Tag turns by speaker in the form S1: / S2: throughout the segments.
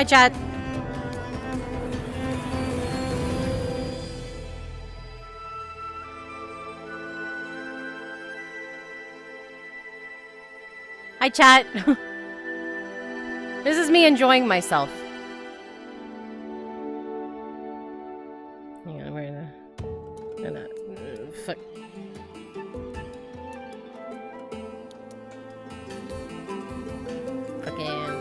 S1: Hi, chat. Hi, chat. This is me enjoying myself. Hang on, we're gonna fuck. Fucking.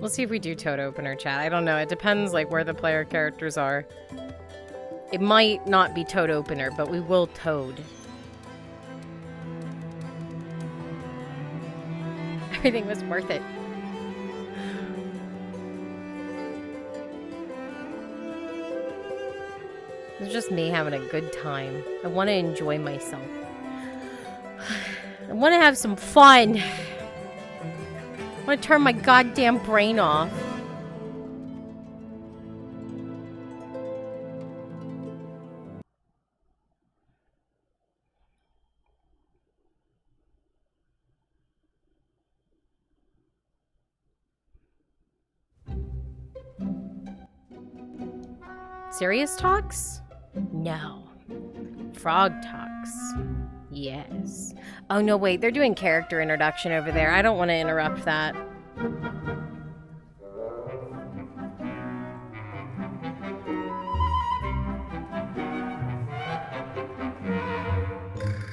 S1: We'll see if we do Toad opener, chat. I don't know. It depends, like, where the player characters are. It might not be Toad opener, but we will Toad. Everything was worth it. It's just me having a good time. I want to enjoy myself. I want to have some fun. I want to turn my goddamn brain off. Serious talks? No. Frog talks. Yes. Oh, no, wait. They're doing character introduction over there. I don't want to interrupt that.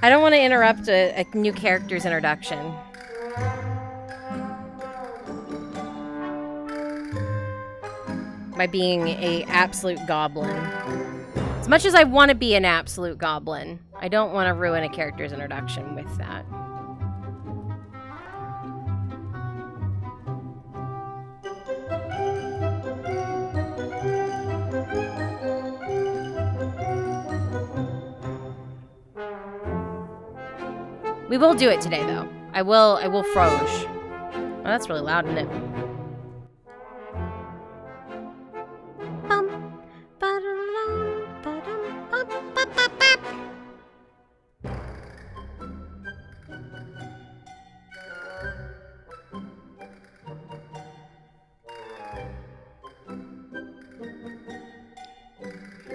S1: I don't want to interrupt a new character's introduction. By being a absolute goblin. As much as I want to be an absolute goblin, I don't want to ruin a character's introduction with that. We will do it today, though. I will froge. Oh, that's really loud, isn't it?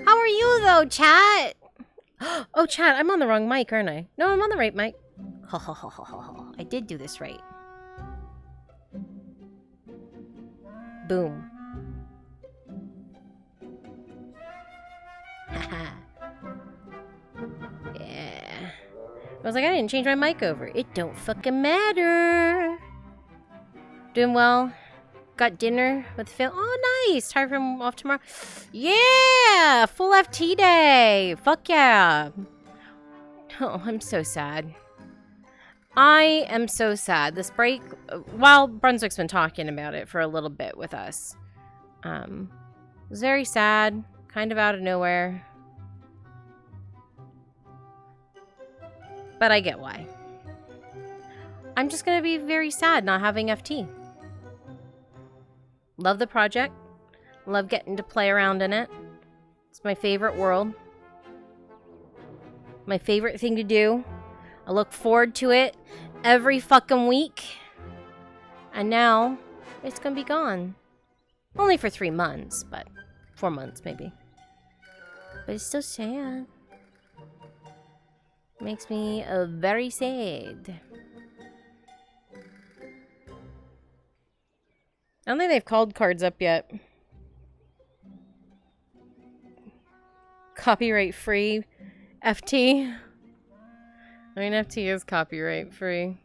S1: How are you, though, chat? Oh, chat, I'm on the wrong mic, aren't I? No, I'm on the right mic. Ho, ho, ho, ho, ho, ho. I did do this right. Boom. Haha. Yeah. I was like, I didn't change my mic over. It don't fucking matter. Doing well. Got dinner with Phil. Oh, nice. Tired from off tomorrow. Yeah. Full FT day. Fuck yeah. Oh, I'm so sad. I am so sad. This break, while Brunswick's been talking about it for a little bit with us, was very sad. Kind of out of nowhere. But I get why. I'm just going to be very sad not having FT. Love the project. Love getting to play around in it. It's my favorite world. My favorite thing to do. I look forward to it every fucking week. And now, it's going to be gone. Only for 3 months, but 4 months maybe. But it's still sad. Makes me very sad. I don't think they've called cards up yet. copyright free FT. I mean, FT is copyright free.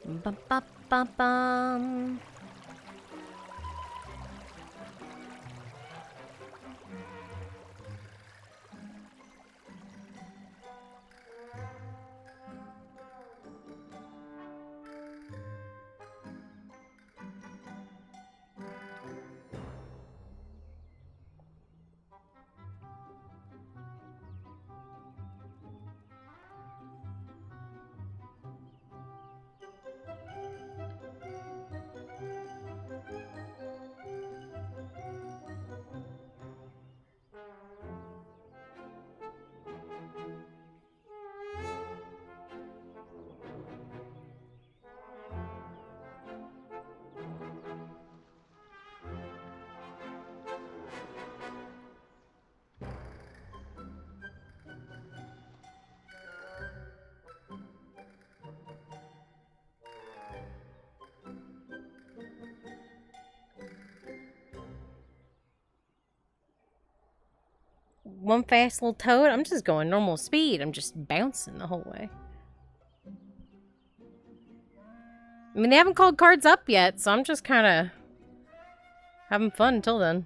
S1: Bum, bum, bum, bum. One fast little toad. I'm just going normal speed. I'm just bouncing the whole way. I mean, they haven't called cards up yet, so I'm just kind of having fun until then.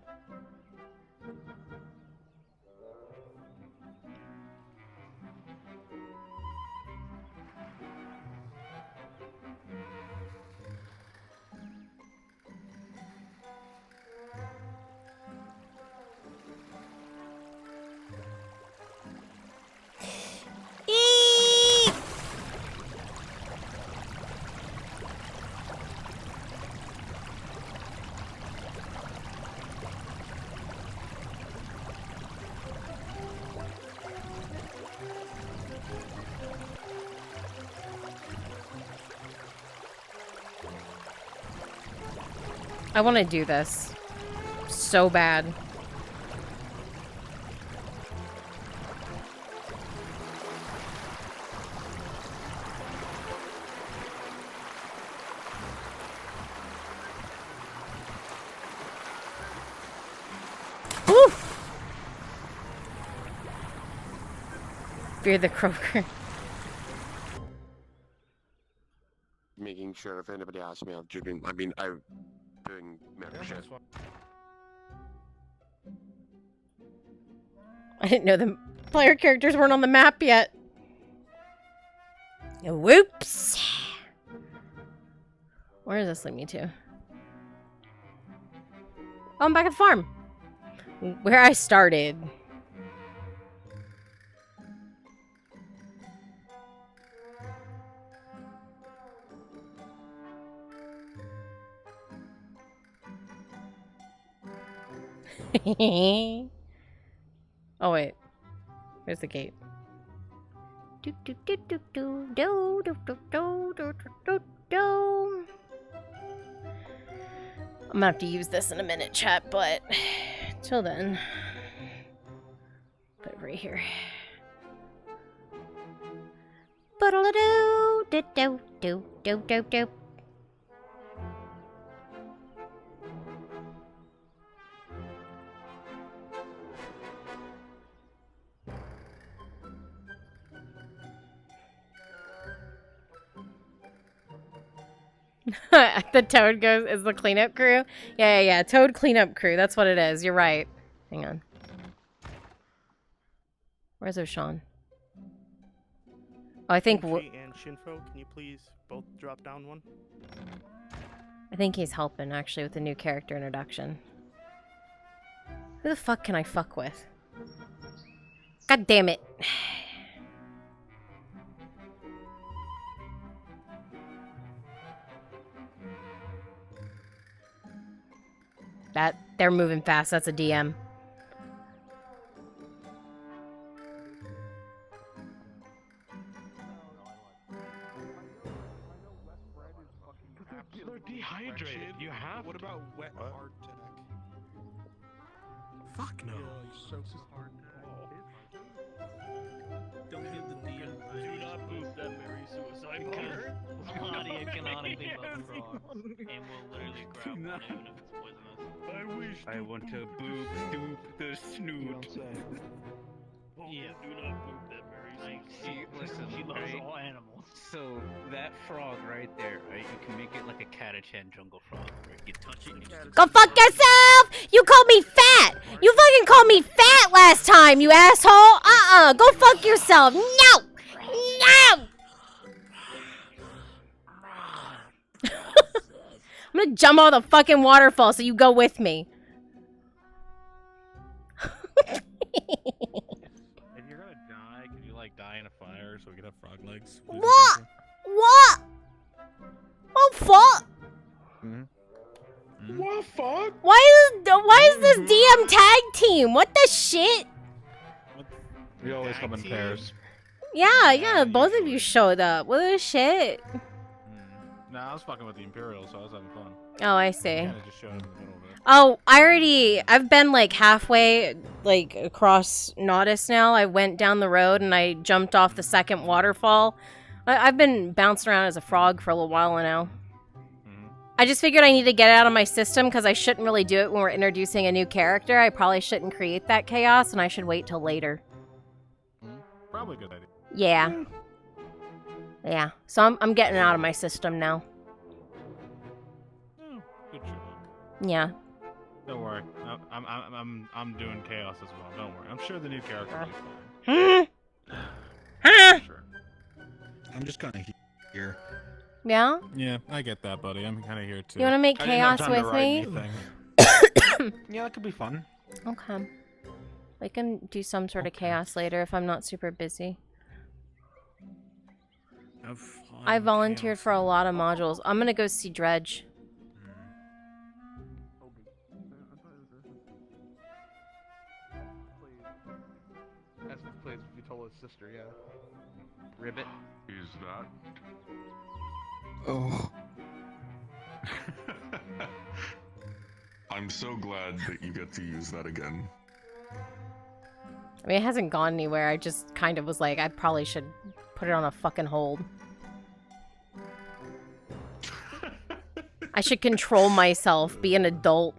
S1: I want to do this so bad. Oof. Fear the croaker.
S2: Making sure if anybody asks me, I'm doing membership.
S1: I didn't know the player characters weren't on the map yet. Whoops. Where does this lead me to? Oh, I'm back at the farm. Where I started. Oh wait, where's the gate? Do do do do do do do do do do do do. I'm gonna have to use this in a minute, chat, but till then, put it right here. Boodle-a-doo, do do do do do do. The Toad goes is the cleanup crew. Yeah. Toad cleanup crew. That's what it is. You're right. Hang on. Where's O'Shawn? Oh, I think.
S3: And Shinfo, can you please both drop down one?
S1: I think he's helping actually with the new character introduction. Who the fuck can I fuck with? God damn it. They're moving fast. That's a DM.
S4: You're dehydrated. You have.
S3: What about wet hard neck?
S4: Fuck no.
S5: Don't give the DM. Do not boost that Mary suicide card. I'm not even
S4: canonically love frog, and will literally grab one even if it's poisonous.
S3: I wish.
S5: I want to boob stoop the snoot.
S4: Yeah.
S3: Do not poop that Mary.
S4: Like,
S5: See, listen,
S4: she loves
S5: right?
S4: all animals.
S5: So that frog right there, right? You can make it like a Catachan jungle frog, right? You touch it and you
S1: Go fuck yourself! You called me fat! You fucking called me fat last time, you asshole! Go fuck yourself! No! No! I'm gonna jump off the fucking waterfall so you go with me.
S6: If you're gonna die, could you like die in a fire so we can have frog legs? please?
S1: What? What? Oh fuck!
S6: What fuck?
S1: Why is this DM tag team? What the shit?
S6: We always come in pairs.
S1: Yeah, both of you showed up. What the shit?
S6: Nah, I was fucking with the Imperial, so I was having fun.
S1: Oh, I see.
S6: Kinda just showed up in the middle of it.
S1: Oh, I've been like halfway, like across Nautice now. I went down the road and I jumped off the second waterfall. I've been bouncing around as a frog for a little while now. I just figured I need to get it out of my system because I shouldn't really do it when we're introducing a new character. I probably shouldn't create that chaos and I should wait till later.
S6: Probably a good idea.
S1: Yeah. Yeah. So I'm getting it out of my system now.
S6: Good shit.
S1: Yeah.
S6: Don't worry. I'm doing chaos as well. Don't worry. I'm sure the new character will be fine. Sure.
S7: I'm just kind of here.
S1: Yeah?
S6: Yeah, I get that, buddy. I'm kind of here too.
S1: You want to make
S6: I didn't have
S1: chaos
S6: time to
S1: with
S6: write
S1: me?
S6: anything.
S7: Yeah, that could be fun.
S1: Okay. We can do some sort of chaos later if I'm not super busy.
S7: Have fun,
S1: I volunteered
S7: chaos.
S1: for a lot of modules. I'm gonna go see Dredge.
S8: That's the place Vitola's sister, yeah. Ribbit.
S4: Who's that?
S7: Oh.
S9: I'm so glad that you get to use that again.
S1: I mean, it hasn't gone anywhere. I just kind of was like, I probably should put it on a fucking hold. I should control myself, be an adult.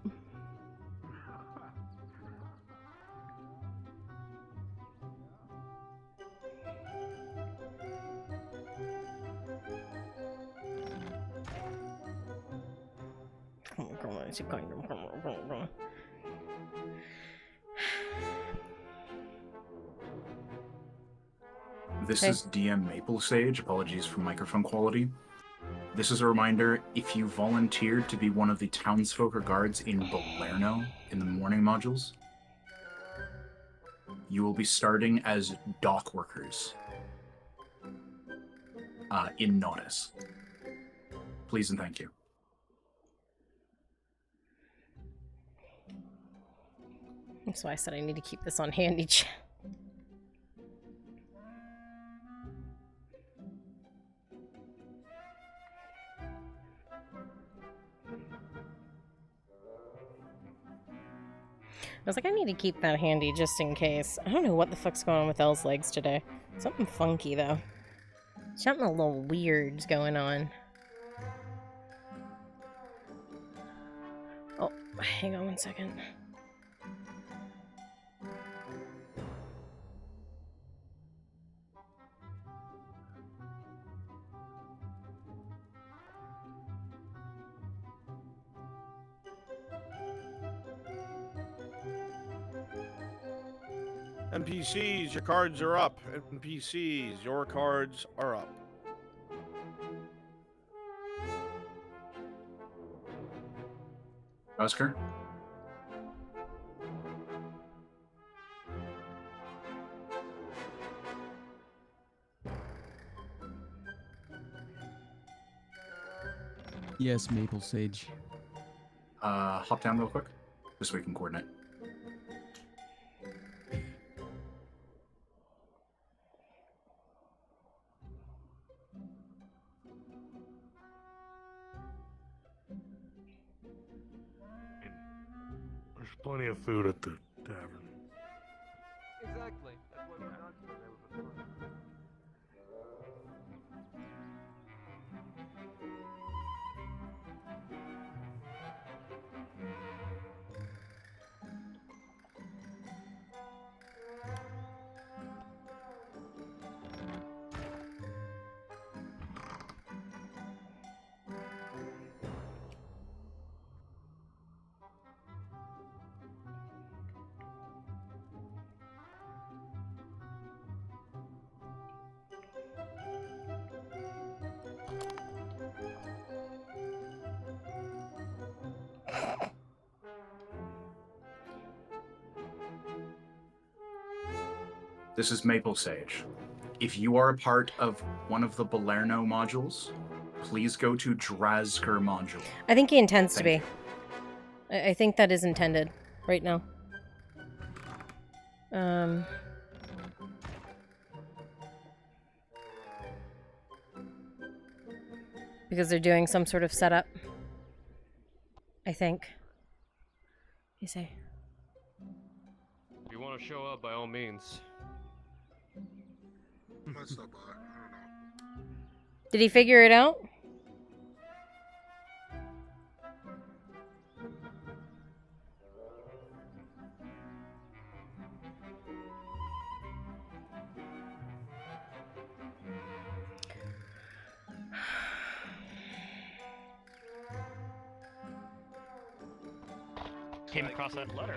S10: This is DM Maple Sage. Apologies for microphone quality. This is a reminder, if you volunteered to be one of the townsfolk or guards in Balerno in the morning modules, you will be starting as dock workers in Nautice. Please and thank you.
S1: That's why I said I need to keep this on handy chat. I was like, I need to keep that handy just in case. I don't know what the fuck's going on with Elle's legs today. Something funky, though. Something a little weird's going on. Oh, hang on one second.
S3: NPCs, your cards are up. NPCs, your cards are up.
S10: Oscar?
S11: Yes, Maple Sage.
S10: Hop down real quick, just so we can coordinate.
S6: There's plenty of food at the tavern.
S8: Exactly. That's why we're not there before.
S10: This is Maple Sage. If you are a part of one of the Balerno modules, please go to Drazker module.
S1: I think he intends to
S10: Thank
S1: be. I think that is intended right now. Because they're doing some sort of setup. I think. You say.
S11: If you want to show up, by all means.
S1: Did he figure it out?
S4: Came across that letter.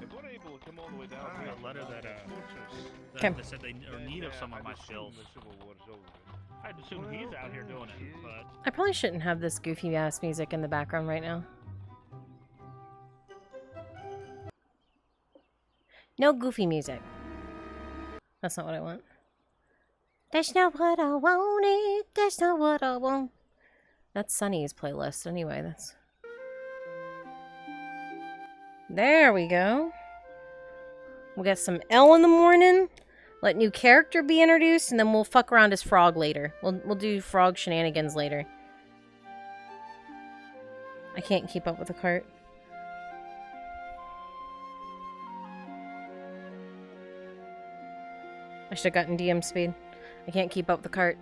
S3: If we're able to come all the way down here,
S4: A letter that
S1: Okay.
S4: that said they are in need of some of my skills. I'd assume he's out here doing it, but
S1: I probably shouldn't have this goofy ass music in the background right now. No goofy music. That's not what I want. That's not what I wanted. That's not what I want. That's Sunny's playlist anyway. That's. There we go. We'll get some L in the morning. Let new character be introduced, and then we'll fuck around as Frog later. We'll do Frog shenanigans later. I can't keep up with the cart. I should have gotten DM speed. I can't keep up with the cart.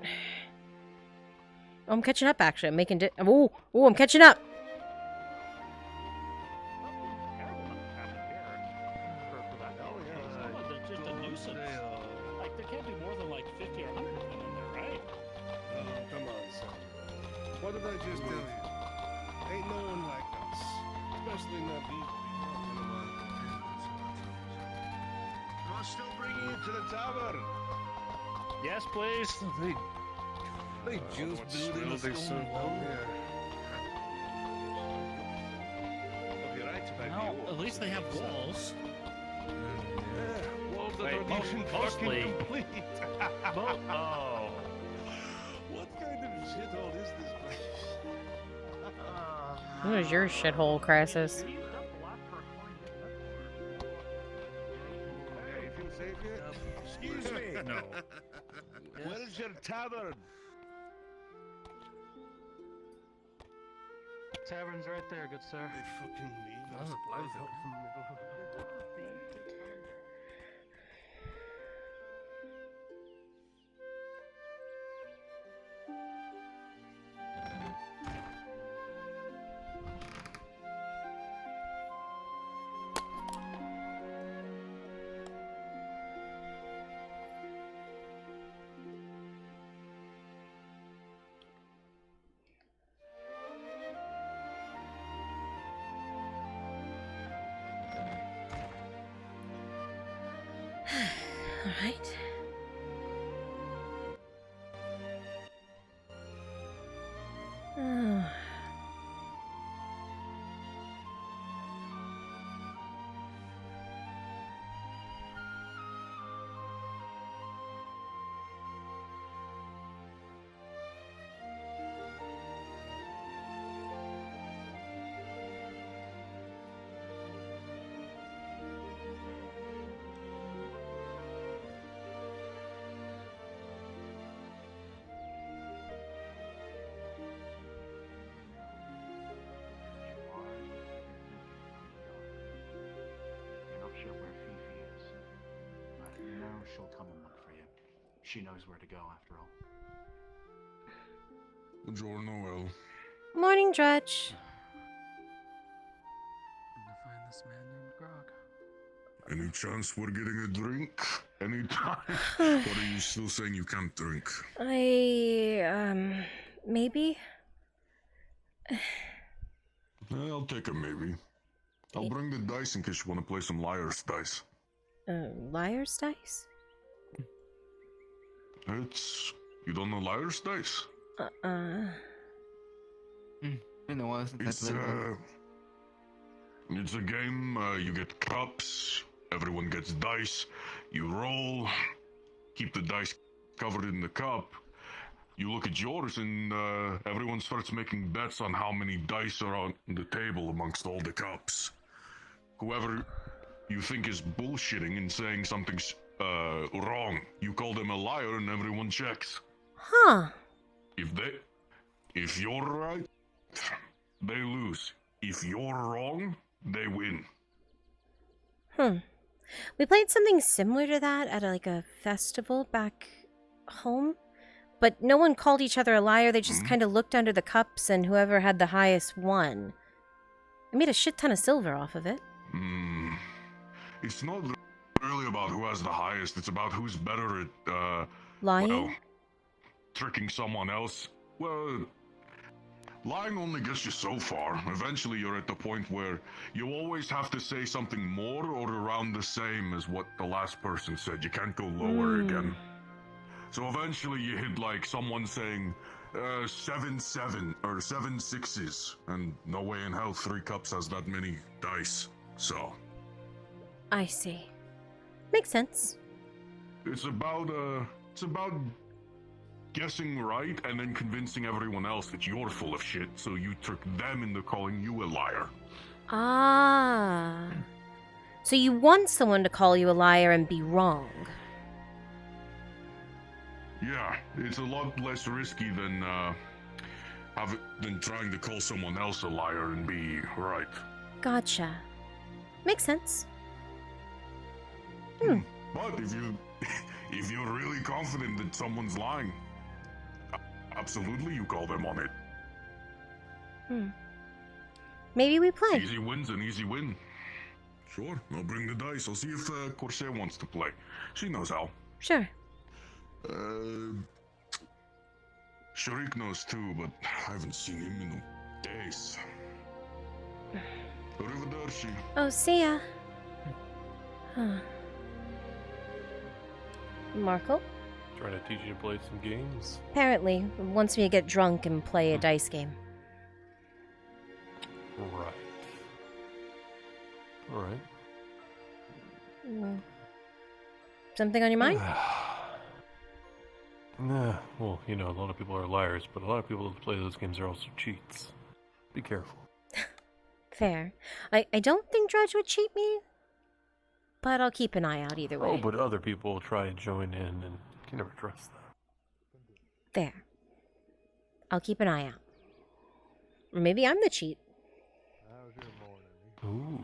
S1: Oh, I'm catching up actually. I'm making oh, I'm catching up.
S4: just a nuisance. Like there can't be more than like 50 or 100 of them in there, right?
S3: Oh, come on, son. What did I just tell you? Ain't no one like us. Especially not these people. Am I still bringing you to the tavern?
S4: Yes, please.
S3: They just building a stone wall here. I'll be right back to you.
S4: At least they have walls.
S3: Yeah, walls that
S4: Wait,
S3: are even
S4: mostly-
S3: fucking complete.
S4: Oh.
S3: What kind of shithole is this place?
S1: What is your shithole, Crassus?
S3: Hey, you feel safe here? Excuse me.
S6: No.
S3: Where's your tavern?
S4: Tavern's right there, good sir.
S3: They fucking leave us supplies out in the middle of
S1: Alright. Oh.
S10: You're not sure where Fifi is, but you know she'll come and look for you. She knows where to go after all.
S9: Buongiorno, El.
S1: Morning, Drudge.
S7: To find this man named Grog.
S9: Any chance we're getting a drink? Anytime? Or are you still saying you can't drink?
S1: Maybe?
S9: I'll take a maybe. I'll bring the dice in case you want to play some liar's dice.
S1: Liar's dice?
S9: It's... You don't know liar's dice?
S8: You know,
S9: It's a game, you get cups, everyone gets dice. You roll, keep the dice covered in the cup. You look at yours, and everyone starts making bets on how many dice are on the table amongst all the cups. Whoever you think is bullshitting and saying something's wrong, you call them a liar, and everyone checks.
S1: Huh.
S9: If you're right, they lose. If you're wrong, they win.
S1: We played something similar to that at a festival back home, but no one called each other a liar. They just kind of looked under the cups, and whoever had the highest won. I made a shit ton of silver off of it.
S9: It's not really about who has the highest. It's about who's better at
S1: Lying?
S9: well, tricking someone else. Well, lying only gets you so far. Eventually you're at the point where you always have to say something more or around the same as what the last person said. You can't go lower again. So eventually you hit like someone saying 7-7 or 7 6s, and no way in hell 3 cups has that many dice. So
S1: I see. Makes sense.
S9: it's about guessing right and then convincing everyone else that you're full of shit, so you trick them into calling you a liar.
S1: Ah. So you want someone to call you a liar and be wrong.
S9: Yeah, it's a lot less risky than trying to call someone else a liar and be right.
S1: Gotcha. Makes sense.
S9: But if you're really confident that someone's lying, absolutely you call them on it.
S1: Maybe we play.
S9: Easy win's an easy win. Sure, I'll bring the dice. I'll see if Corsair wants to play. She knows how.
S1: Sure.
S9: Sharik knows too, but I haven't seen him in days. Arrivederci.
S1: Oh, see ya. Huh. Marco?
S11: Trying to teach you to play some games.
S1: Apparently, wants me to get drunk and play a dice game.
S11: Right. Alright.
S1: Something on your mind?
S11: Nah, well, you know, a lot of people are liars, but a lot of people that play those games are also cheats. Be careful.
S1: Fair. I don't think Drudge would cheat me, but I'll keep an eye out either way.
S11: Oh, but other people will try and join in, and you can never trust them.
S1: There. I'll keep an eye out. Or maybe I'm the cheat.
S11: Ooh.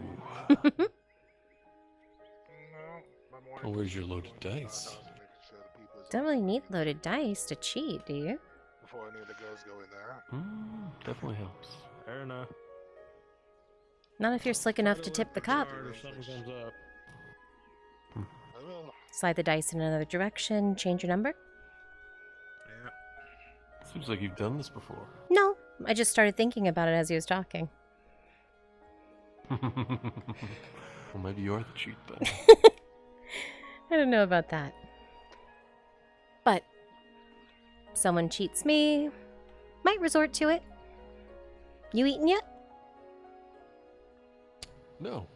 S11: Well, where's your loaded dice?
S1: Don't really need loaded dice to cheat, do you?
S3: Before any of the girls go in there.
S11: Definitely helps.
S3: Fair enough.
S1: Not if you're slick enough to tip the cup. Slide the dice in another direction, change your number.
S11: Seems like you've done this before.
S1: No, I just started thinking about it as he was talking.
S11: Well, maybe you are the cheat then.
S1: I don't know about that. But someone cheats me, might resort to it. You eaten yet?
S11: No.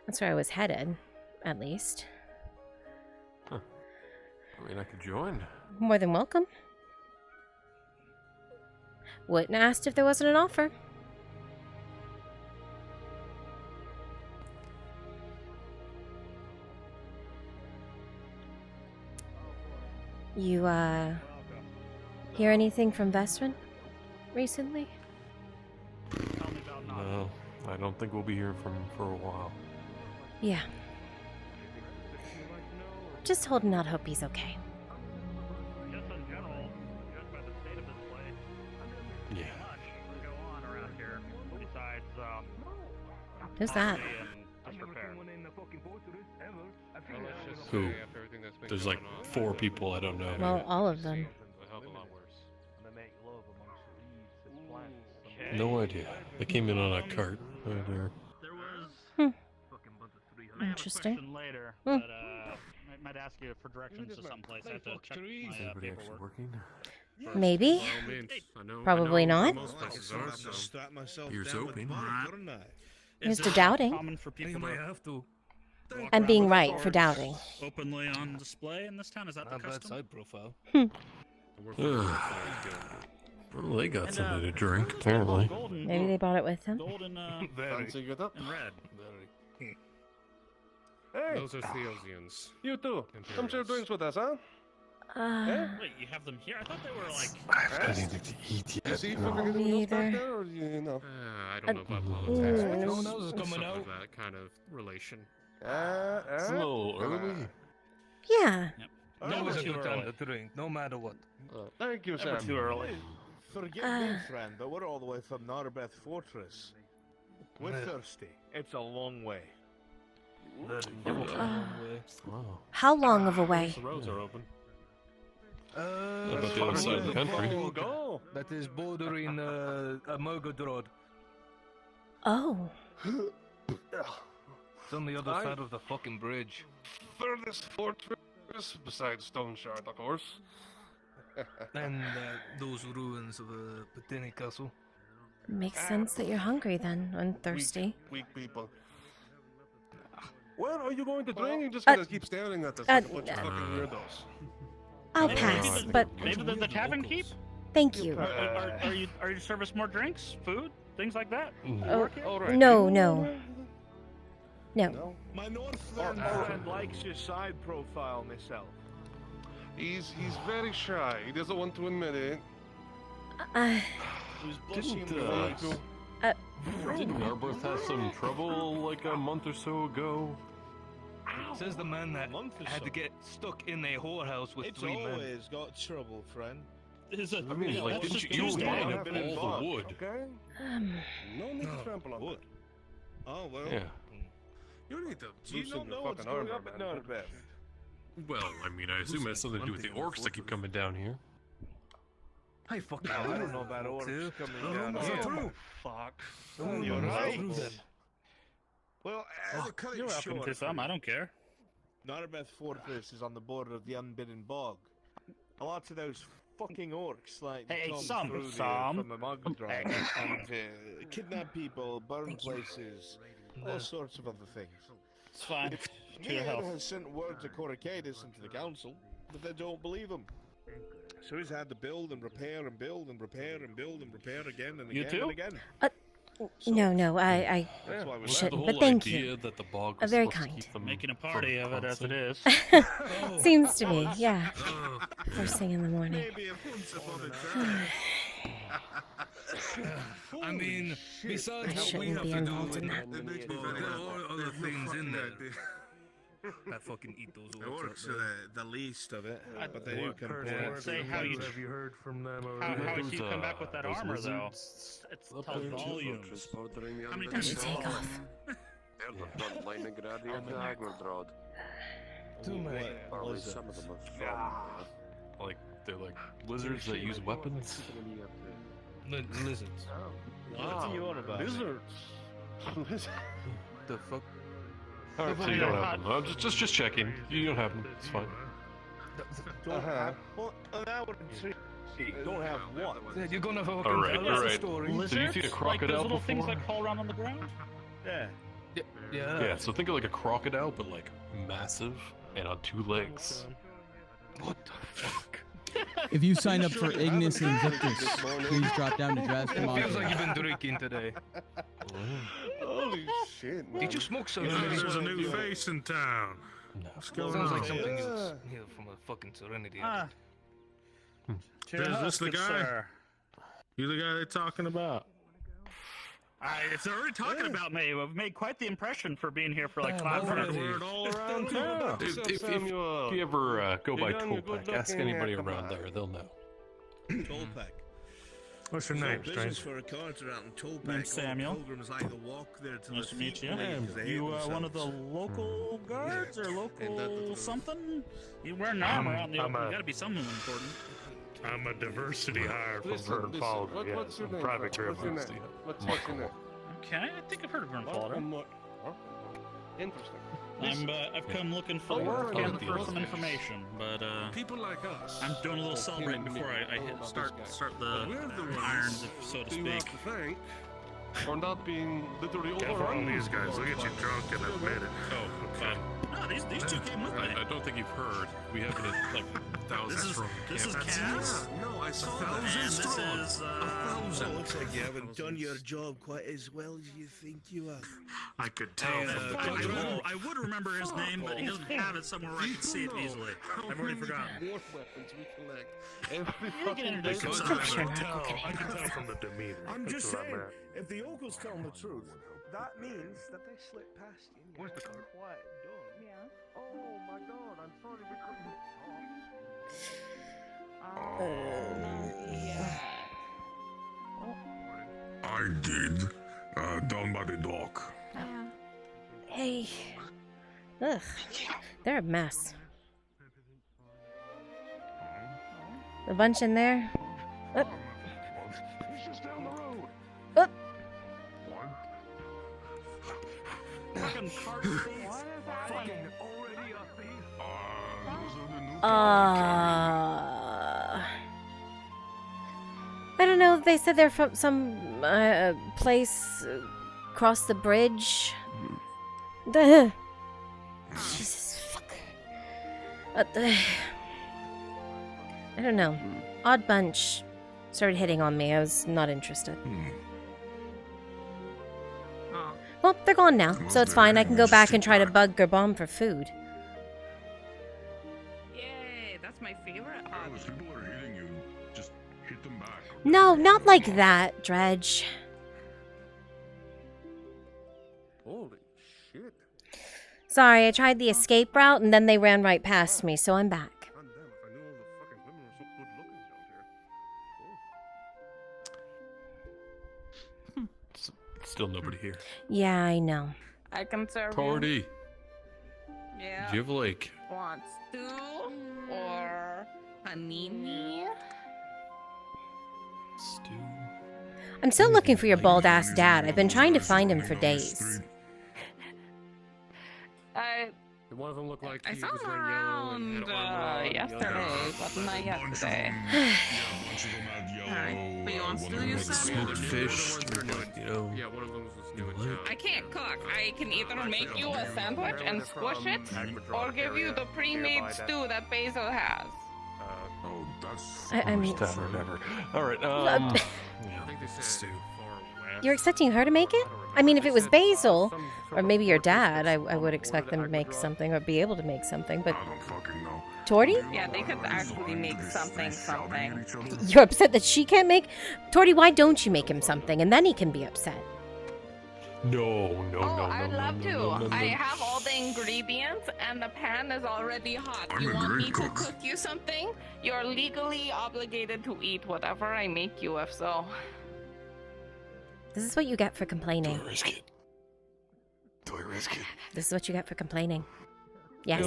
S1: That's where I was headed, at least.
S11: Huh. I mean, I could join.
S1: More than welcome. Wouldn't have asked if there wasn't an offer. You, hear anything from Vestrin recently?
S11: No, I don't think we'll be here for a while.
S1: Yeah. Just holding out hope he's okay.
S4: Just in general, just by the state of this place,
S11: Yeah.
S4: much will go on around here. Besides,
S1: Who's that?
S4: poverty and disrepair.
S11: Who? There's like 4 people I don't know.
S1: Well, all of them.
S11: No idea. They came in on a cart. They're
S4: There was
S1: Interesting.
S4: question later, but I might ask you for directions to someplace. I have to check my
S11: Everybody actually
S4: paperwork.
S11: working?
S1: Maybe. Probably not.
S3: Strap myself
S11: Here's
S3: down with
S11: hoping.
S3: Mike, couldn't I?
S1: Here's
S4: Is
S1: to
S4: it
S1: doubting.
S4: common for people to
S12: have to.
S4: walk
S1: I'm
S4: around
S1: being
S4: with
S1: right for
S4: swords
S1: doubting.
S4: Openly on display in this town? Is that the
S12: Not bad
S4: custom?
S12: side profile.
S11: Well, they got
S4: And,
S11: something to
S4: where's
S11: drink,
S4: the
S11: apparently.
S4: Golden,
S1: Maybe they brought it with them.
S4: golden,
S3: Fancy get up?
S4: and red.
S3: Hey,
S12: Those are Theosians.
S3: you too. Come share
S12: Imperials.
S3: drinks with us, huh?
S4: Wait, you have them here? I thought they were like.
S11: I haven't got anything to eat
S3: You
S11: yet.
S3: see
S11: No.
S3: fucking anything else back
S1: Neither.
S3: there, or you know?
S12: I don't know about politics.
S1: Mm.
S12: but
S1: No
S12: it's
S1: one
S12: some
S3: is
S12: sort
S3: coming
S12: of that kind of relation.
S11: It's a little early.
S1: Yeah.
S12: No, it's a
S4: too
S12: good time
S4: early.
S12: to drink, no matter what.
S3: Thank you,
S4: Never
S3: Sam.
S4: too early.
S13: Forgive
S1: Uh.
S13: me, friend, but we're all the way from Narbeth Fortress. We're thirsty. It's a long way.
S11: Wow.
S1: How long of a way?
S3: The roads are open.
S11: About the other side of the country.
S3: Go.
S12: That is bordering Morgodrod.
S1: Oh.
S12: It's on the other side of the fucking bridge.
S3: Furthest fortress besides Stone Shard, of course.
S12: And those ruins of Patini Castle.
S1: Makes sense that you're hungry then and thirsty.
S3: Weak people. Where are you going to drink? You're just
S1: Uh,
S3: gonna keep staring at us
S1: uh,
S3: like a bunch of fucking weirdos.
S1: I'll
S4: Maybe
S1: pass,
S4: the-
S1: but
S4: maybe the tavern keep.
S1: thank you.
S4: Are you service more drinks, food, things like that?
S1: Oh, no, no. No.
S13: My Northland friend likes your side profile, myself.
S3: He's very shy. He doesn't want to admit it.
S13: Who's blushing
S11: Didn't, Didn't Narbeth have some trouble like a month or so ago?
S12: Says the man that had to get stuck in a whorehouse with
S13: It's
S12: 3 men.
S13: always got trouble, friend.
S4: Is it?
S11: I mean, like, didn't you use mine up all the wood?
S3: Okay? No need to trample on wood.
S13: Oh, well.
S11: Yeah.
S3: You need to
S13: Do you
S3: loosen
S13: not
S3: your
S13: know what's
S3: fucking
S13: going
S3: armor,
S13: up at
S3: man.
S13: Narbeth?
S11: Well, I mean, I assume it has something to do with the orcs that keep coming down here.
S12: I fucking
S13: I don't know about orcs coming down here.
S4: Fuck.
S13: You're right. Well, to cut it
S4: You're welcome
S13: short
S4: to some. I don't care.
S13: Narbeth Fortress is on the border of the Unbidden Bog. A lot of those fucking orcs, like,
S4: Hey,
S13: come
S4: Sam,
S13: through there
S4: Sam.
S13: from the Mogdron and kidnap people, burn places, all sorts of other things.
S4: It's fine. To your
S13: Nier
S4: health.
S13: has sent word to Coracadus and to the council, but they don't believe him. So he's had to build and repair and build and repair and build and repair again and
S4: You
S13: again
S4: too?
S13: and again.
S1: No, I
S13: That's why we
S1: shouldn't,
S11: the
S1: but
S11: whole
S1: thank
S11: idea
S1: you.
S11: that the bog
S1: Very
S11: was supposed to
S1: kind.
S11: keep them
S4: Making a party
S11: from
S4: of it as it
S11: constant.
S4: is.
S1: Seems to be, yeah. First thing in the morning.
S13: Maybe once upon a time.
S12: I mean, besides
S1: I
S12: what we
S1: shouldn't
S12: have
S1: be
S12: to
S1: involved
S12: do,
S1: in that.
S12: there are other things in there that fucking eat those
S13: The
S12: orcs.
S13: orcs are the least of it, but they do come
S4: I'd say how you
S3: Have you heard from them
S4: how
S3: already?
S4: you come back with that
S11: those
S4: armor though.
S11: lizards
S4: It's
S11: up
S4: tells
S11: there, too.
S4: volumes. How many
S1: I
S4: times
S1: should take off.
S2: They're the front line of Gradian Agrodrod.
S12: Too many.
S2: Or at least some of them are strong.
S11: Like, they're like lizards that use weapons.
S12: Lizards.
S13: What are you on about?
S3: Lizards.
S12: The fuck?
S11: Alright, so you don't have them. Just checking. You don't have them. It's fine.
S13: Don't have. Well, an hour and 3. Don't have what?
S12: Yeah, you're gonna fucking
S11: Alright,
S12: tell us a
S11: alright.
S12: story.
S11: So you
S4: Lizards?
S11: feed a
S4: Like
S11: crocodile
S4: those little
S11: before?
S4: things that crawl around on the ground?
S13: Yeah.
S12: Yeah.
S11: Yeah, so think of like a crocodile, but like massive and on 2 legs.
S12: What the fuck?
S14: If you sign up for Ignis and Invictus, please drop down to Drask
S12: It feels like you've been drinking today.
S3: Holy shit, man.
S12: Did you smoke some?
S9: There's a new face in town. What's going
S12: Sounds
S9: on?
S12: like something else here from a fucking Serenity.
S4: Ah.
S9: Is this the guy? You the guy they're talking about?
S4: It's already talking about me. I've made quite the impression for being here for like
S12: Damn,
S4: 500
S12: already.
S4: years.
S3: Word all around town.
S11: If you ever go by Tolpak, ask anybody around there, they'll know.
S13: Tolpak.
S9: What's your name,
S13: business
S9: stranger?
S13: for a carter out in Tolpak.
S4: Name's Samuel.
S13: Pilgrims like to walk there to
S4: Nice to
S13: the
S4: meet
S13: feet
S4: you.
S13: because they
S4: You
S13: hate
S4: one of the
S13: themselves.
S4: local guards or
S13: Ain't that
S4: local
S13: the
S4: something? You wear an armor out in the
S9: I'm
S4: open.
S9: a-
S4: You gotta be something important.
S9: I'm a diversity hire from
S3: Listen,
S9: Vern
S3: listen,
S9: Falder.
S3: what's your name?
S9: Private
S3: What's your
S9: Griffin.
S3: name? What's your name?
S4: Okay, I think I've heard of Vern Falder.
S3: Interesting.
S4: I've come looking for
S3: Oh,
S4: work
S3: yeah,
S4: and
S3: yeah.
S4: for some information, but
S9: People like us.
S4: I'm doing a little celebrating before I start the irons, so to
S3: Do you have
S4: speak.
S3: to thank
S13: or not being literally
S12: Careful
S13: overrun.
S12: on these guys. Look at you drunk and admit it.
S11: Oh, okay.
S15: No, these two came with me.
S11: I don't think you've heard. We have like 1,000 strong.
S15: This is
S11: camp.
S15: Cass.
S12: No, I saw that.
S15: And this is
S12: It
S3: looks like you haven't done your job quite as well as you think you have.
S12: I could tell.
S15: I would remember his name, but he doesn't have it somewhere where I can see it easily. I've already forgotten.
S13: More weapons we collect. Every
S15: You can introduce
S13: fucking
S15: yourself.
S13: day.
S12: I can tell from the demeanor.
S3: I'm just
S12: That's what I
S3: saying,
S12: meant.
S3: if the yokels tell the truth, that means that they slipped past you.
S12: Where's the
S3: car? Quiet done. Yeah. Oh my god, I'm sorry we couldn't
S9: I did. Down by the dock.
S1: Hey. Ugh. They're a mess. A bunch in there. Up. Up.
S15: Fucking cart
S1: I don't know. They said they're from some place across the bridge. Jesus fuck. I don't know. Odd bunch started hitting on me. I was not interested. Well, they're gone now, so it's fine. I can go back and try to bug Gerbomb for food.
S16: Yay, that's my favorite hobby.
S9: If people are hitting you, just hit them back.
S1: No, not like that, Dredge.
S13: Holy shit.
S1: Sorry, I tried the escape route and then they ran right past me, so I'm back.
S13: God damn, if I knew all the fucking women were so good looking down here.
S11: Still nobody here.
S1: Yeah, I know.
S16: I can serve
S11: Torty,
S16: Yeah.
S11: do you have like?
S16: Want stew or panini?
S1: I'm still looking for your bald ass dad. I've been trying to find him for days.
S2: One of them looked like
S16: I
S2: he
S16: saw
S2: was
S16: him
S2: wearing yellow and had
S16: around
S2: armor on.
S16: yesterday, but not yesterday. Alright, but you want stew, you said?
S11: Smoked fish, you know.
S2: Yeah, one of them was new in town.
S16: I can't cook. I can either make you a sandwich and squish it, or give you the pre-made stew that Basil has.
S9: Oh, that's.
S1: I mean,
S11: First time ever. All right.
S2: I think they said
S11: Stew.
S1: you're expecting her to make it? I mean, if it was Basil, or maybe your dad, I would expect them to make something or be able to make something, but... Torty?
S16: Yeah, they could actually make something.
S1: You're upset that she can't make? Torty, why don't you make him something, and then he can be upset?
S11: No.
S16: I'd love to. I have all the ingredients, and the pan is already hot. You want me to cook you something? You're legally obligated to eat whatever I make you if so.
S1: This is what you get for complaining.
S9: Do I risk it?
S1: This is what you get for complaining. Yes.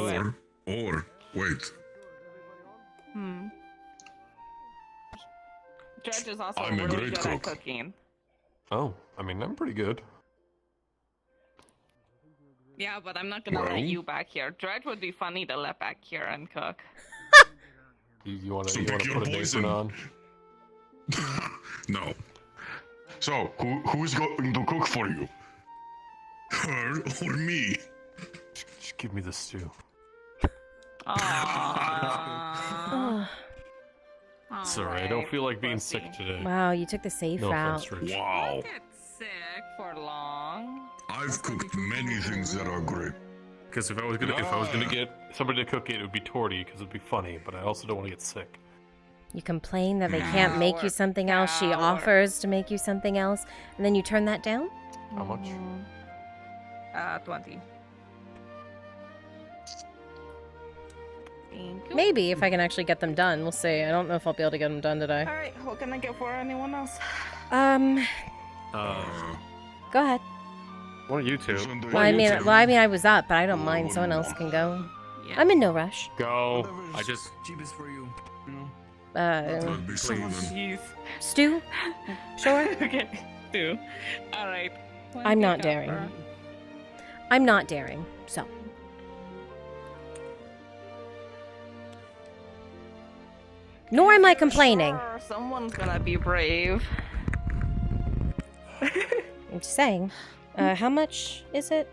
S9: Or, wait.
S16: Judge is also
S9: I'm a
S16: really
S9: great
S16: good at
S9: cook.
S16: cooking.
S11: Oh, I mean, I'm pretty good.
S16: Yeah, but I'm not gonna let you back here. Dredge would be funny to let back here and cook.
S11: You want to
S9: So pick your
S11: put an
S9: poison.
S11: apron on?
S9: No. So, who's going to cook for you? Her or me?
S11: Just give me the stew. Sorry, I don't feel like being sick today.
S1: Wow, you took the safe
S11: No
S1: route.
S11: offense, Rich.
S9: Wow.
S16: Get sick for long.
S9: I've cooked many things that are great.
S11: Because if I was gonna get somebody to cook it, it would be Torty, because it'd be funny. But I also don't want to get sick.
S1: You complain that they can't make you something else. She offers to make you something else, and then you turn that down?
S11: How much?
S16: 20. Thank you.
S1: Maybe, if I can actually get them done. We'll see. I don't know if I'll be able to get them done today.
S16: Alright, what can I get for anyone else?
S1: Go ahead.
S4: One of you two.
S1: Well, I mean, I was up, but I don't mind. Someone else can go. I'm in no rush.
S4: Go. I just.
S12: Cheapest for you.
S16: Jeez.
S1: Stew? Sure.
S16: Okay, stew. Alright.
S1: I'm not daring. I'm not daring, so. Nor am I complaining.
S16: Sure, someone's gonna be brave.
S1: I'm just saying. How much is it?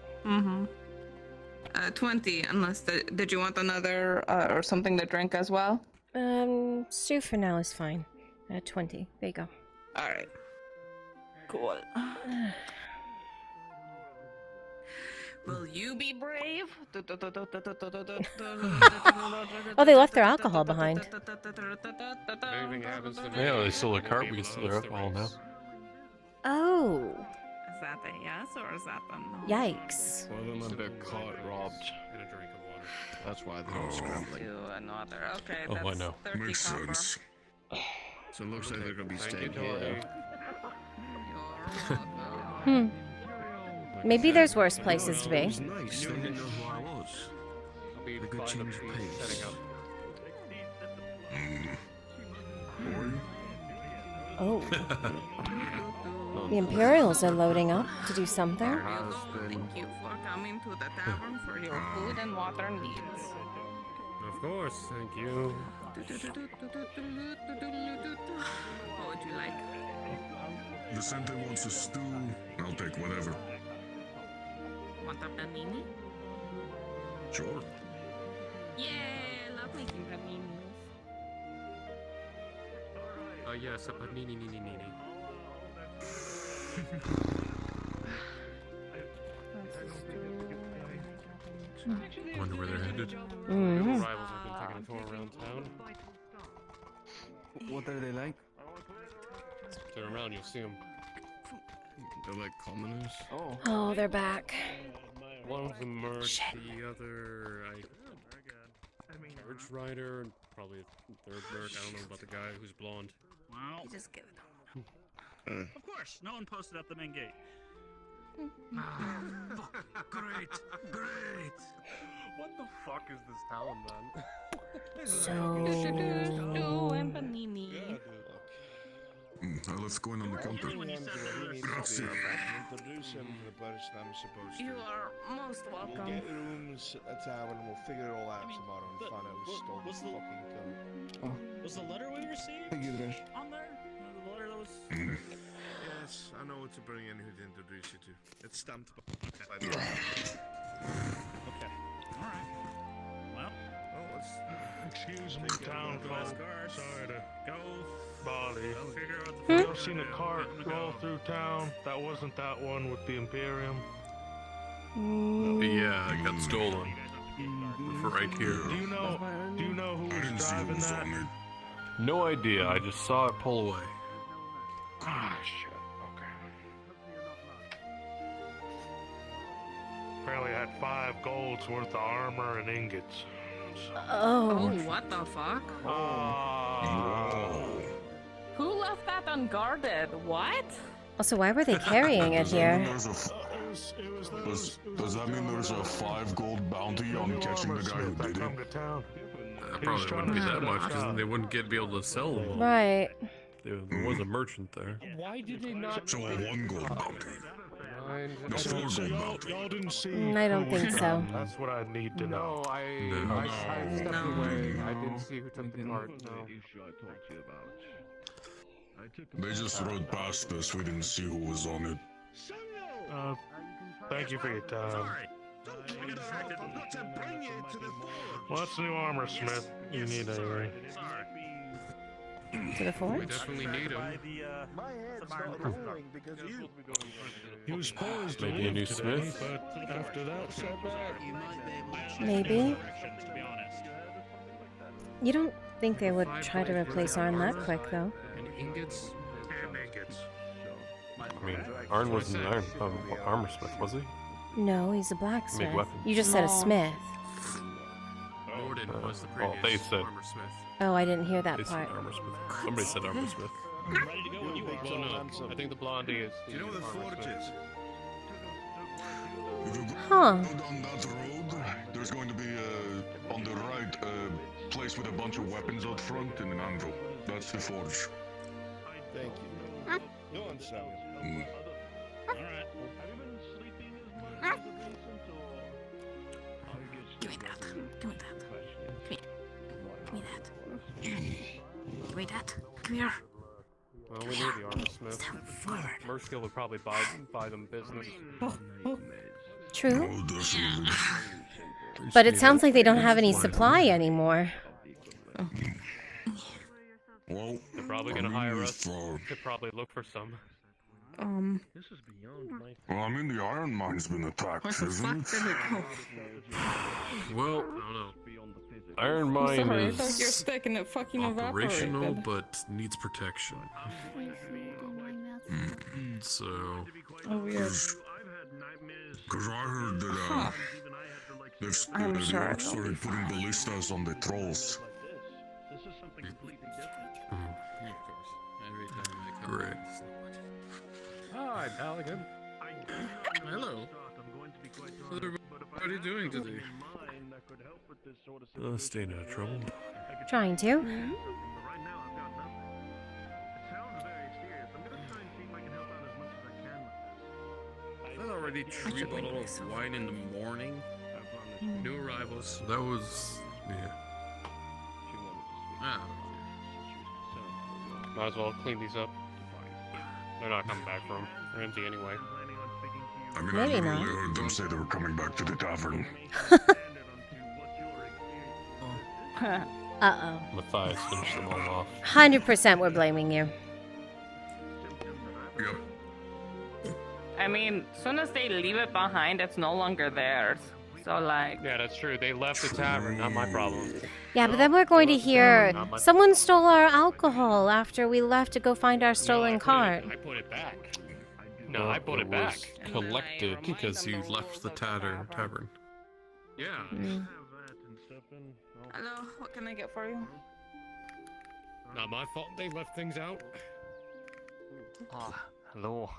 S16: 20, unless did you want another or something to drink as well?
S1: Stew for now is fine. 20. There you go.
S16: All right. Cool. Will you be brave?
S1: Oh, they left their alcohol behind.
S11: Yeah, they stole their cart. We can steal their alcohol now.
S1: Oh.
S16: Is that a yes or is that a no?
S1: Yikes.
S13: Well, then they're caught robbed. Get a drink of water. That's why they're scrambling.
S16: To another. Okay,
S11: Oh, I
S16: that's
S11: know.
S16: 30
S9: Makes
S16: copper.
S9: sense.
S12: So it looks like they're gonna be
S13: Thank
S12: staying
S13: you,
S12: here.
S1: Hmm. Maybe there's worse places to be.
S12: It was nice. They didn't know who I was. A good change of pace.
S1: Oh. The Imperials are loading up to do something.
S16: Thank you for coming to the tavern for your food and water needs.
S11: Of course, thank you.
S16: What would you like?
S9: Vicente wants a stew. I'll take whatever.
S16: Want a panini?
S9: Sure.
S16: Yeah, love making paninis.
S11: Yes, a panini. Wonder where they're headed.
S1: Mm-hmm.
S11: Rivals have been taking a tour around town.
S12: What are they like?
S11: Turn around, you'll see them.
S12: They're like commoners.
S1: Oh, they're back.
S11: One of them merged,
S1: Shit.
S11: the other, Urge Rider, and probably a third merc. I don't know about the guy who's blonde.
S15: Well,
S16: You just give it.
S15: of course, no one posted at the main gate.
S12: Great.
S6: What the fuck is this town, man?
S1: So.
S16: Stew and panini.
S9: Let's go in on the counter. Grazie.
S13: Introduce him to the person I'm supposed to.
S16: You are most
S13: We'll
S16: welcome.
S13: get rooms at the tavern and we'll figure it all out tomorrow and find out who stole the fucking cunt.
S15: Was the letter we received on there? The letter that was.
S13: Yes, I know what to bring in who to introduce you to. It's stamped by the way.
S15: Okay. All right. Well.
S6: Excuse me, town folk. Sorry to
S15: Go.
S6: bother you.
S15: Figure out
S6: You
S15: the.
S6: ever seen a cart roll through town? That wasn't that one with the Imperium.
S11: Yeah, it got stolen. For right here.
S6: Do you know who
S9: I didn't
S6: was
S9: see who
S6: driving
S9: was
S6: that?
S9: on it.
S11: No idea, I just saw it pull away.
S6: Ah, shit. Okay. Apparently I had 5 golds worth of armor and ingots.
S16: Oh, what the fuck?
S6: Oh.
S16: Who left that unguarded? What?
S1: Also, why were they carrying it here?
S9: Does that mean there's a 5 gold bounty on catching the guy who did it?
S11: Probably wouldn't be that much, because then they wouldn't be able to sell them all.
S1: Right.
S11: There was a merchant there.
S6: Why did they not?
S9: So a 1 gold bounty. No, 4 gold bounty.
S6: Y'all didn't see.
S1: I don't think so.
S6: That's what I need to know.
S2: No, I stepped away. I didn't see who took the cart. No.
S9: They just rode past us. We didn't see who was on it.
S6: Thank you for your time.
S15: Sorry. We got distracted.
S6: What's new armor, Smith? You need anyway.
S15: Sorry.
S1: To the forge?
S11: We definitely need them.
S13: My head's not going because you.
S6: He was poised to
S11: Maybe a
S6: leave
S11: new
S6: today,
S11: Smith?
S6: but after that setback,
S1: Maybe.
S15: To be honest.
S1: You don't think they would try to replace Arn that quick, though?
S11: And ingots?
S6: and ingots.
S11: I mean, Arn wasn't an armor smith, was he?
S1: No, he's a blacksmith.
S11: weapons.
S1: You just said a smith.
S11: Morden was the previous
S6: they said
S11: armor smith.
S1: Oh, I didn't hear that
S11: They said
S1: part.
S11: armor smith. Somebody said armor smith.
S15: Ready to go when you are.
S6: Well, no, I think the blondie is.
S13: Do you know where the forge is?
S9: If you
S1: Huh.
S9: go down that road, there's going to be on the right a place with a bunch of weapons out front and an anvil. That's the forge.
S13: Thank you. Go on, Sam.
S15: Alright.
S16: Give me that. Give me that. Give me that. Give me that. Give me here.
S11: Well, we need the armor smith. Murskill would probably buy them business.
S1: True.
S9: Oh, definitely.
S1: But it sounds like they don't have any supply anymore.
S9: Well,
S11: They're probably gonna hire us to probably look for some.
S16: This
S11: is beyond my.
S9: Well, I mean, the iron mine's been attacked, isn't it?
S12: Well,
S11: I don't know. Iron mine
S16: Sorry, I
S11: is
S16: thought you're sticking it fucking
S12: operational,
S16: evaporated.
S12: but needs protection. So.
S16: Oh, weird.
S9: Because I heard that the orcs started putting ballistas on the trolls.
S12: Great.
S11: Hi, Pelican.
S12: Hello. What are everybody doing today?
S11: Staying out of trouble.
S1: Trying to.
S12: That already 3 bottles of wine in the morning. New arrivals. That was
S11: Might as well clean these up. They're not coming back from. They're empty anyway.
S9: I mean, I literally heard them say they were coming back to the tavern.
S1: Uh-oh.
S11: Matthias finished them all off.
S1: 100% we're blaming you.
S16: I mean, as soon as they leave it behind, it's no longer theirs. So, like...
S11: Yeah, that's true. They left the tavern. Not my problem.
S1: Yeah, but then we're going to hear someone stole our alcohol after we left to go find our stolen cart.
S11: I put it back. No, I put it back.
S12: Collected because you left the tavern.
S11: Yeah.
S16: Hello, what can I get for you?
S11: Not my fault they left things out. Hello.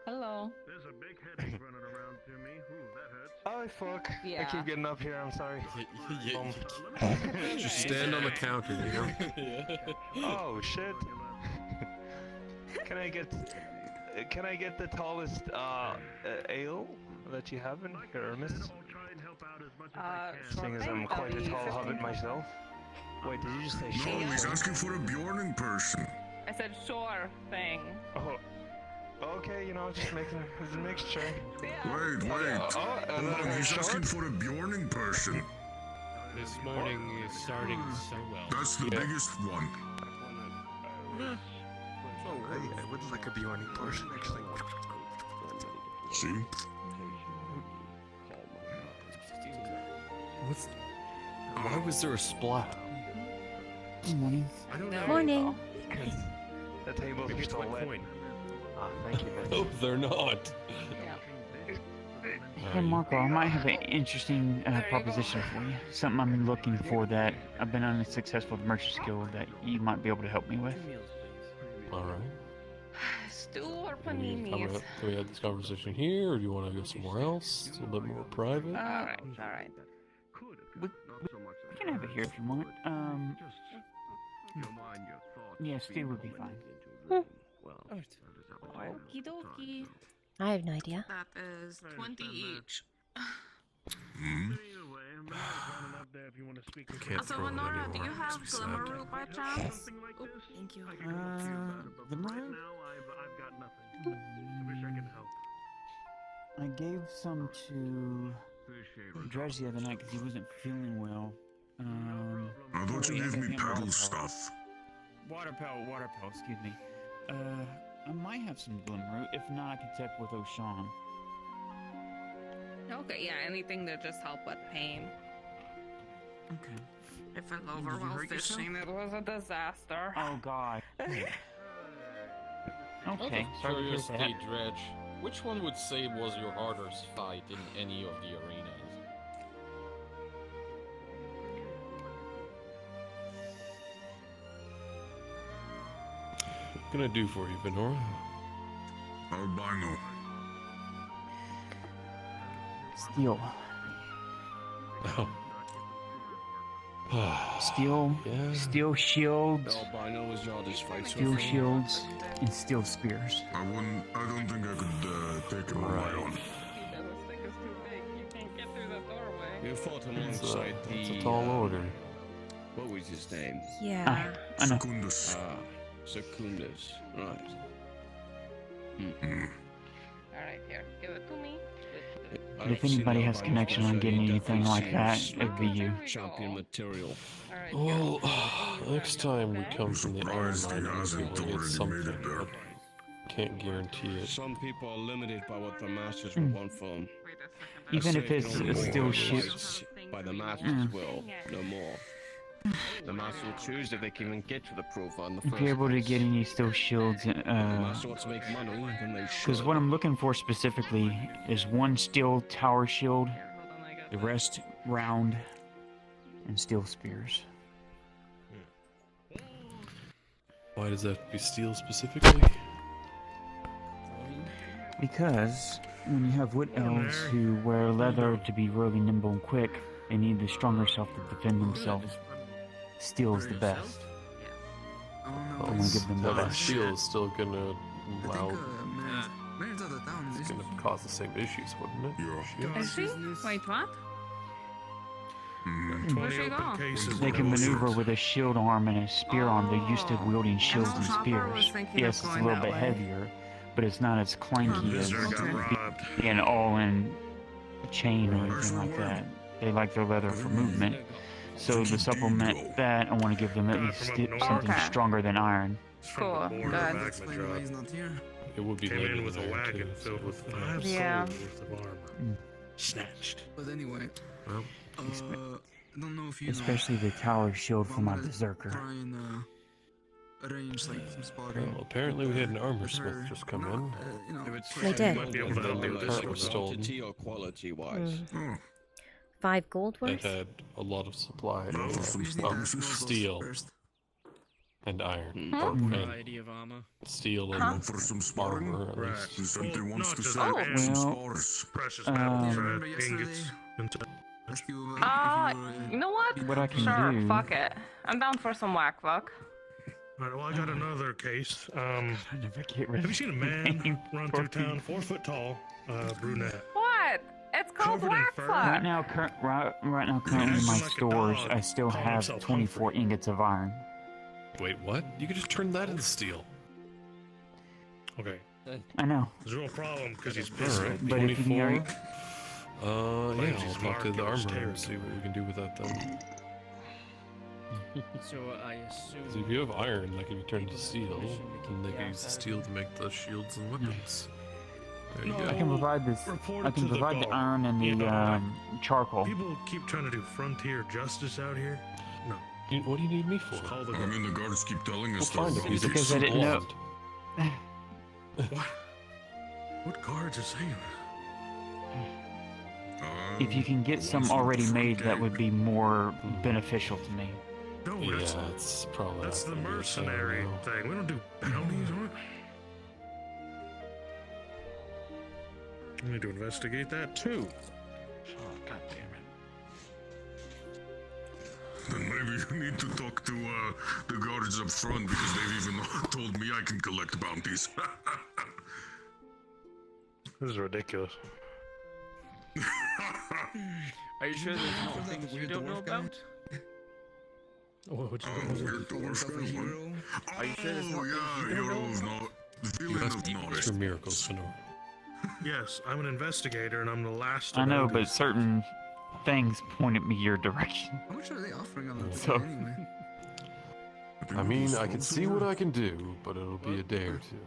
S16: Hello.
S3: There's a big headache running around to me. Ooh, that hurts.
S11: Oh, fuck.
S16: Yeah.
S11: I keep getting up here. I'm sorry.
S12: Just stand on the counter, you know?
S11: Oh, shit. Can I get the tallest ale that you have in here, miss? Seeing as I'm quite a tall hobbit myself. Wait, did you just say short?
S9: No, he's asking for a Bjorning person.
S16: I said sure thing.
S11: Oh. Okay, you know, just making sure.
S9: Wait. Hold on, he's asking for a Bjorning person.
S11: This morning is starting so well.
S9: That's the biggest one.
S2: I would like a Bjorning person, actually.
S9: See?
S12: Why was there a splat?
S14: Good morning.
S11: I don't know.
S1: Morning.
S11: The tables are still wet. Thank you, man.
S12: No, they're not.
S17: Hey Marco, I might have an interesting proposition for you. Something I'm looking for that I've been unsuccessful with Merchant's Guild that you might be able to help me with.
S12: Alright.
S16: Stew or paninis?
S12: Do we have this conversation here, or do you want to go somewhere else? It's a little bit more private.
S16: Alright.
S17: We can have it here if you want. Yeah, stew would be fine.
S16: Okie dokie.
S1: I have no idea.
S16: That is 20 each. Also, Honora, do you have Glimmerroot by chance? Oh, thank you.
S17: Glimmerroot? I gave some to Dredge the other night because he wasn't feeling well.
S9: I thought you gave me pedal stuff.
S17: Water pill, excuse me. I might have some Glimmerroot. If not, I can check with O'Shawn.
S16: Okay, yeah, anything to just help with pain.
S17: Okay.
S16: If it's over while fishing, it was a disaster.
S17: Oh, God. Okay,
S12: Out of
S17: sorry to hear that.
S12: curiosity, Dredge, which one would say was your hardest fight in any of the arenas? What can I do for you, Venora?
S9: Albino.
S17: Steel.
S12: Oh.
S17: Steel.
S12: Yeah.
S17: Steel shields.
S3: Albino was y'all just fight
S17: Steel shields and steel spears.
S9: I don't think I could take him on my own.
S3: You fought alongside
S12: That's a tall order.
S3: What was his name?
S1: Yeah.
S17: I know.
S9: Secundus.
S12: Secundus. Right.
S16: Alright, here. Give it to me.
S17: But if anybody has connection on getting anything like that, it'd be you.
S12: Champion material.
S18: Well, next time we come from the Iron Mine, we'll get something. But can't guarantee it.
S12: Some people are limited by what the masters will want from them.
S17: Even if it's a steel ship.
S12: By the master's will, no more. The master will choose if they can even get to the profile in the first
S17: If you're able to
S12: place.
S17: get any steel shields,
S12: The master wants to make money, then they should.
S17: because what I'm looking for specifically is one steel tower shield, the rest round, and steel spears.
S18: Why does that have to be steel specifically?
S17: Because when you have wood elves who wear leather to be really nimble and quick, they need the stronger self to defend themselves. Steel is the best. I want to give them the
S18: But
S17: best.
S18: steel is still gonna allow. It's gonna cause the same issues, wouldn't it?
S16: Is she? Wait, what? Where'd she go?
S17: They can maneuver with a shield arm and a spear arm. They're used to wielding shields and
S16: Chopper was
S17: spears.
S16: thinking
S17: Yes,
S16: of
S17: it's a
S16: going
S17: little
S16: that
S17: bit
S16: way.
S17: heavier, but it's not as clanky as being all in a chain or anything like that. They like their leather for movement. So to supplement that, I want to give them at least something
S16: Okay.
S17: stronger than iron.
S16: Cool. Good.
S18: It would be
S3: Came
S18: later
S3: in with a
S18: than
S3: wagon
S18: too,
S3: filled
S18: so-
S3: with 5
S16: Yeah.
S3: souls worth of armor. Snatched.
S7: But anyway,
S18: Well,
S7: I don't know if you
S17: Especially the tower shield for my berserker.
S7: try and arrange like some spotting.
S18: Well, apparently we had an armor smith just come in.
S7: You know,
S1: They did.
S12: Might be able
S18: And
S12: to
S18: then
S12: do
S18: the
S12: this
S18: cart was stolen.
S12: quantity or quality wise.
S1: 5 gold
S18: It
S1: worth?
S18: had a lot of supply of steel and iron,
S16: Huh?
S18: and
S7: variety of armor.
S18: steel and
S16: Huh?
S9: For some sparring.
S18: armor. At least.
S9: If somebody wants to
S3: just
S9: sell
S16: that,
S9: some
S17: well,
S9: spars.
S3: Precious
S17: Um,
S3: metals,
S7: remember
S3: ingots.
S7: yesterday? Ask you if
S16: You know what?
S17: What I can
S16: Sure,
S17: do-
S16: fuck it. I'm down for some whack fuck.
S3: Alright, well, I got another case.
S17: I never get rid
S3: Have you
S17: of
S3: seen a man run through town, 4 foot tall, brunette?
S16: What? It's called
S3: Covered in
S16: whack
S3: fur.
S17: Right
S16: fuck.
S17: now, right now, currently in my
S3: Acting like a
S17: stores,
S3: dog,
S17: I still
S3: calling
S17: have
S3: himself
S17: 24 ingots of iron.
S18: Wait, what? You could just turn that into steel.
S3: Okay.
S17: I know,
S3: There's a real problem because he's pissed.
S18: Alright,
S17: but if you can
S18: 24.
S17: already...
S18: Yeah,
S3: Claims
S18: I'll
S3: he's
S18: talk to the
S3: marked in
S18: armorer and
S3: his
S18: see what we can do with that then.
S7: So I assume.
S18: So if you have iron that can be turned to steel, then they can use the steel to make the shields and weapons. There you
S3: No.
S18: go.
S17: I can provide this.
S3: Report
S17: I can
S3: to the
S17: provide the
S3: guard.
S17: iron and
S3: You
S17: the
S3: know,
S17: charcoal.
S3: People keep trying to do frontier justice out here. No.
S18: What do you need me for?
S3: Just call the
S9: I
S3: guard.
S9: mean, the guards keep telling
S18: We'll
S9: us
S18: find
S9: they're
S18: him. He's a
S17: Because I didn't know-
S18: blonde.
S3: What? What guards are saying
S17: If you can get some already made, that would be more beneficial to me.
S3: that? No,
S18: Yeah,
S3: that's,
S18: it's probably
S3: that's
S18: not
S3: the
S18: gonna be a thing,
S3: mercenary
S18: though.
S3: thing. We don't do bounties on it. We need to investigate that too.
S17: Oh, God damn it.
S9: Then maybe you need to talk to the guards up front because they've even told me I can collect bounties.
S3: This is ridiculous.
S7: Are you sure there's no things you don't know about?
S3: What would you
S9: Weird dwarf guy.
S7: Are you sure there's no
S9: Oh, yeah, hero of knowledge. Villain
S18: That's
S9: of knowledge.
S18: extra miracles, Fenor.
S3: Yes, I'm an investigator and I'm the last.
S17: I know,
S3: to
S17: but certain things pointed me your direction.
S7: How much are they offering on the
S17: So-
S7: anyway?
S18: I mean, I can see what I can do, but it'll be a day or two.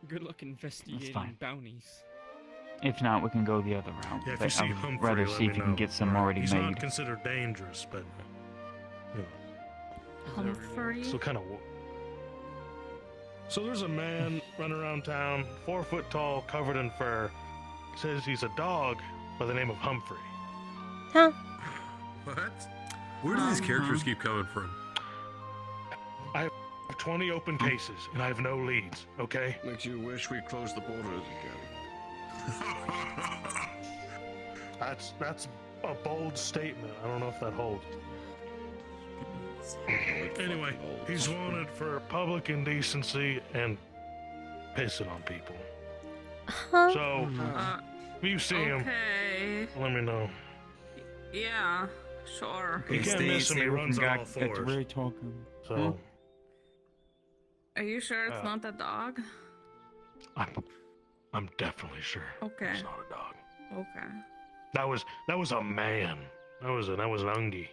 S7: Good luck investigating
S17: fine.
S7: bounties.
S17: If not, we can go the other route.
S3: Yeah, if
S17: but
S3: you see
S17: I would
S3: Humphrey,
S17: rather
S3: let
S17: see if
S3: me
S17: you can
S3: know.
S17: get some
S3: Alright,
S17: already
S3: He's
S17: made.
S3: not considered dangerous, but you know,
S16: Humphrey.
S3: still kind of. So there's a man running around town, 4 foot tall, covered in fur. Says he's a dog by the name of Humphrey.
S1: Huh?
S6: What? Where do these characters keep coming from?
S3: I have 20 open cases and I have no leads. Okay.
S12: Makes you wish we closed the borders again.
S3: That's a bold statement. I don't know if that holds. Anyway, he's wanted for public indecency and pissing on people.
S1: Huh?
S3: So, if you see him,
S16: Okay.
S3: let me know.
S16: Yeah. Sure.
S3: You can't miss him. He runs on all fours.
S17: Very talking.
S3: So,
S16: Are you sure it's not a dog?
S19: I'm definitely sure.
S16: Okay.
S19: It's not a dog.
S16: Okay.
S19: That was a man. That was an ungie.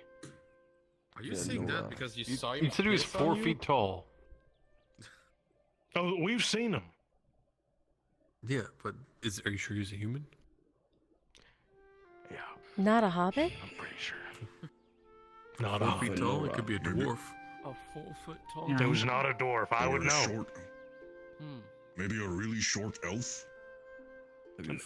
S12: Are you saying that because you saw him?
S18: You said he was 4 feet tall.
S19: Oh, we've seen him.
S12: Yeah, but are you sure he's a human?
S19: Yeah.
S1: Not a hobbit?
S19: I'm pretty sure. Not
S12: 4 feet tall? It could be a dwarf.
S7: A 4 foot tall.
S19: It was not a dwarf. I would know.
S9: Short, maybe a really short elf.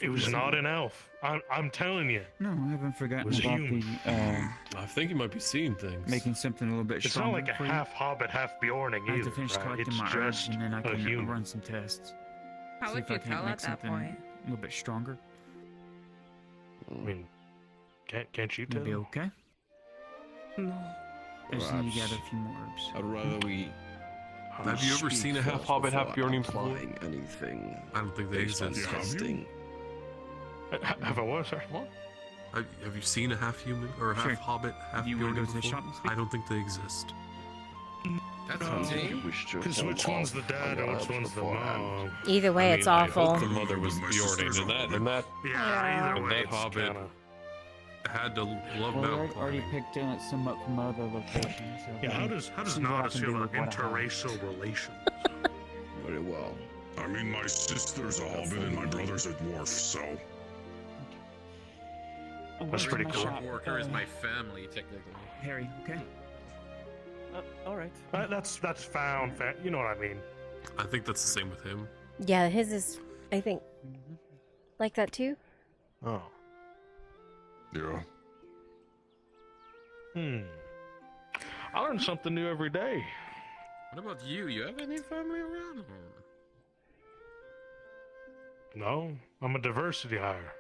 S19: It was not an elf. I'm telling you.
S17: No, I haven't forgotten
S19: Was
S17: about
S19: human.
S18: I think you might be seeing things.
S17: making something a little bit
S19: It's not
S17: stronger
S19: like a
S17: for you.
S19: half hobbit, half Bjorning
S17: I have
S19: either.
S17: to finish
S19: right?
S17: collecting
S19: It's
S17: my herbs
S19: just
S17: and then I
S19: a
S17: can
S19: human.
S17: run some tests.
S16: How
S17: See
S16: would
S17: if I
S16: you
S17: can't
S16: tell
S17: make
S16: at that
S17: something
S16: point?
S17: a little bit stronger.
S19: I mean, can't you tell?
S17: It'll be okay.
S16: No.
S17: I just need to gather a few more herbs.
S18: I'd rather we.
S9: Have you ever seen a half hobbit, half Bjorning before?
S18: anything?
S9: I don't think they exist.
S18: Disgusting.
S19: Have I what? Sorry.
S18: What?
S9: Have you seen a half human or a half
S17: Sure.
S9: hobbit, half
S17: You wanna
S9: Bjorning
S17: go to the
S9: before?
S17: shop and speak?
S9: I don't think they exist.
S12: That's
S19: No.
S12: insane.
S19: Because which one's the dad and which one's the mom?
S1: Either way, it's awful.
S18: I hope the mother was Bjorning, and that.
S19: Yeah, either way,
S18: that
S19: it's
S18: hobbit
S19: kinda...
S9: Had to love
S17: Well,
S9: mountain
S17: I already
S9: climbing.
S17: picked some up from other locations. So
S19: Yeah, how does
S17: see what I
S19: Nodus
S17: can
S19: feel
S17: do
S19: about
S17: with what I have.
S19: interracial relations?
S18: Very well.
S9: I mean, my sister's a hobbit and my brother's a dwarf, so.
S19: That's pretty cool.
S12: Walker is my family, technically.
S17: Harry, okay?
S7: All right.
S19: That's found. You know what I mean?
S9: I think that's the same with him.
S1: Yeah, his is, I think, like that too.
S19: Oh.
S9: Yeah.
S19: I learn something new every day.
S12: What about you? You have any family around?
S19: No, I'm a diversity hire.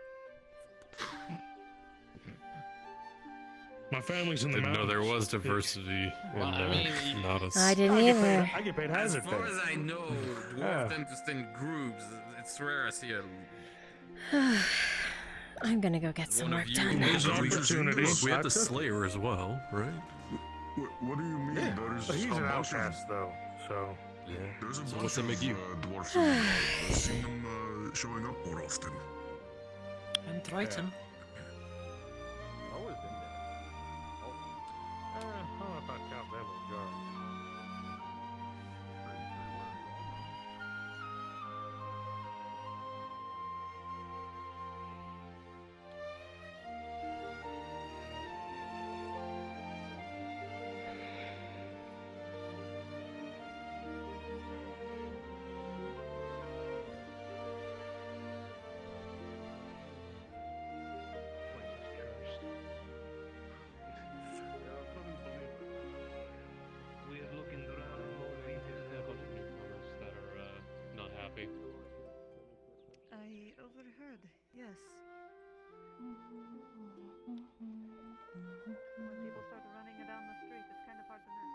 S19: My family's in the
S18: Didn't know
S19: mountains.
S18: there was diversity in
S12: Well, I mean,
S18: not us.
S1: I didn't either.
S19: I get paid
S12: As
S19: hazard
S12: far
S19: pay.
S12: as I know, dwarves
S19: Yeah.
S12: tend to stay in groups. It's rare I see a
S1: I'm gonna go get some
S12: One of
S1: work
S12: you
S1: done.
S19: There's opportunity.
S9: We had the
S19: I took-
S9: Slayer as well, right? What do you mean?
S19: Yeah, but he's an outcast though, so.
S9: Yeah. There's a
S18: So
S9: bunch
S18: what's that make
S9: of
S18: you?
S9: dwarfs in the wild. I've seen them showing up more often.
S7: And Triton.
S19: Always been there. I don't know if I count them as guards.
S11: We're looking around more regions there of newcomers that are not happy.
S20: I overheard, yes. When people start running down the street, it's kind of hard to miss.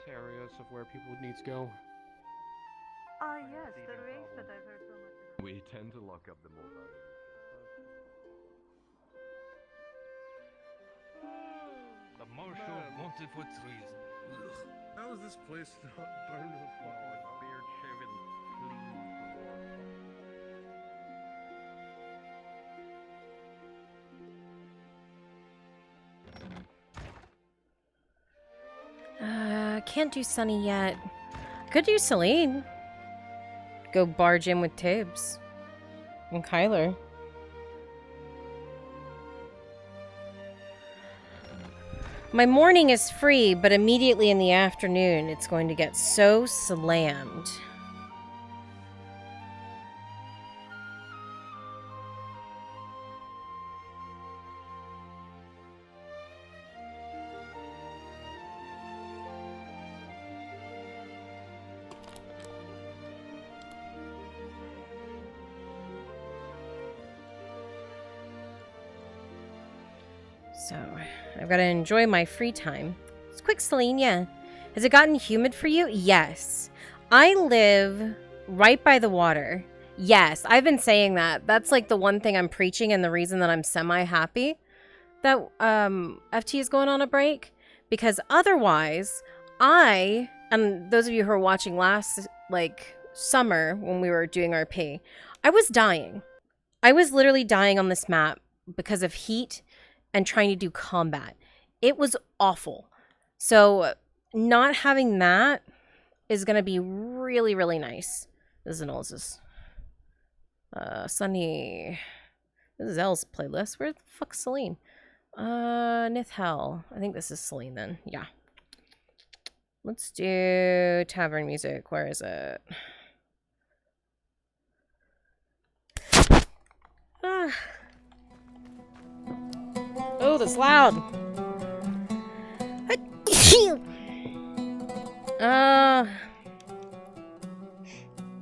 S11: Areas of where people need to go.
S20: Ah, yes, the race that I've heard so much about.
S21: We tend to lock up the mobile.
S11: The marshal wanted for treason.
S3: How is this place not burned to the fire?
S11: Beard shaven,
S1: Can't do Sunny yet. Could do Celine. Go barge in with Tibbs. And Kyler. My morning is free, but immediately in the afternoon, it's going to get so slammed. So, I've got to enjoy my free time. It's quick, Celine, yeah. Has it gotten humid for you? Yes. I live right by the water. Yes, I've been saying that. That's like the one thing I'm preaching and the reason that I'm semi-happy that FT is going on a break. Because otherwise, and those of you who are watching last, like, summer when we were doing RP, I was dying. I was literally dying on this map because of heat and trying to do combat. It was awful. So not having that is going to be really, really nice. This is an Olz's. Sunny. This is Elle's playlist. Where the fuck's Celine? Nithel. I think this is Celine then. Yeah. Let's do tavern music. Where is it? Oh, that's loud.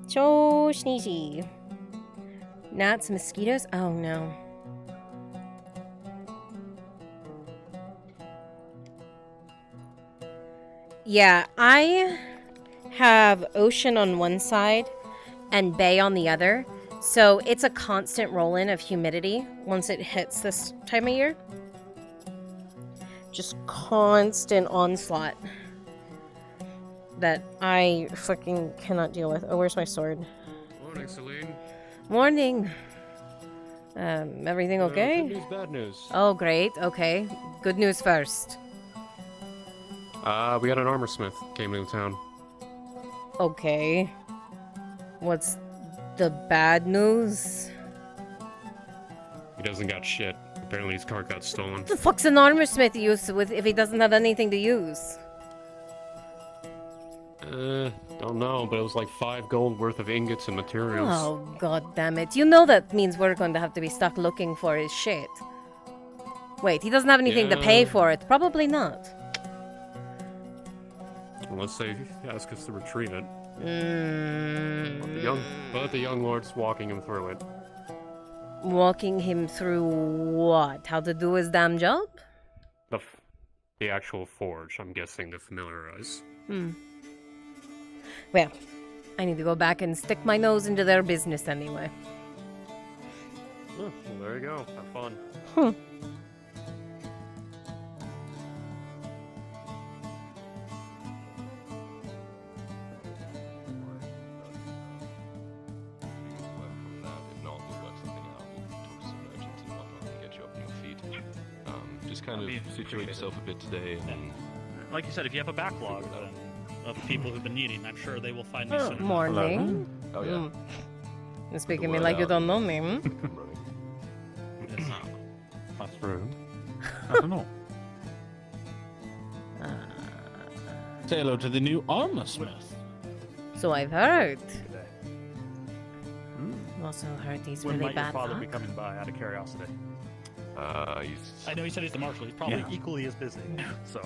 S1: So sneezy. Gnats, mosquitoes? Oh no. Yeah, I have ocean on one side and bay on the other. So it's a constant roll-in of humidity once it hits this time of year. Just constant onslaught that I fucking cannot deal with. Oh, where's my sword?
S12: Morning, Celine.
S1: Morning. Everything okay?
S18: Good news, bad news.
S1: Oh, great. Okay. Good news first.
S18: We got an armor smith came into town.
S1: Okay. What's the bad news?
S18: He doesn't got shit. Apparently his car got stolen.
S1: What the fuck's an armor smith use with if he doesn't have anything to use?
S18: Don't know, but it was like 5 gold worth of ingots and materials.
S1: Oh, god damn it. You know that means we're going to have to be stuck looking for his shit. Wait, he doesn't have anything to pay for it. Probably not.
S18: Unless they ask us to retrieve it.
S1: Mm.
S18: But the young lord's walking him through it.
S1: Walking him through what? How to do his damn job?
S18: The actual forge, I'm guessing, to familiarize.
S1: Well, I need to go back and stick my nose into their business anyway.
S18: Well, there you go. Have fun.
S5: Just kind of situate yourself a bit today. And
S4: like you said, if you have a backlog of people who've been needing, I'm sure they will find me soon.
S1: Morning.
S5: Oh yeah.
S1: You're speaking to me like you don't know me,
S6: That's rude. I don't know. Say hello to the new armor smith.
S1: So I've heard. Also heard he's
S4: When
S1: really
S4: might your
S1: bad
S4: father
S1: luck.
S4: be coming by out of curiosity?
S5: I
S4: know he said he's the marshal. He's probably equally as busy. So.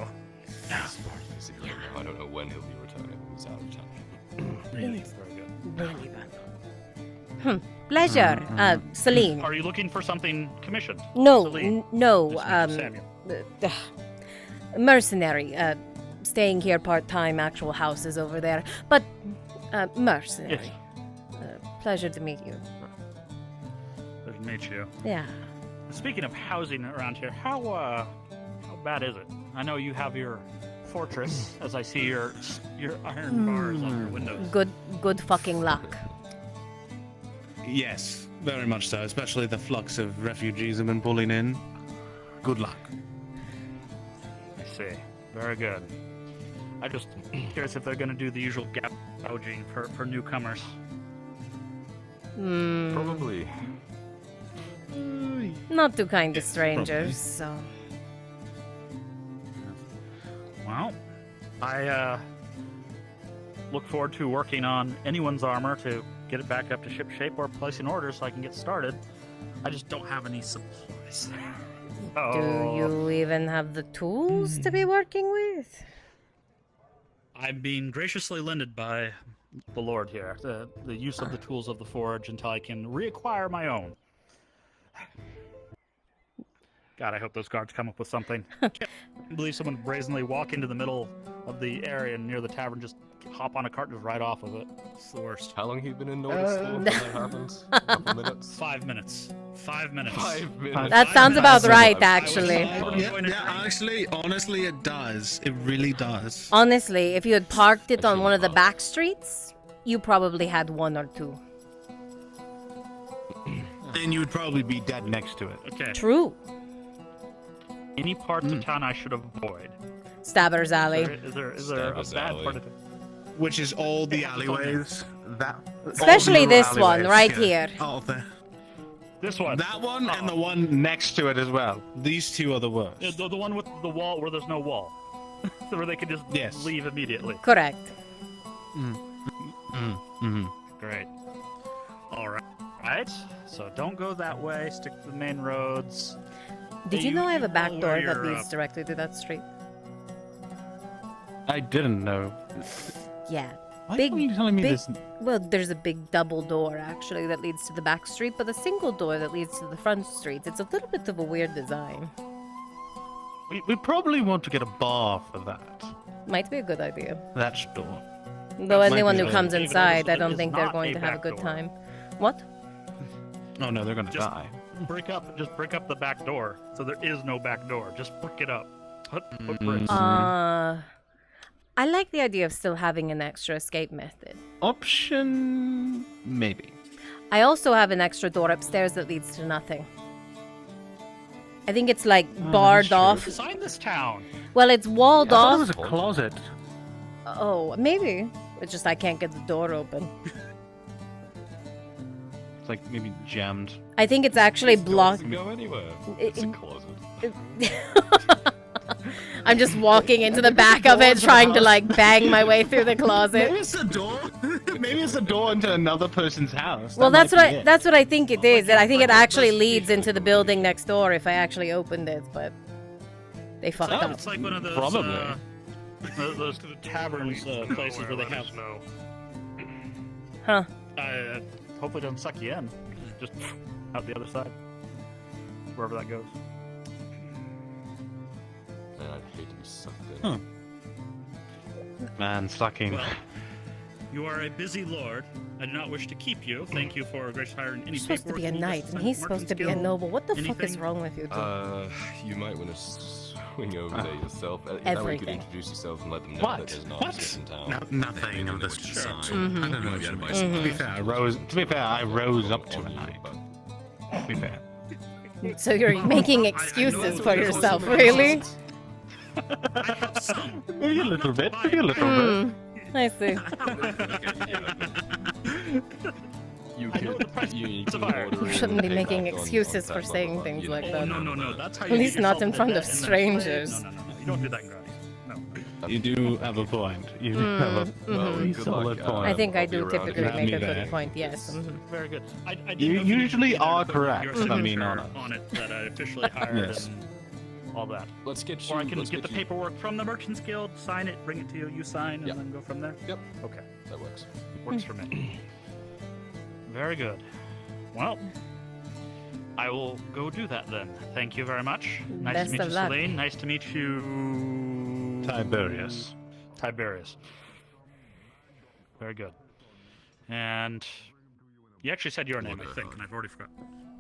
S5: I don't know when he'll be returning. He's out of town.
S4: Really? Very good.
S1: Really bad. Pleasure. Celine.
S4: Are you looking for something commissioned?
S1: No,
S4: Celine?
S1: no.
S4: Samuel.
S1: Mercenary. Staying here part-time. Actual house is over there. But mercenary.
S4: Yes.
S1: Pleasure to meet you.
S4: Pleasure to meet you.
S1: Yeah.
S4: Speaking of housing around here, how bad is it? I know you have your fortress, as I see your iron bars on your windows.
S1: Good fucking luck.
S6: Yes, very much so. Especially the flux of refugees have been pulling in. Good luck.
S4: I see. Very good. I just curious if they're going to do the usual gap gouging for newcomers.
S5: Probably.
S1: Not too kind to strangers, so.
S4: Well, I look forward to working on anyone's armor to get it back up to ship shape or placing orders so I can get started. I just don't have any supplies.
S1: Do you even have the tools to be working with?
S4: I'm being graciously lended by the Lord here, the use of the tools of the forge until I can reacquire my own. God, I hope those guards come up with something. I can't believe someone would brazenly walk into the middle of the area near the tavern, just hop on a cart and just ride off of it. It's the worst.
S5: How long have you been in Nordis for when that happens? A couple minutes?
S4: 5 minutes. 5 minutes.
S5: 5 minutes.
S1: That sounds about right, actually.
S10: Yeah, actually, honestly, it does. It really does.
S1: Honestly, if you had parked it on one of the back streets, you probably had 1 or 2.
S10: And you would probably be dead next to it.
S4: Okay.
S1: True.
S4: Any parts of town I should avoid?
S1: Stabber's Alley.
S4: Is there a bad part of it?
S10: Which is all the alleyways.
S1: Especially this one, right here.
S10: Oh,
S4: this one.
S10: That one and the one next to it as well. These two are the worst.
S4: Yeah, the one with the wall where there's no wall. So where they can just leave immediately.
S1: Correct.
S4: Great. Alright. Right. So don't go that way. Stick to the main roads.
S1: Did you know I have a back
S4: know
S1: door
S4: where
S1: that
S4: you're,
S1: leads directly to that street?
S10: I didn't know.
S1: Yeah.
S10: Why are you telling me this?
S1: Well, there's a big double door actually that leads to the back street, but a single door that leads to the front streets. It's a little bit of a weird design.
S10: We probably want to get a bar for that.
S1: Might be a good idea.
S10: That door.
S1: Though
S10: That
S1: anyone
S10: might
S1: who
S10: be
S1: comes
S10: better.
S1: inside, I
S4: It
S1: don't
S4: is
S1: think they're
S4: not
S1: going
S4: a
S1: to have a
S4: back
S1: good
S4: door.
S1: time. What?
S10: Oh no, they're gonna
S4: Just
S10: die.
S4: break up the back door. So there is no back door. Just brick it up. Put bricks.
S1: I like the idea of still having an extra escape method.
S10: Option maybe.
S1: I also have an extra door upstairs that leads to nothing. I think it's like barred off.
S4: Design this town.
S1: Well, it's walled
S10: I thought
S1: off.
S10: it was a closet.
S1: Oh, maybe. It's just I can't get the door open.
S10: It's like maybe jammed.
S1: I think it's actually blocked.
S5: Doesn't go anywhere. It's a closet.
S1: I'm just walking into the back of it, trying to like bang my way through the closet.
S10: Maybe it's a door. Maybe it's a door into another person's house.
S1: Well,
S10: That
S1: that's
S10: might
S1: what
S10: be
S1: I
S10: it.
S1: that's what I think it is. And I think it actually leads into the building next door if I actually opened it, but they fucked up.
S4: It's like one of those
S10: Probably.
S4: those taverns places where they have
S1: Huh.
S4: hopefully it doesn't suck you in. Just out the other side. Wherever that goes.
S5: Man, I'd hate to be sucked in.
S10: Huh. Man, sucking.
S15: Well, you are a busy lord. I do not wish to keep you. Thank you for grace hiring any
S1: You're supposed to be a
S15: paperwork,
S1: knight, and he's supposed to be a noble. What the fuck is wrong with you two?
S5: You might want to swing over there yourself. That way you could
S1: Everything.
S5: introduce yourself and let them know
S10: What?
S5: that there's an
S10: What?
S5: officer in town.
S10: Nothing of this sort.
S1: Mhm.
S10: I don't know what you mean. To be fair, I rose up to a knight. To be fair.
S1: So you're making excuses for yourself, really?
S10: Maybe a little bit. Maybe a little bit.
S1: I see.
S5: You could. You
S1: You shouldn't be making excuses for saying things like that.
S15: No. That's how
S1: At
S15: you
S1: least
S15: get
S1: not
S15: yourself
S1: in
S15: into
S1: front
S15: debt
S1: of
S15: in the
S1: strangers.
S15: No. You don't do that, Grady. No.
S10: You do have a point. You do have a very solid point.
S1: I think I do
S10: I'll
S1: typically
S10: have
S1: make
S10: me
S1: a
S10: there.
S1: good point, yes.
S4: Very good. I didn't
S10: You
S4: know if
S10: usually
S4: needed
S10: are
S4: to put
S10: correct,
S4: your
S10: I mean,
S4: signature
S10: honest.
S4: on it that I officially hired
S10: Yes.
S4: and all that.
S5: Let's get you.
S4: Or I can
S5: let's
S4: get the
S5: you-
S4: paperwork from the Merchants Guild, sign it, bring it to you, you sign, and
S5: Yep.
S4: then go from there?
S5: Yep.
S4: Okay.
S5: That works.
S4: Works for me. Very good. Well, I will go do that then. Thank you very much. Nice
S1: Best
S4: to meet
S1: of
S4: you,
S1: luck.
S4: Celine. Nice to meet you...
S10: Tiberius.
S4: Tiberius. Very good. And you actually said your name, I think, and I've already forgotten.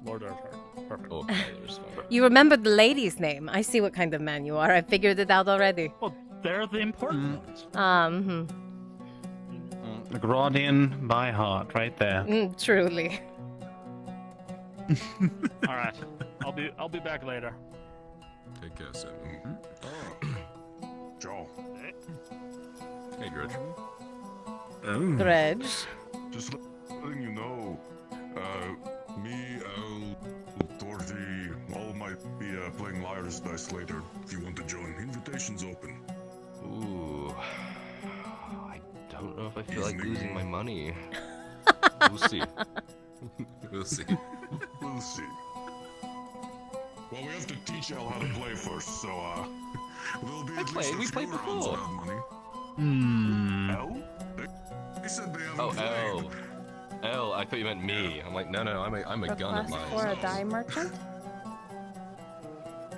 S4: Lord Earthheart. Perfect.
S5: Okay, there's fine.
S1: You remembered the lady's name. I see what kind of man you are. I figured it out already.
S4: Well, they're the important ones.
S10: Graudian by heart, right there.
S1: Truly.
S4: All right. I'll be back later.
S9: Take care, Sam. Joe.
S5: Hey, Grudge.
S1: Dredge.
S9: Just letting you know, me, Al, Dorothy, all might be playing Liar's Dice later. If you want to join, invitation's open.
S5: Ooh. I don't know if I feel like losing my money. We'll see. We'll see.
S9: We'll see. Well, we have to teach Al how to play first, so there'll be at least a
S5: We
S9: few
S5: played
S9: rounds
S5: before.
S9: without money.
S10: Hmm.
S9: Al? They said they haven't
S5: Oh,
S9: played.
S5: L. I thought you meant me. I'm like, no, I'm a gun at mine.
S1: For a die merchant?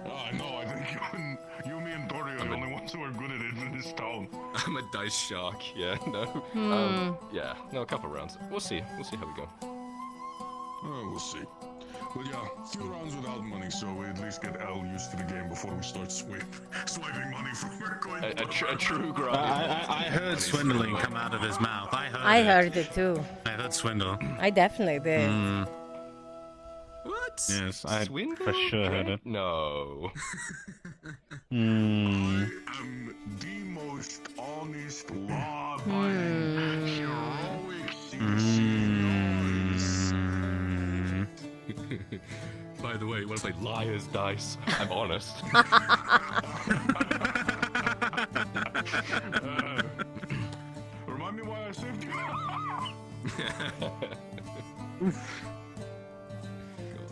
S9: No, I think you, me, and Dory are the only ones who are good at it in this town.
S5: I'm a dice shark. Yeah, no. Yeah, no, a couple rounds. We'll see. We'll see how we go.
S9: We'll see. But yeah, a few rounds without money, so we at least get L used to the game before we start swiping money from her coin.
S5: A true grind.
S10: I heard swindling come out of his mouth.
S1: I heard it too.
S10: I heard swindle.
S1: I definitely did.
S5: What?
S10: Yes, I
S5: Swindle?
S10: for sure heard it.
S5: No.
S9: I am the most honest, law-abiding, heroic
S5: By the way, you want to play liar's dice? I'm honest.
S9: Remind me why I saved you.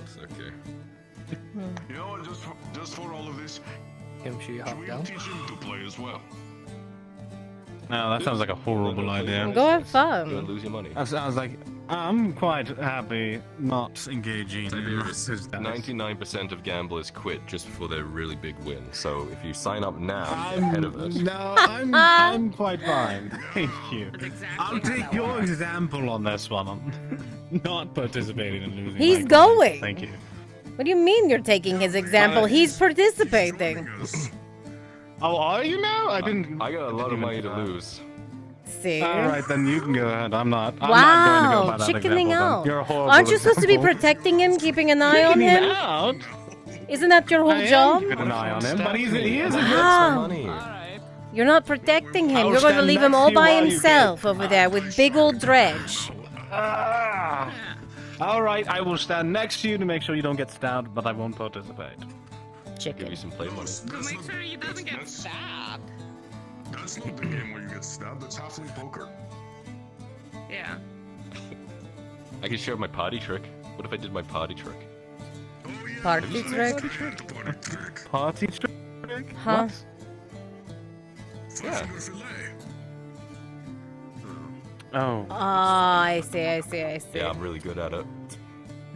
S5: It's okay.
S9: You know what? Just for all of this,
S8: should we
S9: should we teach him to play as well?
S10: No, that sounds like a horrible idea.
S1: Go have fun.
S5: You're gonna lose your money.
S10: That sounds like I'm quite happy not engaging in his dice.
S5: 99% of gamblers quit just before their really big win. So if you sign up now, you're ahead of us.
S10: No, I'm quite fine. Thank you. I'll take your example on this one. I'm not participating in losing.
S1: He's
S10: my
S1: going.
S10: Thank you.
S1: What do you mean you're taking his example? He's participating.
S10: Oh, are you now? I didn't.
S5: I got a lot of money to lose.
S1: See?
S10: All right, then you can go ahead. I'm not. I'm
S1: Wow,
S10: not going to go by that
S1: chickening
S10: example,
S1: out.
S10: then. You're a horrible
S1: Aren't you supposed to be
S10: example.
S1: protecting him, keeping an eye on him?
S10: Chickening out?
S1: Isn't that your whole
S10: I am
S1: job?
S10: keeping an eye on him, but he is a
S1: Wow. You're not protecting him.
S10: I'll
S1: You're going to
S10: stand
S1: leave him
S10: next
S1: all
S10: to you
S1: by
S10: while you
S1: himself over there with big old Dredge.
S10: All right, I will stand next to you to make sure you don't get stabbed, but I won't participate.
S1: Chicken.
S5: Give you some play money.
S16: But make sure he doesn't get stabbed.
S9: That's not the game where you get stabbed. That's halfling poker.
S16: Yeah.
S5: I could show my party trick. What if I did my party trick?
S1: Party trick?
S10: Party trick?
S1: Huh?
S10: What?
S5: Yeah.
S10: Oh.
S1: Oh, I see.
S5: Yeah, I'm really good at it.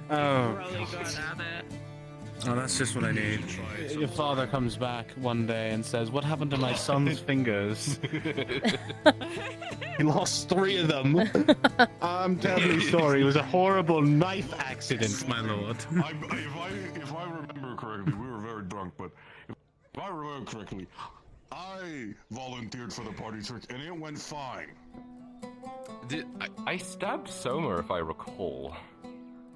S10: Oh.
S16: Really good at it.
S10: Oh, that's just what I need. Your father comes back one day and says, "What happened to my son's fingers?" He lost 3 of them. I'm terribly sorry. It was a horrible knife accident, my lord.
S9: If I remember correctly, we were very drunk, but if I remember correctly, I volunteered for the party trick and it went fine.
S5: I stabbed Soma, if I recall.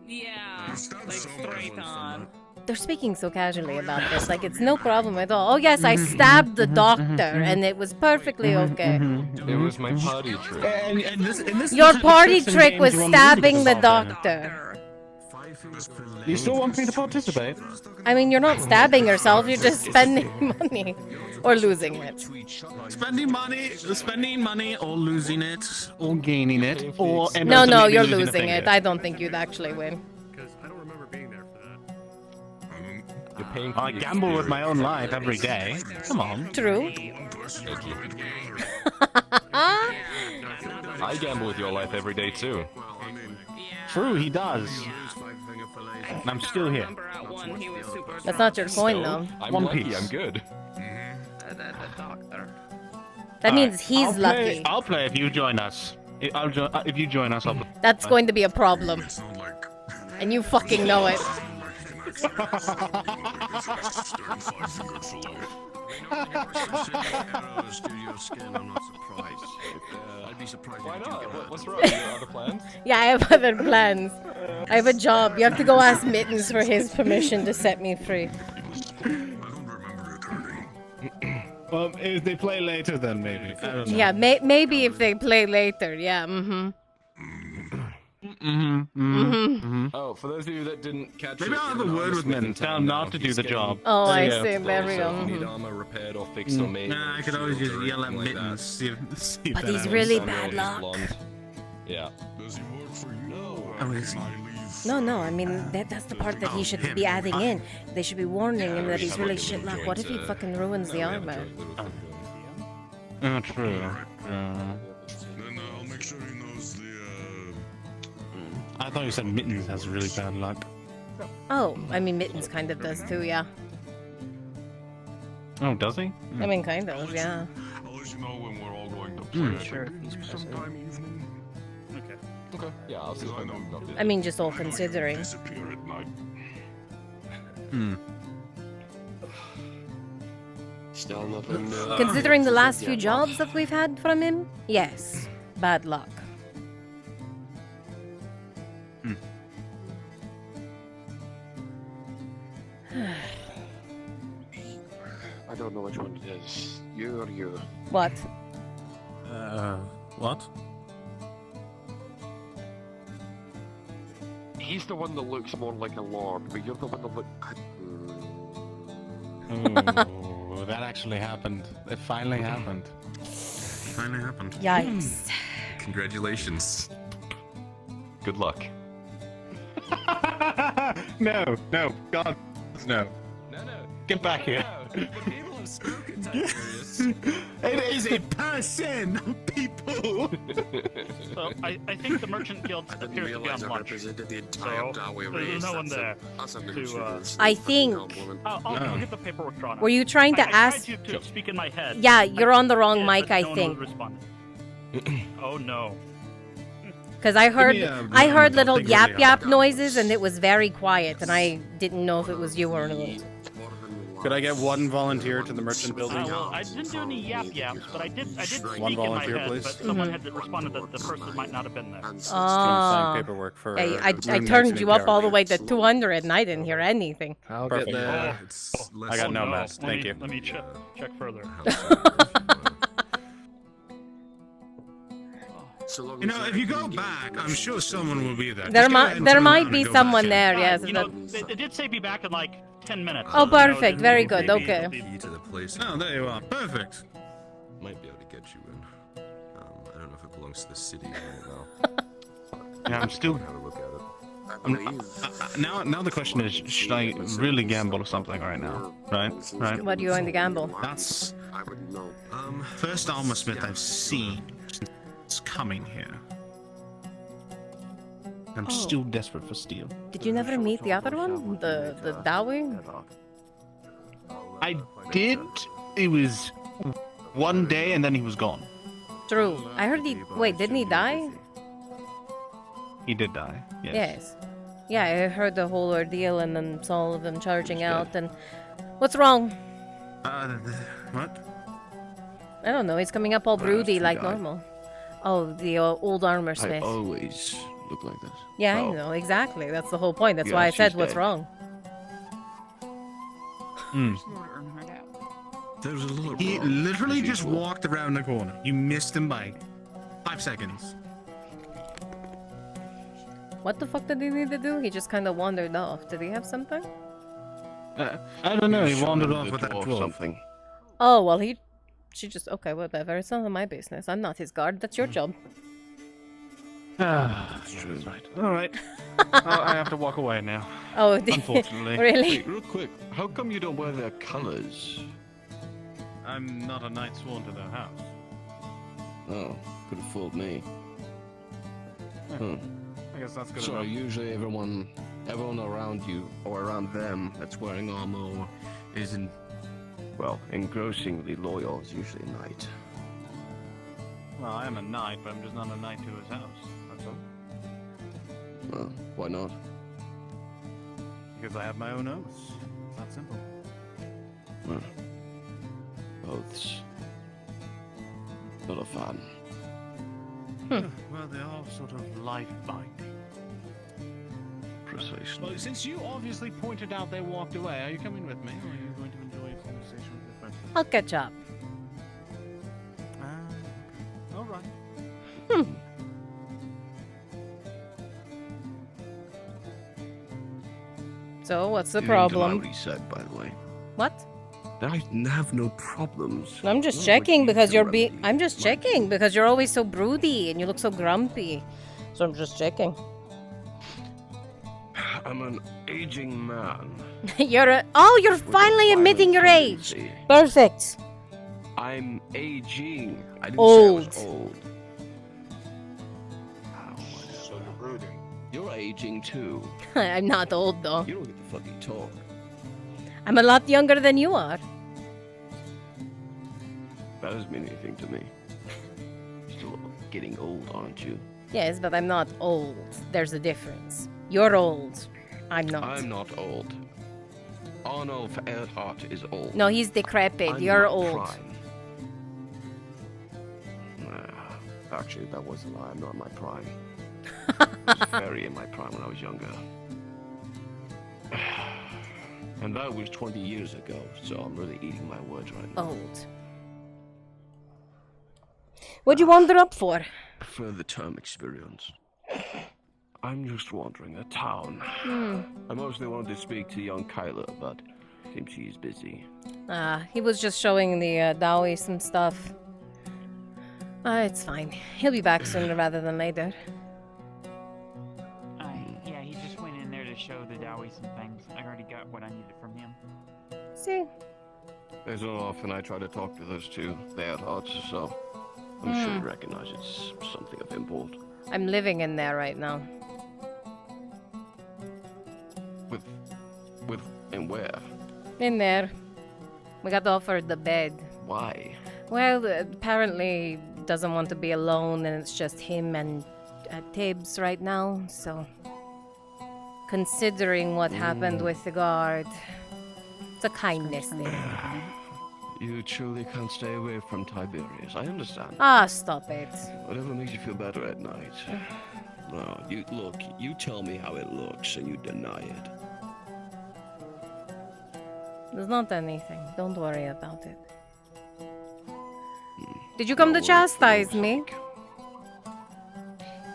S16: Yeah, like straight on.
S1: They're speaking so casually about this, like it's no problem at all. Oh yes, I stabbed the doctor, and it was perfectly okay.
S5: It was my party trick.
S10: And this
S1: Your
S10: is
S1: party
S10: tricks and
S1: trick
S10: games
S1: was
S10: you want
S1: stabbing
S10: to
S1: the
S10: do.
S1: doctor.
S10: You still want me to participate?
S1: I mean, you're not stabbing yourself, you're just spending money. Or losing it.
S10: Spending money, or losing it, or gaining it, or
S1: No,
S10: inevitably
S1: you're
S10: losing a
S1: losing it.
S10: finger.
S1: I don't think you'd actually win.
S3: Because I don't remember being there for that.
S5: You're paying for
S10: I gamble with my own life every day. Come on.
S1: True.
S5: I gamble with your life every day too.
S10: True, he does. And I'm still here.
S1: That's not your coin, though.
S5: I'm
S10: One
S5: lucky,
S10: piece.
S5: I'm good.
S16: The doctor.
S1: That means he's lucky.
S10: I'll play if you join us. If you join us, I'll play.
S1: That's going to be a problem. And you fucking know it.
S5: Why not? What's wrong? You have other plans?
S1: Yeah, I have other plans. I have a job. You have to go ask Mittens for his permission to set me free.
S10: Well, if they play later, then maybe. I don't know.
S1: Yeah, maybe if they play later. Yeah,
S5: Oh, for those of you that didn't catch
S10: Maybe
S5: it,
S10: I'll have
S5: we're
S10: a
S5: an
S10: word with
S5: armorsmith in
S10: Min. Tell
S5: town
S10: him
S5: now.
S10: not to do
S5: He's
S10: the
S5: getting
S10: job.
S1: Oh,
S10: There
S1: I
S10: you go.
S1: see. There we
S5: So
S1: go.
S5: if you need armor repaired or fixed or made.
S10: Nah, I could always just yell at Mittens. See if
S1: But
S10: that
S1: he's
S10: happens.
S1: really
S5: Samuel,
S1: bad
S5: he's
S1: luck.
S5: blonde. Yeah.
S9: Does he work for you?
S10: Oh, is he?
S1: No, I mean, that's the part that he should be adding in. They should be warning him that he's really shit luck. What if he fucking ruins the armor?
S10: Oh, true.
S9: Then I'll make sure he knows the.
S10: I thought you said Mittens has really bad luck.
S1: Oh, I mean, Mittens kind of does too, yeah.
S10: Oh, does he?
S1: I mean, kind of, yeah.
S9: I'll let you know when we're all going to play.
S17: Sure.
S9: Sometime evening.
S4: Okay.
S5: Okay. Yeah, I'll see if I know.
S1: I mean, just all considering.
S9: Disappear at night.
S2: Still nothing.
S1: Considering the last few jobs that we've had from him, yes. Bad luck.
S2: I don't know which one it is. You or you?
S1: What?
S10: What?
S2: He's the one that looks more like a lord, but you're the one that looks.
S10: Oh, that actually happened. It finally happened.
S12: Finally happened.
S1: Yikes.
S5: Congratulations. Good luck.
S10: No, God, no.
S5: No.
S10: Get back here.
S5: The people have spoken.
S10: It is a person, people.
S4: So I think the Merchant Guild appears to be on lunch. So there's no one there to.
S1: I think.
S4: I'll get the paperwork drawn up.
S1: Were you trying to ask?
S4: I tried to speak in my head.
S1: Yeah, you're on the wrong mic,
S4: but
S1: I
S4: no one
S1: think.
S4: responded. Oh no.
S1: Because I heard little
S10: think
S1: yap
S10: really
S1: yap noises and it was very quiet and I didn't know if it was you or not.
S10: Could I get one volunteer to the merchant building?
S4: Well, I didn't do any yap yaps, but I did speak
S10: One
S4: in my
S10: volunteer,
S4: head,
S10: please.
S4: but someone had responded that the person might not have been there.
S10: Sign paperwork for.
S1: Yeah, I turned you up all the way to 200 and I didn't hear anything.
S10: I'll get there. I got no mess. Thank you.
S4: Let me check further.
S12: You know, if you go back, I'm sure someone will be there.
S1: There might be someone there, yes.
S4: You know, they did say be back in like 10 minutes.
S1: Oh, perfect. Very good. Okay.
S5: Key to the place.
S12: Oh, there you are. Perfect.
S5: Might be able to get you in. I don't know if it belongs to the city right now.
S10: Yeah, I'm still.
S5: Have a look at it.
S10: Now the question is, should I really gamble or something right now? Right?
S1: What are you going to gamble?
S10: That's.
S2: I wouldn't know.
S12: First armor smith I've seen is coming here.
S10: I'm still desperate for steel.
S1: Did you never meet the other one? The Dowing?
S10: I did. It was one day and then he was gone.
S1: True. I heard he... Wait, didn't he die?
S10: He did die. Yes.
S1: Yes. Yeah, I heard the whole ordeal and then saw all of them charging out and... What's wrong?
S12: What?
S1: I don't know, he's coming up all broody like normal. Oh, the old armor smith.
S2: I always look like this.
S1: Yeah,
S2: Oh.
S1: I know, exactly. That's the whole point. That's
S2: Yeah,
S1: why I said
S2: she's
S1: what's
S2: dead.
S1: wrong.
S12: There's a little. He literally just walked around the corner. You missed him by 5 seconds.
S1: What the fuck did he need to do? He just kind of wandered off. Did he have something?
S10: I don't know. He wandered off with that dwarf.
S2: Something.
S1: Oh, well, she just... Okay, whatever. It's none of my business. I'm not his guard. That's your job.
S10: That's true. Right. All right. I have to walk away now.
S1: Oh,
S10: unfortunately.
S1: Really?
S5: Wait, real quick, how come you don't wear their colors?
S10: I'm not a knight sworn to their house.
S5: Oh, could have fooled me.
S10: I guess that's good
S5: So
S10: enough.
S5: usually everyone around you or around them that's wearing armor isn't, well, engrossingly loyal is usually a knight.
S10: Well, I am a knight, but I'm just not a knight to his house. That's all.
S5: Well, why not?
S10: Because I have my own oaths. It's that simple.
S5: Well, oaths. Not a fan.
S10: Well, they are sort of life-binding.
S5: Precisely.
S10: Well, since you obviously pointed out they walked away, are you coming with me, or are you going to enjoy a conversation with your friend?
S1: I'll catch up.
S10: All right.
S1: So, what's the
S5: You
S1: problem?
S5: didn't do what he said, by the way.
S1: What?
S5: I have no problems.
S1: I'm just checking because you're I'm just checking because you're always so broody and you look so grumpy. So I'm just checking.
S5: I'm an aging man.
S1: You're finally admitting your age. Perfect.
S5: I'm aging. I didn't
S1: Old.
S5: say I was old. So you're brooding. You're aging too.
S1: I'm not old though.
S5: You don't get to fucking talk.
S1: I'm a lot younger than you are.
S8: That doesn't mean anything to me. Still getting old, aren't you?
S1: Yes, but I'm not old. There's a difference. You're old. I'm not.
S8: I'm not old. Arnulf Earhart is old.
S1: No, he's decrepit.
S8: I'm
S1: You're
S8: not
S1: old.
S8: prime. Actually, that was a lie. I'm not in my prime. I was very in my prime when I was younger. And that was 20 years ago, so I'm really eating my words right now.
S1: Old. What'd you wander up for?
S8: For the term experience. I'm just wandering the town. I mostly wanted to speak to young Kyla, but seems he's busy.
S1: He was just showing the Dowie some stuff. It's fine. He'll be back sooner rather than later.
S17: Yeah, he just went in there to show the Dowie some things. I already got what I needed from him.
S1: See?
S8: It's not often I try to talk to those two Earharts, so I'm sure you recognize it's something of import.
S1: I'm living in there right now.
S8: And where?
S1: In there. We got offered the bed.
S8: Why?
S1: Well, apparently doesn't want to be alone, and it's just him and Tibbs right now, so... Considering what happened with the guard, it's a kindness thing.
S8: You truly can't stay away from Tiberius, I understand.
S1: Stop it.
S8: Whatever makes you feel better at night. No, you tell me how it looks, and you deny it.
S1: There's not anything. Don't worry about it. Did you come to chastise me?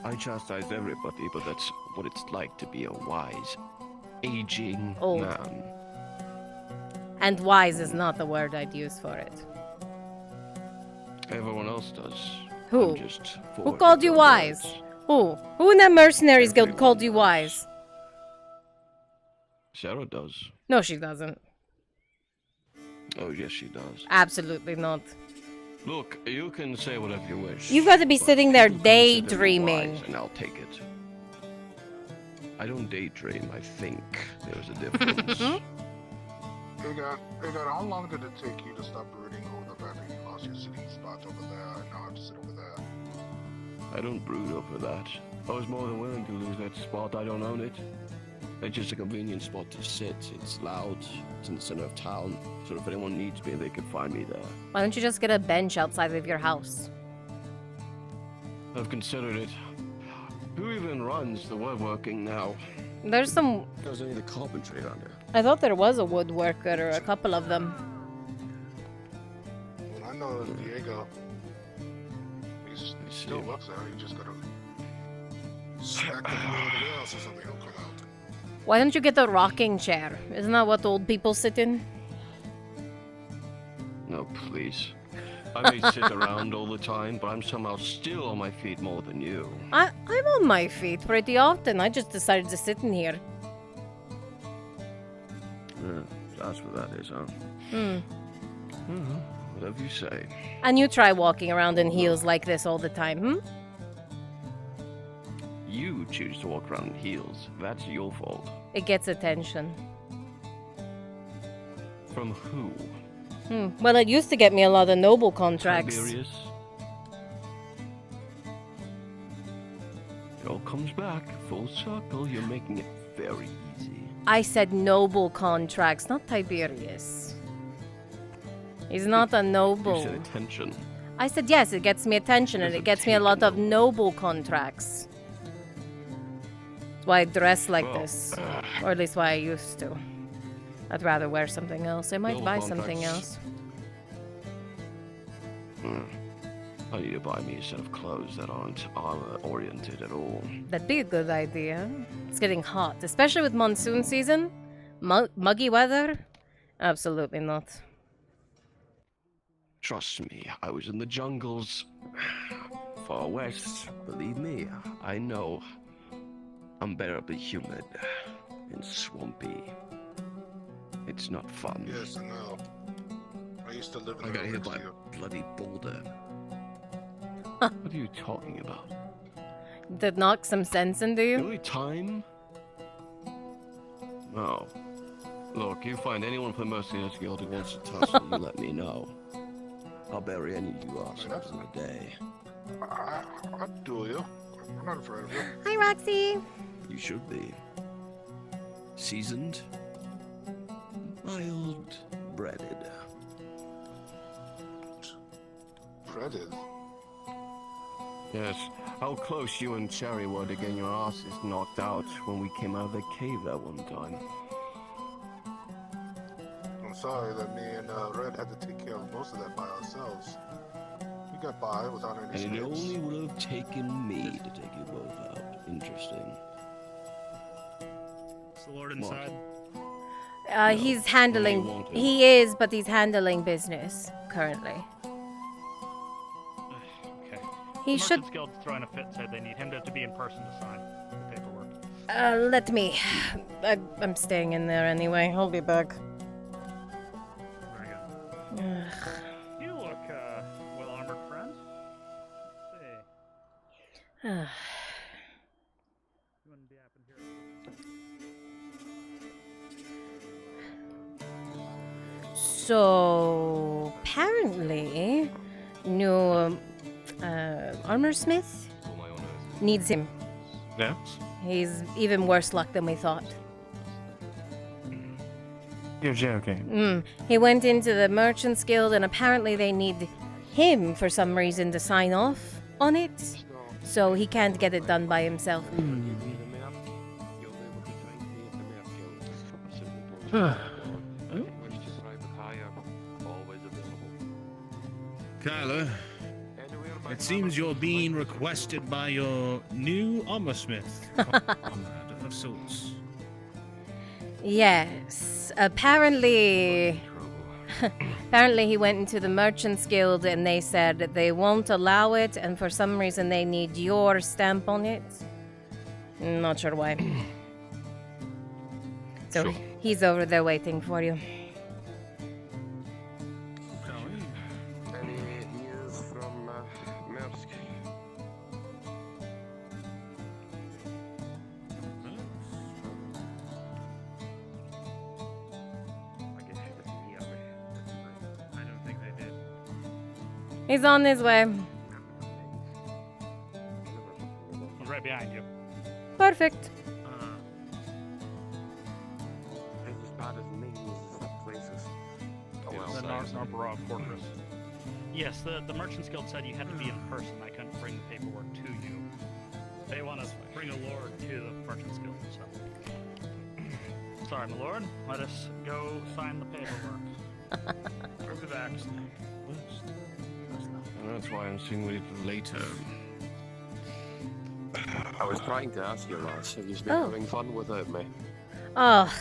S8: I chastise everybody, but that's what it's like to be a wise, aging
S1: Old.
S8: man.
S1: And wise is not the word I'd use for it.
S8: Everyone else does.
S1: Who?
S8: I'm just
S1: Who called you wise? Who? Who in that mercenaries guild called you wise?
S8: Sarah does.
S1: No, she doesn't.
S8: Oh, yes, she does.
S1: Absolutely not.
S8: Look, you can say whatever you wish.
S1: You've got to be
S8: but
S1: sitting there
S8: you consider me
S1: daydreaming.
S8: wise, and I'll take it. I don't daydream, I think. There's a difference.
S22: Hey guy, how long did it take you to stop brooding over the fact that you lost your sitting spot over there and now have to sit over there?
S8: I don't brood over that. I was more than willing to lose that spot. I don't own it. It's just a convenient spot to sit. It's loud. It's in the center of town. So if anyone needs me, they can find me there.
S1: Why don't you just get a bench outside of your house?
S8: I've considered it. Who even runs the woodworking now?
S1: There's some...
S8: There's only the carpentry around here.
S1: I thought there was a woodworker or a couple of them.
S22: Well, I know Diego. He still works there. You just gotta smack him over the else or something. He'll come out.
S1: Why don't you get a rocking chair? Isn't that what old people sit in?
S8: No, please. I may sit around all the time, but I'm somehow still on my feet more than you.
S1: I'm on my feet pretty often. I just decided to sit in here.
S8: That's what that is, huh?
S1: Hmm.
S8: Whatever you say.
S1: And you try walking around in heels like this all the time, hmm?
S8: You choose to walk around in heels. That's your fault.
S1: It gets attention.
S8: From who?
S1: Well, it used to get me a lot of noble contracts.
S8: Tiberius? It all comes back full circle. You're making it very easy.
S1: I said noble contracts, not Tiberius. He's not a noble.
S8: You said attention.
S1: I said yes, it gets me attention and it gets me a lot of noble contracts. That's why I dress like this. Or at least why I used to. I'd rather wear something else. I might
S8: Noble
S1: buy something
S8: contracts.
S1: else.
S8: I need to buy me a set of clothes that aren't armor-oriented at all.
S1: That'd be a good idea. It's getting hot, especially with monsoon season. Muggy weather? Absolutely not.
S8: Trust me, I was in the jungles. Far west. Believe me, I know. Unbearably humid and swampy. It's not fun.
S22: Yes, I know. I used to live in
S8: I
S22: the
S8: got hit by
S22: here.
S8: a bloody boulder. What are you talking about?
S1: Did knock some sense into you?
S8: The only time? No. Look, you find anyone from the Mercenaries Guild who wants to tussle, you let me know. I'll bury any of you assholes in a day.
S22: I'd duel you. I'm not afraid of you.
S1: Hi, Roxy.
S8: You should be. Seasoned, mild, breaded.
S22: Breaded?
S8: Yes. How close you and Cherry were to getting your asses knocked out when we came out of the cave that one time.
S22: I'm sorry that me and Red had to take care of most of that by ourselves. We got by without any
S8: And it
S22: scrapes.
S8: only would have taken me to take you both out. Interesting.
S15: Is the Lord inside?
S1: He's handling.
S8: won't he?
S1: He is, but he's handling business currently.
S4: Okay.
S1: He
S4: the
S1: should.
S4: Merchants Guild's throwing a fit, said they need him to be in person to sign the paperwork.
S1: Let me. I'm staying in there anyway. I'll be back.
S4: Very good. You look, well armored, friend. Let's see. You wouldn't be up in here.
S1: So apparently, new armor smith needs him.
S10: Yes.
S1: He's even worse luck than we thought.
S10: You're joking.
S1: He went into the Merchants Guild, and apparently they need him for some reason to sign off on it. So he can't get it done by himself.
S10: Kyler, it seems you're being requested by your new armor smith comrade of sorts.
S1: Yes, apparently he went into the Merchants Guild and they said that they won't allow it, and for some reason they need your stamp on it. Not sure why. So
S22: Sure.
S1: he's over there waiting for you.
S2: Any news from Maersk?
S6: I don't think they did.
S1: He's on his way.
S4: I'm right behind you.
S1: Perfect.
S2: It's as bad as me as places. Oh well.
S4: The Narbarog Fortress. Yes, the Merchants Guild said you had to be in person. I couldn't bring the paperwork to you. They want to bring a lord to the Merchants Guild, so. Sorry, my lord. Let us go sign the paperwork. We'll be back.
S8: That's why I'm seeing you later.
S2: I was trying to ask you, Lars, have you been
S1: Oh.
S2: having fun without me?
S1: Oh,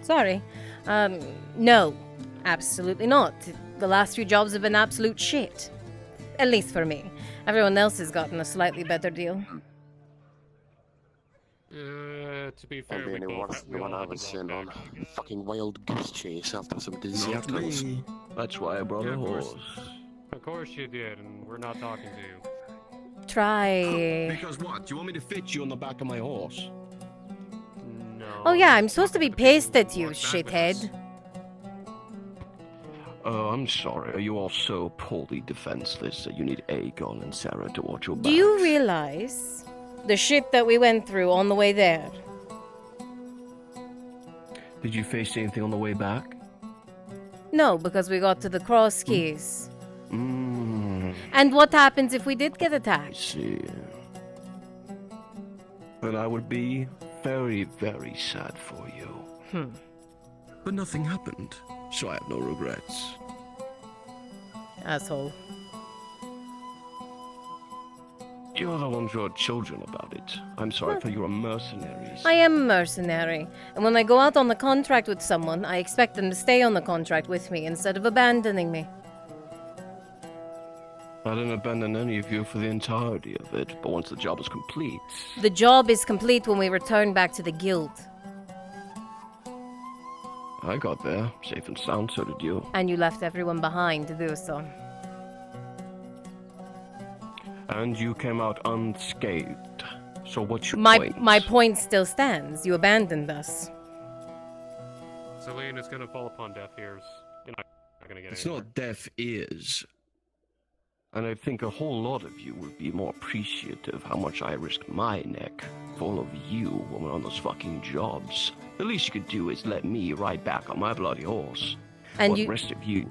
S1: sorry. No, absolutely not. The last few jobs have been absolute shit. At least for me. Everyone else has gotten a slightly better deal.
S18: To be fair,
S2: Maybe
S18: we
S2: anyone
S18: both
S2: the one I was sent on. Fucking wild goose chase after some deserters.
S8: That's why I brought a horse.
S18: Of course you did, and we're not talking to you.
S1: Try.
S8: Because what? Do you want me to fit you on the back of my horse?
S18: No.
S1: Oh yeah, I'm supposed to be pissed at you, shithead.
S8: Oh, I'm sorry. Are you all so poorly defenseless that you need Aegon and Sarah to watch your back?
S1: Do you realize the shit that we went through on the way there?
S8: Did you face anything on the way back?
S1: No, because we got to the Cross Keys.
S8: Mmm.
S1: And what happens if we did get attacked?
S8: See. But I would be very, very sad for you. But nothing happened, so I have no regrets.
S1: Asshole.
S8: You're the ones who are children about it. I'm sorry, I thought you were mercenaries.
S1: I am a mercenary, and when I go out on the contract with someone, I expect them to stay on the contract with me instead of abandoning me.
S8: I didn't abandon any of you for the entirety of it, but once the job was complete...
S1: The job is complete when we return back to the guild.
S8: I got there, safe and sound, so did you.
S1: And you left everyone behind to do so.
S8: And you came out unscathed. So what's your point?
S1: My point still stands. You abandoned us.
S18: Celine, it's gonna fall upon deaf ears. You're not gonna get
S8: It's
S18: anywhere.
S8: not deaf ears. And I think a whole lot of you would be more appreciative how much I risked my neck for all of you when we're on those fucking jobs. The least you could do is let me ride back on my bloody horse.
S1: And
S8: while
S1: you-
S8: the rest of you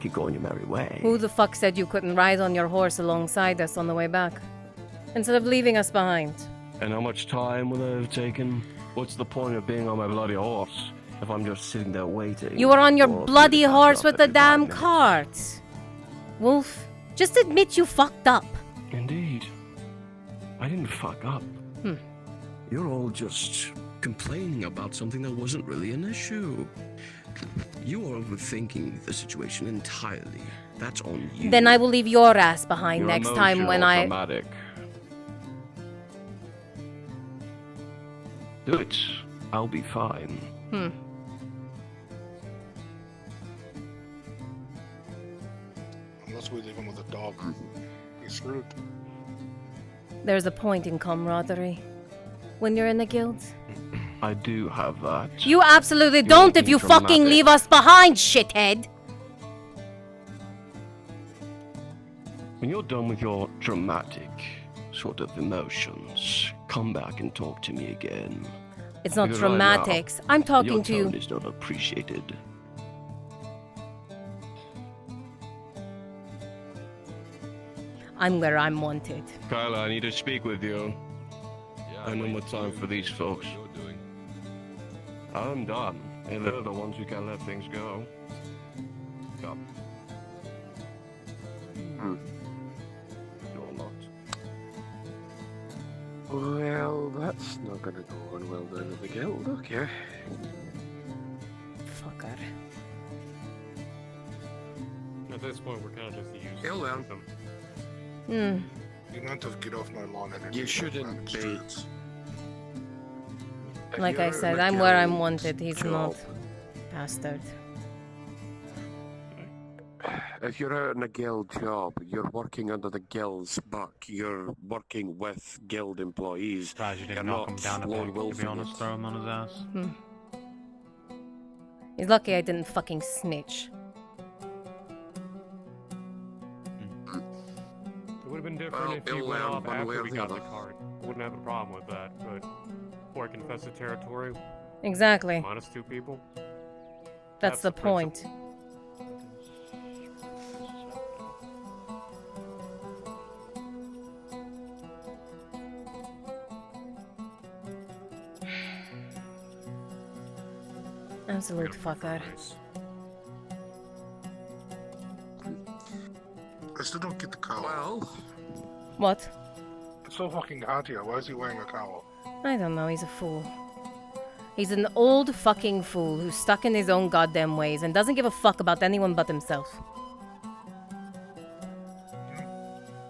S8: could go on your merry way.
S1: Who the fuck said you couldn't ride on your horse alongside us on the way back? Instead of leaving us behind.
S8: And how much time will it have taken? What's the point of being on my bloody horse if I'm just sitting there waiting?
S1: You were on your
S8: for all of you
S1: bloody
S8: to catch
S1: horse
S8: up
S1: with the
S8: every 5
S1: damn
S8: minutes?
S1: cart. Wolf, just admit you fucked up.
S8: Indeed. I didn't fuck up. You're all just complaining about something that wasn't really an issue. You are overthinking the situation entirely. That's on you.
S1: Then I will leave your ass behind
S8: You're
S1: next time when I...
S8: dramatic. Do it. I'll be fine.
S22: Unless we leave him with a dog. He's screwed.
S1: There's a point in camaraderie when you're in the guild.
S8: I do have that.
S1: You absolutely
S8: You're
S1: don't if
S8: being
S1: you fucking
S8: dramatic.
S1: leave us behind, shithead.
S8: When you're done with your dramatic sort of emotions, come back and talk to me again.
S1: It's not
S8: Because right now,
S1: dramatics. I'm talking
S8: your
S1: to you.
S8: tone is not appreciated.
S1: I'm where I'm wanted.
S8: Kyla, I need to speak with you. I know more time for these folks. I'm done. And they're the ones who can let things go. Come. Door locked.
S2: Well, that's not gonna go on well down at the guild, okay.
S1: Fucker.
S18: At this point, we're kind of just used
S22: Kill them.
S18: them.
S22: You want to get off my lawn energy.
S2: You shouldn't be. If
S1: Like
S2: you're
S1: I
S2: out
S1: said,
S2: in a
S1: I'm where I'm
S2: guild
S1: wanted. He's not.
S2: job,
S1: Bastard.
S2: If you're out in a guild job, you're working under the guild's buck. You're working with guild employees.
S10: Surprised you
S2: You're
S10: didn't knock
S2: not
S10: him down a
S2: lone
S10: peg, to be
S2: wolfing
S10: honest.
S2: it.
S10: Throw him on his ass.
S1: He's lucky I didn't fucking snitch.
S18: It would have been different
S2: Well,
S18: if he
S2: it'll
S18: went
S2: land
S18: off
S2: one way
S18: after
S2: or
S18: we
S2: the
S18: got the
S2: other.
S18: card. Wouldn't have a problem with that, but before I confess the territory,
S1: Exactly.
S18: minus 2 people.
S1: That's the point. Absolute fucker.
S22: I still don't get the cowl.
S2: Well,
S1: What?
S22: It's so fucking hot here. Why is he wearing a cowl?
S1: I don't know, he's a fool. He's an old fucking fool who's stuck in his own goddamn ways and doesn't give a fuck about anyone but himself.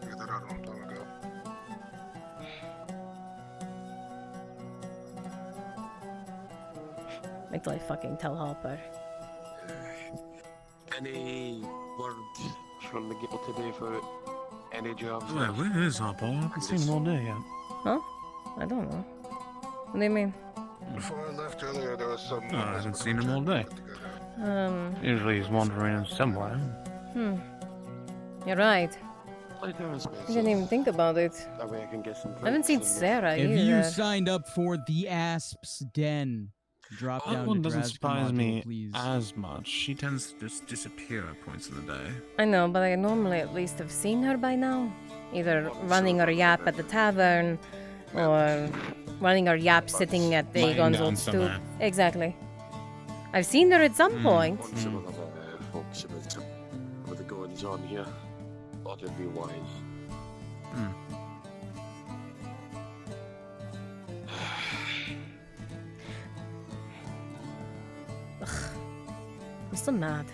S22: Figured that out a long time ago.
S1: Wait till I fucking tell Hopper.
S2: any word from the guild today for any jobs?
S10: Wait, where is Hopper? I haven't seen him all day yet.
S1: Huh? I don't know. What do you mean?
S22: Before I left earlier, there was some.
S10: Oh, I haven't seen him all day.
S1: Usually
S10: he's wandering in somewhere.
S1: You're right.
S2: Play down
S1: I didn't even think about it.
S2: That way I can get some
S1: I haven't seen
S2: drinks and-
S1: Sarah
S13: If
S1: either.
S13: you signed up for the Asp's Den, drop
S10: That
S13: down
S10: one
S13: to
S10: doesn't
S13: Drazka
S10: surprise me
S13: module, please.
S10: as much. She tends to just disappear at points of the day.
S1: I know, but I normally at least have seen her by now. Either running her yap at the tavern, or running her yap sitting at
S10: Lying
S1: Aegon's
S10: down
S1: old stoop.
S10: somewhere.
S1: Exactly. I've seen her at some point.
S2: Some of the folks with the goings on here. Thought it'd be wise.
S1: I'm so mad.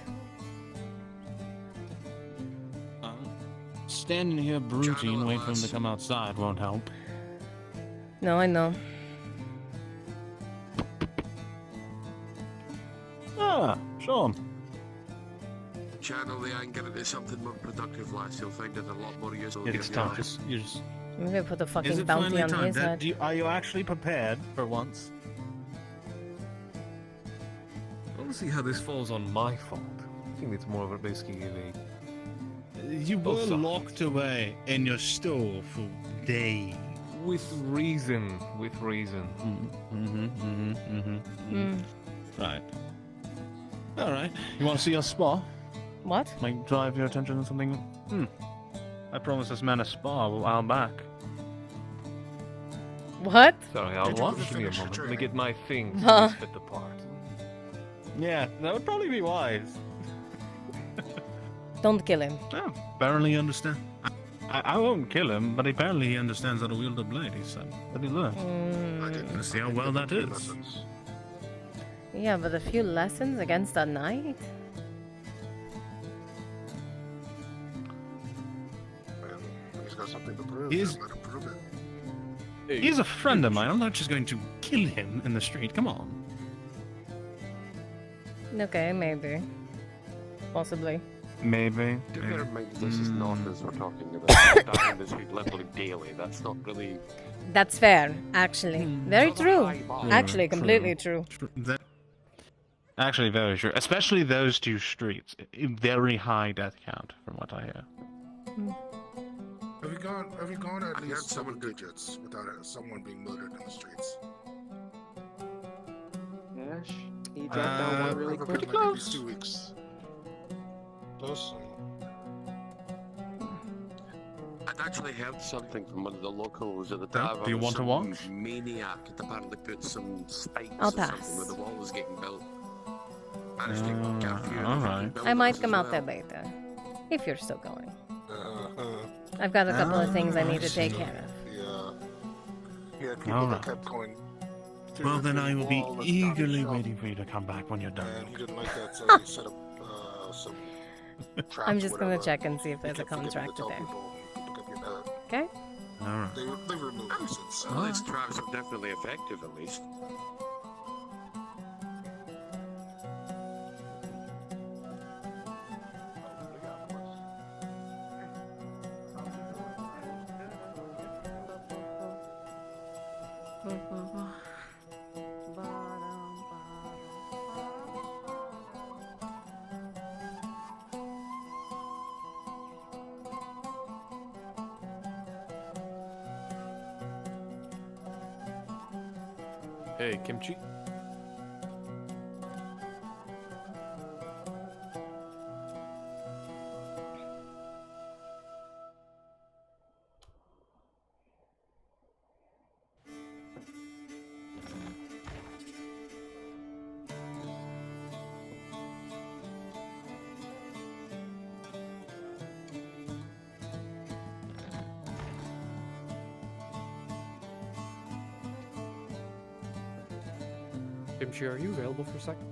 S10: Standing here brooding, waiting for him to come outside won't help.
S1: No, I know.
S10: Ah, show him.
S2: Channel the anger into something more productive, lass. You'll find it a lot more useful.
S10: It's time. You're just.
S1: Maybe I put a
S10: Is
S1: fucking
S10: it
S1: bounty
S10: finally
S1: on
S10: time?
S1: his head.
S10: Are you actually prepared for once?
S14: I don't see how this falls on my fault. I think it's more of a basically a
S10: You were locked away in your store for days.
S11: With reason. With reason.
S10: Right. Alright. You want to see our spa?
S1: What?
S10: Might drive your attention to something. I promised this man a spa a while back.
S1: What?
S11: Sorry, I'll watch. Give me a moment. Let me get my things
S1: Huh.
S11: to fit the part.
S10: Yeah, that would probably be wise.
S1: Don't kill him.
S10: Oh, apparently understand. I won't kill him, but apparently he understands how to wield a blade, he said. But he learned. Let's see how well that is.
S1: Yeah, but a few lessons against a knight?
S22: He's got something to prove.
S10: He's-
S22: Let him prove it.
S10: He's a friend of mine. I'm not just going to kill him in the street. Come on.
S1: Okay, maybe. Possibly.
S10: Maybe.
S2: Do bear in mind, this is not as we're talking about. Dying this week literally daily. That's not really.
S1: That's fair, actually. Very true. Actually, completely true.
S10: That, actually, very true. Especially those two streets. Very high death count, from what I hear.
S22: Have you gone at least 7 digits without someone being murdered in the streets?
S7: Ash, can you jot down one really quick?
S22: Pretty close. 2 weeks. Close.
S2: I'd actually heard something from one of the locals at the
S10: Yeah,
S2: tavern.
S10: do you want to
S2: some
S10: watch?
S2: Maniac had apparently put some spikes
S1: I'll
S2: or something
S1: pass.
S2: where the wall was getting built. Managed to get a few of the
S10: alright.
S2: fucking
S1: I might
S2: buildings
S1: come
S2: as
S1: out there
S2: well.
S1: later. If you're still going. I've got a couple of things I need to take care of.
S22: Yeah, people
S10: Alright.
S22: that kept going. through
S10: Well,
S22: the
S10: then I will be
S22: wall and
S10: eagerly
S22: stopping
S10: waiting for you to come back when you're done.
S22: And he didn't like that, so he set up some traps.
S1: I'm just gonna
S22: whatever.
S1: check and see if there's a
S22: He kept forgetting to
S1: contractor
S22: tell
S1: there.
S22: people, and people kept getting hurt.
S1: Okay?
S10: Alright.
S22: They removed them since.
S2: Well, these traps are definitely effective, at least.
S18: Hey, Kimchi. Kimchi, are you available for a second?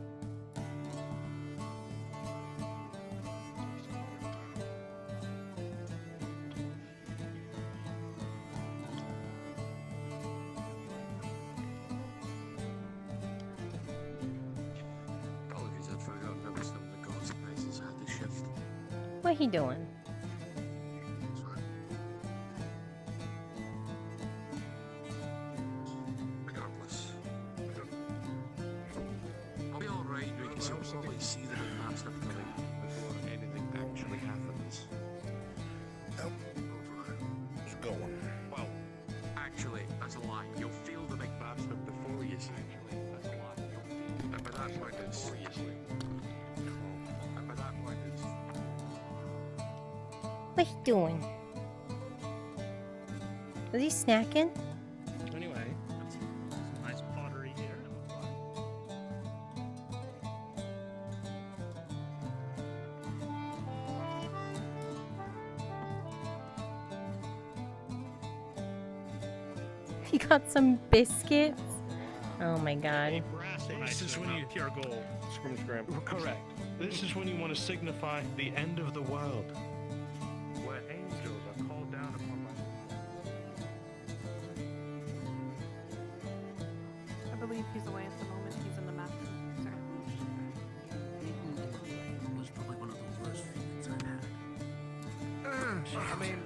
S2: Apologies, I'd forgotten that was some of the gods' places had to shift.
S1: What he doing?
S2: Regardless. I'll be alright because you'll probably see the master coming before anything actually happens.
S22: Nope. It's going.
S2: Well, actually, that's a lie. You'll feel the big bastard before you see. Actually, that's a lie. And by that point, it's before you see. And by that point, it's.
S1: What he doing? Is he snacking?
S15: Anyway, that's some nice pottery here. It looks like.
S1: He got some biscuits. Oh my god.
S3: This is when you
S15: pure gold.
S3: Scrum scram. Correct. This is when you want to signify the end of the world. Where angels are called down upon us.
S20: I believe he's away at the moment. He's in the map.
S12: was probably one of the worst feelings I've had.
S22: I mean,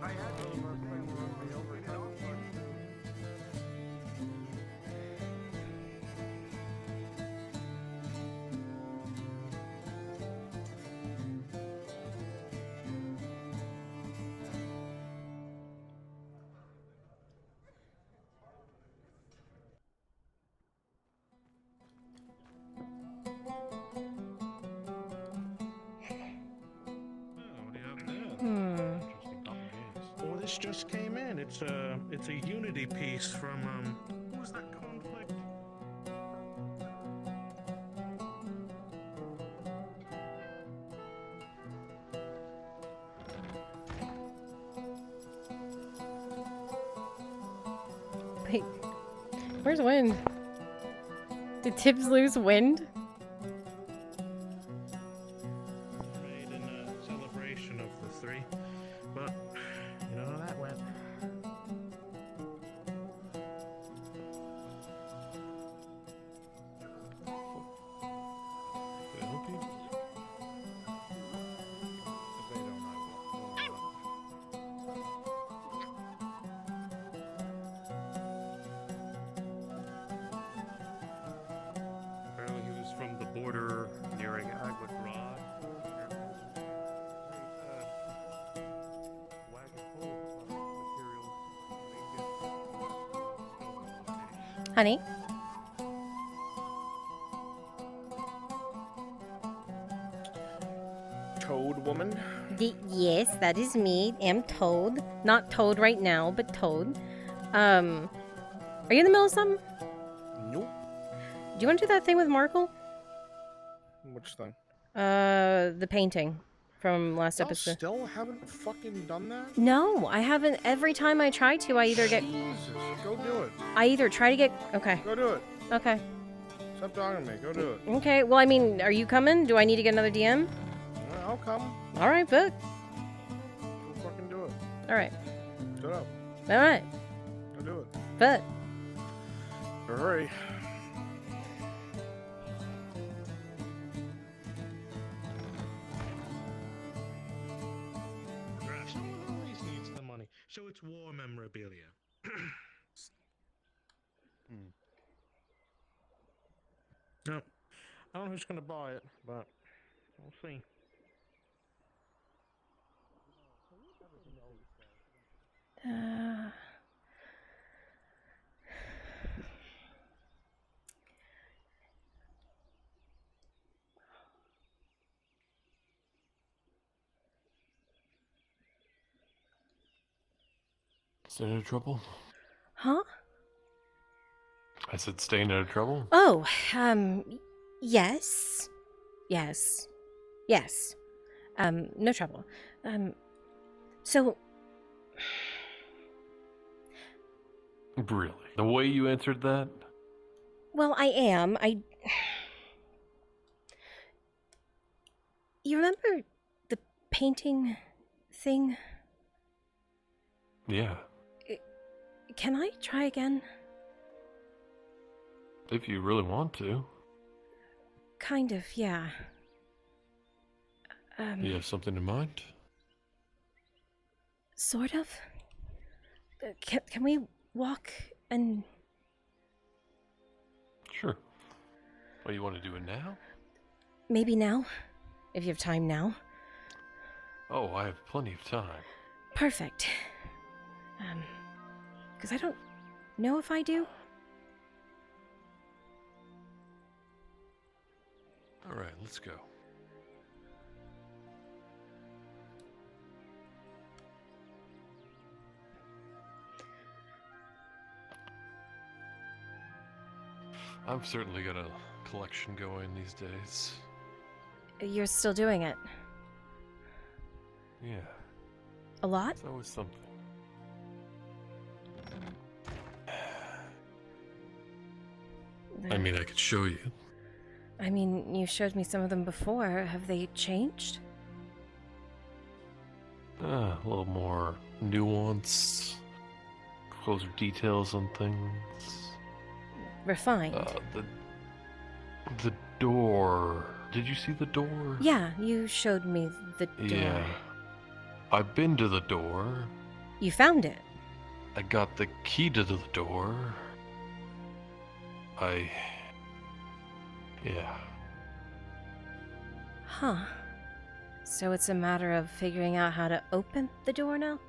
S22: I had
S10: piece just came in. It's a Unity piece from who was that conflict?
S1: Wait, where's Wind? Did Tibbs lose Wind?
S10: Made in a celebration of the three, but you know how that went. Can I help you? If they don't, I will. Apparently he was from the border nearing Agwood Rod.
S1: Honey?
S3: Toad woman?
S1: Yes, that is me. Am Toad. Not Toad right now, but Toad. Are you in the middle of something?
S3: Nope.
S1: Do you want to do that thing with Markle?
S3: Which thing?
S1: The painting from last
S3: Y'all
S1: episode.
S3: still haven't fucking done that?
S1: No, I haven't. Every time I try to, I either get...
S3: Jesus, go do it.
S1: I either try to get... Okay.
S3: Go do it.
S1: Okay.
S3: Stop talking to me. Go do it.
S1: Okay, well, I mean, are you coming? Do I need to get another DM?
S3: I'll come.
S1: Alright, but...
S3: Go fucking do it.
S1: Alright.
S3: Shut up.
S1: Alright.
S3: Go do it.
S1: But...
S3: Hurry.
S10: Someone always needs the money, so it's war memorabilia. No, I don't know who's gonna buy it, but we'll see.
S18: Staying out of trouble?
S1: Huh?
S18: I said staying out of trouble?
S1: Oh, yes. Yes. Yes. No trouble. So...
S18: Really? The way you answered that?
S1: Well, I am. You remember the painting thing?
S18: Yeah.
S1: Can I try again?
S18: If you really want to.
S1: Kind of, yeah.
S18: You have something in mind?
S1: Sort of. Can we walk and...
S18: Sure. What, you want to do it now?
S1: Maybe now? If you have time now.
S18: Oh, I have plenty of time.
S1: Perfect. Because I don't know if I do.
S18: Alright, let's go. I've certainly got a collection going these days.
S1: You're still doing it.
S18: Yeah.
S1: A lot?
S18: It's always something. I mean, I could show you.
S1: I mean, you showed me some of them before. Have they changed?
S18: A little more nuance, closer details on things.
S1: Refined.
S18: The door. Did you see the door?
S1: Yeah, you showed me the door.
S18: Yeah. I've been to the door.
S1: You found it.
S18: I got the key to the door. Yeah.
S1: Huh. So it's a matter of figuring out how to open the door now?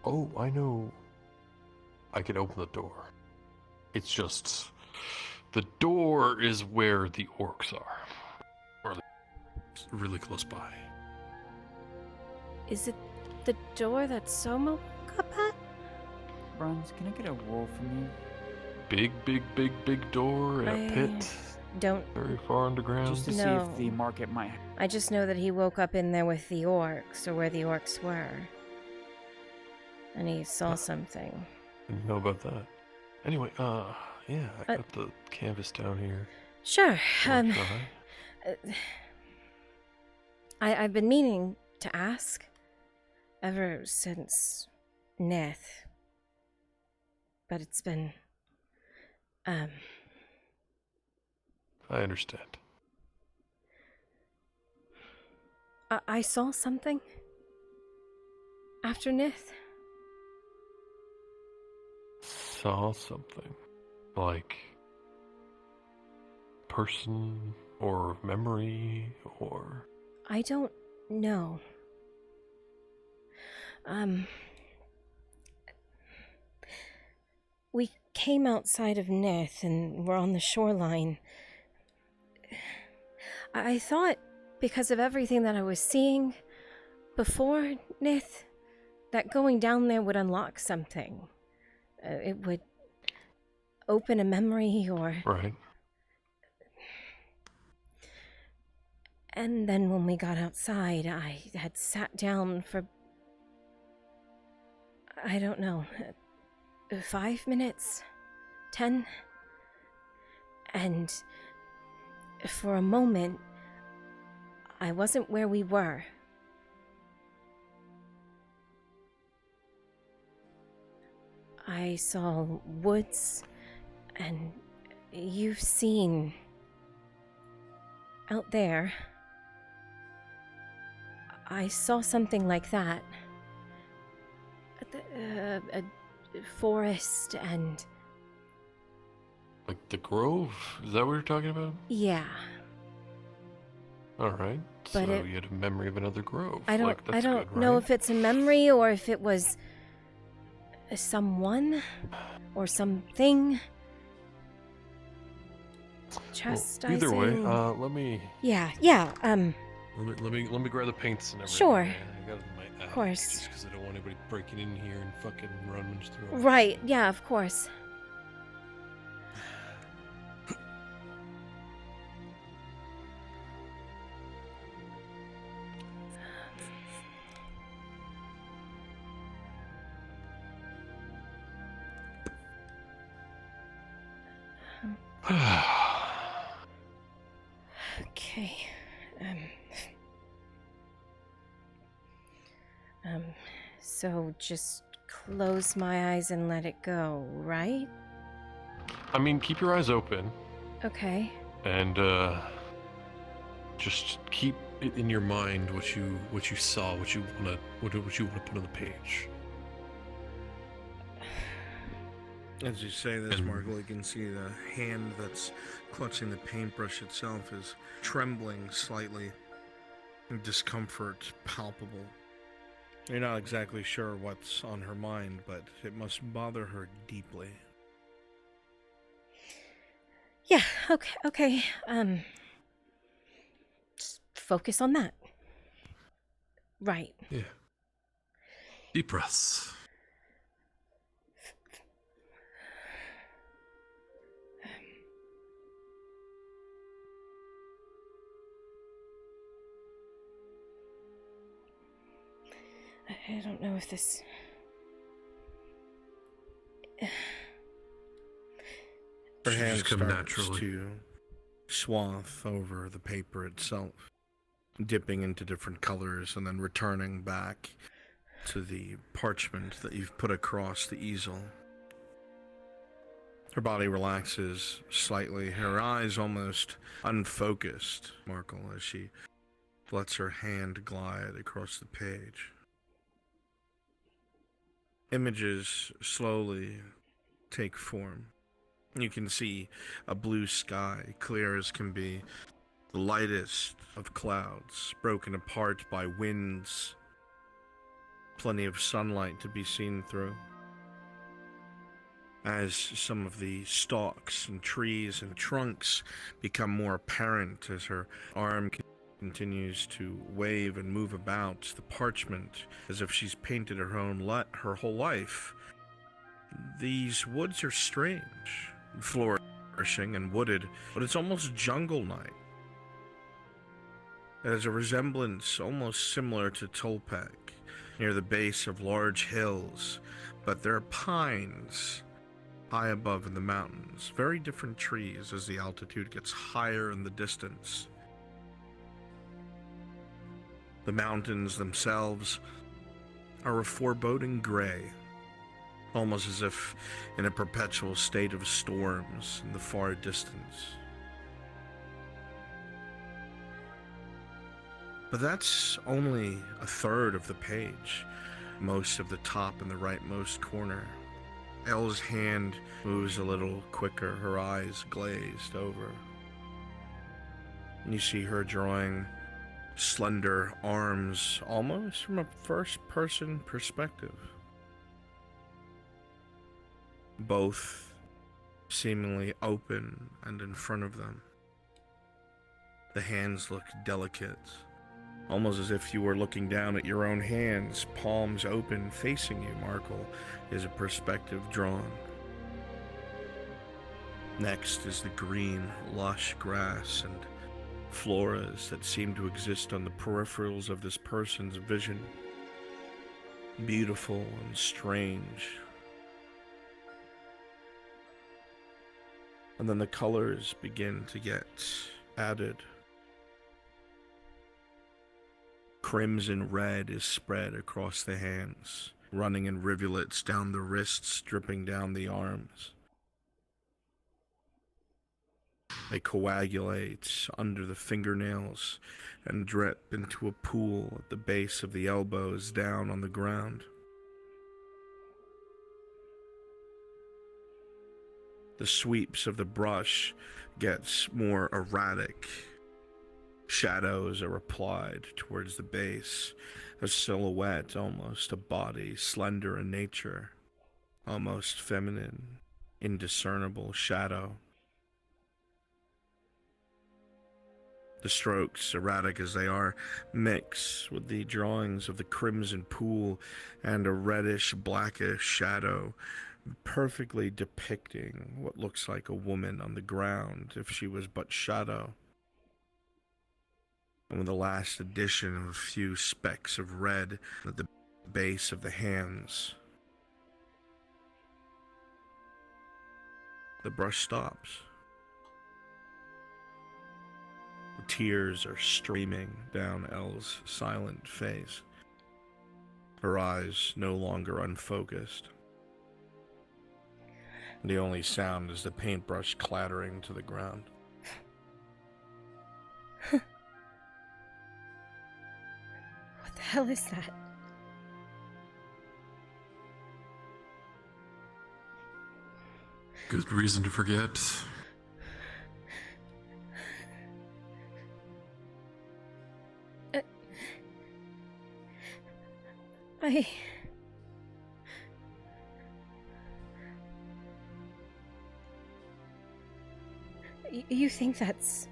S18: Oh, I know. I can open the door. It's just... the door is where the orcs are. Or really close by.
S1: Is it the door that Soma woke up at?
S17: Bronze, can I get a roll from you?
S18: Big door in a pit.
S1: Don't.
S18: Very far underground.
S17: Just to see
S1: No.
S17: if the market might.
S1: I just know that he woke up in there with the orcs, or where the orcs were. And he saw something.
S18: Didn't know about that. Anyway, yeah, I got the canvas down here.
S1: Sure.
S18: Wanna try?
S1: I've been meaning to ask ever since Neth. But it's been,
S18: I understand.
S1: I saw something after Nith.
S18: Saw something. Like person or memory or...
S1: I don't know. We came outside of Nith and were on the shoreline. I thought, because of everything that I was seeing before Nith, that going down there would unlock something. It would open a memory or...
S18: Right.
S1: And then when we got outside, I had sat down for... I don't know... 5 minutes? 10? And for a moment, I wasn't where we were. I saw woods, and you've seen out there. I saw something like that. A forest and...
S18: Like the grove? Is that what you're talking about?
S1: Yeah.
S18: Alright. So
S1: But
S18: you had a memory of another grove.
S1: I don't,
S18: Like, that's
S1: I don't
S18: good,
S1: know
S18: right?
S1: if it's a memory or if it was someone or something. Chastising.
S18: Either way, let me...
S1: Yeah.
S18: Let me grab the paints and everything.
S1: Sure.
S18: I got it in my attic,
S1: Of course.
S18: Just because I don't want anybody breaking in here and fucking rummaging through.
S1: Right, yeah, of course. Okay. So just close my eyes and let it go, right?
S18: I mean, keep your eyes open
S1: Okay.
S18: and just keep it in your mind what you saw, what you wanna put on the page.
S3: As you say this, Markle, you can see the hand that's clutching the paintbrush itself is trembling slightly. Discomfort palpable. You're not exactly sure what's on her mind, but it must bother her deeply.
S1: Yeah, okay. Just focus on that. Right.
S18: Yeah. Deep breaths.
S1: I don't know if this...
S3: Her hand
S18: just come
S3: starts
S18: naturally.
S3: to swath over the paper itself, dipping into different colors and then returning back to the parchment that you've put across the easel. Her body relaxes slightly, her eyes almost unfocused, Markle, as she lets her hand glide across the page. Images slowly take form. You can see a blue sky, clear as can be, the lightest of clouds, broken apart by winds, plenty of sunlight to be seen through. As some of the stalks and trees and trunks become more apparent as her arm continues to wave and move about the parchment as if she's painted her whole life. These woods are strange, flourishing and wooded, but it's almost jungle night. It has a resemblance almost similar to Tolpec, near the base of large hills, but there are pines high above in the mountains, very different trees as the altitude gets higher in the distance. The mountains themselves are a foreboding gray, almost as if in a perpetual state of storms in the far distance. But that's only a third of the page, most of the top in the rightmost corner. Elle's hand moves a little quicker, her eyes glazed over. And you see her drawing slender arms almost from a first-person perspective. Both seemingly open and in front of them. The hands look delicate, almost as if you were looking down at your own hands, palms open, facing you. Markle is a perspective drawn. Next is the green, lush grass and floras that seem to exist on the peripherals of this person's vision. Beautiful and strange. And then the colors begin to get added. Crimson red is spread across the hands, running in rivulets down the wrists, dripping down the arms. They coagulate under the fingernails and drip into a pool at the base of the elbows down on the ground. The sweeps of the brush gets more erratic. Shadows are applied towards the base, a silhouette, almost a body, slender in nature, almost feminine, indiscernible shadow. The strokes, erratic as they are, mix with the drawings of the crimson pool and a reddish-blackish shadow, perfectly depicting what looks like a woman on the ground if she was but shadow. And with the last addition of a few specks of red at the base of the hands, the brush stops. The tears are streaming down Elle's silent face, her eyes no longer unfocused. The only sound is the paintbrush clattering to the ground.
S1: What the hell is that?
S18: Good reason to forget.
S1: You think that's...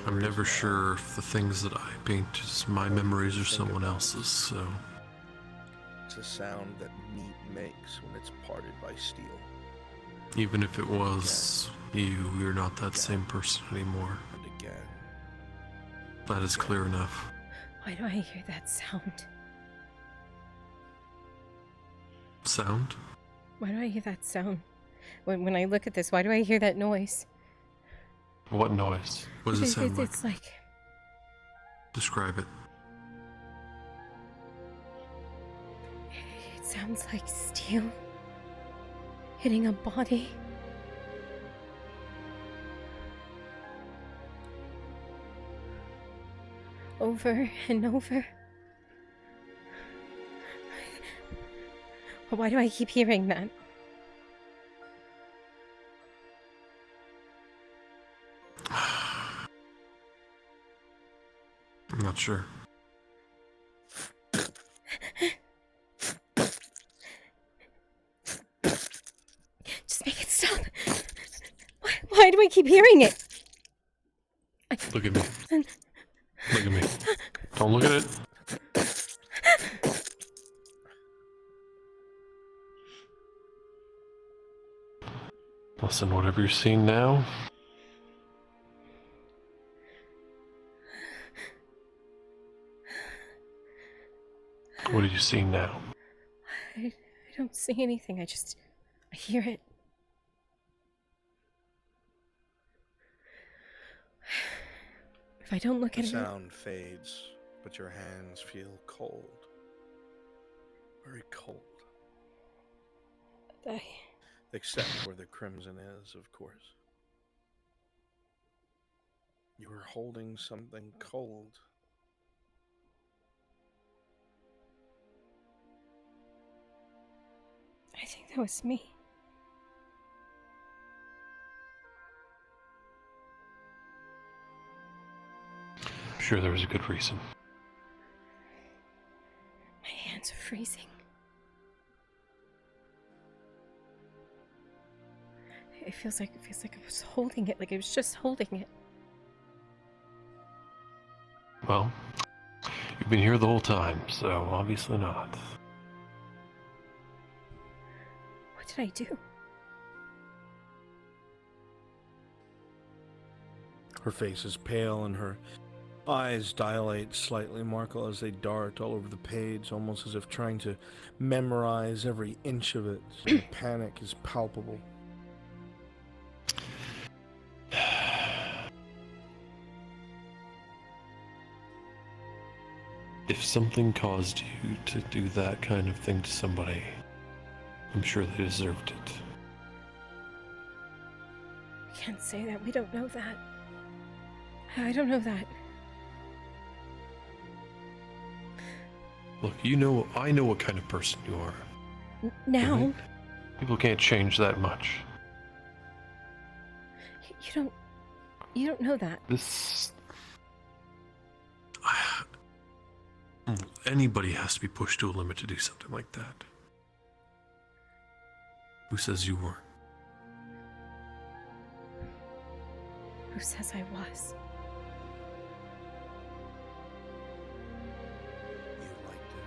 S18: I'm never sure if the things that I paint is my memories or someone else's, so...
S3: It's a sound that meat makes when it's parted by steel.
S18: Even if it was you, you're not that same person anymore.
S3: And again.
S18: That is clear enough.
S1: Why do I hear that sound?
S18: Sound?
S1: Why do I hear that sound? When I look at this, why do I hear that noise?
S18: What noise? What does it sound like?
S1: It's like...
S18: Describe it.
S1: It sounds like steel hitting a body. Over and over. Why do I keep hearing that?
S18: I'm not sure.
S1: Just make it stop. Why do I keep hearing it?
S18: Look at me. Look at me. Don't look at it. Listen, whatever you're seeing now. What are you seeing now?
S1: I don't see anything. I hear it. If I don't look at
S3: The
S1: it...
S3: sound fades, but your hands feel cold. Very cold. Except where the crimson is, of course. You are holding something cold.
S1: I think that was me.
S18: I'm sure there was a good reason.
S1: My hands are freezing. It feels like I was holding it, like I was just holding it.
S18: Well, you've been here the whole time, so obviously not.
S1: What did I do?
S3: Her face is pale and her eyes dilate slightly, Markle, as they dart all over the page, almost as if trying to memorize every inch of it. The panic is palpable.
S18: If something caused you to do that kind of thing to somebody, I'm sure they deserved it.
S1: We can't say that. We don't know that. I don't know that.
S18: Look, I know what kind of person you are.
S1: Now?
S18: Mhm. People can't change that much.
S1: You don't know that.
S18: Anybody has to be pushed to a limit to do something like that. Who says you weren't?
S1: Who says I was?
S3: You liked it.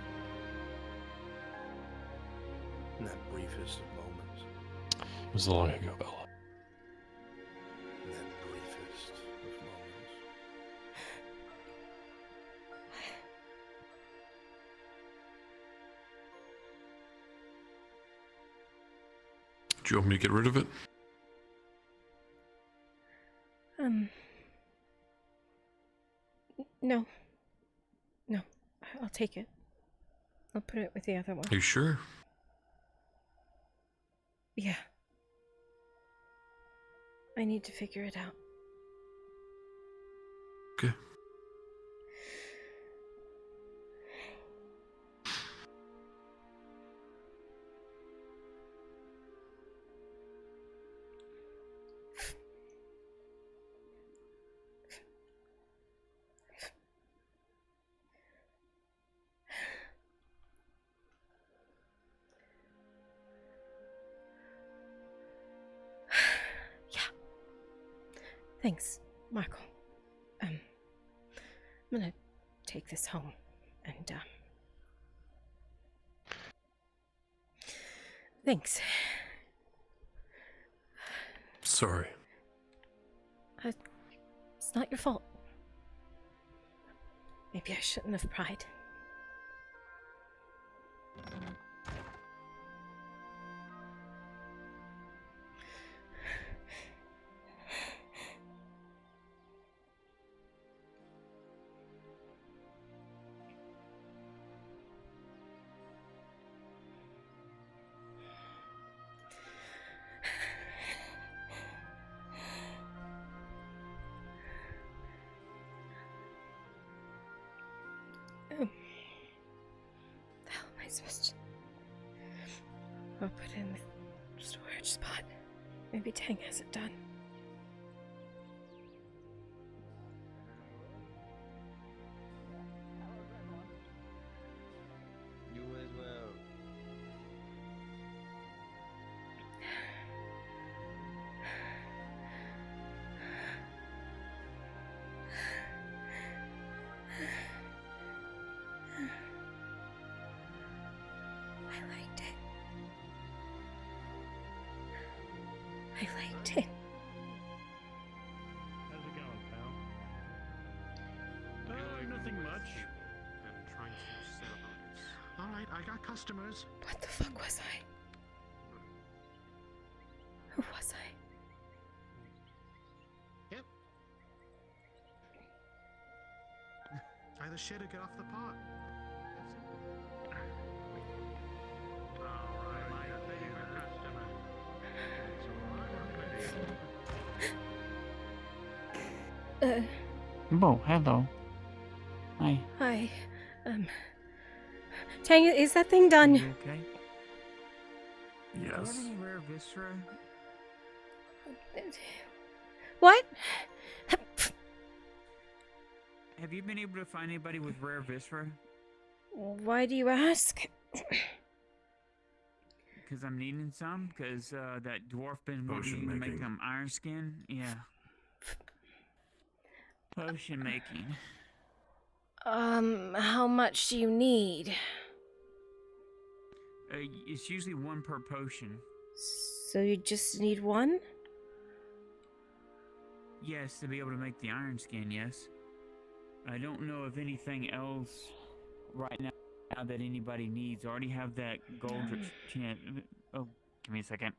S3: In that briefest of moments.
S18: It was long ago, Bella.
S3: In that briefest of moments.
S18: Do you want me to get rid of it?
S1: No. No. I'll take it. I'll put it with the other one.
S18: Are you sure?
S1: Yeah. I need to figure it out.
S18: Okay.
S1: Thanks, Michael. I'm gonna take this home and, thanks.
S18: Sorry.
S1: It's not your fault. Maybe I shouldn't have pried. How am I supposed to... I'll put it in the storage spot. Maybe Tang has it done.
S14: You as well.
S1: I liked it.
S10: How's it going, pal? Nothing much.
S12: And trying to set up a
S22: All right, I got customers.
S1: What the fuck was I? Who was I?
S22: Yep. Either shit or get off the pot.
S12: Alright, my favorite customer.
S17: Oh, hello. Hi.
S1: Hi. Tang, is that thing done?
S13: You okay? Do you have any rare viscera?
S1: What?
S13: Have you been able to find anybody with rare viscera?
S1: Why do you ask?
S13: Because I'm needing some. Because that dwarf been
S14: Potion
S13: wanting to make
S14: making.
S13: them iron skin. Yeah. Potion making.
S1: How much do you need?
S13: It's usually one per potion.
S1: So you just need one?
S13: Yes, to be able to make the iron skin, yes. I don't know of anything else right now that anybody needs. I already have that gold chant. Oh, give me a second.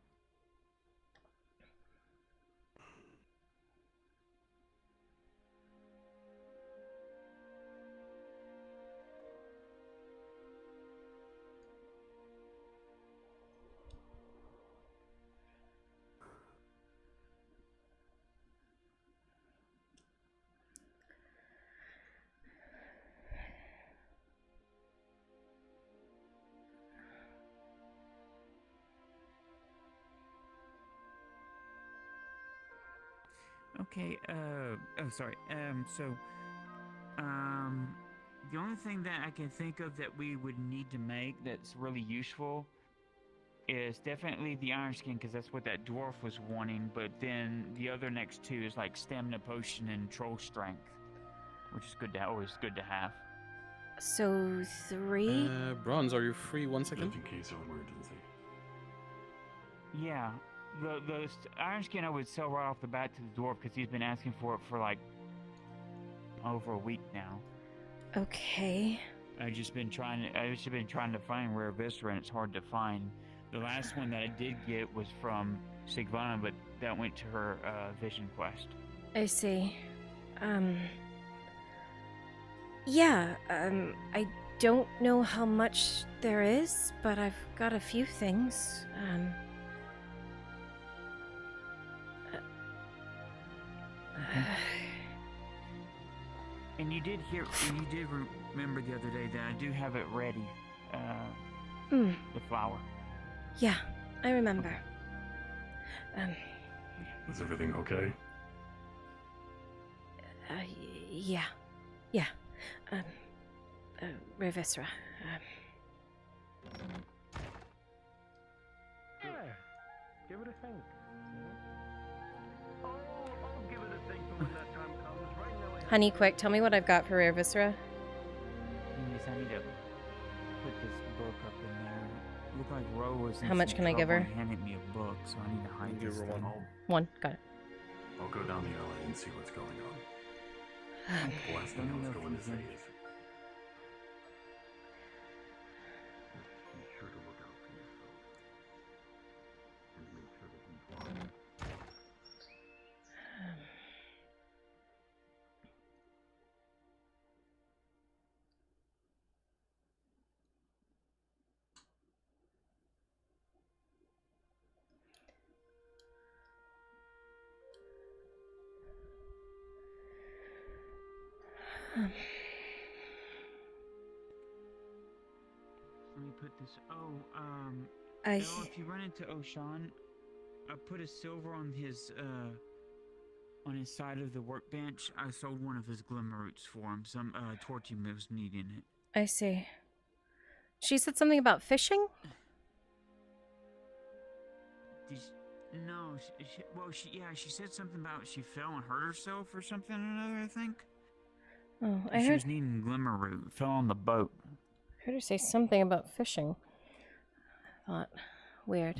S13: Okay, oh, sorry. The only thing that I can think of that we would need to make that's really useful is definitely the iron skin, because that's what that dwarf was wanting, but then the other next two is like stamina potion and troll strength, which is good to always good to have.
S1: So 3?
S19: Bronze, are you free 1 second?
S14: In case of emergency.
S13: Yeah, the iron skin I would sell right off the bat to the dwarf because he's been asking for it for like over a week now.
S1: Okay.
S13: I've just been trying to find rare viscera, and it's hard to find. The last one that I did get was from Sigvana, but that went to her vision quest.
S1: I see. Yeah, I don't know how much there is, but I've got a few things.
S13: And you did remember the other day that I do have it ready. The flower.
S1: Yeah, I remember.
S14: Is everything okay?
S1: Yeah. Rare viscera.
S10: Yeah. Give it a think. I'll give it a think for when that time comes. Right now,
S1: Honey, quick, tell me what I've got for rare viscera.
S13: Yes, I need to put this book up in there. Look like Ro was in
S1: How much
S13: some
S1: can I give
S13: trouble
S1: her?
S13: and handed me a book, so I need to hide
S19: Give
S13: this
S19: her
S13: thing.
S19: one.
S1: One, got it.
S14: I'll go down the alley and see what's going on. The last thing I was going to say is, be sure to look out for yourself. And make sure that he's fine.
S13: Let me put this.
S1: I-
S13: if you run into Oshan, I put a silver on his side of the workbench. I sold one of his glimmer roots for him. Some torching was needing it.
S1: I see. She said something about fishing?
S13: No, she said something about she fell and hurt herself or something or another, I think.
S1: Oh, I
S13: She
S1: heard
S13: was needing glimmer root. Fell on the boat.
S1: heard her say something about fishing. I thought, weird.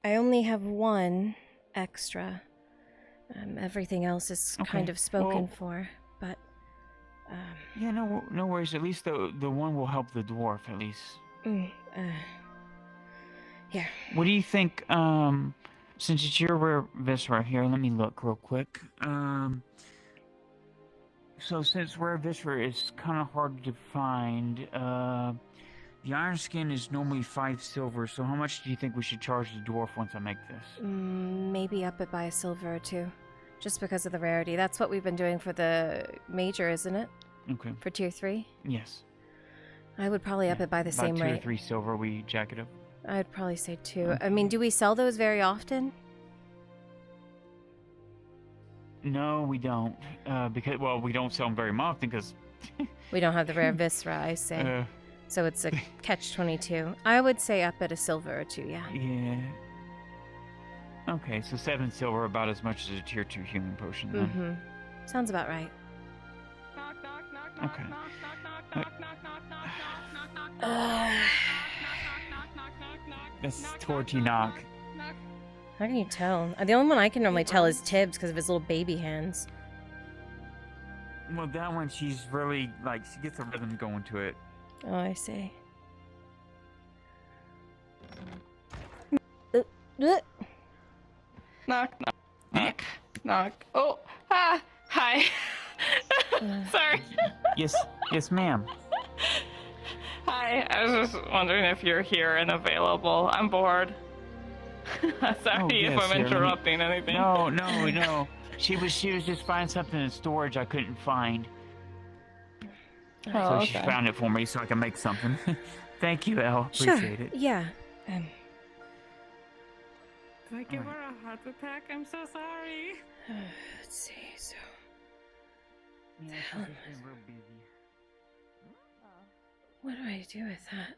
S1: I only have one extra. Everything else is kind of spoken for, but
S13: Yeah, no worries. At least the one will help the dwarf. At least.
S1: Here.
S13: What do you think? Since it's your rare viscera here, let me look real quick. So since rare viscera is kind of hard to find, the iron skin is normally 5 silver. So how much do you think we should charge the dwarf once I make this?
S1: Maybe up it by a silver or two, just because of the rarity. That's what we've been doing for the major, isn't it?
S13: Okay.
S1: For tier 3.
S13: Yes.
S1: I would probably up it by the
S13: About
S1: same
S13: 2
S1: rate.
S13: or 3 silver, we jack it up.
S1: I'd probably say 2. I mean, do we sell those very often?
S13: No, we don't. Because we don't sell them very often because
S1: We don't have the rare viscera, I say. So it's a catch-22. I would say up at a silver or 2, yeah.
S13: Yeah. Okay, so 7 silver, about as much as a tier 2 healing potion then.
S1: Sounds about right.
S13: Okay. That's Torty knock.
S1: How can you tell? The only one I can normally tell is Tibbs because of his little baby hands.
S13: Well, that one, she's really, she gets the rhythm going to it.
S1: Oh, I see.
S16: Knock, knock, knock. Oh, hi. Sorry.
S13: Yes, ma'am.
S16: Hi, I was just wondering if you're here and available. I'm bored. Sorry if I'm interrupting anything.
S13: No. She was just finding something in storage I couldn't find. So she found it for me so I can make something. Thank you, Elle. Appreciate it.
S1: Yeah.
S16: Did I give her a heart attack? I'm so sorry.
S1: Let's see, so...
S13: Yeah,
S1: the hell am
S13: she's been real busy.
S1: What do I do with that?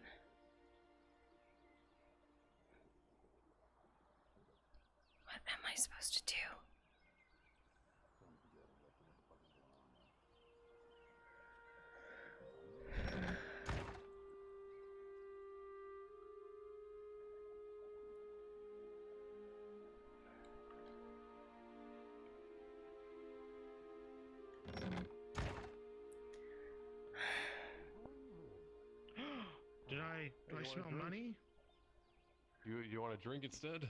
S1: What am I supposed to do?
S3: Do I smell money?
S18: You want a drink instead?
S3: A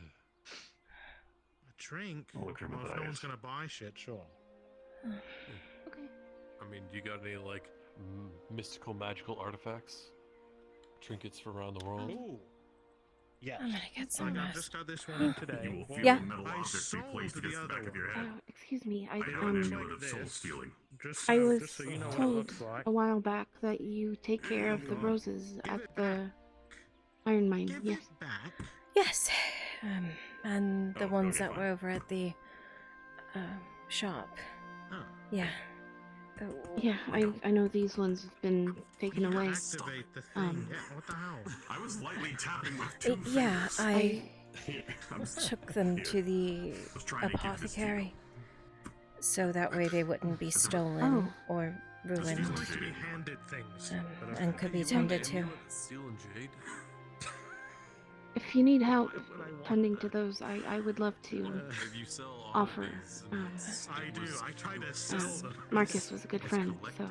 S3: drink?
S18: Well,
S3: Well, if no one's gonna buy shit, sure.
S16: Okay.
S18: I mean, do you got any mystical, magical artifacts, trinkets from around the world?
S3: Ooh. Yes.
S1: I'm gonna get some
S3: I
S1: rest.
S3: just got this one in today.
S21: You will feel
S1: Yeah.
S21: a metal
S3: I
S21: object be
S3: sold
S21: placed
S3: the
S21: against the
S3: other
S21: back of your
S3: one.
S21: head.
S23: Excuse me,
S21: I have an amulet of soul stealing.
S3: Just
S23: I
S3: so,
S23: was
S3: just so you know what it
S23: told
S3: looks like.
S23: a while back that you take care of the roses at the iron mine. Yes.
S1: Yes. And the ones that were over at the shop. Yeah.
S23: Yeah, I know these ones have been taken away.
S3: Activate the thing. Yeah, what the hell?
S21: I was lightly tapping with 2
S1: Yeah,
S21: fingers.
S1: I took them to the apothecary. So that way they wouldn't be stolen or ruined.
S3: Handed things.
S1: And could be tended to.
S18: Steel and jade.
S23: If you need help tending to those, I would love to
S18: You sell all
S23: offer.
S3: I do. I try to sell them.
S23: Marcus was a good friend, so.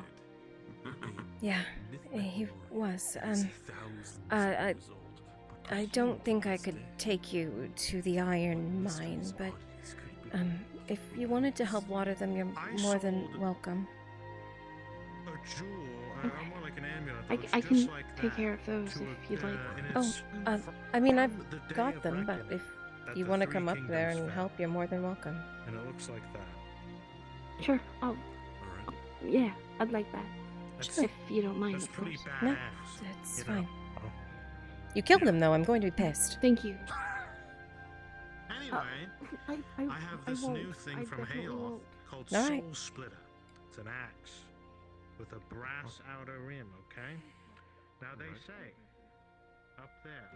S1: Yeah, he was. I don't think I could take you to the iron mine, but if you wanted to help water them, you're more than welcome.
S3: A jewel, more like an amulet.
S23: I can take care of those if you'd like.
S1: I mean, I've got them, but if you want to come up there and help, you're more than welcome.
S3: And it looks like that.
S23: Sure, yeah, I'd like that. If you don't mind,
S3: That's
S23: of course.
S1: No, it's fine. You killed him, though. I'm going to be pissed.
S23: Thank you.
S3: Anyway,
S23: I
S3: have this
S23: won't.
S3: new thing
S23: I
S3: from
S23: definitely
S3: Hayloft
S23: won't.
S3: called
S1: All
S3: Soul
S1: right.
S3: Splitter. It's an axe with a brass outer rim, okay? Now they say up there.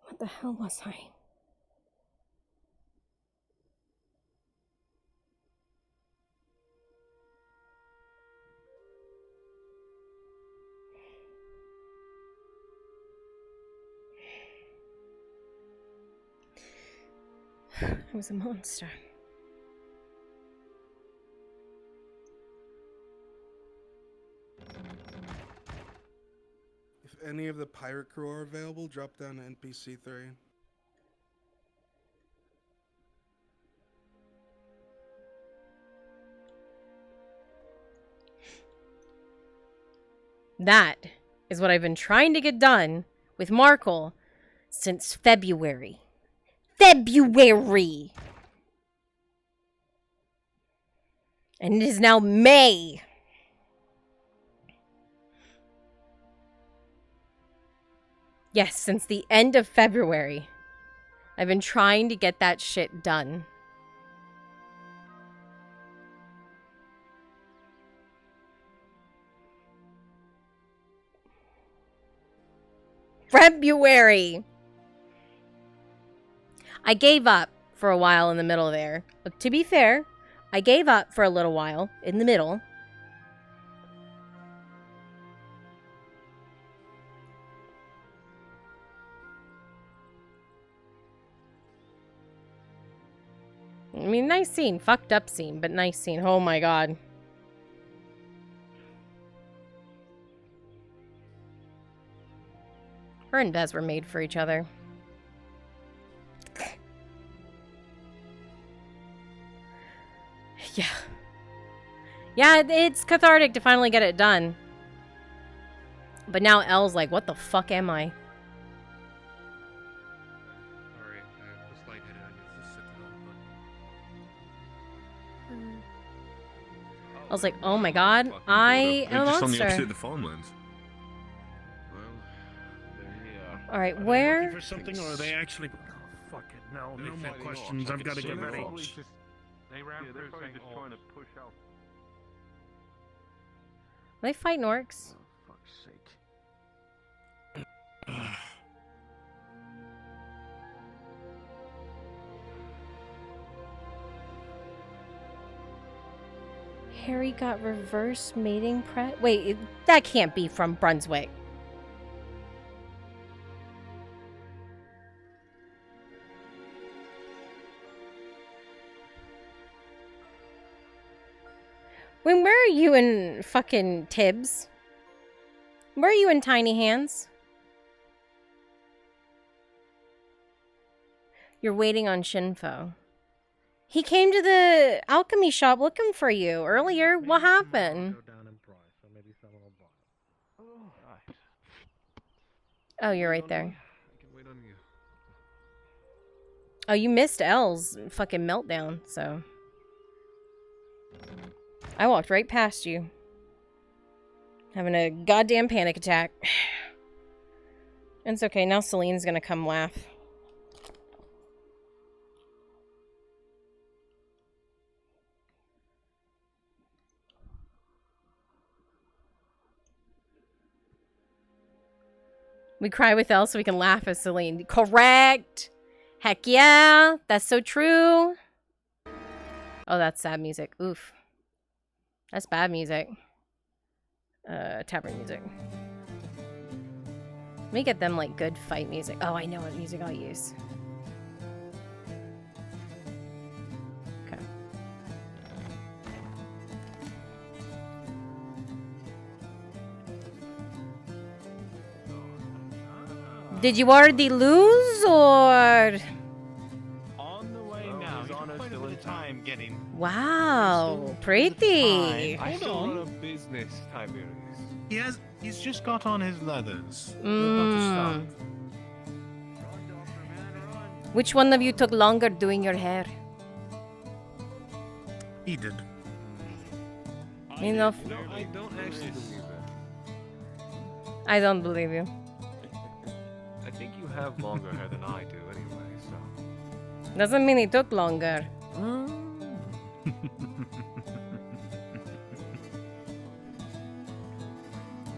S1: What the hell was I? I was a monster.
S3: If any of the pirate crew are available, drop down to NPC 3.
S1: That is what I've been trying to get done with Markle since February. February! And it is now May. Yes, since the end of February. I've been trying to get that shit done. February! I gave up for a while in the middle there. But to be fair, I gave up for a little while in the middle. I mean, nice scene. Fucked up scene, but nice scene. Oh my god. Her and Bez were made for each other. Yeah. Yeah, it's cathartic to finally get it done. But now Elle's like, what the fuck am I?
S12: Sorry, I was lightheaded. I just sit down.
S1: I was like, oh my god, I am a
S12: Just on the opposite
S1: monster.
S12: of the farmlands.
S1: Alright,
S10: Are they
S1: where?
S10: looking for something, or are they actually? Oh, fuck it! No more questions. I've got to get ready.
S11: They ran through probably just trying to push out.
S1: Are they fighting orcs?
S11: Fuck's sake.
S1: Harry got reverse mating Wait, that can't be from Brunswick. When where are you in fucking Tibbs? Where are you in Tiny Hands? You're waiting on Shinfo. He came to the alchemy shop looking for you earlier. What happened? Oh, you're right there. Oh, you missed Elle's fucking meltdown, so. I walked right past you. Having a goddamn panic attack. It's okay, now Celine's gonna come laugh. We cry with Elle so we can laugh at Celine. Correct! Heck yeah! That's so true! Oh, that's sad music. Oof. That's bad music. Tavern music. Let me get them, like, good fight music. Oh, I know what music I'll use. Okay. Did you already lose, or...?
S10: On the way now. He's on quite a bit of time getting.
S1: Wow, pretty.
S18: Hold on. Business, Tiberius.
S10: He's just got on his leathers.
S1: Which one of you took longer doing your hair?
S10: He did.
S1: Enough.
S11: No, I don't actually believe it.
S1: I don't believe you.
S18: I think you have longer hair than I do, anyway. So.
S1: Doesn't mean it took longer.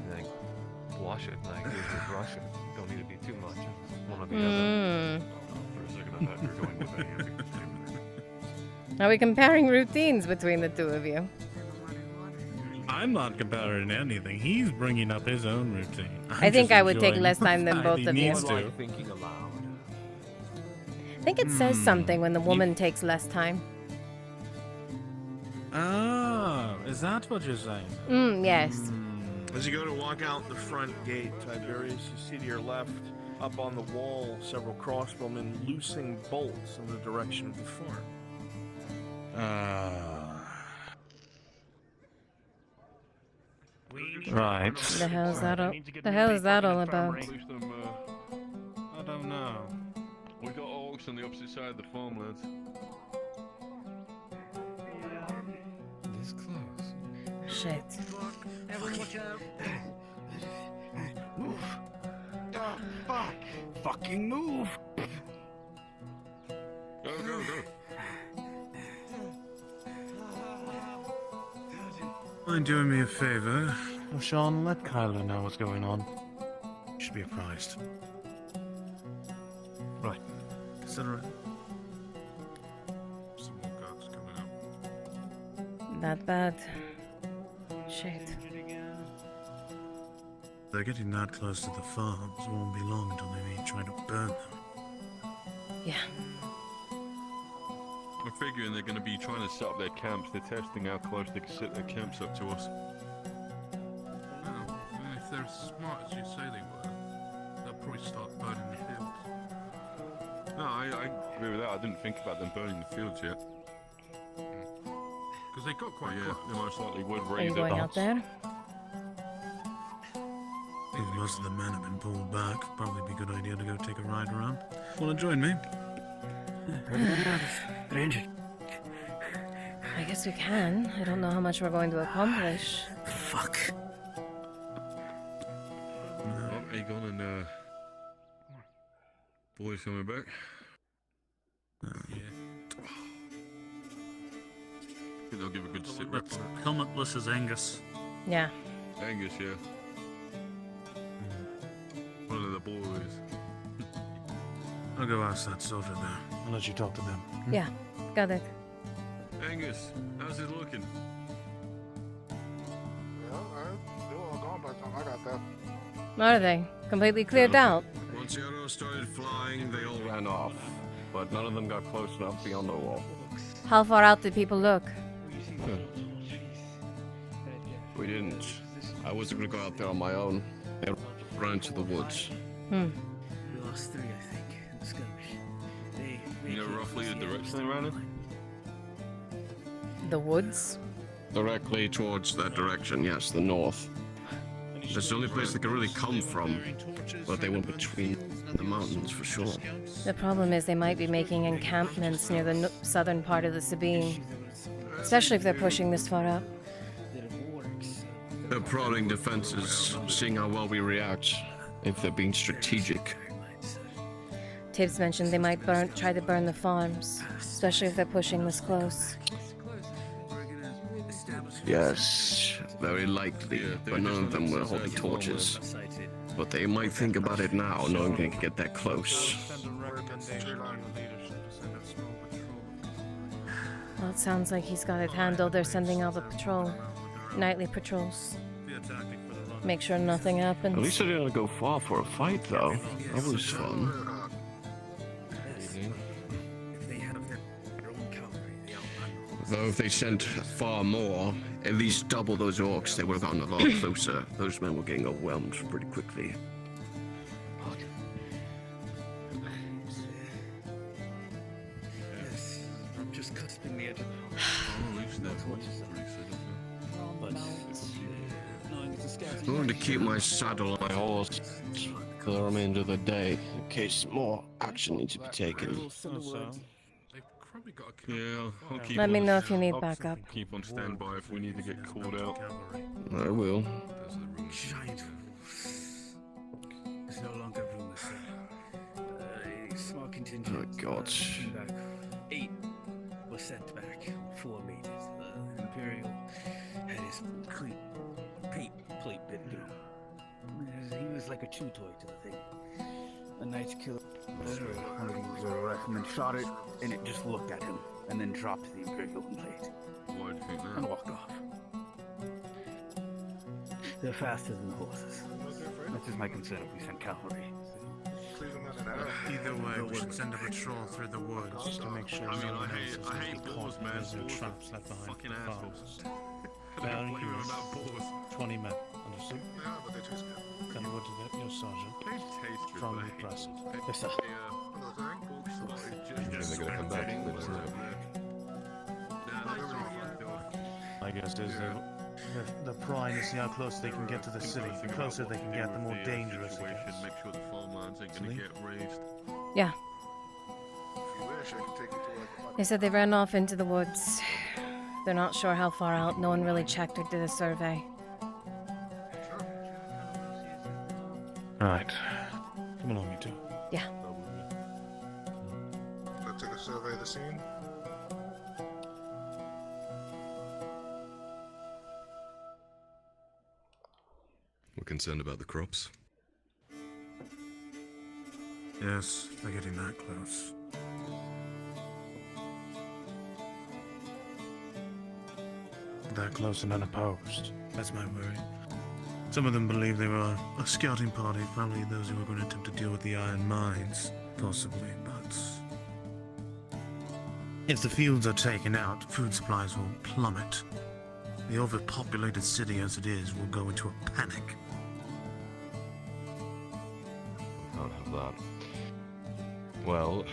S18: Like, Russia. Like, this is Russia. Don't need to be too much of one or the other.
S12: For a second, I thought you were going with a epic
S1: Are we comparing routines between the two of you?
S10: I'm not comparing anything. He's bringing up his own routine.
S1: I think I would take less time than both of you.
S18: Thinking aloud.
S1: I think it says something when the woman takes less time.
S10: Oh, is that what you're saying?
S1: Yes.
S3: As you go to walk out the front gate, Tiberius, you see to your left, up on the wall, several crossbowmen loosing bolts in the direction of the farm.
S10: Right.
S1: The hell is that all? The hell is that all about?
S10: I don't know.
S12: We got orcs on the opposite side of the farmlands.
S10: This close.
S1: Shit.
S21: Everyone watch out.
S10: Move. Oh, fuck. Fucking move.
S12: Go, go, go.
S10: Mind doing me a favor? Oh, Sean, let Kyler know what's going on. You should be apprised. Right. Consider it.
S12: Some more guards coming up.
S1: That bad. Shit.
S10: They're getting that close to the farms. It won't be long until they may try to burn them.
S1: Yeah.
S12: I'm figuring they're going to be trying to set up their camps. They're testing how close they can set their camps up to us.
S21: Well, if they're as smart as you say they were, they'll probably start burning the fields.
S12: No, I agree with that. I didn't think about them burning the fields yet.
S21: Because they got quite
S12: Yeah, they most likely would
S1: Are
S12: raise
S1: you
S12: it.
S1: going out there?
S10: I think most of the men have been pulled back. Probably be a good idea to go take a ride around. Wanna join me?
S1: Ranger. I guess we can. I don't know how much we're going to accomplish.
S10: Fuck.
S12: Well, Aegon and boys coming back.
S10: Yeah.
S12: I think they'll give a good sit rep.
S15: Helmetless is Angus.
S1: Yeah.
S12: Angus, yeah. One of the boys.
S10: I'll go ask that soldier there. I'll let you talk to them.
S1: Yeah. Got it.
S12: Angus, how's it looking?
S22: They're all gone by the time I got there.
S1: What are they? Completely cleared out?
S8: Once the arrows started flying, they all ran off. But none of them got close enough beyond the wall.
S1: How far out did people look?
S8: We didn't. I wasn't gonna go out there on my own. They ran into the woods.
S5: We lost 3, I think, in the skirmish.
S12: You know roughly the direction they ran in?
S1: The woods?
S8: Directly towards that direction, yes, the north. That's the only place they could really come from, but they went between the mountains for sure.
S1: The problem is they might be making encampments near the southern part of the Sabine. Especially if they're pushing this far up.
S8: They're prodding defenses, seeing how well we react, if they're being strategic.
S1: Tibbs mentioned they might try to burn the farms, especially if they're pushing this close.
S8: Yes, very likely, but none of them were holding torches. But they might think about it now, knowing they can get that close.
S1: Well, it sounds like he's got it handled. They're sending out a patrol. Nightly patrols. Make sure nothing happens.
S8: At least I didn't go far for a fight, though. That was fun. Though if they sent far more, at least double those orcs, they would have gotten a lot closer. Those men were getting overwhelmed pretty quickly.
S5: I'm just cusping the edge of
S8: I'm going to keep my saddle on my horse for the remainder of the day, in case more action needs to be taken.
S12: Yeah, I'll keep
S1: Let me
S12: on-
S1: know if you need
S12: I'll
S1: backup.
S12: Keep on standby if we need to get called out.
S8: I will.
S5: giant wolves. There's no longer rumors. A small contingent.
S8: Oh, God.
S5: came back. 8 was sent back. 4 made it. Imperial had his plate bitten. He
S4: like a chew toy to the thing. A Knight's Killer, one of these riflemen shot it, and it just looked at him, and then dropped the Imperial blade.
S12: Why do you think that?
S4: And walked off. They're faster than the horses. That's just my concern if we send cavalry.
S3: Either way, we should send a patrol through the woods just to make sure no one else is going to be caught because there are traps left behind for the farmers. Bearing is 20 men, understood? Then what to get your sergeant? Strongly pressed.
S4: Yes, sir.
S18: They're gonna come back. They don't know.
S10: My guess is they're prying to see how close they can get to the city. The closer they can get, the more dangerous it gets.
S12: Make sure the farmlands ain't gonna get raised.
S1: Yeah.
S22: If you wish, I can take you to
S1: They said they ran off into the woods. They're not sure how far out. No one really checked or did a survey.
S10: Alright. Come along, you two.
S1: Yeah.
S22: Let's take a survey of the scene.
S14: We're concerned about the crops.
S3: Yes, they're getting that close. That close and unopposed. That's my worry. Some of them believe they were a scouting party, probably those who were going to attempt to deal with the iron mines, possibly, but if the fields are taken out, food supplies will plummet. The overpopulated city as it is will go into a panic.
S18: We can't have that. Well,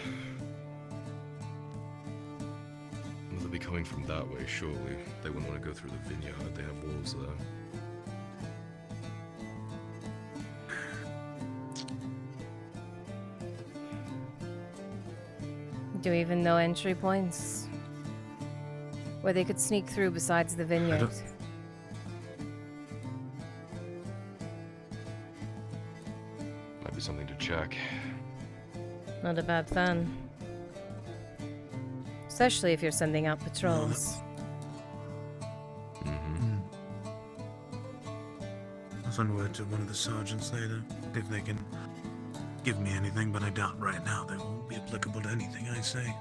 S18: they'll be coming from that way, surely. They wouldn't want to go through the vineyard. They have walls there.
S1: Do we even know entry points where they could sneak through besides the vineyard?
S18: Might be something to check.
S1: Not a bad plan. Especially if you're sending out patrols.
S3: I'll send word to one of the sergeants later, if they can give me anything, but I doubt right now they won't be applicable to anything I say.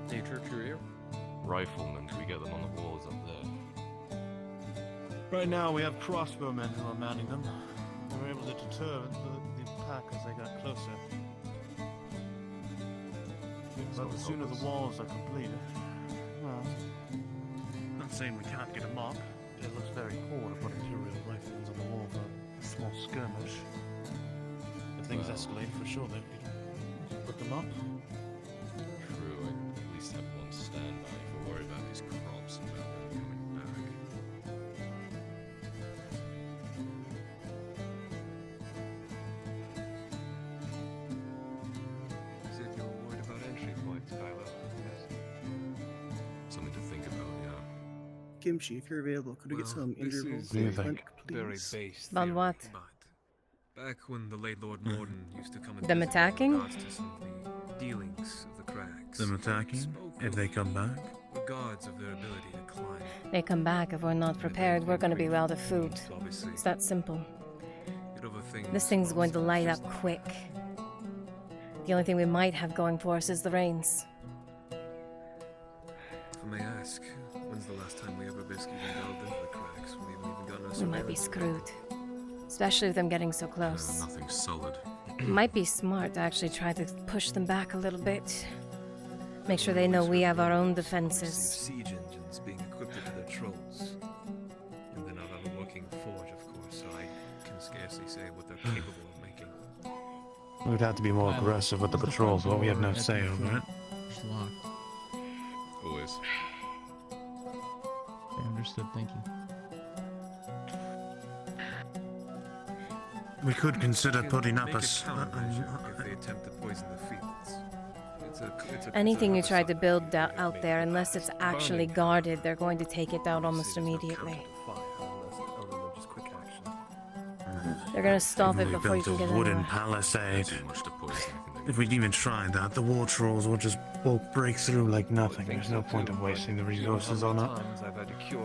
S18: Hey, Church, you're here? Riflemen, we get them on the walls up there.
S10: Right now, we have crossbowmen who are manning them. They were able to deter the pack as they got closer. But the sooner the walls are completed, well, not saying we can't get them up. It looks very poor to put Imperial rifles on the wall for a small skirmish. If things escalate, for sure they could put them up.
S18: True, I'd at least have one standby if we're worried about these crops and about them coming back.
S2: You said you were worried about entry points, Kylo. Yes.
S18: Something to think about, yeah.
S19: Kimchi, if you're available, could we get some intervals?
S2: Very base.
S1: About what?
S2: Back when the late Lord Morden used to come and
S1: Them
S2: visit
S1: attacking?
S2: in regards to some of the dealings of the cracks.
S3: Them attacking? If they come back?
S2: Regards of their ability to climb.
S1: They come back if we're not prepared. We're going to be out of food. It's that simple. This thing's going to light up quick. The only thing we might have going for us is the rains.
S2: If I may ask, when's the last time we ever basically delved into the cracks? We haven't even gotten us.
S1: We might be screwed. Especially with them getting so close.
S18: Nothing solid.
S1: It might be smart to actually try to push them back a little bit. Make sure they know we have our own defenses.
S2: Siege engines being equipped to their trolls. And then I'll have a working forge, of course, so I can scarcely say what they're capable of making.
S3: We'd have to be more aggressive with the patrols, but we have no say over it.
S18: Always.
S7: Understood, thank you.
S3: We could consider putting up
S2: Make
S3: a...
S2: a countermeasure if they attempt to poison the fields.
S1: Anything you try to build out there, unless it's actually guarded, they're going to take it down almost immediately. They're going to stop it
S3: We
S1: before you
S3: built
S1: can
S3: a
S1: get
S3: wooden
S1: anywhere.
S3: palisade.
S18: Too much to poison. I think they're
S10: If we even tried that, the war trolls will break through like nothing. There's no point of wasting the resources on it.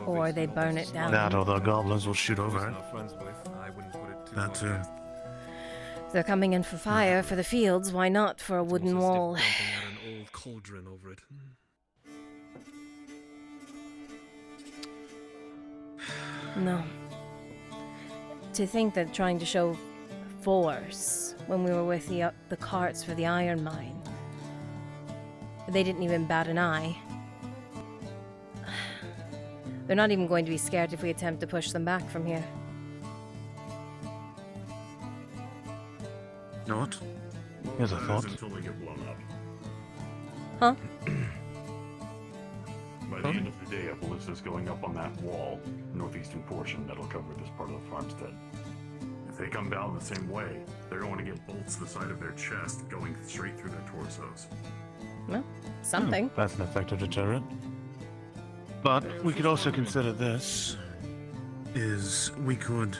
S1: Or they burn it down.
S10: That or the goblins will shoot over it. That too.
S1: If they're coming in for fire for the fields, why not for a wooden wall?
S12: Dumping out an old cauldron over it.
S1: No. To think that trying to show force when we were with the carts for the iron mine, they didn't even bat an eye. They're not even going to be scared if we attempt to push them back from here.
S10: What? Here's a thought.
S14: Until they get blown up.
S1: Huh?
S14: By the end of the day, a ballista's going up on that wall, northeastern portion that'll cover this part of the farmstead. If they come down the same way, they're going to get bolts to the side of their chest going straight through their torsos.
S1: Well, something.
S10: That's an effective deterrent. But we could also consider this. We could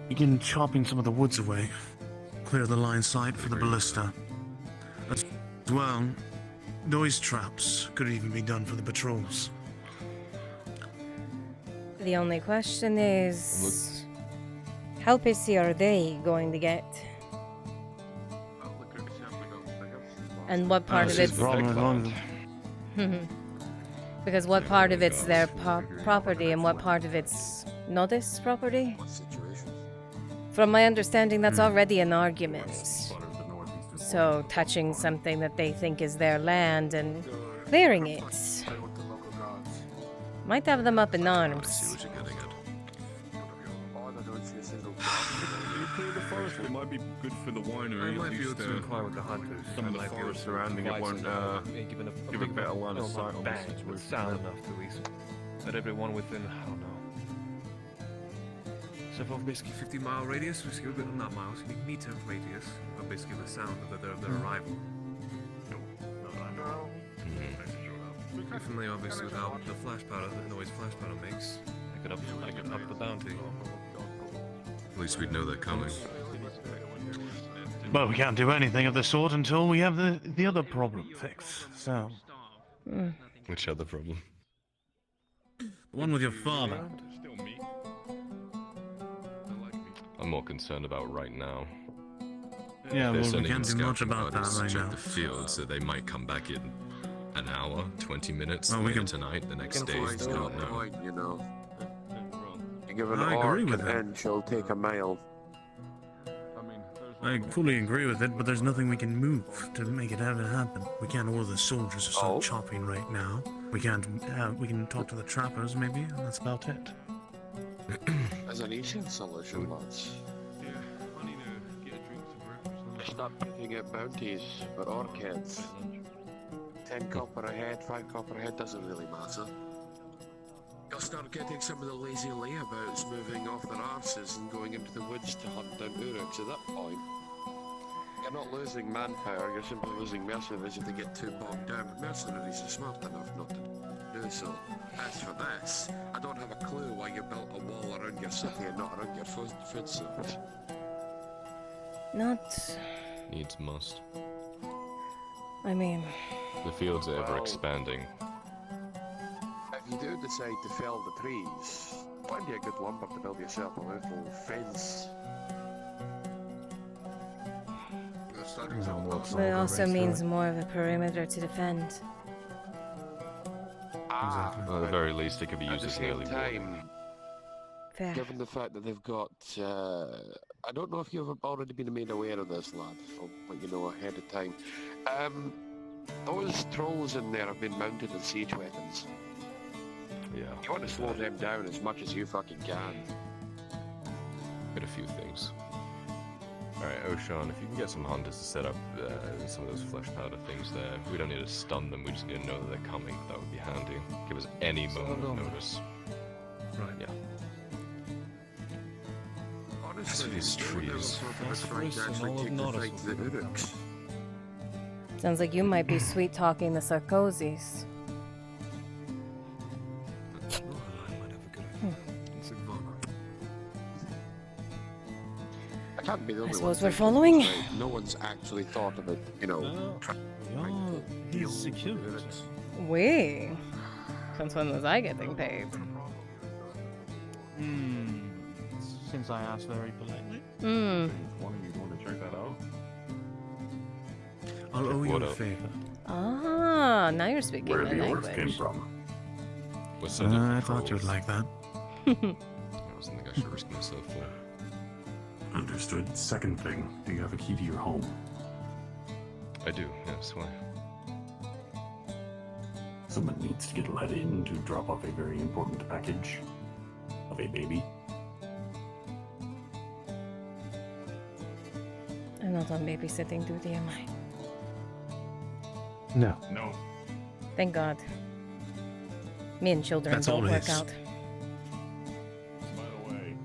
S10: begin chopping some of the woods away. Clear the line sight for the ballista. As well, noise traps could even be done for the patrols.
S1: The only question is, how pissy are they going to get? And what part of it's... Because what part of it's their property and what part of it's Nodis property? From my understanding, that's already an argument. So touching something that they think is their land and clearing it might have them up in arms.
S14: It might be good for the winery.
S12: I might be able to inquire with the hunters.
S14: Some of the forest surrounding it won't give a better line of sight on the
S11: bang, but sound enough to at least let everyone within, I don't know.
S12: So for basically 50-mile radius, basically not miles, meter radius of basically the sound of their arrival. You're familiar obviously with how the flash powder, the noise flash powder makes. I could up the bounty.
S2: At least we'd know they're coming.
S10: Well, we can't do anything of the sort until we have the other problem fixed, so...
S2: Which other problem?
S10: The one with your father.
S2: I'm more concerned about right now.
S10: Yeah,
S2: They're
S10: well, we
S2: sending
S10: can't do much about that
S2: scouts
S10: right
S2: to check
S10: now.
S2: the field, so they might come back in an hour, 20 minutes,
S10: Oh, we
S2: later
S10: can-
S2: tonight, the next day,
S22: It's
S2: we
S22: got
S2: don't
S22: a
S2: know.
S22: point, you know. You give an
S10: I
S22: arc
S10: agree with
S22: an
S10: that.
S22: inch, it'll take a mile.
S10: I fully agree with it, but there's nothing we can move to make it happen. We can't order the soldiers to start chopping right now. We can't. We can talk to the trappers, maybe, and that's about it.
S22: As an easy solution, lads. Stop looking at bounties for orc heads. 10 copper a head, 5 copper a head doesn't really matter. You'll start getting some of the lazy layabouts moving off their arses and going into the woods to hunt down Uruks at that point. You're not losing manpower, you're simply losing mercenaries if they get too bogged down. But mercenaries are smart enough not to do so. As for this, I don't have a clue why you built a wall around your city and not around your food source.
S1: Not...
S2: Needs must.
S1: I mean...
S2: The fields are ever expanding.
S22: If you do decide to fell the trees, find you a good lumber to build yourself a little fence.
S1: But it also means more of a perimeter to defend.
S2: At the very least, it could be used
S22: At
S2: as
S22: the
S2: an
S22: same
S2: early warning.
S22: time,
S1: Fair.
S22: given the fact that they've got, I don't know if you've already been made aware of this, lad. I'll let you know ahead of time. Those trolls in there have been mounted as siege weapons.
S2: Yeah.
S22: You want to slow them down as much as you fucking can.
S2: Got a few things. Alright, Oshan, if you can get some hunters to set up some of those flesh powder things there. We don't need to stun them, we just need to know that they're coming. That would be handy. Give us any moment of notice.
S12: Right.
S2: Yeah. As
S22: Honestly,
S2: for these trees,
S22: phosphorus and all of Nodus the Uruks.
S1: Sounds like you might be sweet-talking the Sarkozys.
S22: Can't be the only
S1: suppose
S22: ones
S1: we're
S22: thinking
S1: following.
S22: this way. No one's actually thought of it, you know.
S10: His security.
S1: We? Since when was I getting paid?
S10: Since I asked very politely.
S14: One of you want to check that out?
S3: I'll owe you a favor.
S1: Ah, now you're speaking
S14: Where
S1: my
S14: the
S1: language.
S14: orcs came from.
S3: I thought you'd like that.
S2: I wasn't think I should risk myself for.
S14: Understood. Second thing, do you have a key to your home?
S2: I do, yes, why?
S14: Someone needs to get let in to drop off a very important package of a baby.
S1: I'm not on babysitting duty, am I?
S18: No.
S14: No.
S1: Thank God. Me and children
S3: That's
S1: don't
S3: all it
S1: work
S3: is.
S1: out.
S14: By the way,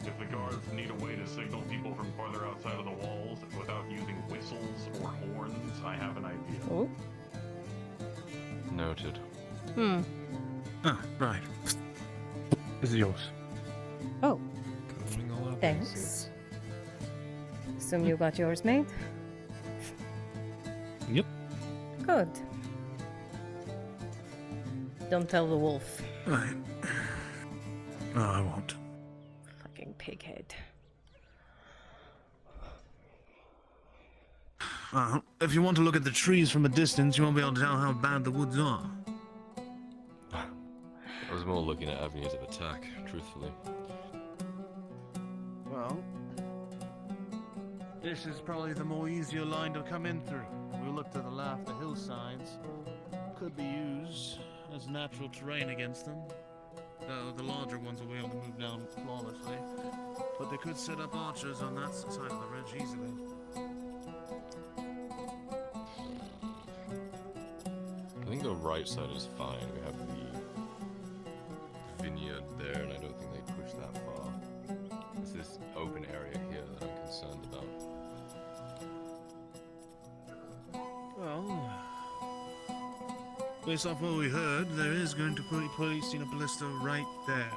S14: if the guards need a way to signal people from farther outside of the walls without using whistles or horns, I have an idea.
S1: Oh.
S2: Noted.
S3: Ah, right.
S18: This is yours.
S1: Oh. Thanks. Assume you got yours made?
S18: Yep.
S1: Good. Don't tell the wolf.
S3: Right. No, I won't.
S1: Fucking pighead.
S3: If you want to look at the trees from a distance, you won't be able to tell how bad the woods are.
S2: I was more looking at avenues of attack, truthfully.
S10: Well, this is probably the more easier line to come in through. We look to the left, the hillsides could be used as natural terrain against them. Though the larger ones will be able to move down flawlessly. But they could set up archers on that side of the ridge easily.
S2: I think the right side is fine. We have the vineyard there, and I don't think they push that far. It's this open area here that I'm concerned about.
S3: Well, based off what we heard, there is going to be placing a ballista right there.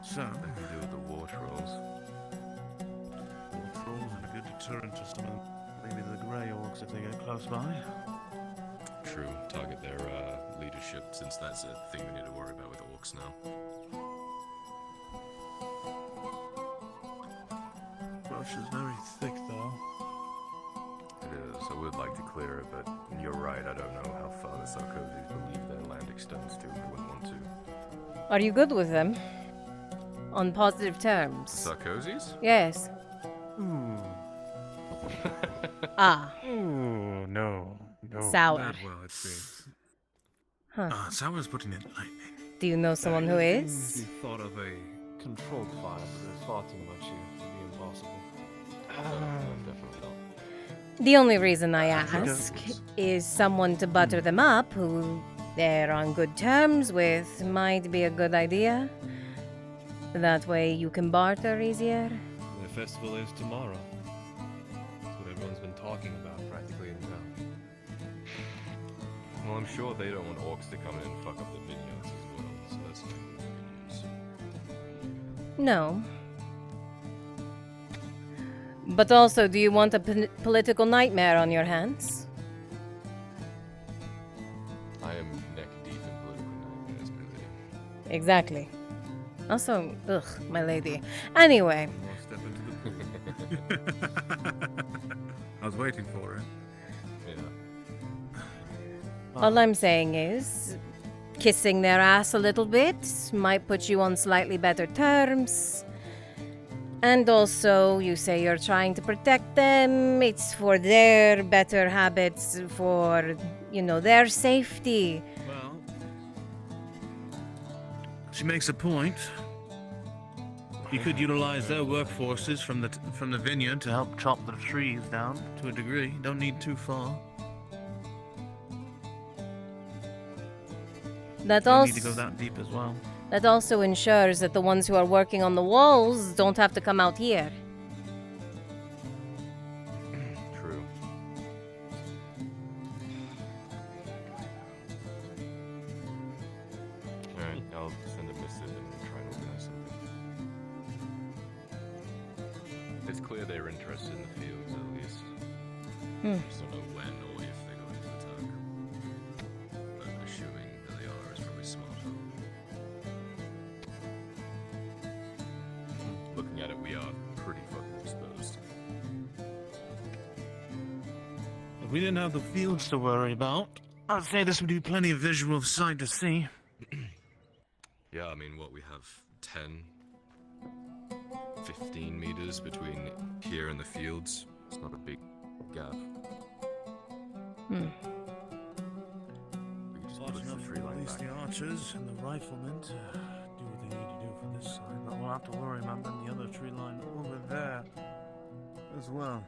S3: So,
S2: Nothing to do with the war trolls.
S10: War trolls and a good deterrent to some of maybe the grey orcs if they get close by.
S2: True. Target their leadership, since that's a thing we need to worry about with orcs now.
S10: Brush is very thick, though.
S2: It is. I would like to clear it, but you're right. I don't know how far the Sarkozys believe their land extends to. I wouldn't want to.
S1: Are you good with them? On positive terms?
S2: Sarkozys?
S1: Yes. Ah.
S18: Ooh, no.
S1: Sour.
S3: That well, it seems.
S1: Huh.
S3: Sour's putting it lightly.
S1: Do you know someone who is?
S21: He thought of a controlled fire, but there's far too much here to be impossible.
S2: Definitely not.
S1: The only reason I ask is someone to butter them up who they're on good terms with might be a good idea. That way you can barter easier.
S21: The festival is tomorrow. That's what everyone's been talking about practically in town.
S2: Well, I'm sure they don't want orcs to come in and fuck up the vineyards as well, so that's not good news.
S1: No. But also, do you want a political nightmare on your hands?
S2: I am neck deep in political nightmares, my lady.
S1: Exactly. Also, ugh, my lady. Anyway.
S21: Step into the
S3: I was waiting for it.
S2: Yeah.
S1: All I'm saying is, kissing their ass a little bit might put you on slightly better terms. And also, you say you're trying to protect them. It's for their better habits, for, their safety.
S3: Well, she makes a point. You could utilize their workforces from the vineyard to help chop the trees down to a degree. Don't need too far.
S1: That
S3: Don't
S1: also
S3: need to go that deep as well.
S1: That also ensures that the ones who are working on the walls don't have to come out here.
S2: True. Alright, I'll send a missive and try and organize something. It's clear they're interested in the fields, at least.
S1: Hmm.
S2: Just don't know when or if they're going to attack. But assuming that they are is probably smart. Looking at it, we are pretty fucking exposed.
S10: If we didn't have the fields to worry about, I'd say this would be plenty of visual sight to see.
S2: Yeah, I mean, what we have 10, 15 meters between here and the fields. It's not a big gap.
S1: Hmm.
S2: We could just
S10: Large
S2: push
S10: enough
S2: the
S10: for
S2: tree
S10: at
S2: line
S10: least
S2: back.
S10: the archers and the riflemen to do what they need to do for this side, but we'll have to worry about then the other tree line over there as well,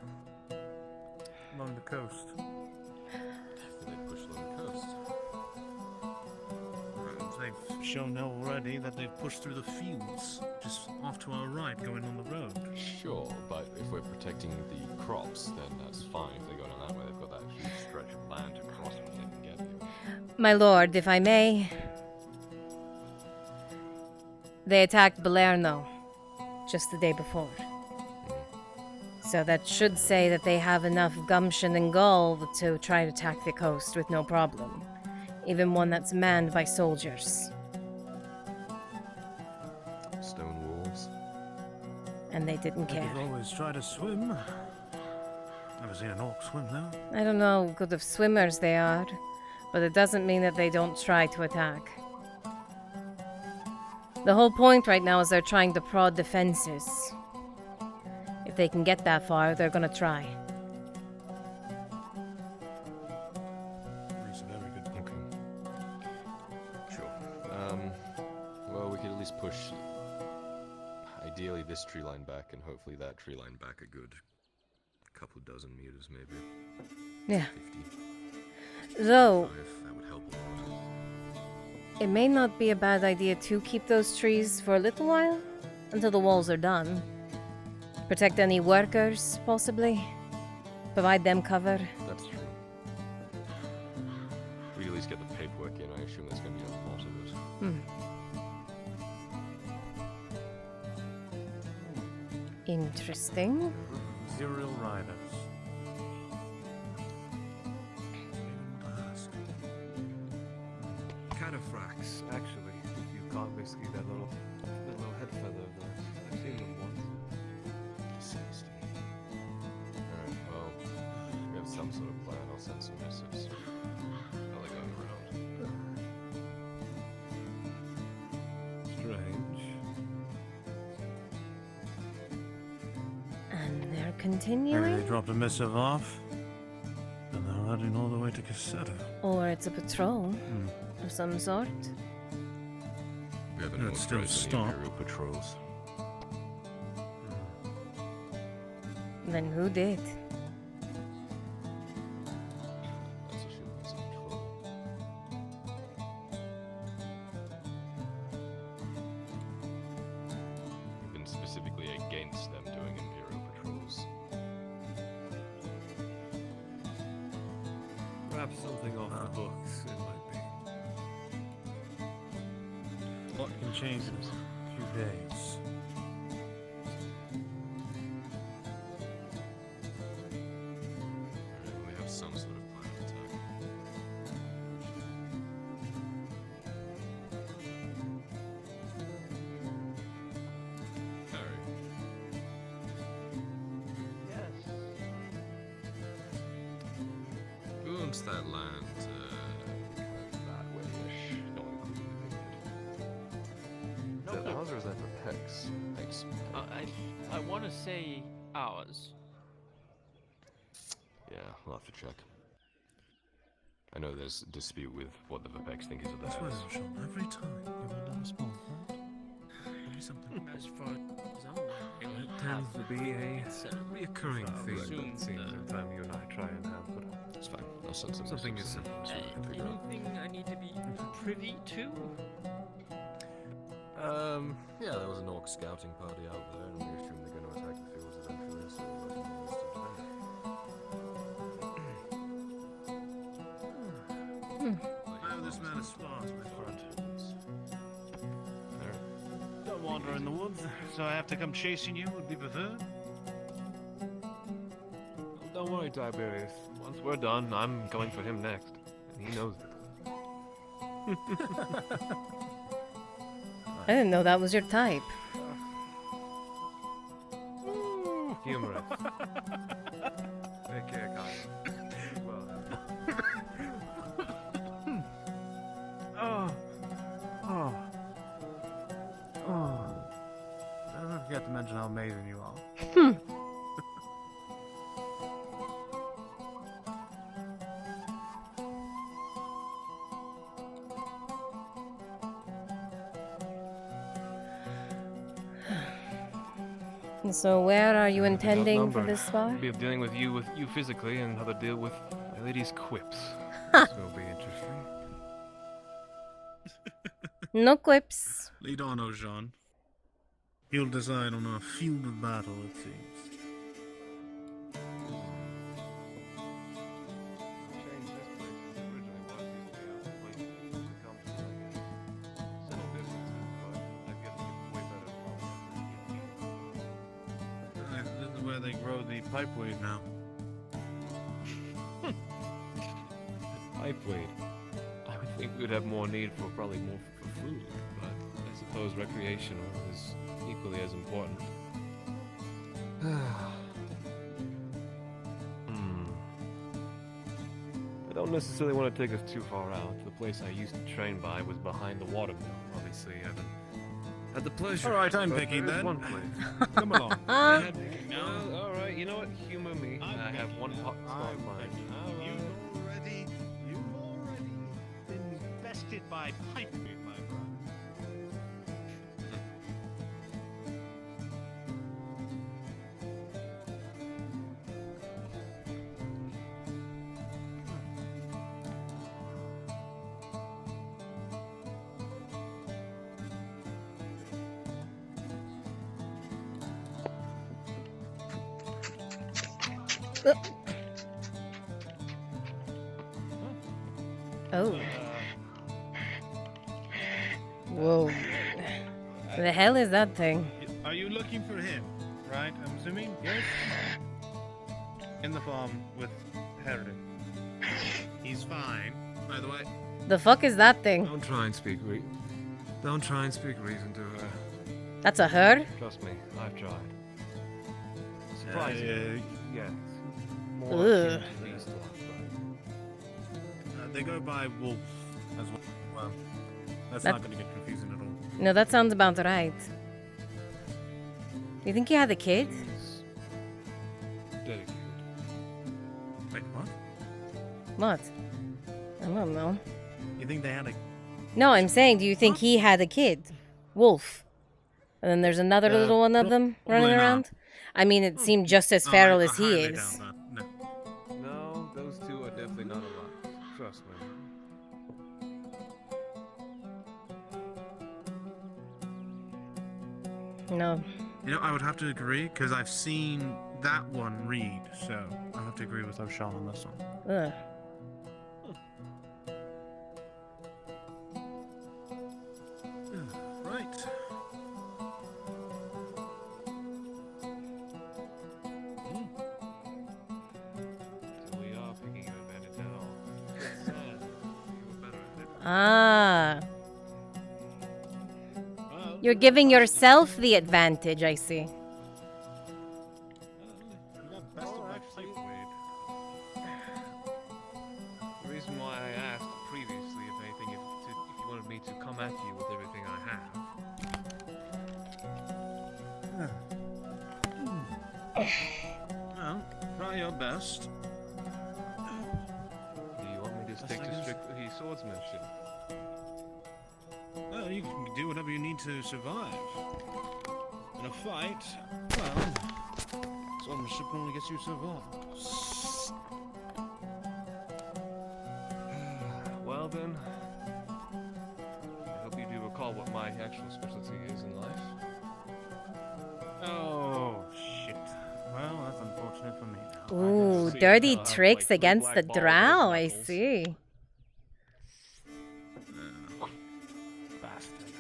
S10: along the coast.
S2: They push along the coast.
S10: They've shown already that they've pushed through the fields, just off to our right, going on the road.
S2: Sure, but if we're protecting the crops, then that's fine. If they're going on that way, they've got that huge stretch of land to cross which they can get here.
S1: My lord, if I may. They attacked Balerno just the day before. So that should say that they have enough gumption and gall to try to attack the coast with no problem. Even one that's manned by soldiers.
S2: Stone walls.
S1: And they didn't
S10: They
S1: care.
S10: could always try to swim. Never seen an orc swim, though.
S1: I don't know how good of swimmers they are, but it doesn't mean that they don't try to attack. The whole point right now is they're trying to prod defenses. If they can get that far, they're gonna try.
S10: Makes a very good point.
S2: Sure. Well, we could at least push, ideally, this tree line back, and hopefully that tree line back a good couple dozen meters, maybe.
S1: Yeah.
S2: 50.
S1: Though,
S2: 5, that would help a lot.
S1: it may not be a bad idea to keep those trees for a little while, until the walls are done. Protect any workers, possibly. Provide them cover.
S2: That's true. We at least get the paperwork in. I assume there's going to be a lot of it.
S1: Hmm. Interesting.
S10: Zerial riders.
S5: Cataphracts, actually. If you got basically that little head feather of that. I've seen them once.
S2: Disgusting. Alright, well, we have some sort of plan. I'll send some missives. How are they going around?
S10: Strange.
S1: And they're
S10: Maybe
S1: continuing?
S10: they dropped a missive off, and they're heading all the way to Cassetta.
S1: Or it's a patrol of some sort.
S2: We haven't
S10: Let's still
S2: authorized any
S10: stop.
S2: Imperial patrols.
S1: Then who did?
S2: Let's assume it's a patrol. We've been specifically against them doing Imperial patrols.
S5: Perhaps something off the books, it might be.
S10: What can change in a few days?
S2: We have some sort of plan of attack. Harry.
S11: Yes.
S2: Who owns that land? Kind of that way-ish. Not including the vineyard.
S11: No,
S2: Is that
S11: no.
S2: ours or is that for Pex? Thanks.
S6: I want to say ours.
S2: Yeah, I'll have to check. I know there's a dispute with what the Vepex think is of
S10: That's
S2: theirs.
S10: why, Sean, every time you want to respond, right? Do something.
S6: As far as I'm aware,
S5: It tends to be a reoccurring theme that it seems every time you and I try and have, but
S2: it's fine. I'll send some
S5: something is
S2: messages
S5: simple.
S2: so we can figure out.
S6: anything I need to be privy to?
S2: Yeah, there was an orc scouting party out there, and we assume they're going to attack the fields eventually, so we're working on this to
S10: I owe this man a spot, my friend. Don't wander in the woods, so I have to come chasing you would be preferred.
S5: Tiberius. Once we're done, I'm going for him next. And he knows it.
S1: I didn't know that was your type.
S5: Humorous. Take care, guys. Well.
S4: Oh. Don't forget to mention how amazing you are.
S1: So where are you intending for this spot?
S5: We'll be dealing with you physically and how to deal with my lady's quips. This will be interesting.
S1: No quips.
S3: Lead on, Ojan. He'll decide on a field of battle, it seems. This is where they grow the pipeweed now.
S5: Pipeweed. I would think we'd have more need for probably more for food, but I suppose recreational is equally as important. I don't necessarily want to take us too far out. The place I used to train by was behind the watermill. Obviously, I haven't had the pleasure.
S3: All right, I'm
S5: but
S3: picking
S5: there is
S3: then.
S5: one place. Come along. Well, all right. You know what? Humor me. I have one spot in mind.
S10: You've already been bested by pipeweed, my brother.
S1: Oh. Whoa. The hell is that thing?
S10: Are you looking for him? Right, I'm assuming? Yes? In the farm with Harry. He's fine, by the way.
S1: The fuck is that thing?
S5: Don't try and speak reason to her.
S1: That's a her?
S5: Trust me, I've tried. Surprisingly, yes. More
S1: Ugh.
S5: akin to these two,
S10: They go by wolf as well. Well, that's
S1: That-
S10: not going to get confusing at all.
S1: No, that sounds about right. You think he had a kid?
S5: Dedicated.
S10: Wait, what?
S1: What? I don't know.
S10: You think they had a...
S1: No, I'm saying, do you think he had a kid? Wolf. And then there's another little one of them running
S10: not.
S1: around? I mean, it seemed just as feral as he
S10: highly
S1: is.
S10: doubt that. No.
S5: No, those two are definitely not alike. Trust me.
S1: No.
S10: You know, I would have to agree, because I've seen that one read, so I have to agree with O'Shawn on this one.
S1: Ugh.
S10: Right.
S5: So we are picking an advantage at all. It's sad. You were better at it.
S1: Ah. You're giving yourself the advantage, I see.
S5: The reason why I asked previously, if anything, if you wanted me to come at you with everything I have.
S10: Well, try your best.
S5: Do you want me to stick to strictly swordsmanship?
S10: Well, you can do whatever you need to survive. In a fight, well, swordsmanship only gets you so far.
S5: Well then, I hope you do recall what my actual specialty is in life.
S10: Oh, shit. Well, that's unfortunate for me now.
S1: Ooh, dirty tricks against the drow, I see.
S10: Bastard.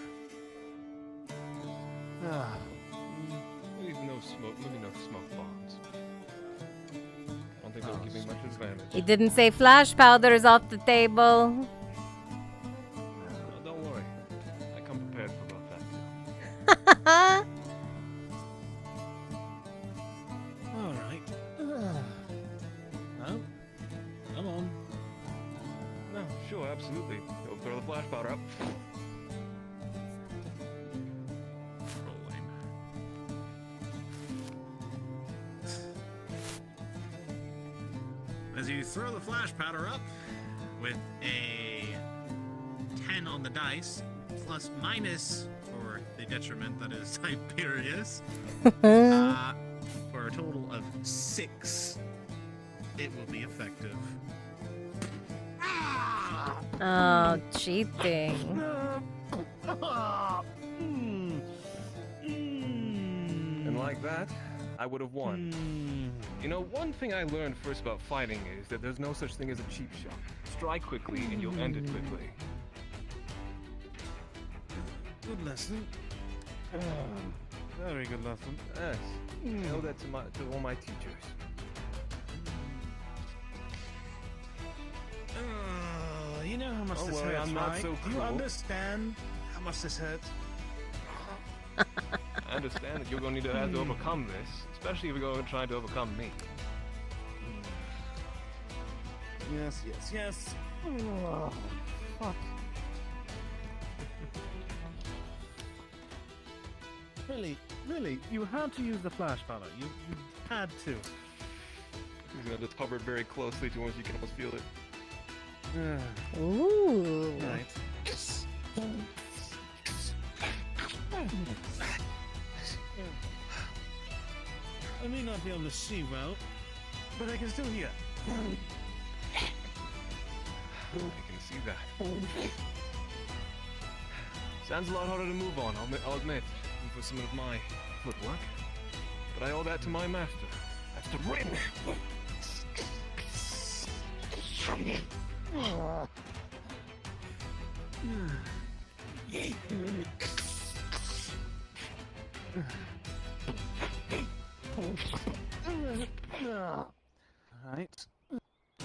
S5: Maybe no smoke bombs. I don't think it'll give me much advantage.
S1: He didn't say flash powder's off the table.
S5: No, don't worry. I come prepared for both that too.
S10: All right. No. Come on.
S5: No, sure, absolutely. Go throw the flash powder up.
S15: As you throw the flash powder up with a 10 on the dice, plus minus for the detriment that is Tiberius, for a total of 6, it will be effective.
S1: Oh, cheating.
S5: And like that, I would have won. You know, one thing I learned first about fighting is that there's no such thing as a cheap shot. Strike quickly and you'll end it quickly.
S10: Good lesson. Very good lesson.
S5: Yes. I owe that to all my teachers.
S10: You know how much
S5: Don't
S10: this
S5: worry,
S10: hurts,
S5: I'm not
S10: right?
S5: so
S10: Do you
S5: cruel.
S10: understand how much this hurts?
S5: I understand that you're going to have to overcome this, especially if you're going to try to overcome me.
S10: Yes, yes, yes. Oh, fuck. Really, you had to use the flash powder. You had to.
S5: He's going to just hover it very closely to once you can almost feel it.
S1: Ooh.
S10: Right. I may not be able to see well, but I can still hear.
S5: I can see that. Sounds a lot harder to move on, I'll admit, than for some of my footwork. But I owe that to my master. That's the ring!
S10: Right.
S5: I'll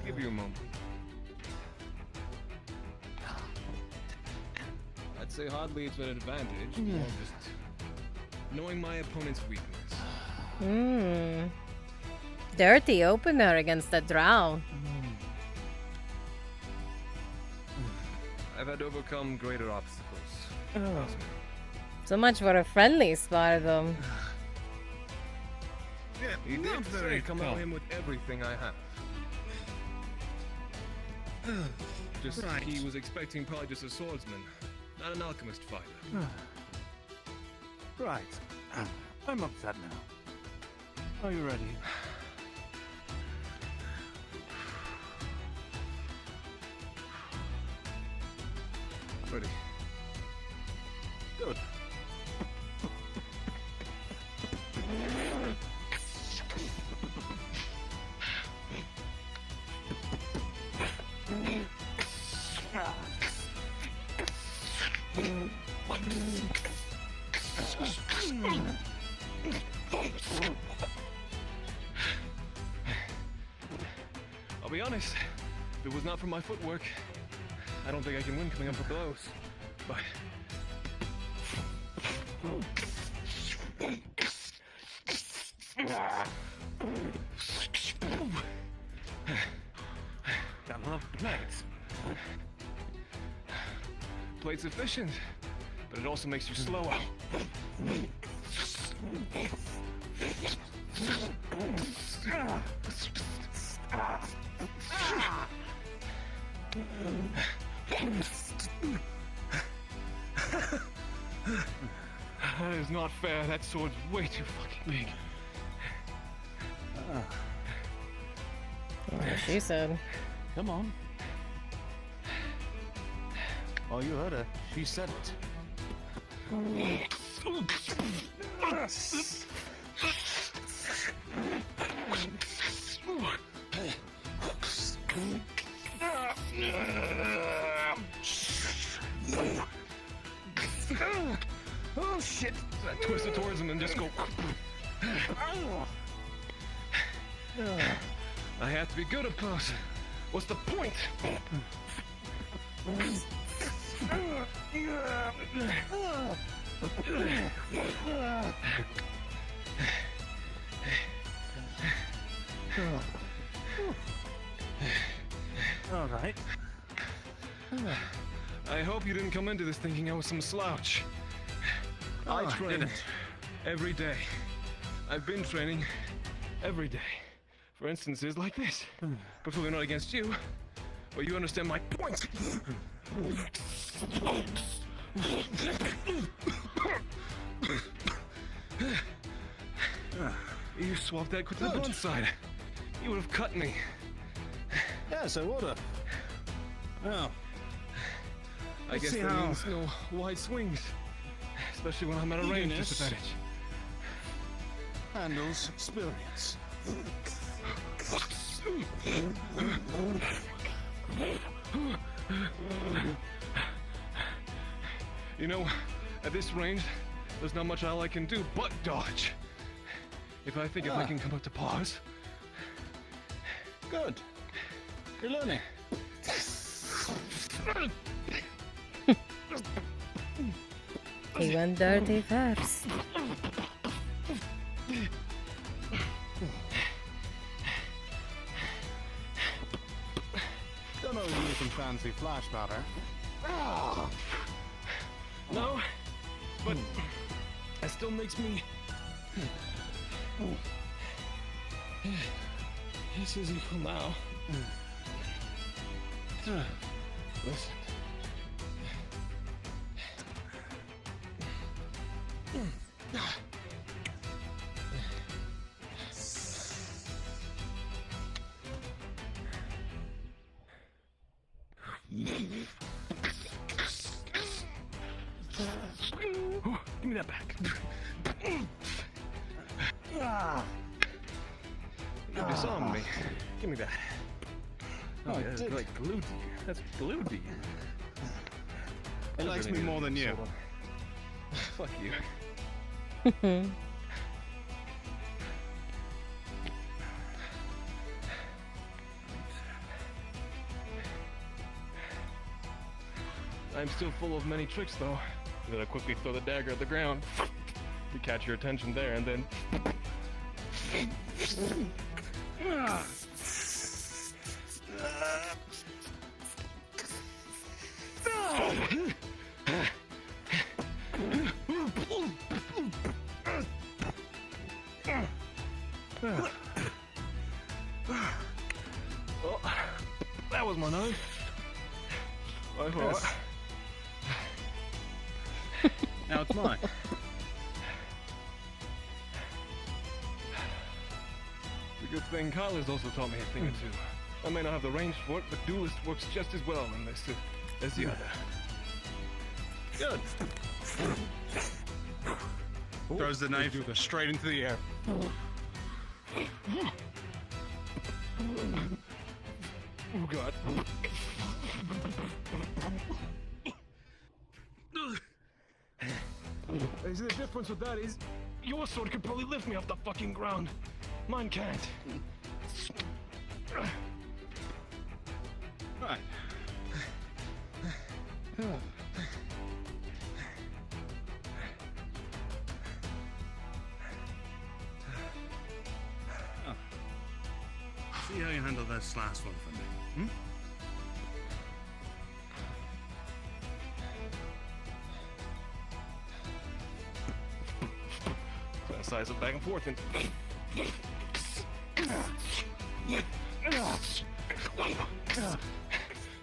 S5: give you a moment. I'd say hardly it's an advantage, more just knowing my opponent's weakness.
S1: Dirty opener against the drow.
S5: I've had to overcome greater obstacles.
S1: So much for a friendly spot of them.
S5: Yeah, he did say come at him with everything I have. Just
S10: Right.
S5: he was expecting probably just a swordsman, not an alchemist fighter.
S10: Right. I'm upset now. Are you ready?
S5: Ready.
S10: Good.
S5: I'll be honest, if it was not for my footwork, I don't think I can win coming up with blows. But
S10: Got enough blades.
S5: blade's efficient, but it also makes you slower. That is not fair. That sword's way too fucking big.
S1: Yeah, she said.
S10: Come on. Oh, you heard her. She said it.
S5: I twist it towards him and just go. I have to be good up close. What's the point?
S10: All right.
S5: I hope you didn't come into this thinking I was some slouch. I train every day. I've been training every day for instances like this. Preferably not against you, but you understand my point. You swapped that quick to the blunt side. You would have cut me.
S10: Yes, I would have. Well,
S5: I guess that means no wide swings, especially when I'm at a range disadvantage.
S10: Handles experience.
S5: You know, at this range, there's not much all I can do but dodge. If I can come up to pause.
S10: Good. You're learning.
S1: He went dirty first.
S10: Don't know you need some fancy flash powder.
S5: No, but that still makes me. This is equal now. Listen. Give me that back. You disarmed me. Give me that.
S10: Oh,
S5: yeah, that's like glued to you. That's glued to you.
S10: It likes me more than you.
S5: Fuck you. I'm still full of many tricks, though. I'm gonna quickly throw the dagger at the ground to catch your attention there, and then. Well, that was my knife. I thought.
S10: Now it's mine.
S5: The good thing Kyler's also taught me a thing or two. I may not have the range for it, but Duelist works just as well in this as the other.
S10: Good. Throws the knife straight into the air.
S5: Oh God. See, the difference with that is your sword could probably lift me off the fucking ground. Mine can't.
S10: Right.
S3: See how you handle this last one for me.
S5: Size it back and forth and.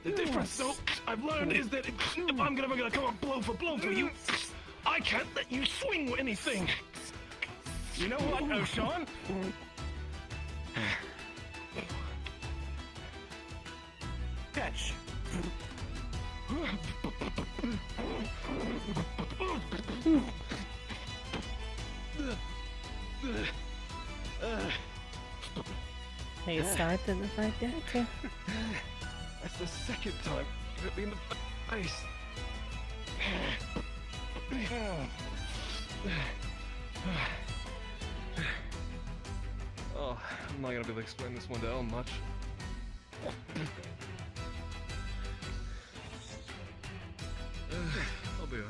S5: The difference, though, I've learned is that if I'm gonna come up blow for blow for you, I can't let you swing anything.
S10: You know what, O'Shawn? Catch.
S1: He started the fight there too.
S5: That's the second time you hit me in the face. Oh, I'm not gonna be able to explain this one to Elle much. I'll be alright.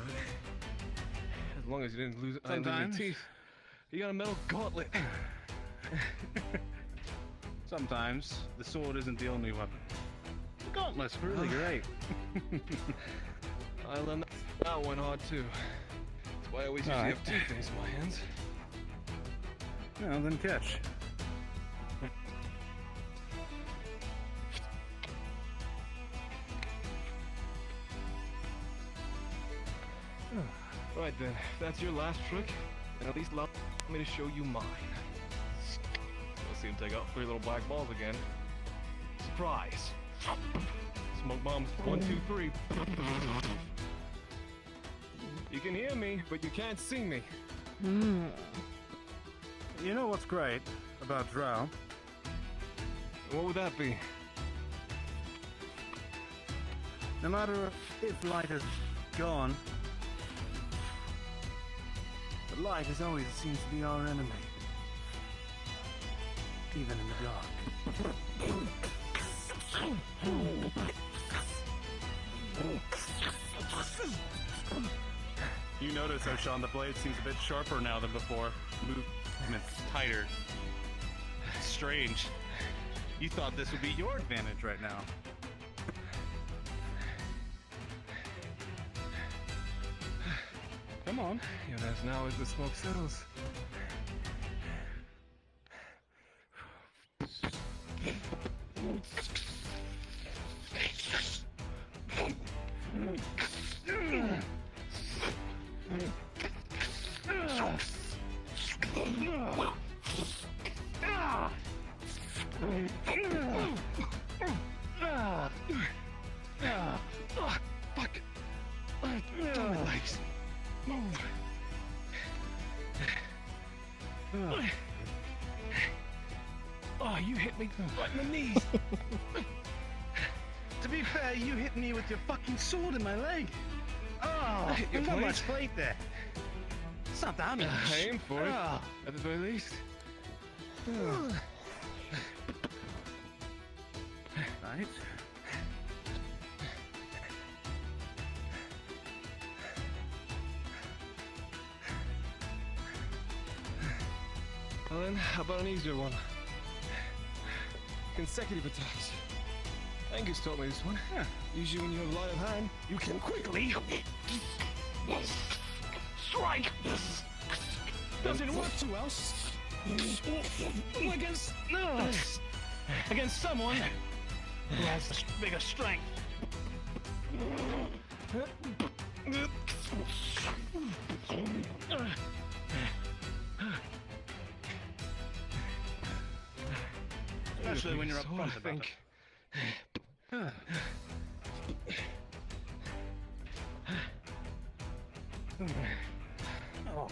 S5: As long as you didn't lose any
S4: Sometimes.
S5: teeth. You got a metal gauntlet.
S4: Sometimes the sword isn't the only weapon. The gauntlet's really great.
S5: I learned that one hard too. That's why I always usually
S4: Alright.
S5: have two things in my hands.
S4: Well, then catch.
S5: Right then, if that's your last trick, then at least allow me to show you mine. You'll see him take out 3 little black balls again. Surprise! Smoke bombs, 1, 2, 3. You can hear me, but you can't see me.
S4: You know what's great about Drow?
S5: What would that be?
S4: No matter if light is gone, the light is always seems to be our enemy. Even in the dark. You notice, Oshan, the blade seems a bit sharper now than before. Movement's tighter. Strange. You thought this would be your advantage right now. Come on.
S5: Even as now as the smoke settles. Fuck! Damn my legs! Move! Oh, you hit me right in the knees!
S4: To be fair, you hit me with your fucking sword in my leg. Oh,
S5: I hit your
S4: not
S5: plate.
S4: much plate there. It's not damage.
S5: I aimed for it,
S4: Ah.
S5: at the very least.
S4: Right.
S5: Well then, how about an easier one? Consecutive attacks. Angus taught me this one. Usually when you have a light of hand, you can quickly strike!
S4: Doesn't work too well. Against someone who has bigger strength. Especially when you're up front about it. Oh.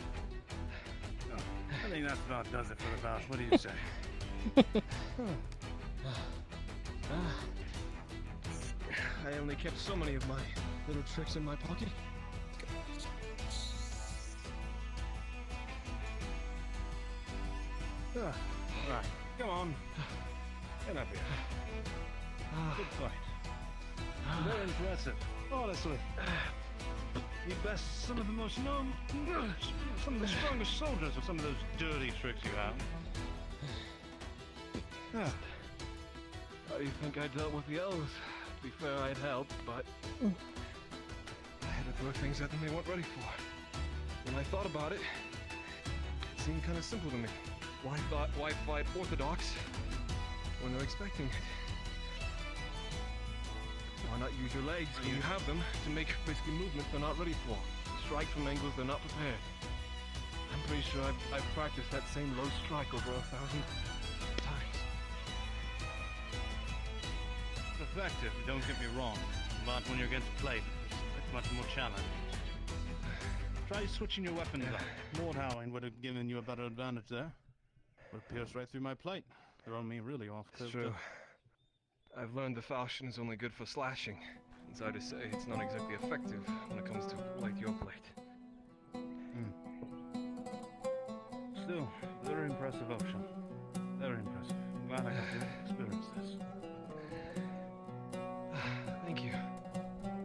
S4: I think that about does it for the bout. What do you say?
S5: I only kept so many of my little tricks in my pocket.
S4: Right, come on. Get up here. Good fight. Very impressive, honestly. You best some of the most known, some of the strongest soldiers with some of those dirty tricks you have.
S5: How do you think I dealt with the elves? To be fair, I'd helped, but I had to throw things at them they weren't ready for. When I thought about it, it seemed kind of simple to me. Why fight orthodox when they're expecting it? Why not use your legs when you have them to make risky movements they're not ready for? Strike from angles they're not prepared. I'm pretty sure I've practiced that same low strike over 1,000 times.
S4: It's effective, don't get me wrong. But when you're against plate, it's much more challenging. Try switching your weapons up. Lord Howling would have given you a better advantage there. Would have pierced right through my plate. Throwing me really off.
S5: It's true. I've learned the falchion is only good for slashing. And sorry to say, it's not exactly effective when it comes to light your blade.
S4: Still, very impressive option. Very impressive. I'm glad I got to experience this.
S5: Thank you.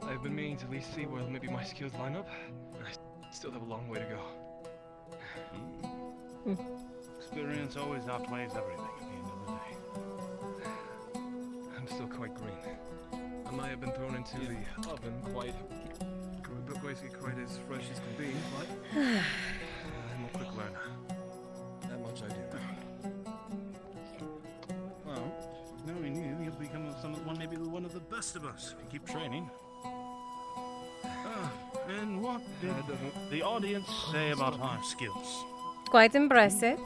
S5: I've been meaning to at least see where maybe my skills line up, but I still have a long way to go.
S4: Experience always outweighs everything at the end of the day.
S5: I'm still quite green. I might have been thrown into the oven quite as fresh as can be, but I'm a quick learner. That much I do.
S4: Well, knowing you, you'll become maybe one of the best of us if you keep training. And what did the audience say about our skills?
S1: Quite impressive.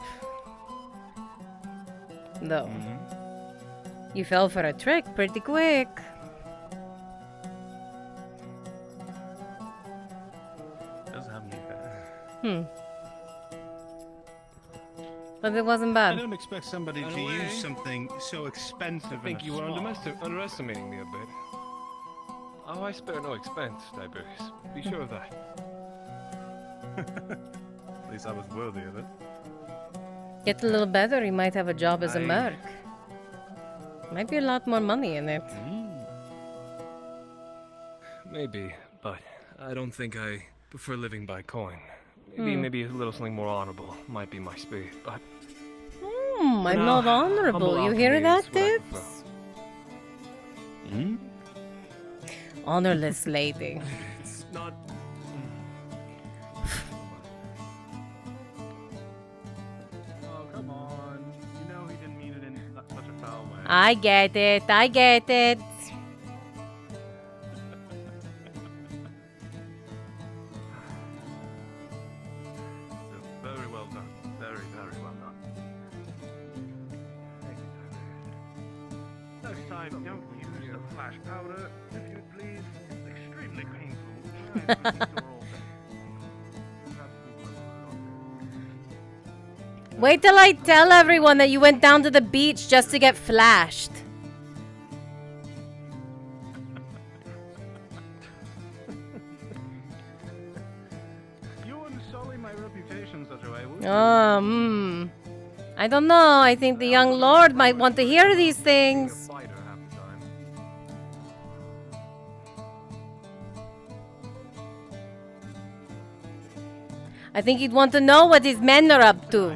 S1: Though. You fell for a trick pretty quick.
S4: Does have me
S1: But it wasn't
S4: I
S1: bad.
S4: don't expect somebody to use something so expensive.
S5: I think you were underestimating me a bit. Oh, I spare no expense, Tiberius. Be sure of that.
S4: At least I was worthy of it.
S1: Get a little better, you might have a job as a merc. Might be a lot more money in it.
S5: Maybe, but I don't think I prefer living by coin.
S1: Hmm.
S5: Maybe a little something more honorable might be my speed, but...
S1: I'm not honorable. You hear that, Tips? Honorless lady.
S5: It's not...
S4: Oh, come on. You know he didn't mean it in such a foul way.
S1: I get it. I get it.
S4: Very well done. Very, very well done. Next time, don't use the flash powder, if you please. It's extremely painful. Try and put the door open.
S1: Wait till I tell everyone that you went down to the beach just to get flashed.
S4: You wouldn't sully my reputation such a way, would you?
S1: I don't know. I think the young lord might want to hear these things. I think he'd want to know what his men are up to.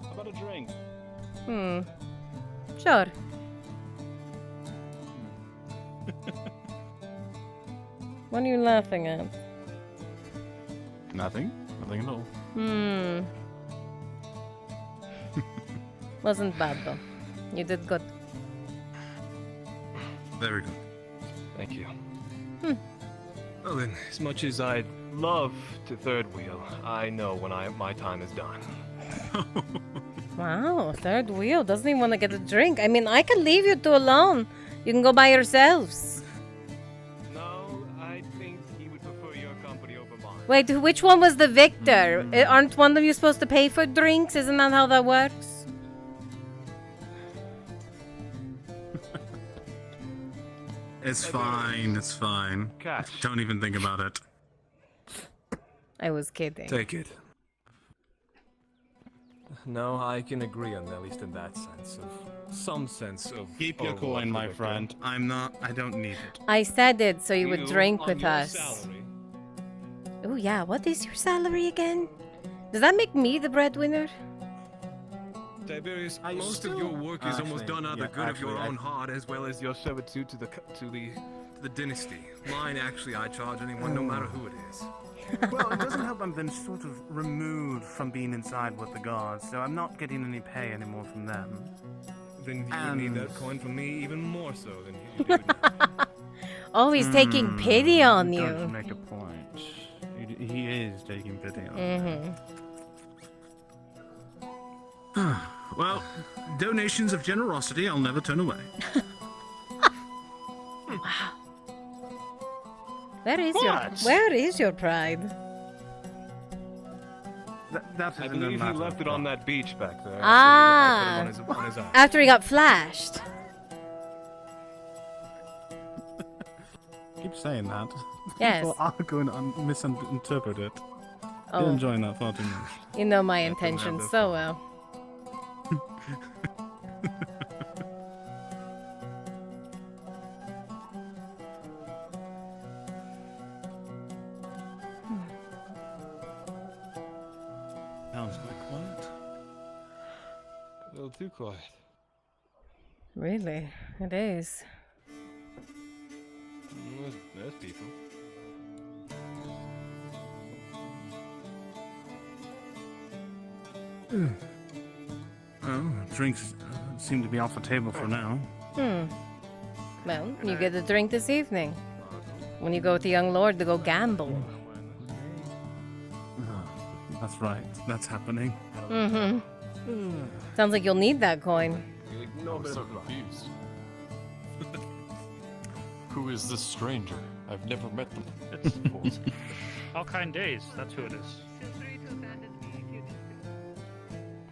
S4: How about a drink?
S1: Sure. What are you laughing at?
S10: Nothing. Nothing at all.
S1: Wasn't bad though. You did good.
S5: Very good. Thank you. Well then, as much as I'd love to third wheel, I know when my time is done.
S1: Wow, third wheel. Doesn't even want to get a drink. I mean, I can leave you two alone. You can go by yourselves.
S5: No, I think he would prefer your company over mine.
S1: Wait, which one was the victor? Aren't one of you supposed to pay for drinks? Isn't that how that works?
S3: It's fine. It's fine.
S5: Cash.
S3: Don't even think about it.
S1: I was kidding.
S5: Take it. No, I can agree on at least in that sense of some sense of.
S4: Keep your coin, my friend. I don't need it.
S1: I said it so you would
S5: You,
S1: drink
S5: on
S1: with
S5: your
S1: us.
S5: salary.
S1: Oh yeah, what is your salary again? Does that make me the breadwinner?
S5: Tiberius, most of your work is almost done out of the good of your own heart, as well as your servitude to the dynasty. Mine, actually, I charge anyone, no matter who it is.
S10: Well, it doesn't help. I've been sort of removed from being inside with the guards, so I'm not getting any pay anymore from them.
S5: Then you would need that coin from me even more so than you do.
S1: Oh, he's taking pity on you.
S10: Don't make a point. He is taking pity on me.
S3: Well, donations of generosity I'll never turn away.
S1: Where is your pride?
S10: That's
S5: I believe he left it on that beach back there.
S1: Ah.
S5: So he put it on his eye.
S1: After he got flashed.
S10: Keep saying that.
S1: Yes.
S10: People are going to misinterpret it.
S1: Oh.
S10: You're enjoying that far too much.
S1: You know my intentions so well.
S10: Sounds quite quiet.
S5: A little too quiet.
S1: Really, it is.
S5: There's people.
S10: Well, drinks seem to be off the table for now.
S1: Well, you get a drink this evening. When you go with the young lord to go gamble.
S10: That's right. That's happening.
S1: Sounds like you'll need that coin.
S18: I'm so confused. Who is this stranger? I've never met them.
S9: It's Alkine Days, that's who it is.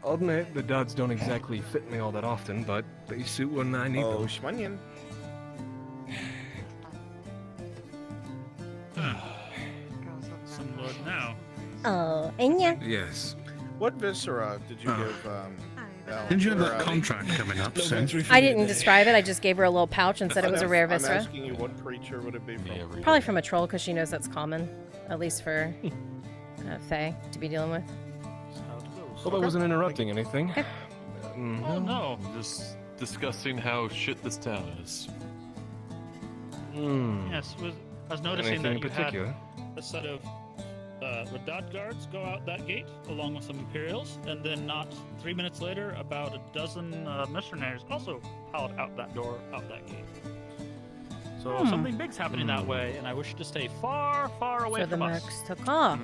S5: I'll admit the duds don't exactly fit me all that often, but they suit when I need them.
S3: Oh, Schmunion.
S9: Some lord now.
S1: Oh, Enya.
S3: Yes. What viscera did you give Val?
S10: Didn't you have
S3: Or,
S10: that contract coming up soon?
S1: I didn't describe it. I just gave her a little pouch and said it was a rare
S3: I'm
S1: viscera.
S3: asking you, what creature would it be from?
S1: Probably from a troll, because she knows that's common. At least for Faye to be dealing with.
S5: Hope I wasn't interrupting anything.
S9: Oh no.
S18: Just discussing how shit this town is.
S9: Yes, I was noticing
S5: Anything
S9: that
S5: in
S9: you
S5: particular?
S9: had a set of Radat guards go out that gate, along with some Imperials, and then not 3 minutes later, about a dozen mercenaries also piled out that door, out that gate. So something big's happening that way, and I wish to stay far, far away
S1: So the
S9: from us.
S1: mercs took off.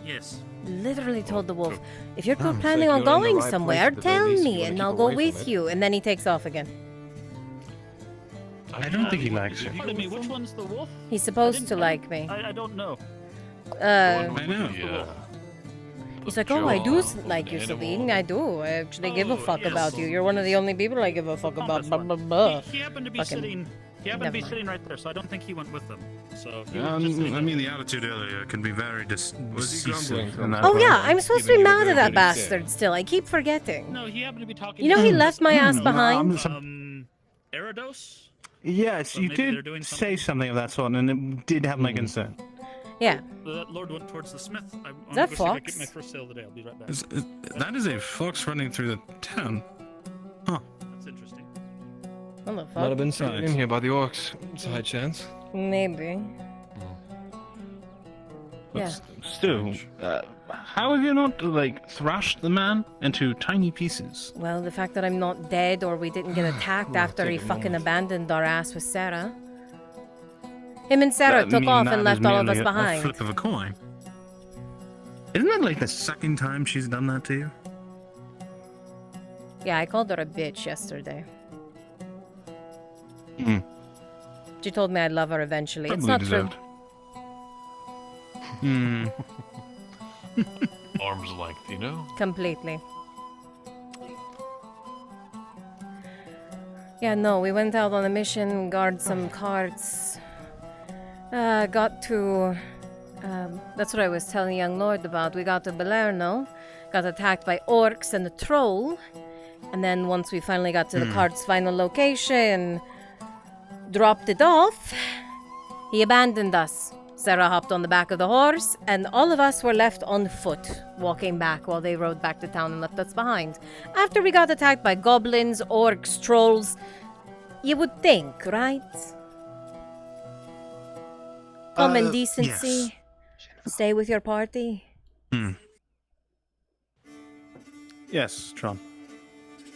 S9: Yes.
S1: Literally told the wolf, if you're
S5: so
S1: planning
S5: if
S1: on
S5: you're in the
S1: going
S5: right place
S1: somewhere,
S5: at the very
S1: tell
S5: least, you
S1: me
S5: wanna
S1: and
S5: keep
S1: I'll go
S5: away from
S1: with
S5: it.
S1: you. And then he takes off again.
S10: I don't think he likes you.
S9: Pardon me, which one's the wolf?
S1: He's supposed to like me.
S9: I don't know.
S10: I know.
S18: Yeah.
S1: He's like, oh, I do like you, Celine. I do. I actually give a fuck
S9: yes.
S1: about you. You're one of the only people I give a fuck about. Blah, blah, blah.
S9: He happened to be
S1: Fucking-
S9: sitting. He happened to be
S1: Never
S9: sitting right there, so I don't think he went with them. So. He
S10: I
S9: was just sitting
S10: mean,
S9: there.
S10: the attitude earlier can be very
S5: Was he grumbling
S10: decisive.
S5: to
S10: in that
S5: himself?
S1: Oh, yeah,
S10: part.
S1: I'm supposed to
S5: Even
S1: be
S5: you
S1: mad
S5: were
S1: at that
S5: doing what he said.
S1: bastard still. I keep forgetting.
S9: No, he happened to be talking.
S1: You know, he
S9: to,
S1: left my ass behind.
S9: Eridos.
S10: Yes,
S9: But
S10: you
S9: maybe they're
S10: did
S9: doing
S10: say something of that sort, and it did have my concern.
S1: Yeah.
S9: The Lord went towards the smith. I'm
S1: that
S9: gonna go see if I
S1: Fox?
S9: get my first sale of the day. I'll be right back.
S10: That is a fox running through the town. Huh.
S9: That's interesting.
S1: What the
S5: Might
S1: fuck?
S5: have been seen in here by the orcs. It's a high chance.
S1: Maybe. Yeah.
S10: Still, how have you not, like, thrashed the man into tiny pieces?
S1: Well, the fact that I'm not dead or we didn't get attacked after he fucking abandoned our ass with Sarah. Him and Sarah
S10: That
S1: took
S10: mean
S1: off
S10: that
S1: and
S10: is
S1: left all of
S10: merely
S1: us
S10: a
S1: behind.
S10: flip of a coin. Isn't that like the second time she's done that to you?
S1: Yeah, I called her a bitch yesterday.
S10: Hmm.
S1: She told me I'd love her eventually. It's
S10: Probably
S1: not
S10: deserved.
S1: true.
S18: Arm's length, you know?
S1: Completely. Yeah, no, we went out on a mission, guard some carts. Got to... that's what I was telling young Lord about. We got to Belerno, got attacked by orcs and a troll. And then once we finally got to the cart's final location, dropped it off, he abandoned us. Sarah hopped on the back of the horse, and all of us were left on foot, walking back while they rode back to town and left us behind. After we got attacked by goblins, orcs, trolls, you would think, right? Common decency. Stay with your party.
S10: Yes, Tron.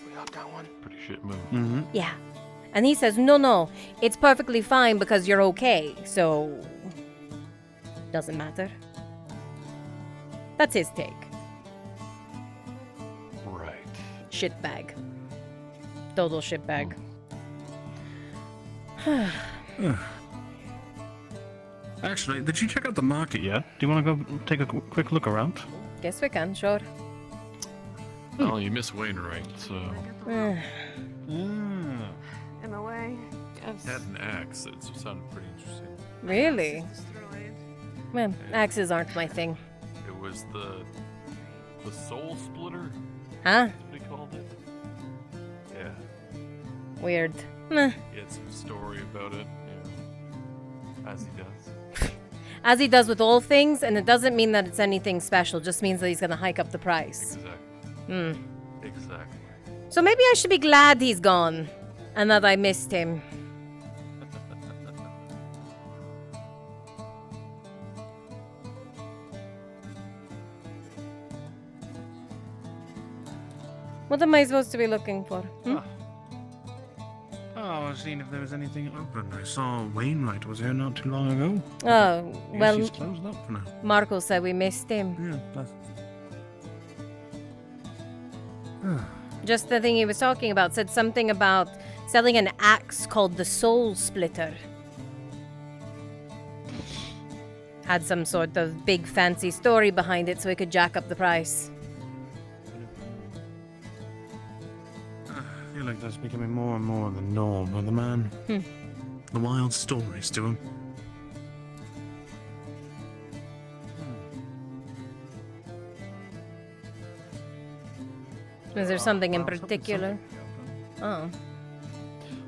S22: We got that one.
S18: Pretty shit move.
S10: Mm-hmm.
S1: Yeah. And he says, no, it's perfectly fine because you're okay, so... Doesn't matter. That's his take.
S18: Right.
S1: Shitbag. Total shitbag.
S10: Actually, did you check out the market yet? Do you want to go take a quick look around?
S1: Guess we can, sure.
S18: Oh, you miss Wainwright, so.
S23: In a way, yes.
S18: Had an axe that sounded pretty interesting.
S1: Really? Well, axes aren't my thing.
S18: It was the soul splitter.
S1: Huh?
S18: That's what he called it. Yeah.
S1: Weird. Meh.
S18: He had some story about it. Yeah. As he does.
S1: As he does with all things, and it doesn't mean that it's anything special. Just means that he's gonna hike up the price.
S18: Exactly. Exactly.
S1: So maybe I should be glad he's gone, and that I missed him. What am I supposed to be looking for? Hmm?
S10: Oh, I was seeing if there was anything open. I saw Wainwright was here not too long ago.
S1: Oh,
S10: Guess
S1: well,
S10: he's closed up for now.
S1: Marco said we missed him.
S10: Yeah, that's...
S1: Just the thing he was talking about said something about selling an axe called the Soul Splitter. Had some sort of big fancy story behind it so he could jack up the price.
S10: I feel like that's becoming more and more the norm of the man. The wild stories to him.
S1: Is there something in particular? Oh.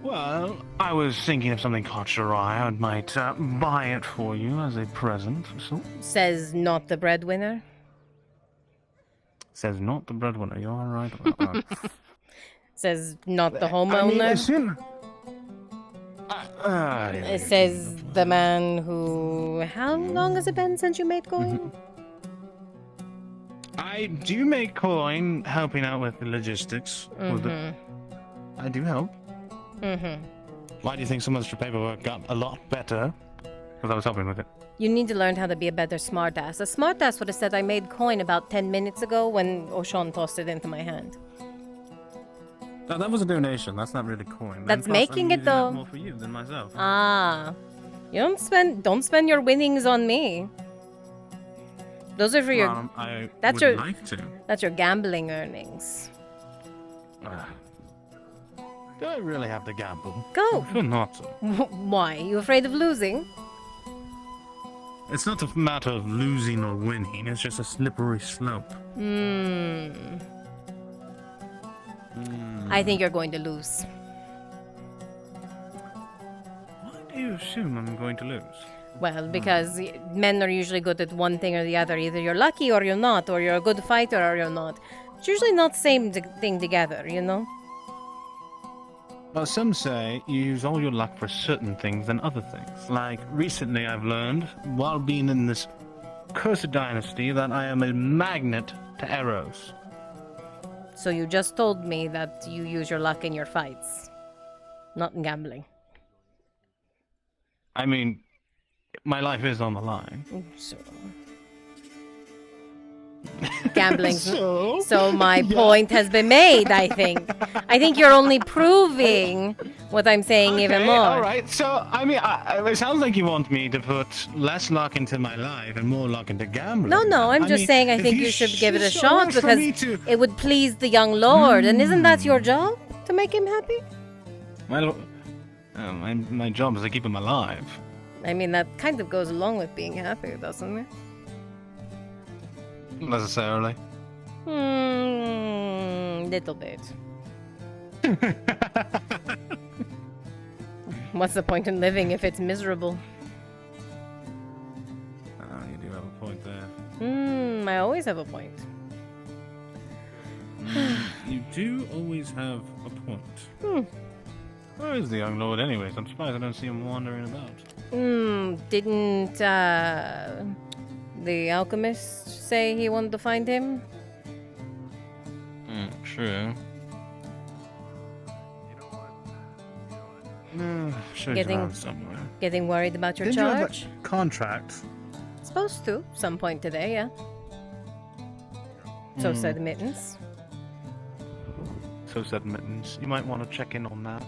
S10: Well, I was thinking if something caught your eye, I might buy it for you as a present. So
S1: Says not the breadwinner.
S10: says not the breadwinner. You're all right about that.
S1: Says not the homeowner. It says the man who... How long has it been since you made coin?
S10: I do make coin helping out with the logistics. I do help. Why do you think some of the paperwork got a lot better? Because I was helping with it.
S1: You need to learn how to be a better smartass. A smartass would have said I made coin about 10 minutes ago when O'Shawn tossed it into my hand.
S10: No, that was a donation. That's not really coin.
S1: That's
S10: And plus,
S1: making
S10: I'm
S1: it
S10: using that
S1: though.
S10: more for you than myself.
S1: Ah. You don't spend your winnings on me. Those are for your...
S10: Well, I
S1: that's
S10: would
S1: your...
S10: like to.
S1: That's your gambling earnings.
S10: Do I really have to gamble?
S1: Go.
S10: I feel not to.
S1: Why? You afraid of losing?
S10: It's not a matter of losing or winning. It's just a slippery slope.
S1: I think you're going to lose.
S10: Why do you assume I'm going to lose?
S1: Well, because men are usually good at one thing or the other. Either you're lucky or you're not, or you're a good fighter or you're not. It's usually not the same thing together, you know?
S10: Well, some say you use all your luck for certain things than other things. Like, recently I've learned, while being in this cursed dynasty, that I am a magnet to arrows.
S1: So you just told me that you use your luck in your fights, not in gambling.
S10: I mean, my life is on the line.
S1: So... Gambling.
S10: So
S1: my point has been made, I think. I think you're only proving what I'm saying even more.
S10: All right. So, I mean, it sounds like you want me to put less luck into my life and more luck into gambling.
S1: No, I'm just saying I
S10: if
S1: think you should give it a
S10: so
S1: shot
S10: much for
S1: because
S10: me to-
S1: it would please the young lord. And isn't that your job? To make him happy?
S10: Well, my job is to keep him alive.
S1: I mean, that kind of goes along with being happy, doesn't it?
S10: Not necessarily.
S1: Little bit. What's the point in living if it's miserable?
S10: You do have a point there.
S1: I always have a point.
S10: You do always have a point. Where is the young lord anyways? I'm surprised I don't see him wandering about.
S1: Didn't the alchemist say he wanted to find him?
S10: True. Sure, he's
S1: Getting-
S10: around somewhere.
S1: Getting worried about your
S10: Didn't you have
S1: charge?
S10: that contract?
S1: Supposed to, some point today, yeah. So said Mittens.
S10: So said Mittens. You might want to check in on that.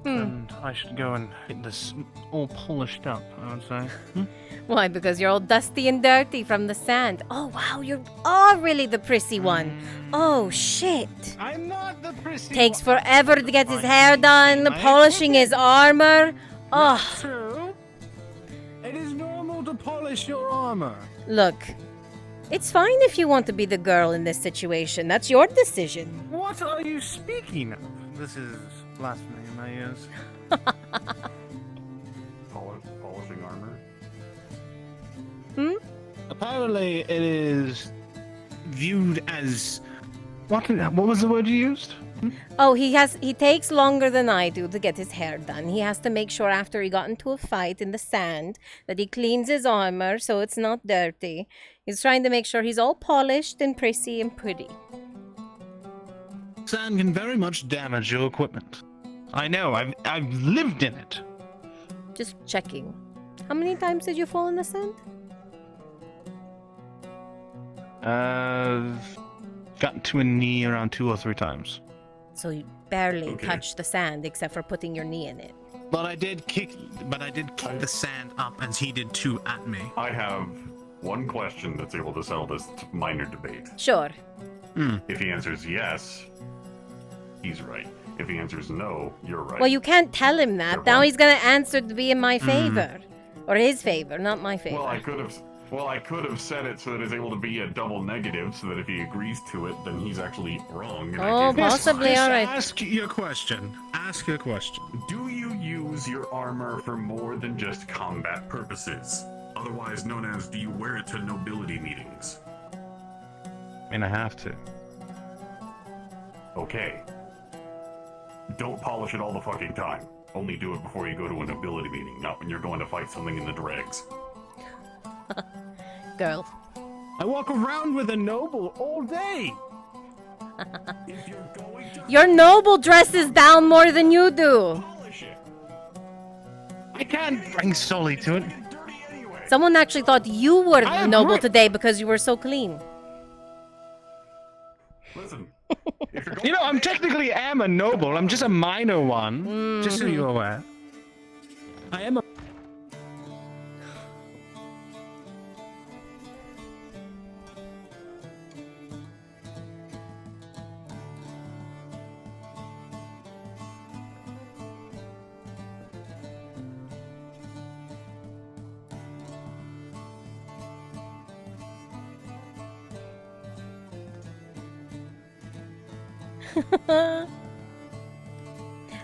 S10: And I should go and get this all polished up, I would say.
S1: Why? Because you're all dusty and dirty from the sand. Oh, wow, you're all really the prissy one. Oh, shit.
S10: I'm not the prissy
S1: Takes forever to get his hair done, polishing his armor. Oh,
S10: True. It is normal to polish polish your armor.
S1: Look, it's fine if you want to be the girl in this situation. That's your decision.
S10: What are you speaking of? This is blasphemy in my ears.
S14: Polishing armor?
S1: Hmm?
S10: Apparently, it is viewed as what was the word you used?
S1: Oh, he takes longer than I do to get his hair done. He has to make sure after he got into a fight in the sand that he cleans his armor so it's not dirty. He's trying to make sure he's all polished and prissy and pretty.
S10: Sand can very much damage your equipment. I know. I've lived in it.
S1: Just checking. How many times did you fall in the sand?
S10: Gotten to a knee around 2 or 3 times.
S1: So you barely touched the sand except for putting your knee in it.
S15: But I did kick the sand up as he did too at me.
S14: I have one question that's able to settle this minor debate.
S1: Sure.
S14: If he answers yes, he's right. If he answers no, you're right.
S1: Well, you can't tell him that. Now he's gonna answer to be in my favor. Or his favor, not my favor.
S14: Well, I could have said it so that it's able to be a double negative, so that if he agrees to it, then he's actually wrong. And
S1: Oh, possibly, alright.
S15: Ask your question. Ask your question.
S14: Do you use your armor for more than just combat purposes? Otherwise known as, do you wear it to nobility meetings?
S10: I mean, I have to.
S14: Okay. Don't polish it all the fucking time. Only do it before you go to a nobility meeting, not when you're going to fight something in the dregs.
S1: Girl.
S10: I walk around with a noble all day.
S1: Your noble dresses down more than you do.
S10: I can't bring Sully to it.
S1: Someone actually thought you were
S10: I
S1: noble
S10: agree.
S1: today because you were so clean.
S14: Listen.
S10: You know, I'm technically am a noble. I'm just a minor one. Just so you're aware. I am a...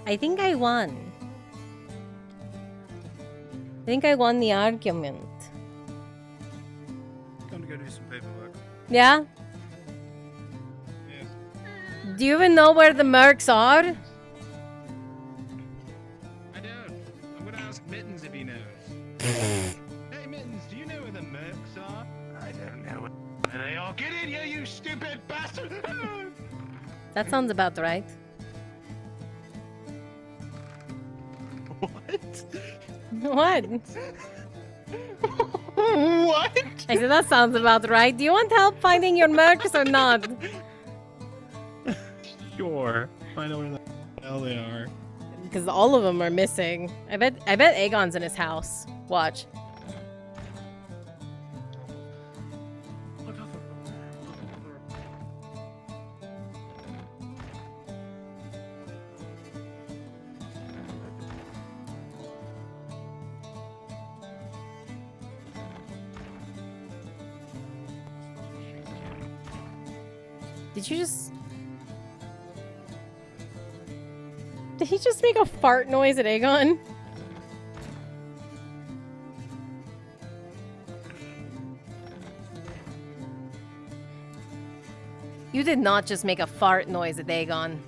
S1: I think I won. I think I won the argument.
S3: Time to go do some paperwork.
S1: Yeah?
S3: Yes.
S1: Do you even know where the mercs are?
S15: I don't. I'm gonna ask Mittens if he knows. Hey Mittens, do you know where the mercs are?
S10: I don't know where they are. Get in here, you stupid bastard!
S1: That sounds about right. What?
S10: What?
S1: I said that sounds about right. Do you want help finding your mercs or not?
S10: Sure. I know where the hell they are.
S1: Because all of them are missing. I bet Aegon's in his house. Watch. Did you just... Did he just make a fart noise at Aegon? You did not just make a fart noise at Aegon.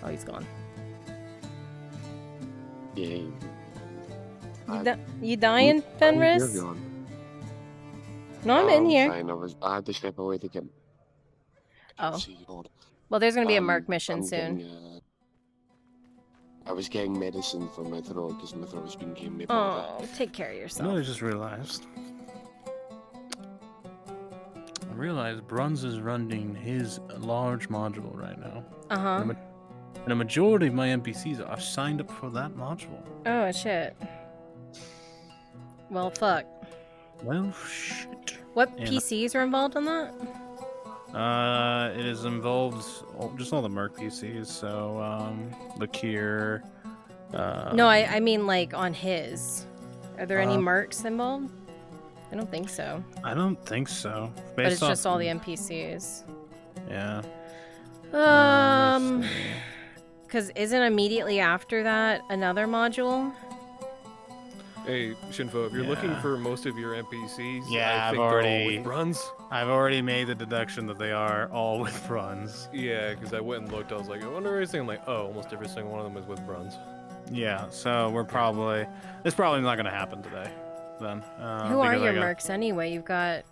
S1: Oh, he's gone.
S22: Yeah.
S1: You dying, Fenris?
S22: You're gone.
S1: No, I'm in here.
S22: Fine. I had to step away to get.
S1: Oh. Well, there's gonna be a merc mission
S22: I'm
S1: soon.
S22: getting, I was getting medicine for my throat because my throat has been giving me.
S1: Oh, take care of
S10: You know
S1: yourself.
S10: what I just realized? I realized Bruns is running his large module right now.
S1: Uh-huh.
S10: And a majority of my NPCs are signed up for that module.
S1: Oh, shit. Well, fuck.
S10: Well, shit.
S1: What
S10: And-
S1: PCs are involved in that?
S10: It is involved just all the merc PCs. So, Lakir,
S1: No, I mean like on his. Are there any
S13: Uh,
S1: mercs involved? I don't think so.
S13: I don't think so.
S1: But it's
S13: Based
S1: just
S13: off-
S1: all the NPCs.
S13: Yeah.
S1: Because isn't immediately after that another module?
S5: Hey, Shinfo, if you're looking
S13: Yeah.
S5: for most of your NPCs,
S13: Yeah,
S5: I think they're all with Bruns.
S13: I've already made the deduction that they are all with Bruns.
S5: Yeah, because I went and looked. I was like, I wonder anything. I'm like, oh, almost every single one of them is with Bruns.
S13: Yeah, so it's probably not gonna happen today. Then.
S1: Who are
S13: because I
S1: your
S13: got-
S1: mercs anyway? You've got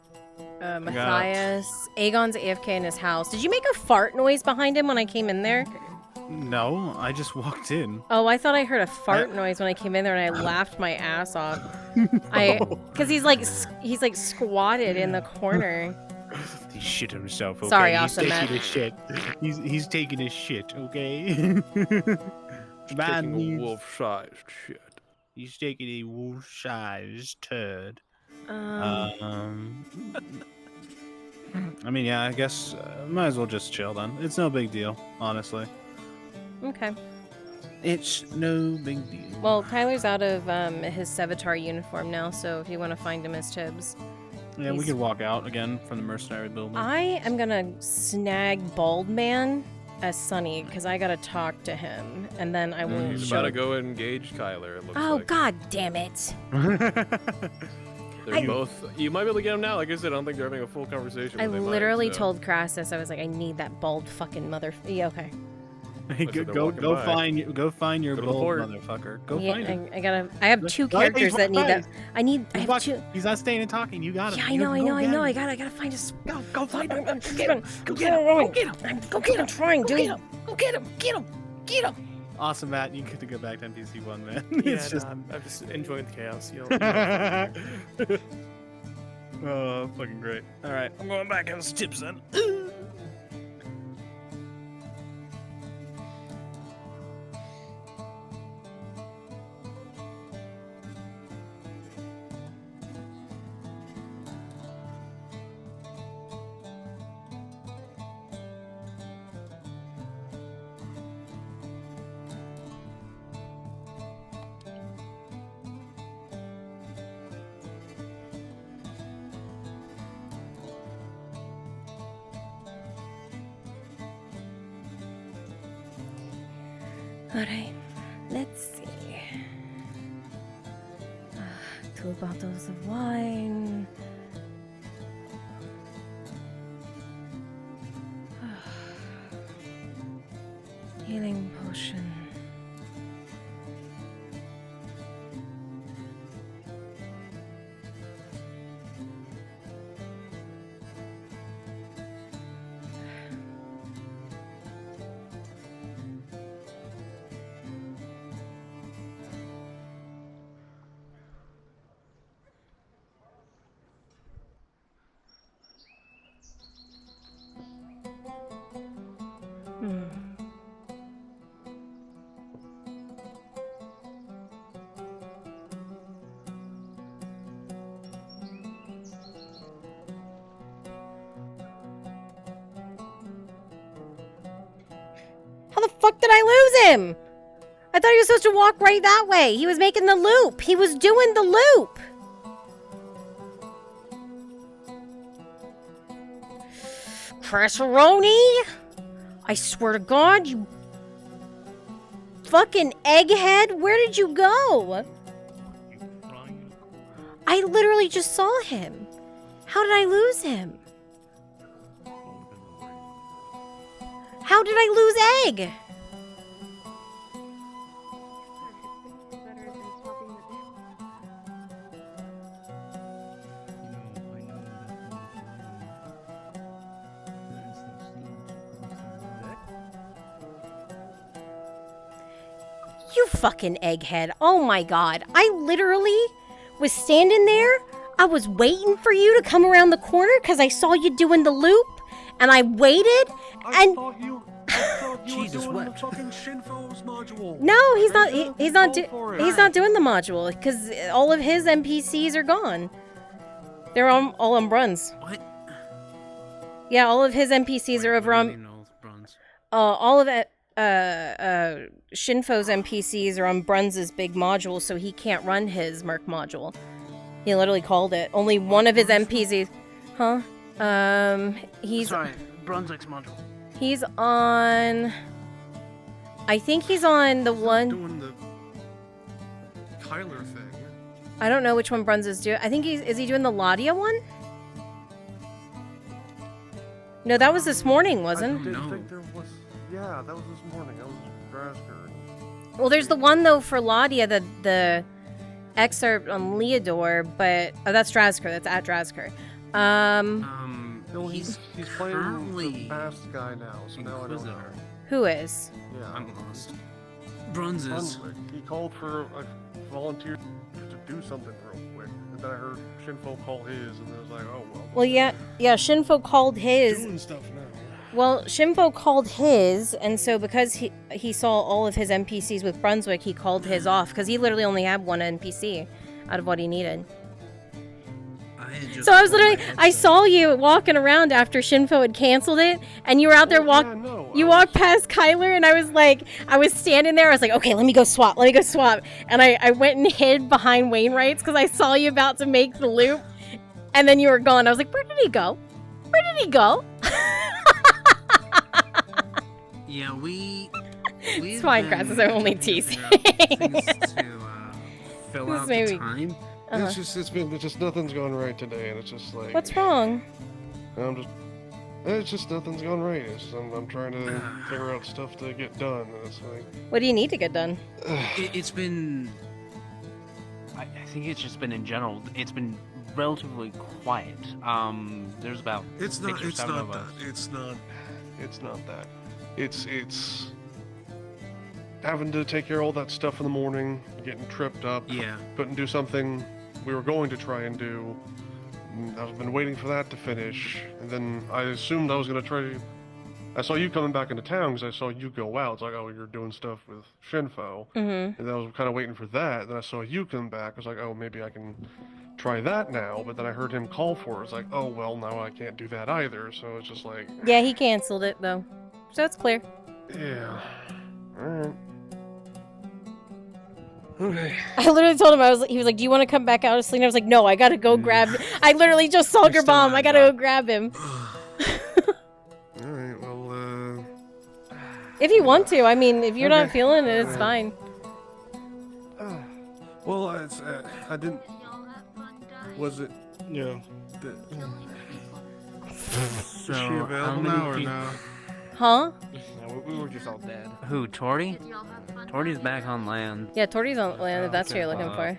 S1: Matthias. Aegon's AFK in his house. Did you make a fart noise behind him when I came in there?
S13: No, I just walked in.
S1: Oh, I thought I heard a fart noise when I came in there, and I laughed my ass off. Because he's like squatted in the corner.
S13: He shit himself. Okay?
S1: Sorry,
S13: he's
S1: Awesome
S13: taking
S1: Matt.
S13: his shit. He's taking his shit. Okay.
S5: Taking a wolf-sized shit.
S13: He's taking a wolf-sized turd. I mean, yeah, I guess might as well just chill then. It's no big deal, honestly.
S1: Okay.
S13: It's no big deal.
S1: Well, Tyler's out of his Sevatar uniform now, so if you want to find him as Tibbs.
S13: Yeah, we
S1: he's-
S13: could walk out again from the mercenary building.
S1: I am gonna snag Bald Man as Sunny because I gotta talk to him, and then I will.
S5: He's
S1: show-
S5: about to go and engage Kyler. It looks
S1: Oh
S5: like.
S1: God damn it!
S5: They're both. You might be able to get them now. Like I said, I don't think they're having a full conversation.
S1: I
S5: but they might,
S1: literally
S5: so.
S1: told Crassus, I was like, I need that bald fucking mother. Yeah, okay.
S13: Hey,
S5: Looks like they're
S13: go
S5: walking by.
S13: find your
S5: Go to the
S13: bold
S5: port.
S13: motherfucker. Go
S1: Yeah,
S13: find him.
S1: I gotta. I have two
S13: Go ahead,
S1: characters
S13: he's
S1: that need that.
S13: walking
S1: I have two.
S13: He's not staying and talking. You got him.
S1: Yeah, I
S13: You
S1: know.
S13: go get him.
S1: I gotta find us.
S13: Go find him.
S1: Go get him. Go get him. Go get him. I'm trying, dude. Go get him. Get him.
S13: Awesome, Matt. You get to go back to NPC 1, man.
S10: Yeah,
S13: It's just.
S10: I'm just enjoying the chaos.
S13: Oh, fucking great. All right, I'm going back on tips then.
S1: Alright, let's see. 2 bottles of wine. Healing potion. How the fuck did I lose him? I thought he was supposed to walk right that way. He was making the loop. He was doing the loop. Crasseroni? I swear to God, you fucking egghead. Where did you go? I literally just saw him. How did I lose him? How did I lose Egg? You fucking egghead. Oh my God. I literally was standing there. I was waiting for you to come around the corner because I saw you doing the loop. And I waited and...
S21: Jesus wept. Fucking Shinfo's module.
S1: No, he's not. He's not. He's not doing the module because all of his NPCs are gone. They're all on Bruns.
S15: What?
S1: Yeah, all of his NPCs are over on. All of it. Shinfo's NPCs are on Bruns's big module, so he can't run his Merc module. He literally called it. Only one of his NPCs. Huh? He's.
S10: Sorry, Brunswick's module.
S1: He's on. I think he's on the one.
S3: Doing the Kyler thing.
S1: I don't know which one Bruns is doing. I think he's. Is he doing the Ladia one? No, that was this morning, wasn't?
S10: I didn't think there was. Yeah, that was this morning. That was Drasker.
S1: Well, there's the one though for Ladia, the excerpt on Leodor, but that's Drasker. That's at Drasker.
S10: No, he's playing the fast guy now, so now I don't know.
S1: Who is?
S10: Yeah,
S15: I'm lost. Bruns is.
S10: Brunswick. He called for a volunteer to do something real quick, and then I heard Shinfo call his, and I was like, oh well.
S1: Well, yeah, Shinfo called his.
S10: Doing stuff now.
S1: Well, Shinfo called his, and so because he saw all of his NPCs with Brunswick, he called his off because he literally only had one NPC out of what he needed. So I was literally, I saw you walking around after Shinfo had canceled it, and you were out there you walked past Kyler, and I was like, I was standing there, I was like, okay, let me go swap, and I went and hid behind Wainwright's because I saw you about to make the loop, and then you were gone. I was like, where did he go?
S15: Yeah,
S1: It's fine, Grass is only teasing.
S15: Fill
S1: This
S15: out
S1: may
S15: the
S1: be-
S15: time.
S1: Uh-huh.
S10: It's just nothing's going right today, and it's just like.
S1: What's wrong?
S10: It's just nothing's going right. I'm trying to figure out stuff to get done, and it's like.
S1: What do you need to get done?
S15: It's been.
S16: I think it's just been in general. It's been relatively quiet. There's about
S3: It's
S16: 6
S3: not.
S16: or
S3: It's
S16: 7
S3: not
S16: of
S3: that.
S16: us.
S3: It's not.
S10: It's not that. It's having to take care of all that stuff in the morning, getting tripped up.
S15: Yeah.
S10: Couldn't do something we were going to try and do. I've been waiting for that to finish, and then I assumed I was going to try to. I saw you coming back into town because I saw you go out. It's like, oh, you're doing stuff with Shinfo.
S1: Mm-hmm.
S10: And then I was kind of waiting for that. Then I saw you come back. I was like, oh, maybe I can try that now. But then I heard him call for it. It's like, oh, well, now I can't do that either. So it's just like.
S1: Yeah, he canceled it though, so it's clear.
S10: Yeah. Alright. Okay.
S1: I literally told him, he was like, do you want to come back out of sleep? And I was like, no, I gotta go grab. I literally just saw your bomb. I gotta go grab him.
S10: Alright, well,
S1: If you want to, I mean, if you're not feeling it, it's fine.
S10: well, I didn't. Was it?
S3: Yeah.
S7: So,
S3: Is she
S7: how
S3: available
S7: many
S3: now or
S7: people-
S3: no?
S1: Huh?
S6: No, we were just all dead.
S7: Who, Tori? Tori's back on land.
S1: Yeah, Torty's on land. If that's what you're looking for.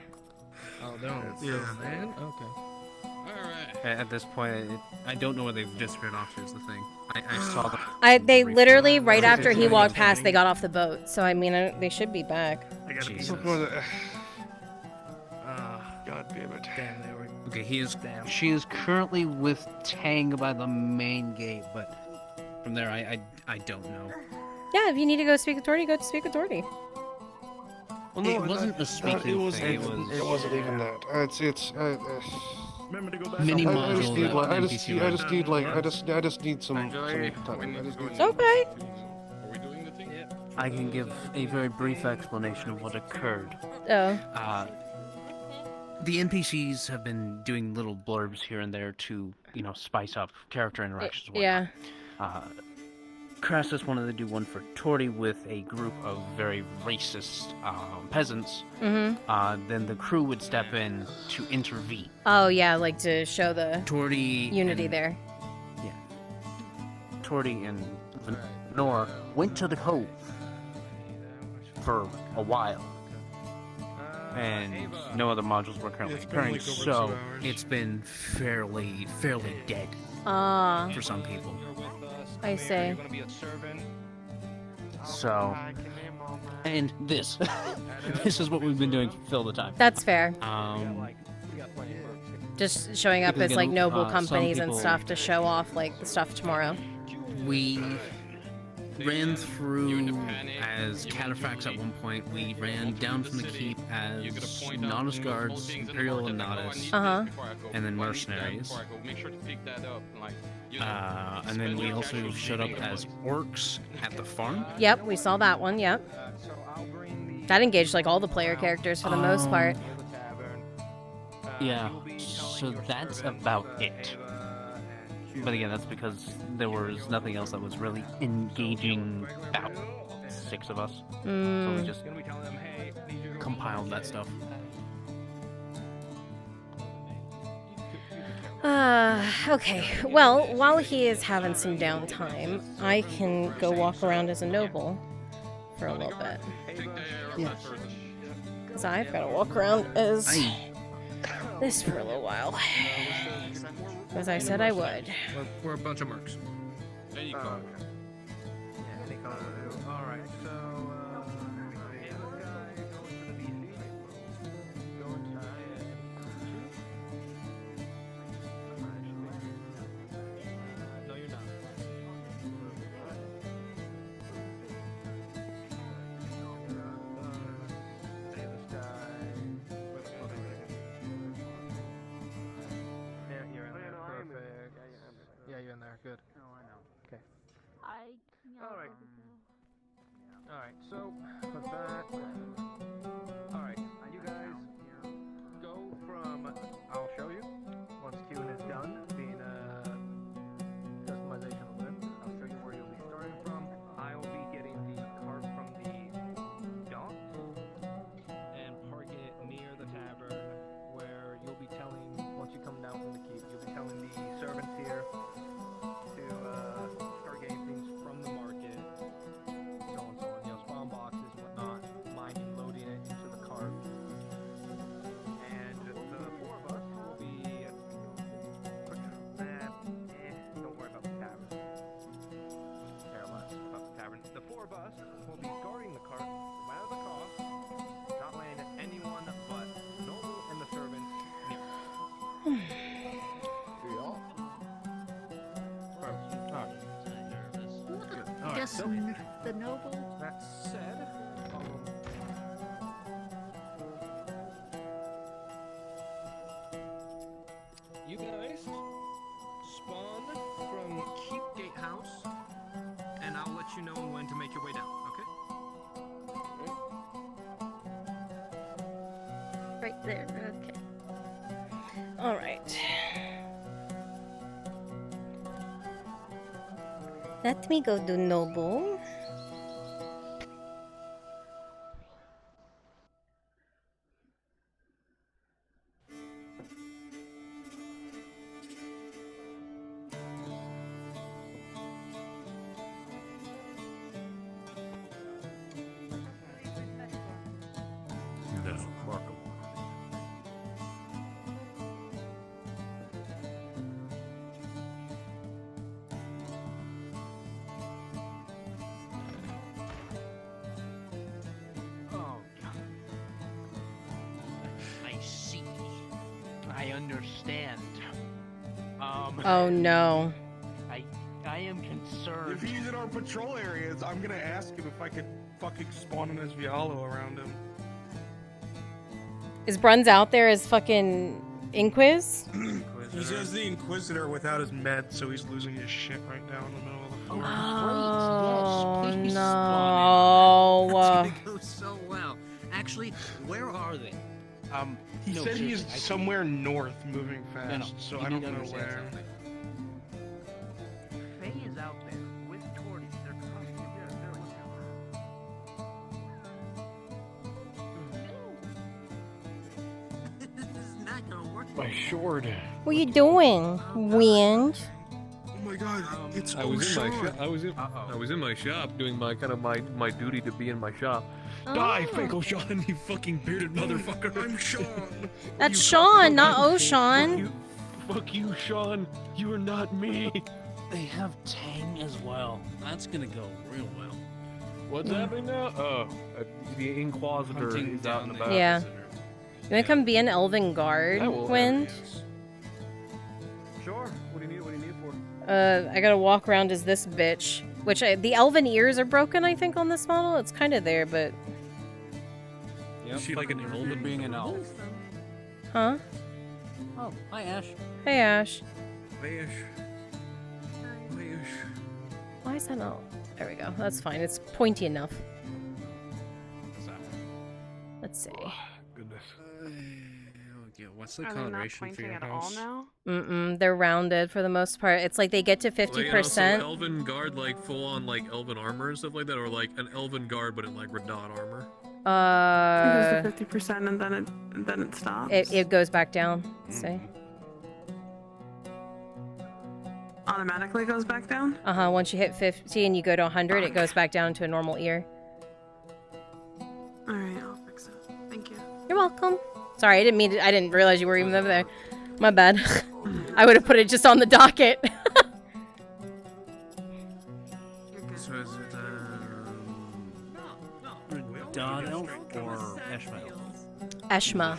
S6: Oh, they're on
S3: Yeah.
S6: land? Okay.
S7: At this point,
S15: I don't know where they've disappeared off to. Is the thing. I saw them.
S1: They literally right after he walked past, they got off the boat. So I mean, they should be back.
S15: Jesus.
S10: God damn it.
S6: Damn, they were.
S15: Okay, he is.
S7: She is currently with Tang by the main gate, but
S15: From there, I don't know.
S1: Yeah, if you need to go speak with Torty, go to speak with Torty.
S10: Well,
S7: it wasn't the speaking thing. It
S10: wasn't even that. It's.
S4: Remember to go back.
S7: Mini
S10: I just
S7: module
S10: need
S7: that
S10: like I
S7: NPC
S10: just need like I just need some time.
S1: Okay.
S7: I can give a very brief explanation of what occurred.
S1: Oh.
S7: The NPCs have been doing little blurbs here and there to, spice up character interactions.
S1: Yeah.
S7: Crassus wanted to do one for Torty with a group of very racist peasants.
S1: Mm-hmm.
S7: Then the crew would step in to intervene.
S1: Oh yeah, like to show the
S7: Torty
S1: unity
S7: and-
S1: there.
S7: Yeah. Torty and Nor went to the cove for a while. And no other modules were currently occurring, so
S15: it's been fairly dead
S1: Ah.
S15: for some people.
S1: I see.
S7: So, and this, this is what we've been doing to fill the time.
S1: That's fair.
S7: Just
S1: Just showing up
S7: because
S1: as like
S7: again,
S1: noble
S7: some
S1: companies and
S7: people-
S1: stuff to show off like the stuff tomorrow.
S15: We
S7: ran through as Cataphrax at one point. We ran down from the keep as Nautics Guards, Imperial and Nautics, and then Mercenaries. And then we also showed up as orcs at the farm.
S1: Yep, we saw that one. Yep. That engaged like all the player characters for the most part.
S7: Yeah, so that's about it. But again, that's because there was nothing else that was really engaging about 6 of us. So we just compiled that stuff.
S1: Okay. Well, while he is having some downtime, I can go walk around as a noble for a little bit.
S7: Yeah.
S1: Because I've got to walk around as this for a little while. As I said I would.
S10: We're a bunch of mercs.
S6: Any color.
S10: Yeah, any color. Alright, so, no, you're not. Yeah, you're in there. Perfect. Yeah, you're in there. Good. Oh, I know. Okay. Alright. Alright, so, with that... Alright, you guys go from... I'll show you. Once queuing is done, being customization of limbs, I'll show you where you'll be starting from. I'll be getting the cart from the docks and park it near the tavern, where you'll be telling, once you come down from the keep, you'll be telling the servants here to start getting things from the market, so on, you know, spawn boxes, whatnot, mining, loading it into the cart. And the 4 of us will be, don't worry about the tavern. Care less about the tavern. The 4 of us will be guarding the cart, no matter the cost, not letting anyone but Noble and the servants near.
S23: Just
S10: so,
S23: the noble.
S10: that said, you guys spawn from Keep Gatehouse, and I'll let you know when to make your way down, okay?
S1: Right there. Okay. All right. Let me go do noble.
S14: No, Marco.
S7: Oh, I see. I understand.
S1: Oh no.
S7: I am concerned.
S3: If he's in our patrol areas, I'm gonna ask him if I could fucking spawn an Esvialo around him.
S1: Is Bruns out there as fucking Inquiz?
S3: He says the Inquisitor without his med, so he's losing his shit right now in the middle of the floor.
S1: Oh
S15: Yes, please
S1: no.
S15: That's gonna go so well. Actually, where are they?
S3: He
S15: no,
S3: said he's
S15: seriously,
S3: somewhere north moving fast,
S15: No,
S3: so
S15: you
S3: I
S15: need
S3: don't
S15: to
S3: know
S15: understand
S3: where.
S15: something. Faye is out there with Torty. They're coming together. This is not gonna work.
S18: My sword.
S1: What are you doing, Wind?
S3: Oh my god, it's
S18: I was in my
S3: O'Shawn.
S18: shop. I was in my shop doing my kind of my duty to be in my shop.
S1: Oh.
S18: Die, fake O'Shawn, you fucking bearded motherfucker.
S3: I'm Sean.
S1: That's Sean, not O'Shawn.
S18: Fuck you, Sean. You are not me.
S7: They have Tang as well. That's gonna go real well.
S18: What's happening now? Oh, the Inquisitor
S7: Hunting
S18: is out and
S7: down
S18: about.
S1: Yeah. You wanna come be an Elven Guard,
S18: I will.
S1: Wind?
S10: Sure. What do you need? What do you need it for?
S1: I gotta walk around as this bitch. Which the elven ears are broken, I think, on this model. It's kind of there, but
S10: Is she like an elven
S13: being an elf?
S1: huh?
S13: Oh, hi Ash.
S1: Hey Ash.
S3: Ash.
S1: Why is that not? There we go. That's fine. It's pointy enough. Let's see.
S10: Goodness.
S15: Yeah, what's the
S8: Are they not
S15: coloration for your
S8: pointing at all
S15: house?
S8: now?
S1: They're rounded for the most part. It's like they get to 50%.
S12: So elven guard, like full on like elven armor and stuff like that, or like an elven guard but in like Radot armor.
S8: It goes to 50% and then it stops.
S1: It goes back down. See?
S8: Automatically goes back down.
S1: Once you hit 50 and you go to 100, it goes back down to a normal ear.
S8: All right, I'll fix it. Thank you.
S1: You're welcome. Sorry, I didn't realize you were even over there. My bad. I would have put it just on the docket.
S15: So is it
S7: Radad elf or Eshma elf?
S1: Eshma.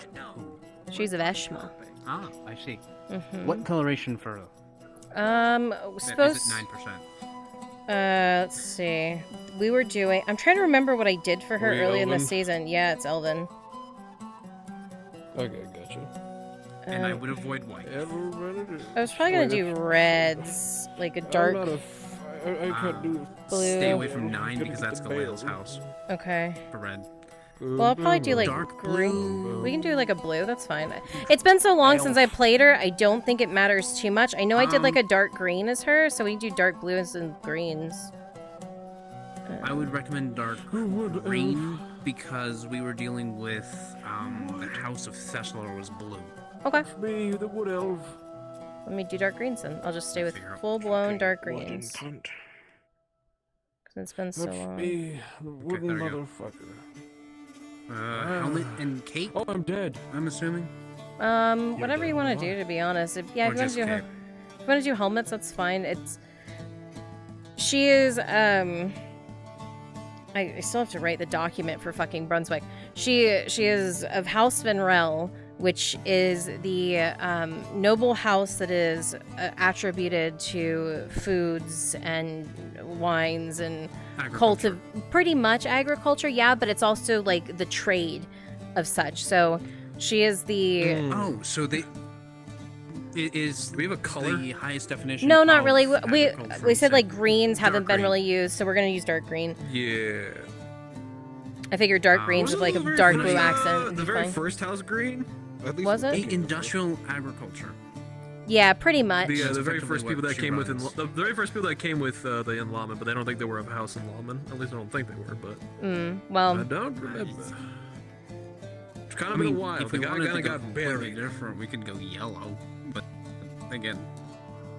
S1: She's of Eshma.
S7: Ah, I see.
S1: Mhm.
S7: What coloration for?
S1: Suppose.
S15: Is it 9%?
S1: Let's see. We were doing. I'm trying to remember what I did for her
S12: Were you
S1: early in the
S12: Elven?
S1: season. Yeah, it's Elven.
S12: Okay, gotcha.
S15: And I would avoid white.
S1: I was probably gonna do reds, like a dark
S12: I can't do
S1: blue.
S15: Stay away from 9 because that's Galeil's house.
S1: Okay.
S15: For red.
S1: Well, I'll probably do like
S15: Dark
S1: green. We can do like a blue. That's fine. It's been so long since I played her. I don't think it matters too much. I know I did like a dark green as her, so we can do dark blues and greens.
S15: I would recommend dark green because we were dealing with the House of Thessalor was blue.
S1: Okay.
S12: Me, the wood elf.
S1: Let me do dark greens then. I'll just stay with full-blown dark greens. Because it's been so long.
S12: Me, the wooden
S15: there we go.
S12: motherfucker.
S15: Helmet and cape?
S12: Oh, I'm dead.
S15: I'm assuming.
S1: Whatever you want to do, to be honest. If you want to do, if you want to do helmets, that's fine. She is, I still have to write the document for fucking Brunswick. She is of House Venrel, which is the noble house that is attributed to foods and wines and pretty much agriculture, yeah, but it's also like the trade of such. So she is the
S15: so we have a color? The highest definition.
S1: No, not
S15: of
S1: really. We
S15: agriculture
S1: said
S15: is
S1: like greens haven't been
S15: green.
S1: really used, so we're gonna use dark green.
S12: Yeah.
S1: I figured dark greens with like a dark blue accent would
S12: The
S1: be
S12: very
S1: fine.
S12: first house green? At least
S1: Was it?
S15: Industrial agriculture.
S1: Yeah, pretty much.
S12: The very first people that
S15: she
S12: came with
S15: runs.
S12: the very first people that came with the Enlawman, but I don't think they were of House Enlawman. At least I don't think they were, but
S1: Well,
S12: I don't remember. It's kind
S15: I
S12: of
S15: mean,
S12: been a while.
S15: if
S12: The
S15: we
S12: guy
S15: wanted
S12: kind
S15: to
S12: of
S15: go
S12: got
S15: completely
S12: buried.
S15: different, we could go yellow, but again,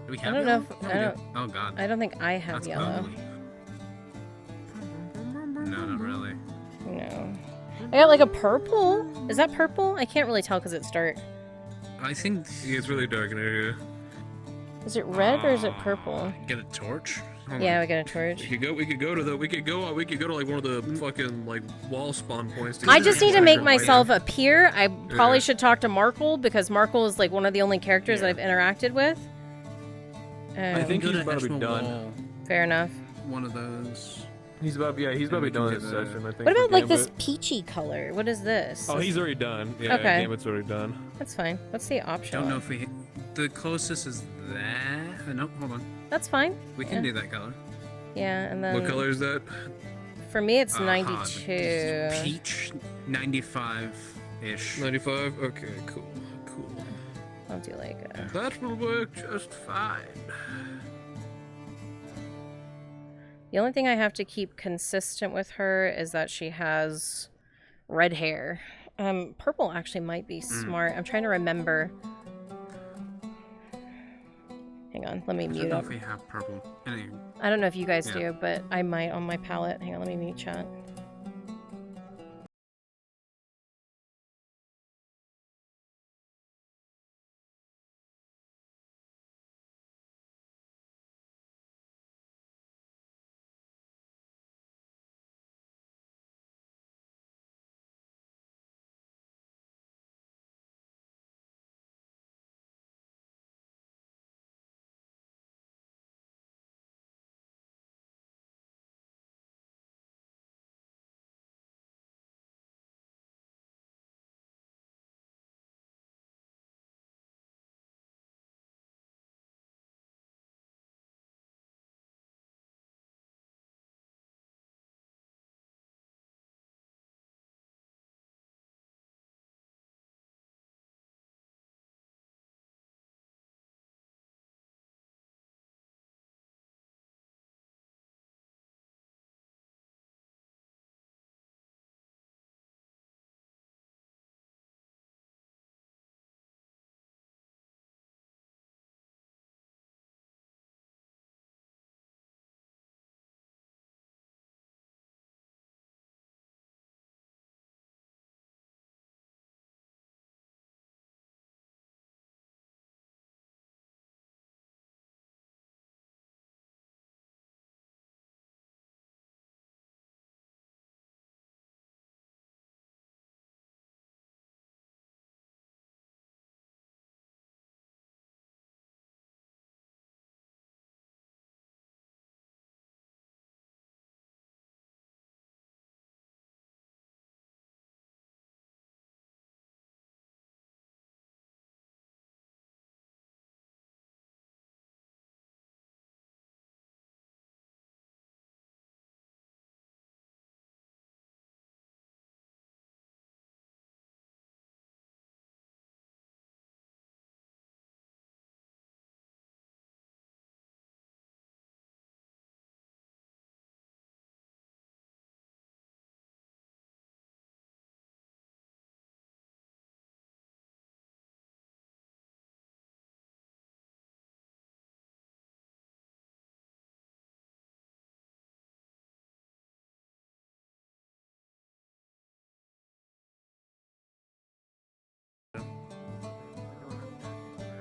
S15: do we
S1: I
S15: have
S1: don't know.
S15: yellow?
S1: If,
S15: No,
S1: I
S15: we do.
S1: don't.
S15: Oh god.
S1: I don't think I have
S15: That's
S1: yellow.
S15: ugly. No, not really.
S1: No. I got like a purple. Is that purple? I can't really tell because it's dark.
S15: I think
S12: it's really dark in here.
S1: Is it red or is it purple?
S15: Get a torch. Hold
S1: Yeah,
S15: on.
S1: we got a torch.
S12: We could go to like one of the fucking like wall spawn points. to
S1: I
S12: get
S1: just
S12: the
S1: need to make
S12: lighter.
S1: myself appear. I probably
S12: Yeah.
S1: should talk to Markle because Markle is like one of the only characters that I've interacted with.
S12: I think
S15: Go
S12: he's
S15: to
S12: about to be
S15: Eshma
S12: done.
S15: Wall,
S1: Fair enough.
S15: one of those.
S12: He's about to be
S15: we
S12: done
S15: can
S12: this
S15: do the-
S12: session. I think.
S1: What
S12: for
S1: about like this
S12: Gambit.
S1: peachy color? What is this?
S12: Oh, he's already done. Yeah,
S1: Okay.
S12: Gambit's already done.
S1: That's fine. What's the option?
S15: Don't know if we. The closest is that. Nope. Hold on.
S1: That's fine.
S15: We can do that color.
S1: Yeah, and then
S12: What color is that?
S1: for me it's
S15: the
S1: 92.
S15: Peach, 95-ish.
S12: 95. Okay, cool.
S1: I'll do like a...
S12: That will work just fine.
S1: The only thing I have to keep consistent with her is that she has red hair. Purple actually might be smart. I'm trying to remember. Hang on, let me
S15: I don't
S1: mute
S15: know
S1: up.
S15: if we have purple.
S1: I don't know if you guys
S15: Yeah.
S1: do, but I might on my palette. Hang on, let me mute chat.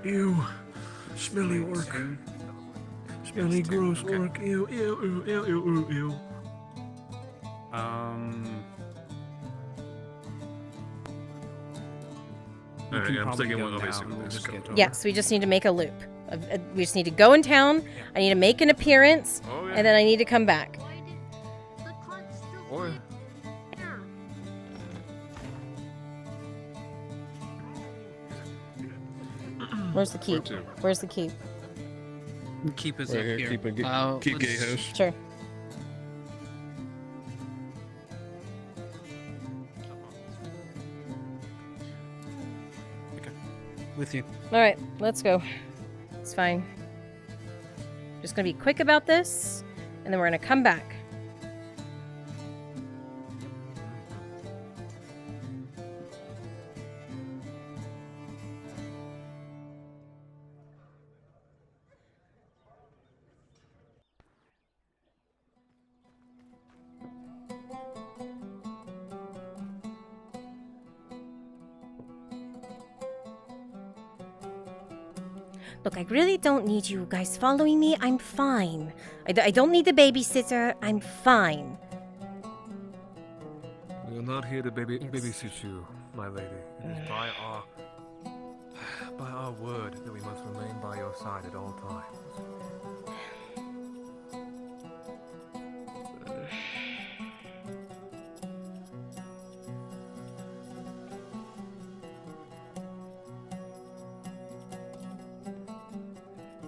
S3: Ew. Smelly orc. Smelly gross orc. Ew, ew, ew, ew, ew, ew, ew.
S12: Alright, I'm sticking with obviously with this.
S1: Yes, we just need to make a loop. We just need to go in town. I need to make an appearance,
S12: Oh, yeah.
S1: and then I need to come back.
S12: Oh, yeah.
S1: Where's the keep? Where's the keep?
S6: Keep us
S12: Right
S6: up
S12: here,
S6: here.
S12: keep gatehouse.
S1: Sure.
S6: With you.
S1: All right, let's go. It's fine. Just gonna be quick about this, and then we're gonna come back. Look, I really don't need you guys following me. I'm fine. I don't need the babysitter. I'm fine.
S5: We are not here to babysit you, my lady. It is by our word that we must remain by your side at all times.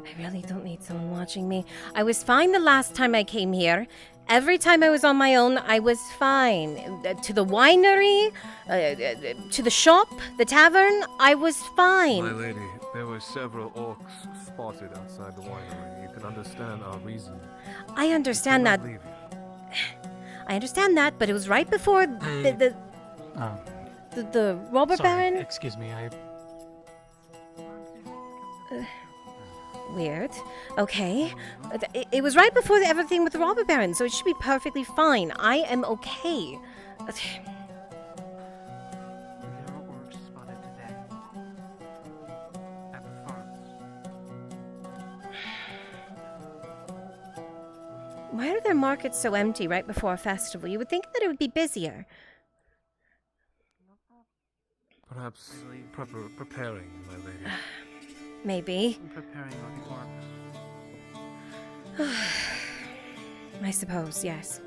S1: I really don't need someone watching me. I was fine the last time I came here. Every time I was on my own, I was fine. To the winery, to the shop, the tavern, I was fine.
S5: My lady, there were several orcs spotted outside the winery. You can understand our reason.
S1: I understand that. I understand that, but it was right before the robber baron.
S5: Excuse me,
S1: Weird. Okay. It was right before everything with the robber baron, so it should be perfectly fine. I am okay. Why are their markets so empty right before a festival? You would think that it would be busier.
S5: Perhaps preparing, my lady.
S1: Maybe.
S7: Preparing our orcs.
S1: I suppose, yes.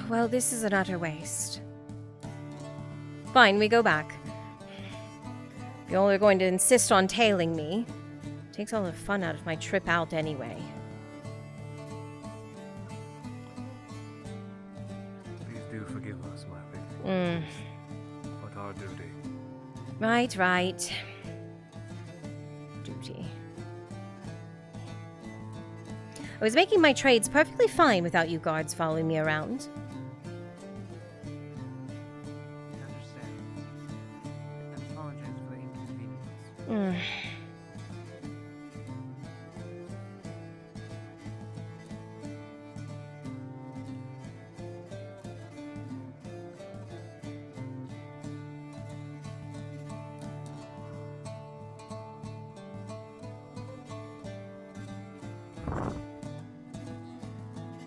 S1: Well, this is an utter waste. Fine, we go back. If you're only going to insist on tailing me, it takes all the fun out of my trip out anyway.
S5: Please do forgive us, my lady. But our duty.
S1: Right. Duty. I was making my trades perfectly fine without you guards following me around.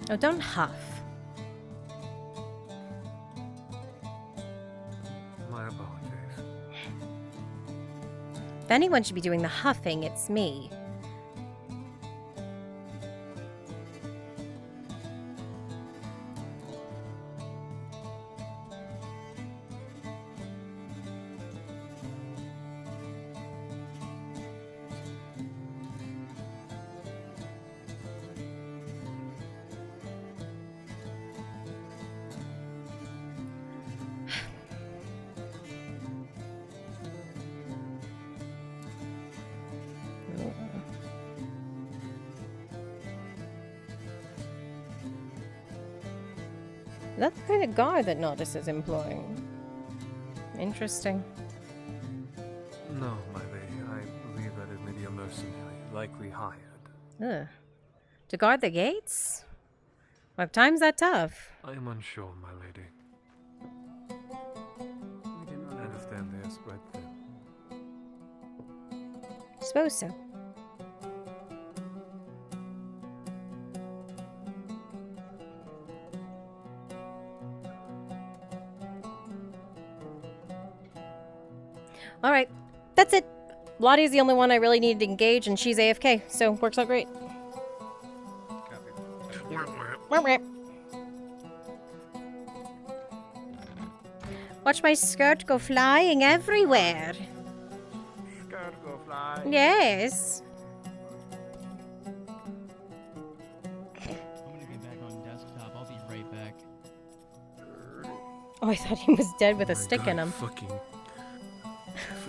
S1: Oh, don't huff.
S5: My apologies.
S1: If anyone should be doing the huffing, it's me. That's the kind of guard that Nodus is employing. Interesting.
S5: No, my lady. I believe that it may be a mercenary, likely hired.
S1: Ugh. To guard the gates? What time's that tough?
S5: I am unsure, my lady. We do not understand they are spread thin.
S1: Suppose so. All right, that's it. Lottie's the only one I really needed to engage, and she's AFK, so works out great. Watch my skirt go flying everywhere.
S10: Skirt go fly.
S1: Yes.
S17: I'm gonna get back on desktop. I'll be right back.
S1: Oh, I thought he was dead with a stick in him.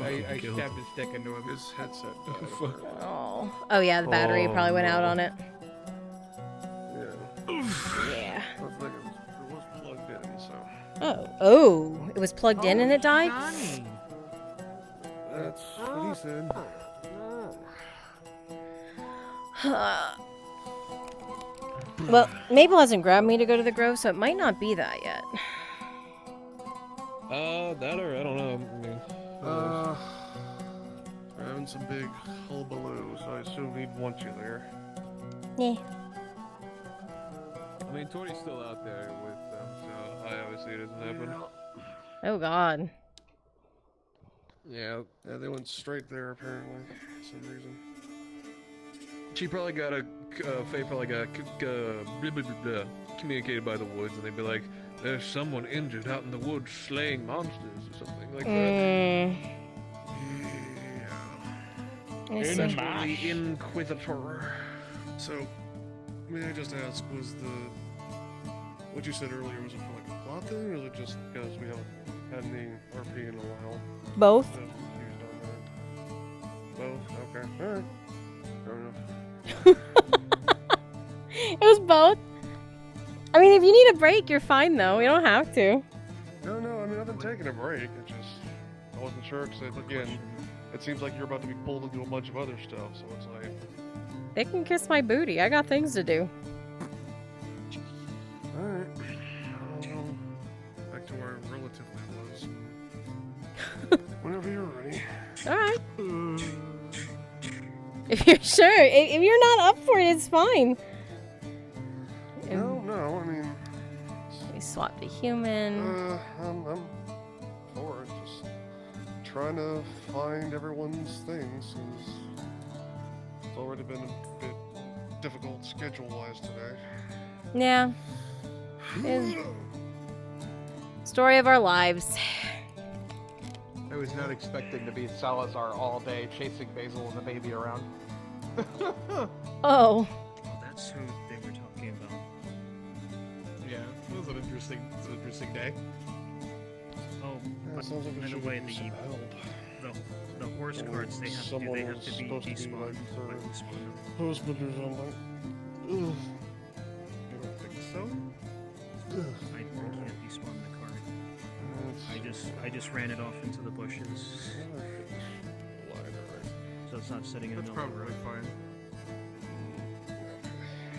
S5: I stabbed a stick into him. His headset died.
S1: Oh yeah, the battery probably went out on it.
S5: Yeah.
S1: Yeah.
S5: I think it was plugged in, so.
S1: Oh, it was plugged in and it died?
S5: That's what he said.
S1: Well, Mabel hasn't grabbed me to go to the Grove, so it might not be that yet.
S5: That or I don't know. I mean, we're having some big hullabaloo, so I assume he'd want you there.
S1: Yeah.
S5: I mean, Tori's still out there with them, so I obviously it doesn't happen.
S1: Oh God.
S5: Yeah, they went straight there apparently for some reason. She probably got Faye probably got communicated by the woods, and they'd be like, "There's someone injured out in the woods slaying monsters" or something like that.
S1: Yes,
S5: Injury Inquisitor. So, I mean, I just asked, was what you said earlier, was it for like a plot thing, or was it just because we haven't had any RP in a while?
S1: Both.
S5: I was confused on that. Both? Okay. Alright. Fair enough.
S1: It was both. I mean, if you need a break, you're fine though. You don't have to.
S5: No, I mean, I've been taking a break. It just, I wasn't sure, because again, it seems like you're about to be pulled into a bunch of other stuff, so it's like...
S1: They can kiss my booty. I got things to do.
S5: Alright. Back to where it relatively was. Whenever you're ready.
S1: Alright. If you're sure. If you're not up for it, it's fine.
S5: No, I mean...
S1: We swapped a human.
S5: I'm for it. Just trying to find everyone's things, since it's already been a bit difficult schedule-wise today.
S1: Yeah. Story of our lives.
S19: I was not expecting to be Salazar all day chasing Basil and the baby around.
S1: Oh.
S20: That's who they were talking about.
S15: Yeah, it was an interesting day.
S20: Oh,
S5: Yeah, sounds like
S20: by the way, the horse carts, they have to be despawned.
S5: Husband or something. You don't think so?
S20: I can't despawn the cart. I just ran it off into the bushes. So it's not sitting in the middle of the road.
S5: Fine.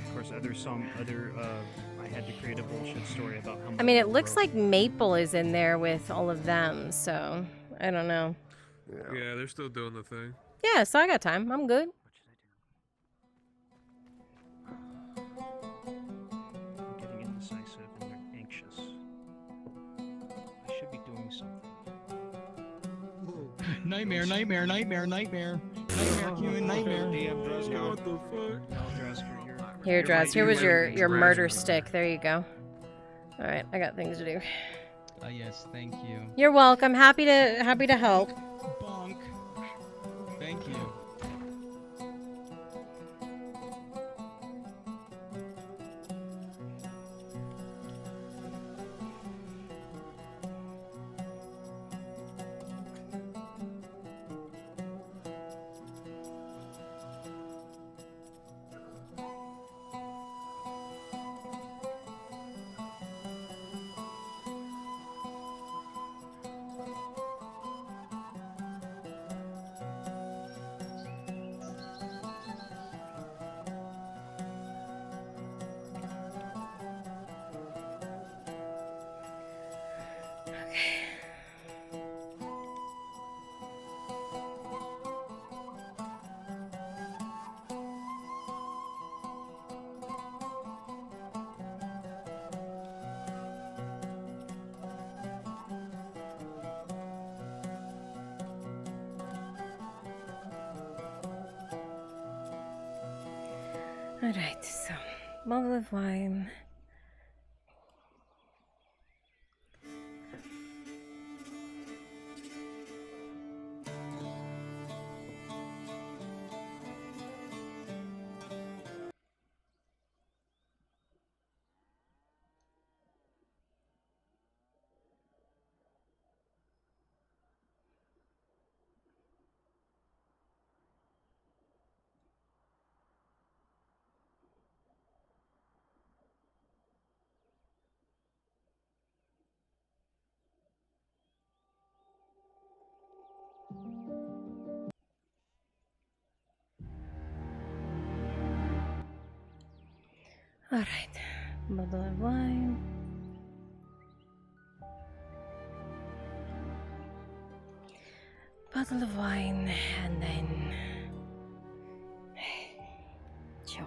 S20: Of course, I had to create a bullshit story about how much.
S1: I mean, it looks like Maple is in there with all of them, so I don't know.
S5: Yeah, they're still doing the thing.
S1: Yeah, so I got time. I'm good.
S20: I'm getting indecisive and anxious. I should be doing something.
S17: Nightmare, nightmare, nightmare, nightmare. Nightmare, human nightmare.
S5: What the fuck?
S1: Here, Draz. Here was your murder stick. There you go. All right, I got things to do.
S17: Yes, thank you.
S1: You're welcome. Happy to help.
S17: Bonk. Thank you.
S1: Alright, so bottle of wine. Alright, bottle of wine. Bottle of wine, and then... Sure.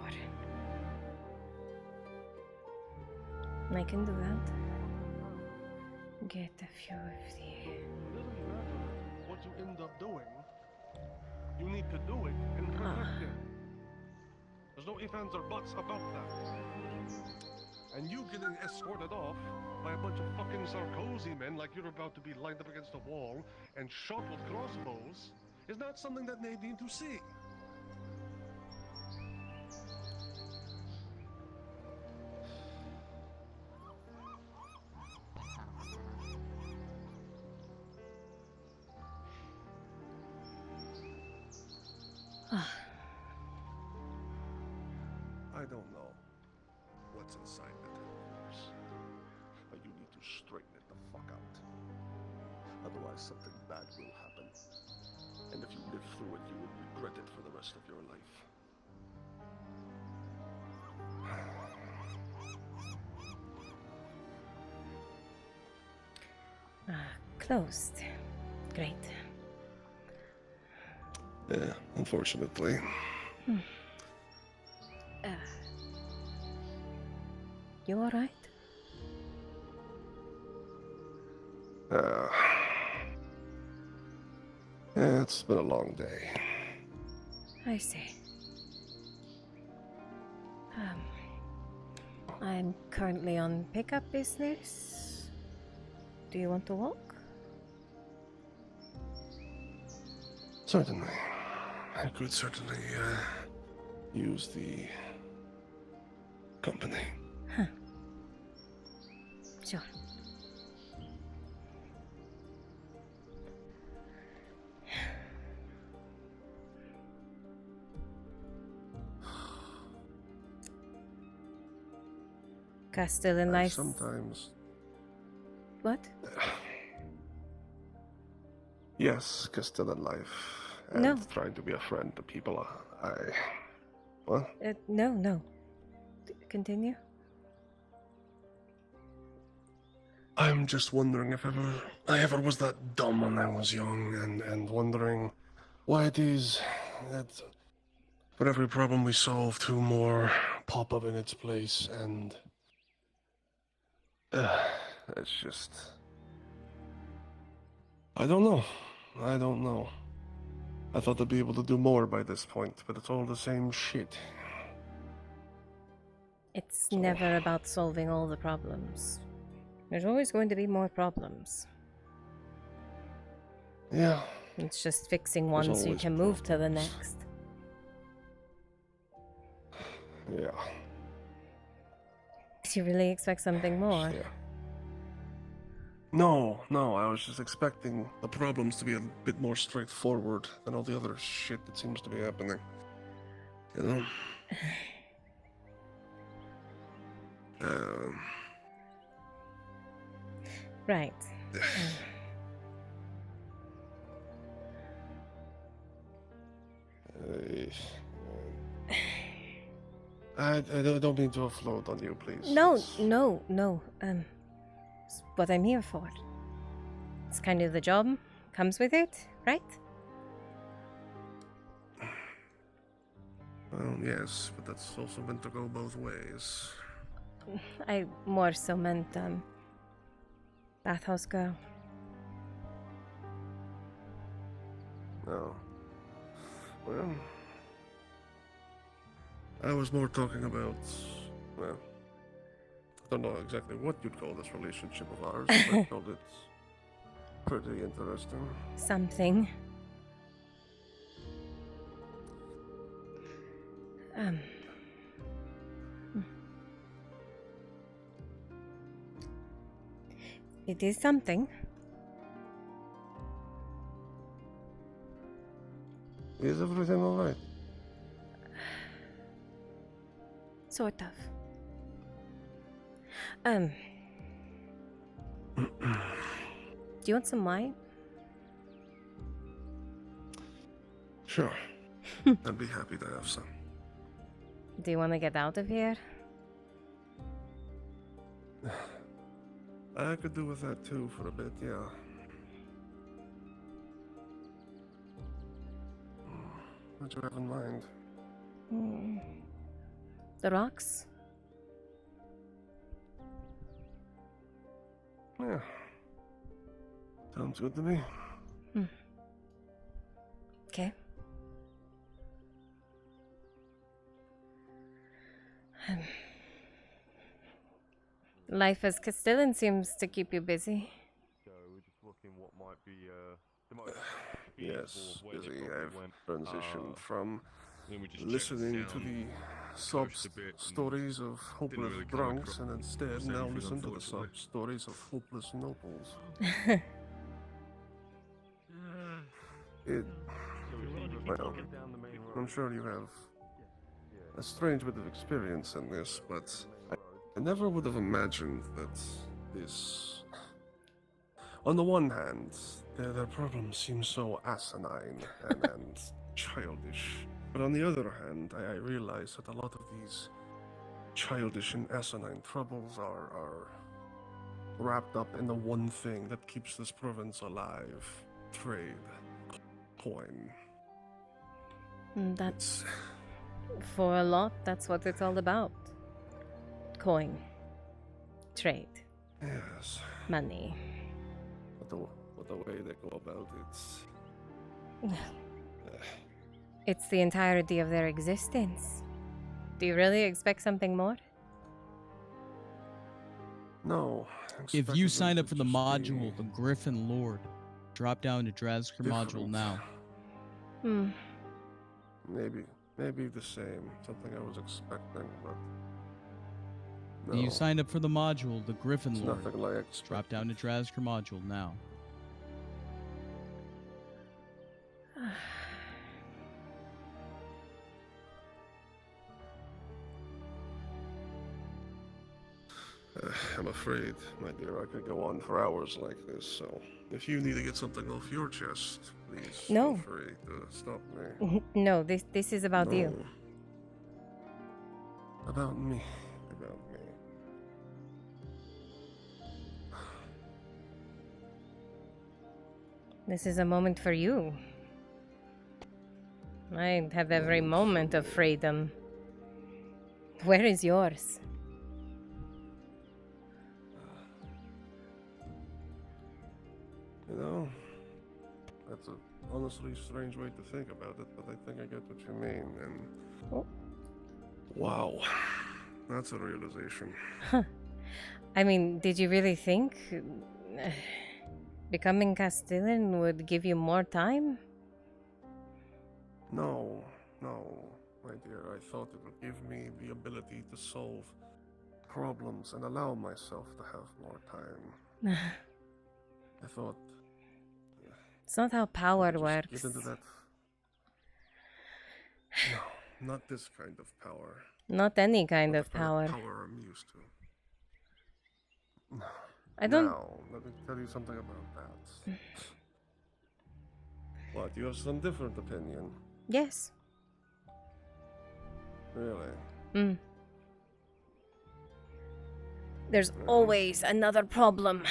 S1: I can do that. Get a few of the...
S10: What you end up doing, you need to do it and perfect it. There's no ifs, ands, or buts about that. And you getting escorted off by a bunch of fucking Sarkozy men like you're about to be lined up against a wall and shot with crossbows is not something that they need to see. I don't know what's inside that universe, but you need to straighten it the fuck out. Otherwise, something bad will happen. And if you live through it, you will regret it for the rest of your life.
S1: Closed. Great.
S10: Yeah, unfortunately.
S1: You alright?
S10: Yeah, it's been a long day.
S1: I see. I'm currently on pickup business. Do you want to walk?
S10: Certainly. I could certainly use the company.
S1: Huh. Sure. Castellan life.
S10: Sometimes.
S1: What?
S10: Yes, Castellan life. And
S1: No.
S10: trying to be a friend to people. What?
S1: No. Continue.
S10: I'm just wondering if I ever was that dumb when I was young, and wondering why it is that for every problem we solve, two more pop up in its place, and it's just... I don't know. I thought I'd be able to do more by this point, but it's all the same shit.
S1: It's never about solving all the problems. There's always going to be more problems.
S10: Yeah.
S1: It's just fixing one so you
S10: always
S1: can move to the next.
S10: Yeah.
S1: Do you really expect something more?
S10: Yeah. No, I was just expecting the problems to be a bit more straightforward than all the other shit that seems to be happening. You know?
S1: Right.
S10: I don't mean to offload on you, please.
S1: No. It's what I'm here for. It's kind of the job. Comes with it, right?
S3: Well, yes, but that's also meant to go both ways.
S1: I more so meant, bathhouse girl.
S3: No. Well, I was more talking about, well, I don't know exactly what you'd call this relationship of ours, but I called it pretty interesting.
S1: Something. It is something.
S3: Is everything alright?
S1: Sort of. Do you want some wine?
S3: Sure. I'd be happy to have some.
S1: Do you want to get out of here?
S3: I could do with that too for a bit, yeah. What do you have in mind?
S1: The rocks?
S3: Yeah. Sounds good to me.
S1: Okay. Life as Castellan seems to keep you busy.
S10: So we're just looking what might be the most
S3: Yes, busy. I've transitioned from listening to the sob stories of hopeless drunks and instead now listen to the sob stories of hopeless nobles. Well, I'm sure you have a strange bit of experience in this, but I never would have imagined that this... On the one hand, their problems seem so asinine and childish. But on the other hand, I realize that a lot of these childish and asinine troubles are wrapped up in the one thing that keeps this province alive. Trade. Coin.
S1: That's... For a lot, that's what it's all about. Coin. Trade.
S3: Yes.
S1: Money.
S3: But the way they go about it...
S1: It's the entirety of their existence. Do you really expect something more?
S3: No.
S17: If you sign up for the module, the Griffin Lord, drop down to Drazker module now.
S3: Maybe the same. Something I was expecting, but...
S17: No. You signed up for the module, the Griffin
S3: It's
S17: Lord.
S3: nothing like expected.
S17: Drop down to Drazker module now.
S3: I'm afraid, my dear, I could go on for hours like this, so if you need to get something off your chest, please feel free to stop me.
S1: No, this is about you.
S3: About me. About me.
S1: This is a moment for you. I have every moment of freedom. Where is yours?
S3: You know, that's a honestly strange way to think about it, but I think I get what you mean, and... Wow. That's a realization.
S1: I mean, did you really think becoming Castellan would give you more time?
S3: No, my dear. I thought it would give me the ability to solve problems and allow myself to have more time. I thought...
S1: It's not how power works.
S3: Get into that... No, not this kind of power.
S1: Not any kind of power.
S3: Power I'm used to.
S1: I don't...
S3: Now, let me tell you something about that. What, you have some different opinion?
S1: Yes.
S3: Really?
S1: There's always another problem.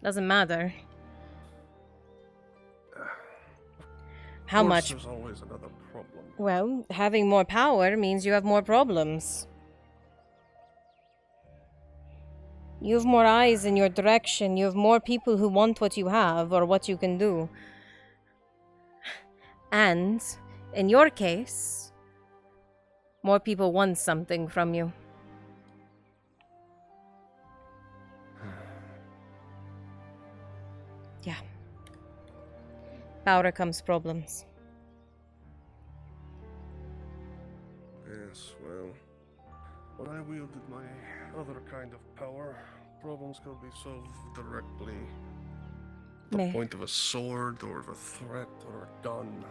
S1: Doesn't matter. How much?
S2: There's always another problem.
S1: Well, having more power means you have more problems. You have more eyes in your direction. You have more people who want what you have or what you can do. And, in your case, more people want something from you. Yeah. Power comes problems.
S2: Yes, well, when I wielded my other kind of power, problems could be solved directly. The
S1: May.
S2: point of a sword, or of a threat, or a gun.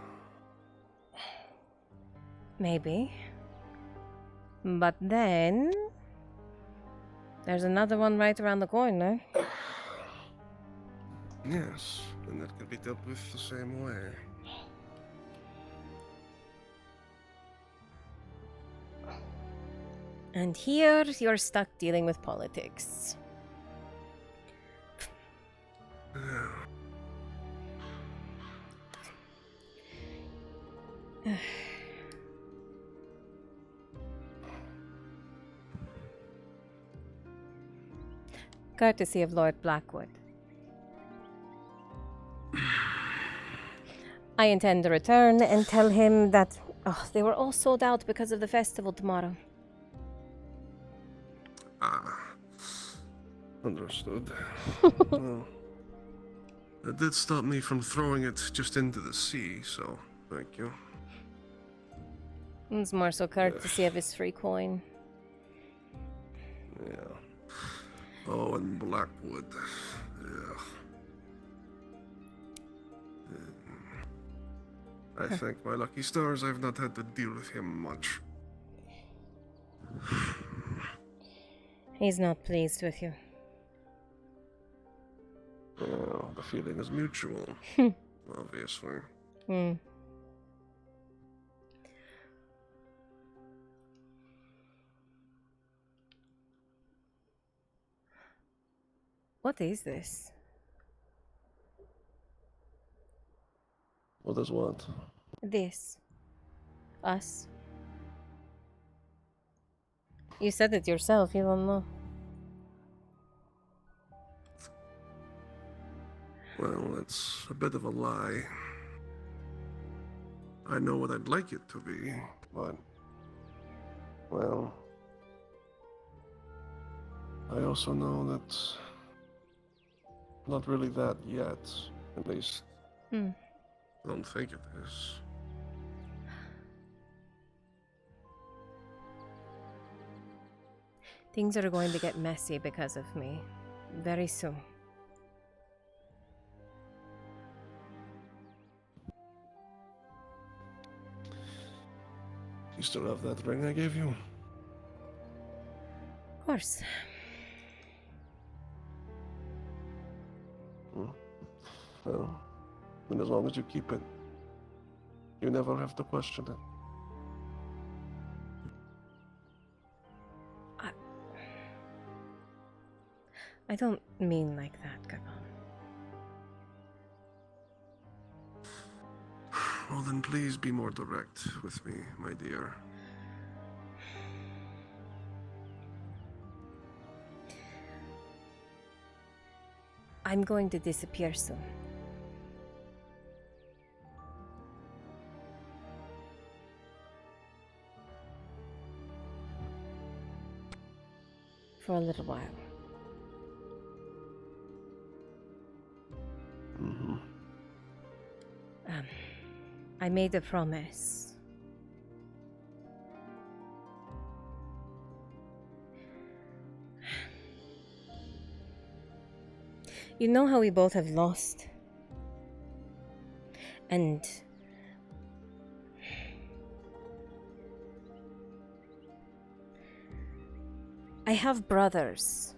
S1: Maybe. But then... there's another one right around the corner.
S2: Yes, and that could be dealt with the same way.
S1: And here you're stuck dealing with politics. Courtesy of Lord Blackwood. I intend to return and tell him that they were all sold out because of the festival tomorrow.
S2: Understood. Well, that did stop me from throwing it just into the sea, so thank you.
S1: It's more so courtesy of his free coin.
S2: Yeah. Oh, and Blackwood. Yeah. I thank my lucky stars I've not had to deal with him much.
S1: He's not pleased with you.
S2: Well, the feeling is mutual, obviously.
S1: What is this?
S2: What is what?
S1: This. Us. You said it yourself, you don't know.
S2: Well, it's a bit of a lie. I know what I'd like it to be, but... well... I also know that... not really that yet. At least... I don't think it is.
S1: Things are going to get messy because of me. Very soon.
S2: You still have that ring I gave you?
S1: Of course.
S2: Well, and as long as you keep it, you never have to question it.
S1: I don't mean like that, Gabon.
S2: Well, then please be more direct with me, my dear.
S1: I'm going to disappear soon. For a little while. I made a promise. You know how we both have lost? And I have brothers.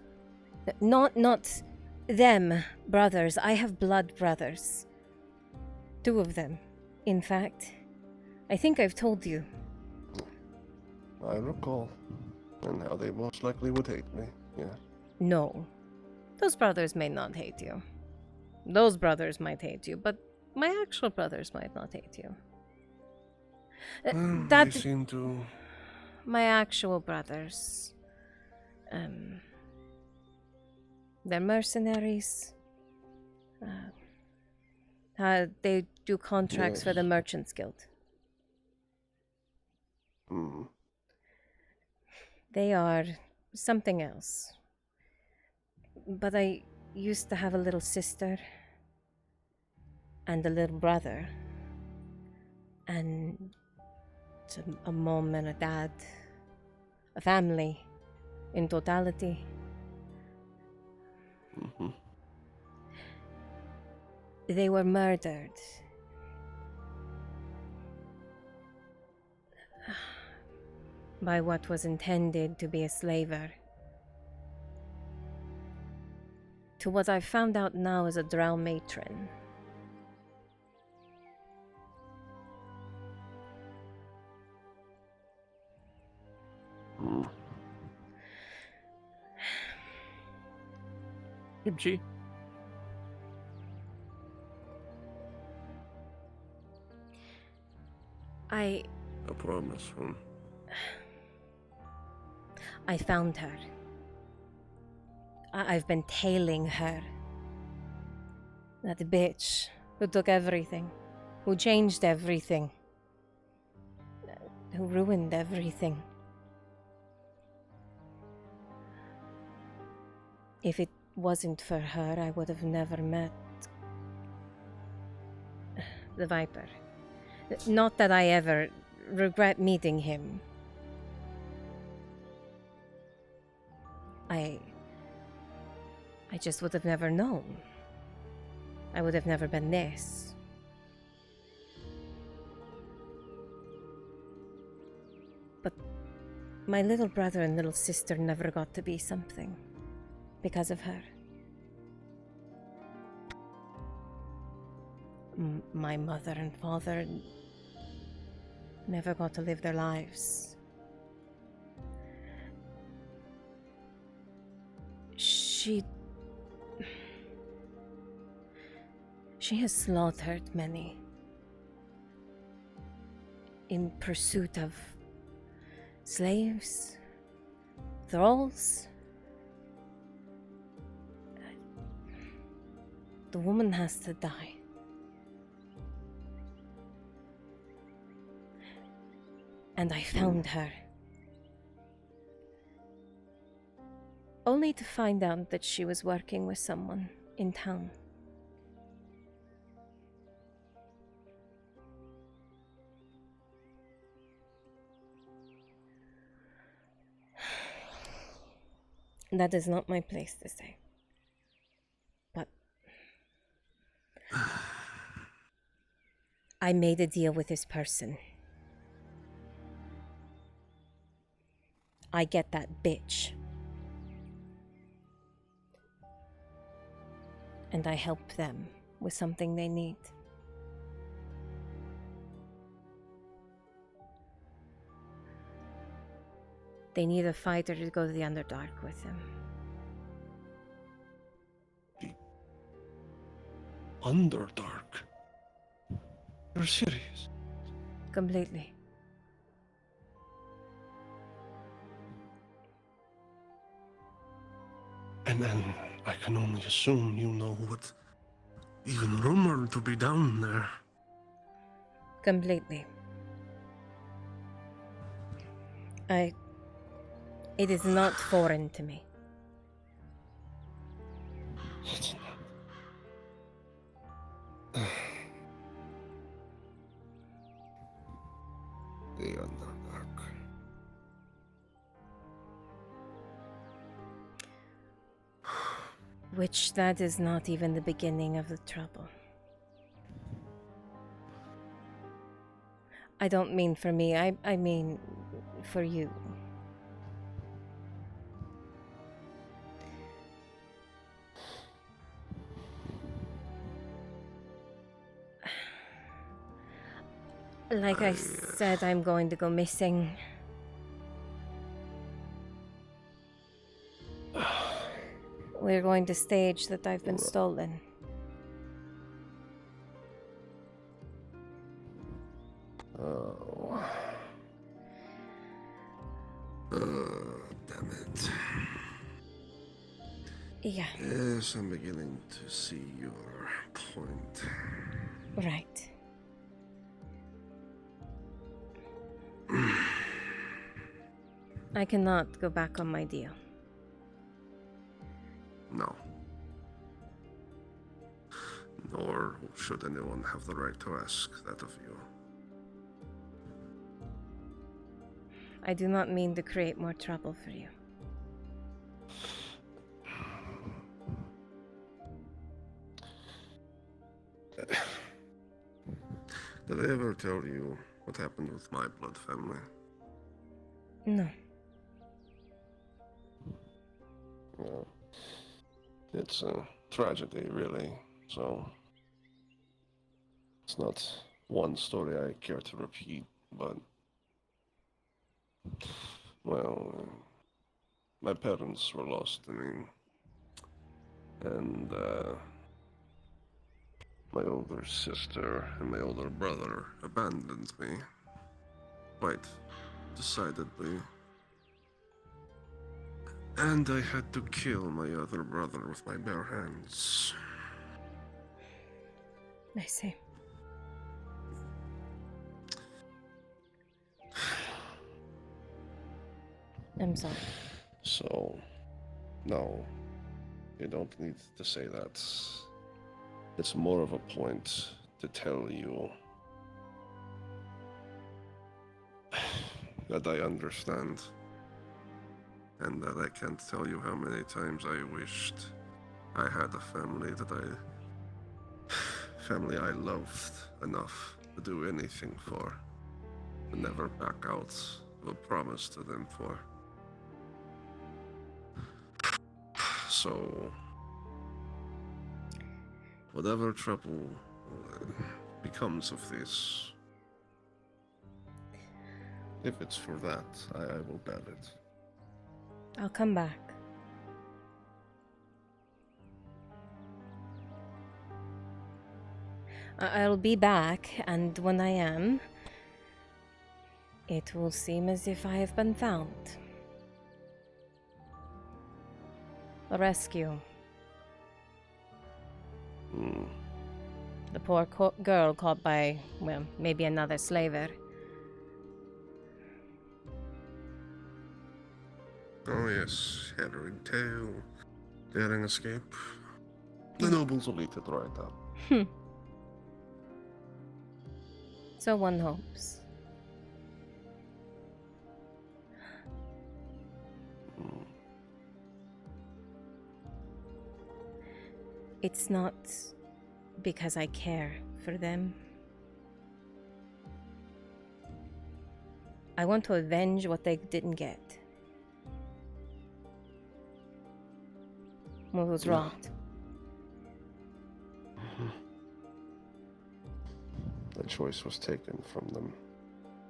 S1: Not them brothers. I have blood brothers. 2 of them, in fact. I think I've told you.
S2: I recall. And how they most likely would hate me, yes.
S1: No. Those brothers may not hate you. Those brothers might hate you, but my actual brothers might not hate you.
S2: They seem to.
S1: My actual brothers. They're mercenaries. They do contracts for the Merchants Guild. They are something else. But I used to have a little sister and a little brother and a mom and a dad, a family in totality. They were murdered. By what was intended to be a slaver. To what I found out now is a drow matron.
S18: Kimchi.
S2: I promise.
S1: I found her. I've been tailing her. That bitch who took everything, who changed everything, who ruined everything. If it wasn't for her, I would have never met the Viper. Not that I ever regret meeting him. I just would have never known. I would have never been this. But my little brother and little sister never got to be something because of her. My mother and father never got to live their lives. She has slaughtered many in pursuit of slaves, thralls. The woman has to die. And I found her. Only to find out that she was working with someone in town. That is not my place to say. But I made a deal with this person. I get that bitch. And I help them with something they need. They need a fighter to go to the Underdark with them.
S2: Underdark? You're serious?
S1: Completely.
S2: And then I can only assume you know what's even rumored to be down there.
S1: Completely. It is not foreign to me.
S2: It's not. The Underdark.
S1: Which that is not even the beginning of the trouble. I don't mean for me, I mean for you. Like I said, I'm going to go missing. We're going to stage that I've been stolen.
S2: Oh. Damn it.
S1: Yeah.
S2: Yes, I'm beginning to see your point.
S1: Right. I cannot go back on my deal.
S2: No. Nor should anyone have the right to ask that of you.
S1: I do not mean to create more trouble for you.
S2: Did I ever tell you what happened with my blood family?
S1: No.
S2: Well, it's a tragedy, really, so it's not one story I care to repeat, but, well, my parents were lost to me, and my older sister and my older brother abandoned me, quite decidedly. And I had to kill my other brother with my bare hands.
S1: I see. I'm sorry.
S2: So, no, you don't need to say that. It's more of a point to tell you that I understand. And that I can't tell you how many times I wished I had a family family I loved enough to do anything for, to never back out of a promise to them for. So, whatever trouble becomes of this, if it's for that, I will bear it.
S1: I'll come back. I'll be back, and when I am, it will seem as if I have been found. A rescue. The poor girl caught by, well, maybe another slaver.
S2: Oh yes, Henry Tail, daring escape. The nobles will eat it right up.
S1: So one hopes. It's not because I care for them. I want to avenge what they didn't get. What was wrong?
S2: The choice was taken from them.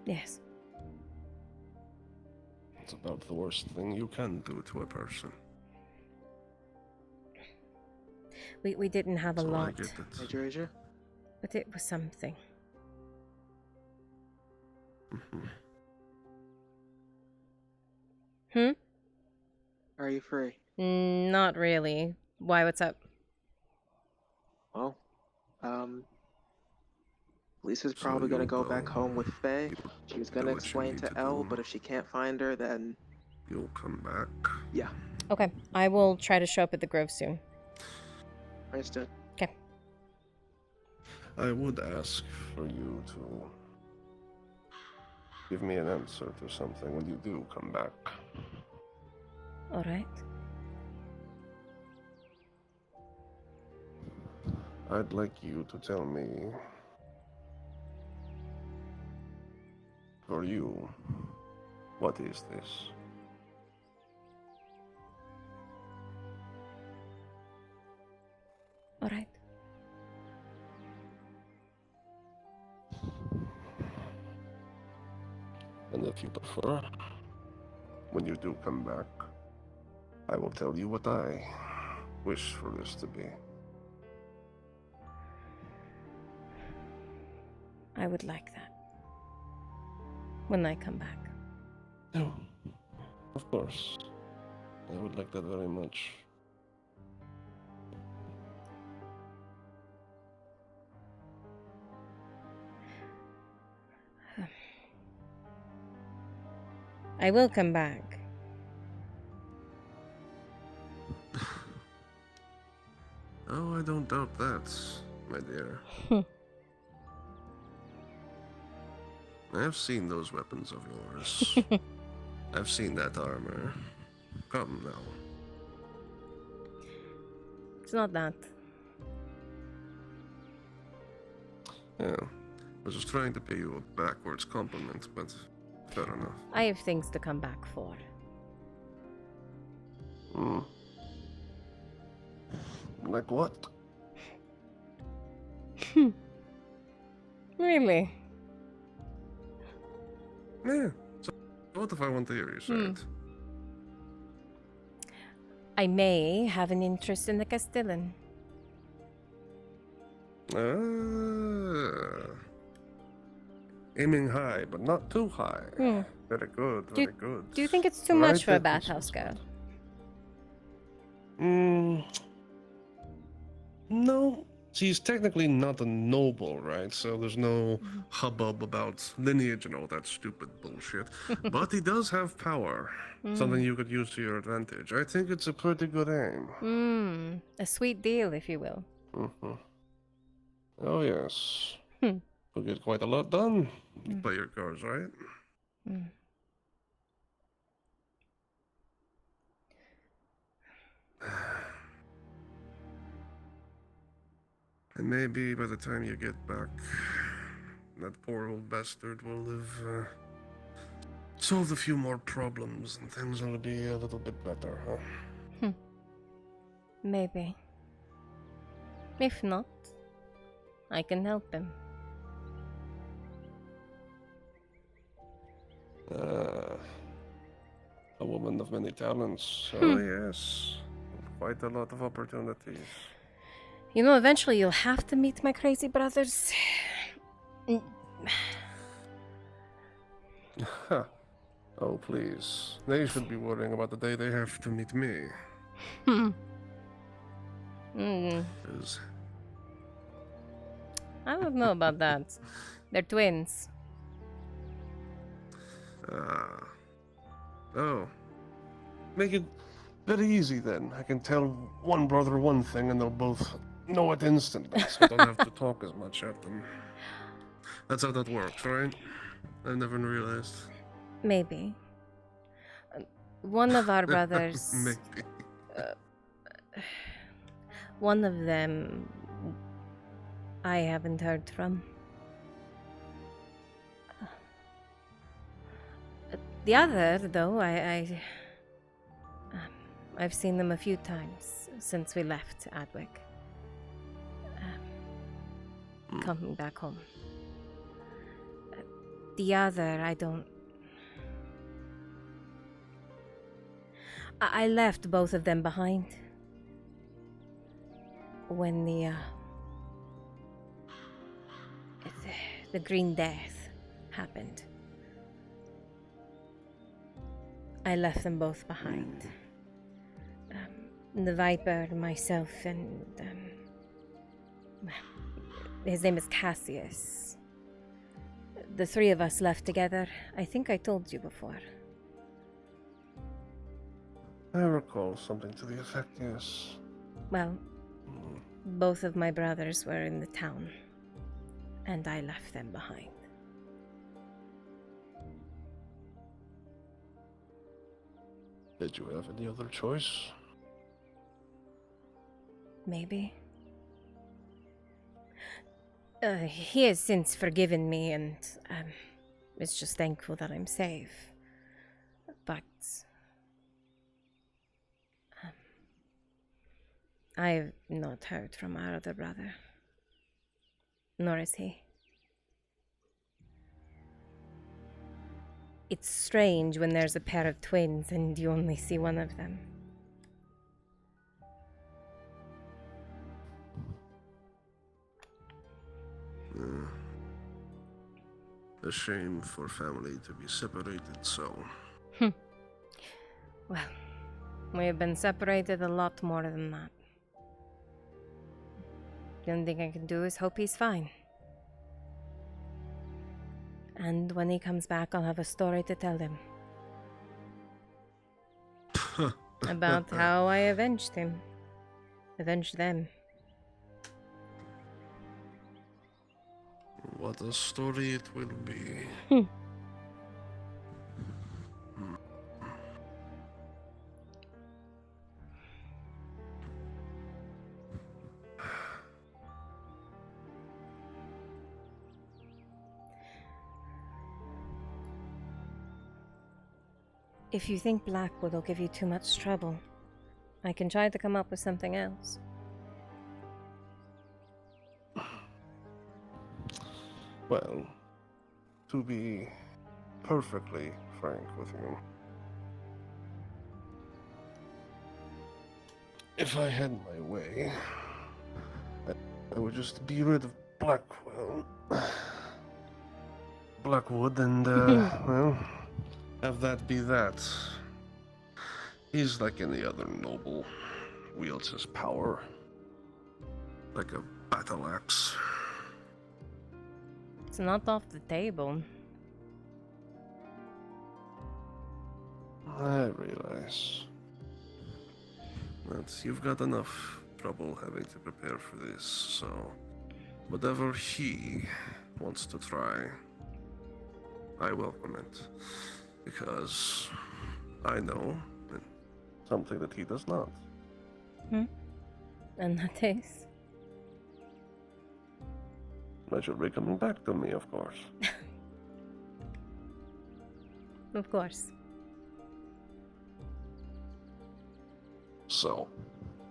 S1: Yes.
S2: It's about the worst thing you can do to a person.
S1: We didn't have a
S2: So I
S1: lot,
S2: get it.
S19: Major Asia?
S1: but it was something.
S19: Are you free?
S1: Not really. Why, what's up?
S19: Well, Lisa's probably gonna go back home with Faye. She was gonna explain to Elle, but if she can't find her, then
S2: you'll come back.
S19: Yeah.
S1: Okay, I will try to show up at the Grove soon.
S19: Understood.
S1: Okay.
S2: I would ask for you to give me an answer to something when you do come back.
S1: All right.
S2: I'd like you to tell me, for you, what is this?
S1: All right.
S2: And if you prefer, when you do come back, I will tell you what I wish for this to be.
S1: I would like that. when I come back.
S2: No, of course. I would like that very much.
S1: I will come back.
S2: Oh, I don't doubt that, my dear. I've seen those weapons of yours. I've seen that armor. Come now.
S1: It's not that.
S2: Yeah. I was just trying to pay you a backwards compliment, but fair enough.
S1: I have things to come back for.
S2: Hmm. Like what?
S1: Really?
S2: Yeah. So what if I want to hear you say it?
S1: I may have an interest in the Castellan.
S2: Aiming high, but not too high. Very good, very good.
S1: Do you think it's too much for a bathhouse girl?
S2: No. She's technically not a noble, right? So there's no hubbub about lineage and all that stupid bullshit. But he does have power. Something you could use to your advantage. I think it's a pretty good aim.
S1: A sweet deal, if you will.
S2: Oh, yes. We'll get quite a lot done. You play your cards, right? And maybe by the time you get back, that poor old bastard will have solved a few more problems and things will be a little bit better, huh?
S1: Maybe. If not, I can help him.
S2: A woman of many talents. Oh, yes. Quite a lot of opportunities.
S1: You know, eventually you'll have to meet my crazy brothers.
S2: Oh, please. They should be worrying about the day they have to meet me. 'Cause
S1: I don't know about that. They're twins.
S2: Oh. Make it very easy then. I can tell one brother one thing and they'll both know it instantly, so I don't have to talk as much at them. That's how that works, right? I never realized.
S1: Maybe. One of our brothers...
S2: Maybe.
S1: One of them... I haven't heard from. The other, though, I've seen them a few times since we left Adwick. Coming back home. The other, I don't... I left both of them behind. When the Green Death happened. I left them both behind. The Viper, myself, and his name is Cassius. The three of us left together. I think I told you before.
S2: I recall something to the effect, yes.
S1: Well, both of my brothers were in the town, and I left them behind.
S2: Did you have any other choice?
S1: Maybe. He has since forgiven me and is just thankful that I'm safe. But I have not heard from our other brother, nor is he. It's strange when there's a pair of twins and you only see one of them.
S2: a shame for family to be separated, so.
S1: Well, we have been separated a lot more than that. The only thing I can do is hope he's fine. And when he comes back, I'll have a story to tell him. About how I avenged him. Avenged them.
S2: What a story it will be.
S1: If you think Blackwood will give you too much trouble, I can try to come up with something else.
S2: Well, to be perfectly frank with you, if I had my way, I would just be rid of Blackwood and, well, have that be that. He's like any other noble, wields his power like a battle axe.
S1: It's not off the table.
S2: I realize that you've got enough trouble having to prepare for this, so whatever he wants to try, I welcome it. Because I know something that he does not.
S1: And that is?
S2: That you'll be coming back to me, of course.
S1: Of course.
S2: So,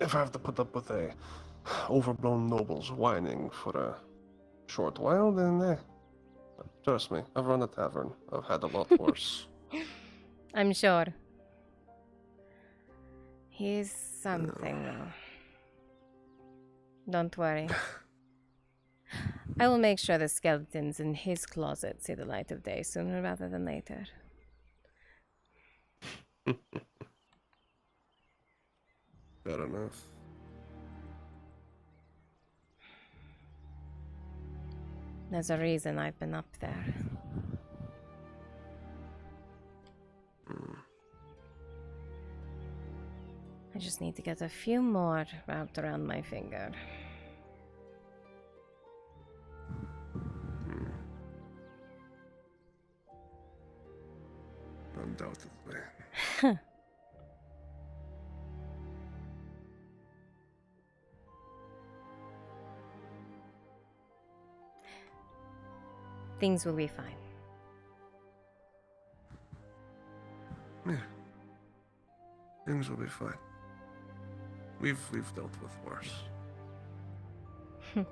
S2: if I have to put up with a overblown nobles whining for a short while, then trust me, I've run a tavern. I've had a lot worse.
S1: I'm sure. He's something, though. Don't worry. I will make sure the skeletons in his closet see the light of day sooner rather than later.
S2: Fair enough.
S1: There's a reason I've been up there. I just need to get a few more wrapped around my finger.
S2: Undoubtedly.
S1: Things will be fine.
S2: Yeah. Things will be fine. We've dealt with worse. And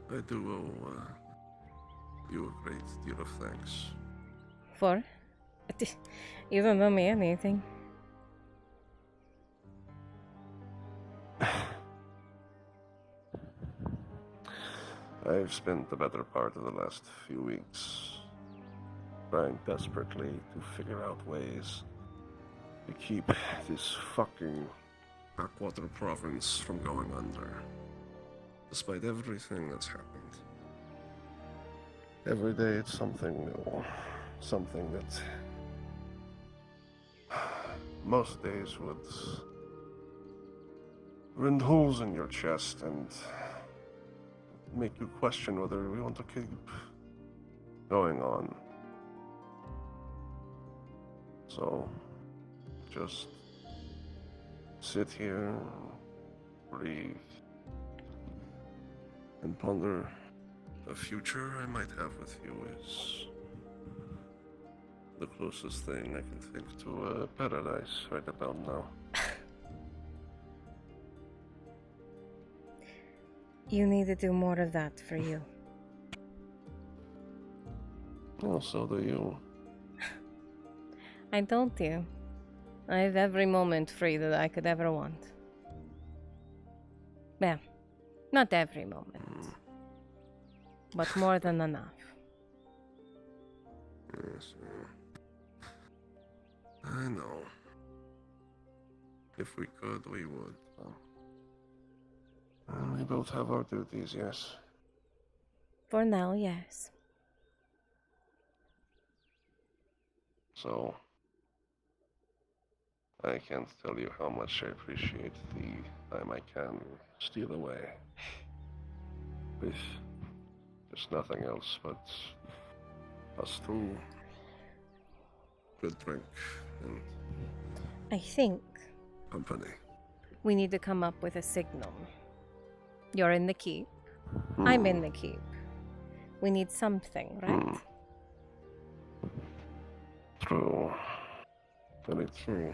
S2: I do owe you a great deal of thanks.
S1: For? You don't owe me anything.
S2: I've spent the better part of the last few weeks trying desperately to figure out ways to keep this fucking Backwater province from going under, despite everything that's happened. Every day it's something new, something that most days would rend holes in your chest and make you question whether we want to keep going on. So, just sit here, breathe, and ponder the future I might have with you is the closest thing I can think to a paradise right about now.
S1: You need to do more of that for you.
S2: Well, so do you.
S1: I told you. I have every moment free that I could ever want. Well, not every moment, but more than enough.
S2: Yes, I know. If we could, we would. We both have our duties, yes.
S1: For now, yes.
S2: So, I can't tell you how much I appreciate the time I can steal away. With just nothing else but us two. Good drink and
S1: I think
S2: company.
S1: we need to come up with a signal. You're in the keep. I'm in the keep. We need something, right?
S2: True. Very true.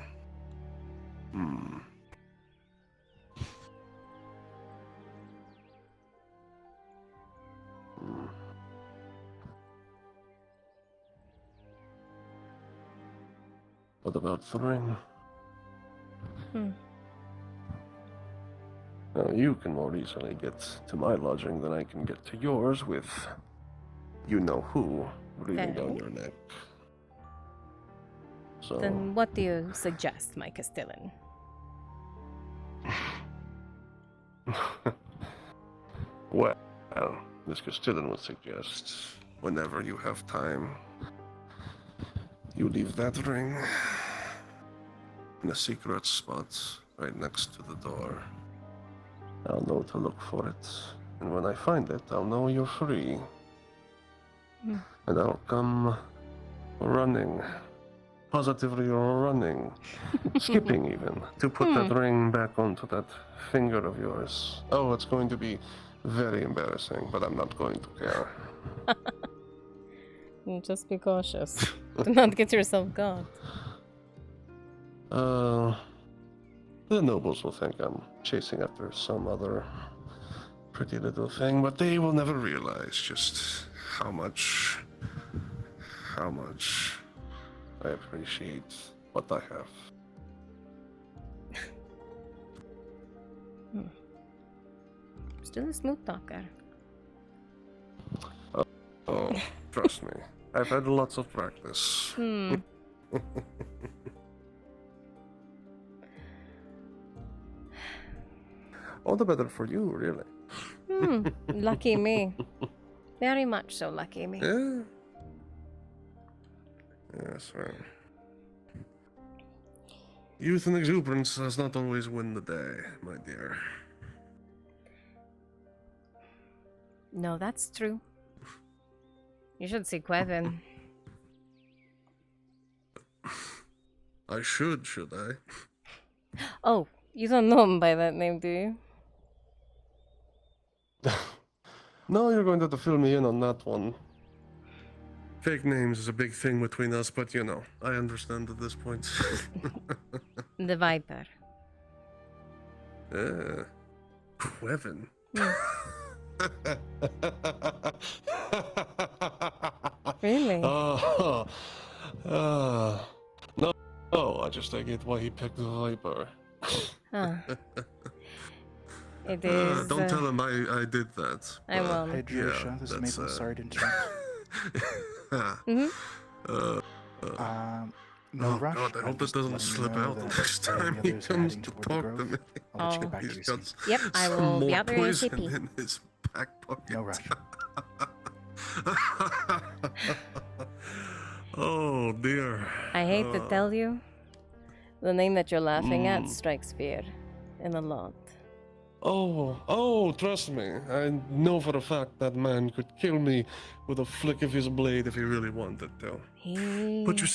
S2: What about the ring? Now, you can more easily get to my lodging than I can get to yours with you-know-who breathing down your neck. So,
S1: Then what do you suggest, my Castellan?
S2: well, Miss Castellan would suggest, whenever you have time, you leave that ring in a secret spot right next to the door. I'll know to look for it, and when I find it, I'll know you're free. And I'll come running, positively running, skipping even, to put that ring back onto that finger of yours. Oh, it's going to be very embarrassing, but I'm not going to care.
S1: Just be cautious. Do not get yourself caught.
S2: The nobles will think I'm chasing after some other pretty little thing, but they will never realize just how much I appreciate what I have.
S1: Still a smooth talker.
S2: Oh, trust me. I've had lots of practice. All the better for you, really.
S1: Lucky me. Very much so lucky me.
S2: Yeah. Yes, well. Youth and exuberance does not always win the day, my dear.
S1: No, that's true. You should see Quevin.
S2: I should I?
S1: Oh, you don't know him by that name, do you?
S2: No, you're going to have to fill me in on that one. Fake names is a big thing between us, but you know, I understand at this point.
S1: The Viper.
S2: Quevin.
S1: Really?
S2: No, I get why he picked the Viper.
S1: Huh. It is.
S2: Don't tell him I did that.
S1: I will.
S10: Hey, Drisha, this is Maple. Sorry to interrupt. No rush.
S2: God, I hope it doesn't slip out the next time he comes to talk to me.
S10: I'll let you get back to your
S2: He's got
S10: seats.
S1: Yep, I will be out there
S2: poison
S1: ASAP.
S2: in his back pocket.
S10: No rush.
S2: Oh dear.
S1: I hate to tell you, the name that you're laughing at strikes fear in a lot.
S2: Oh, trust me. I know for a fact that man could kill me with a flick of his blade if he really wanted to. But you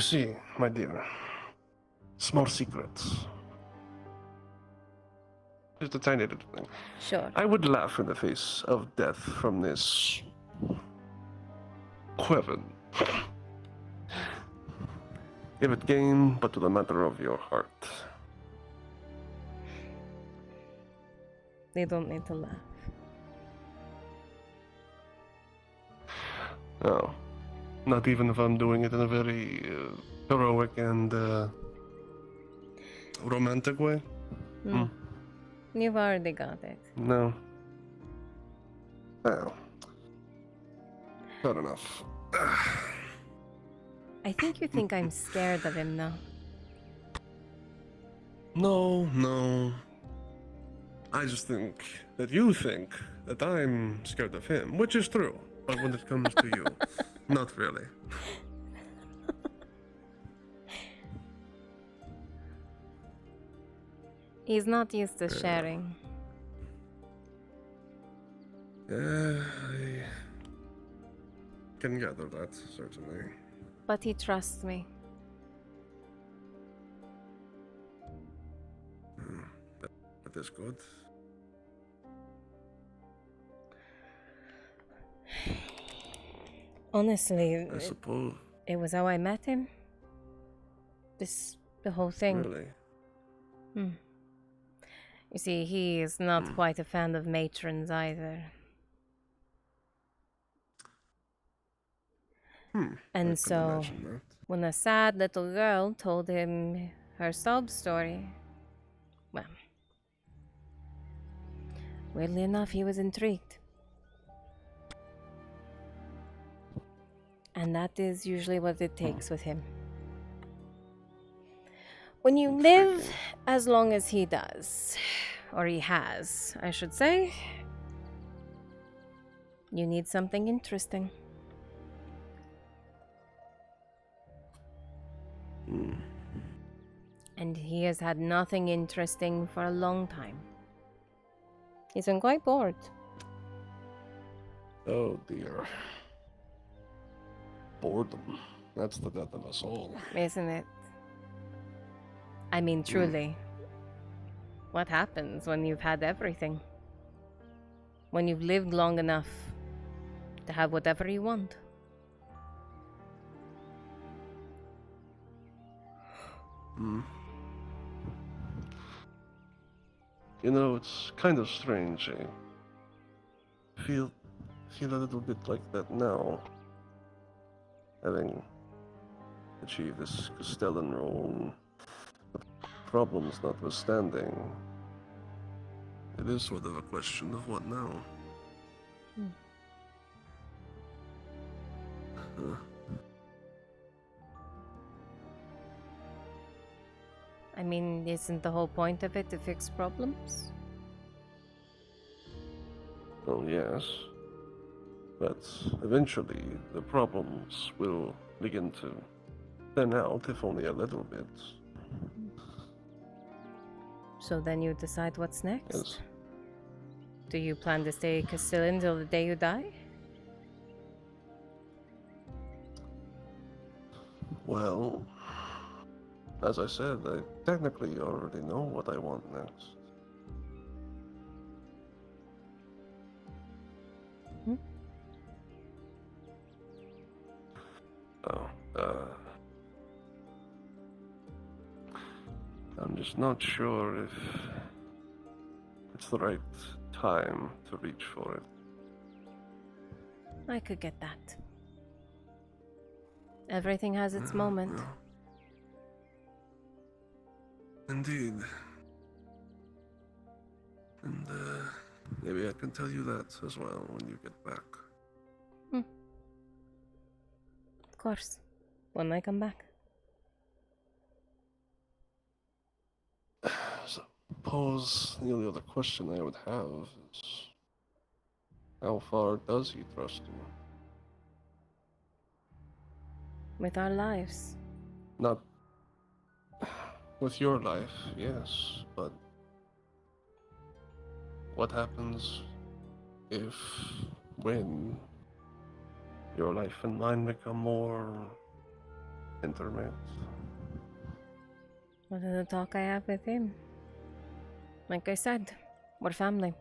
S2: see, my dear, small secrets. Just a tiny little thing.
S1: Sure.
S2: I would laugh in the face of death from this Quevin. Give it game, but to the matter of your heart.
S1: They don't need to laugh.
S2: Oh. Not even if I'm doing it in a very heroic and romantic way.
S1: You've already got it.
S2: No. Well, fair enough.
S1: I think you think I'm scared of him, though.
S2: No. I just think that you think that I'm scared of him, which is true. But when it comes to you, not really.
S1: He's not used to sharing.
S2: I can gather that, certainly.
S1: But he trusts me.
S2: That is good.
S1: Honestly,
S2: I suppose.
S1: It was how I met him. The whole thing.
S2: Really?
S1: You see, he is not quite a fan of matrons either. And so, when a sad little girl told him her sob story, well, weirdly enough, he was intrigued. And that is usually what it takes with him. When you live as long as he does, or he has, I should say, you need something interesting. And he has had nothing interesting for a long time. He's been quite bored.
S2: Oh dear. Boredom. That's the death of us all.
S1: Isn't it? I mean, truly. What happens when you've had everything? When you've lived long enough to have whatever you want?
S2: You know, it's kind of strange, eh? Feel a little bit like that now. Having achieved this Castellan role, the problems notwithstanding, it is sort of a question of what now.
S1: I mean, isn't the whole point of it to fix problems?
S2: Oh, yes. But eventually, the problems will begin to thin out, if only a little bit.
S1: So then you decide what's next?
S2: Yes.
S1: Do you plan to stay Castellan till the day you die?
S2: Well, as I said, I technically already know what I want next. I'm just not sure if it's the right time to reach for it.
S1: I could get that. Everything has its moment.
S2: Indeed. And maybe I can tell you that as well when you get back.
S1: Of course. When I come back.
S2: Suppose the only other question I would have is, how far does he trust you?
S1: With our lives.
S2: Not with your life, yes, but what happens if, when your life and mine become more intimate?
S1: What is the talk I have with him? Like I said, we're family.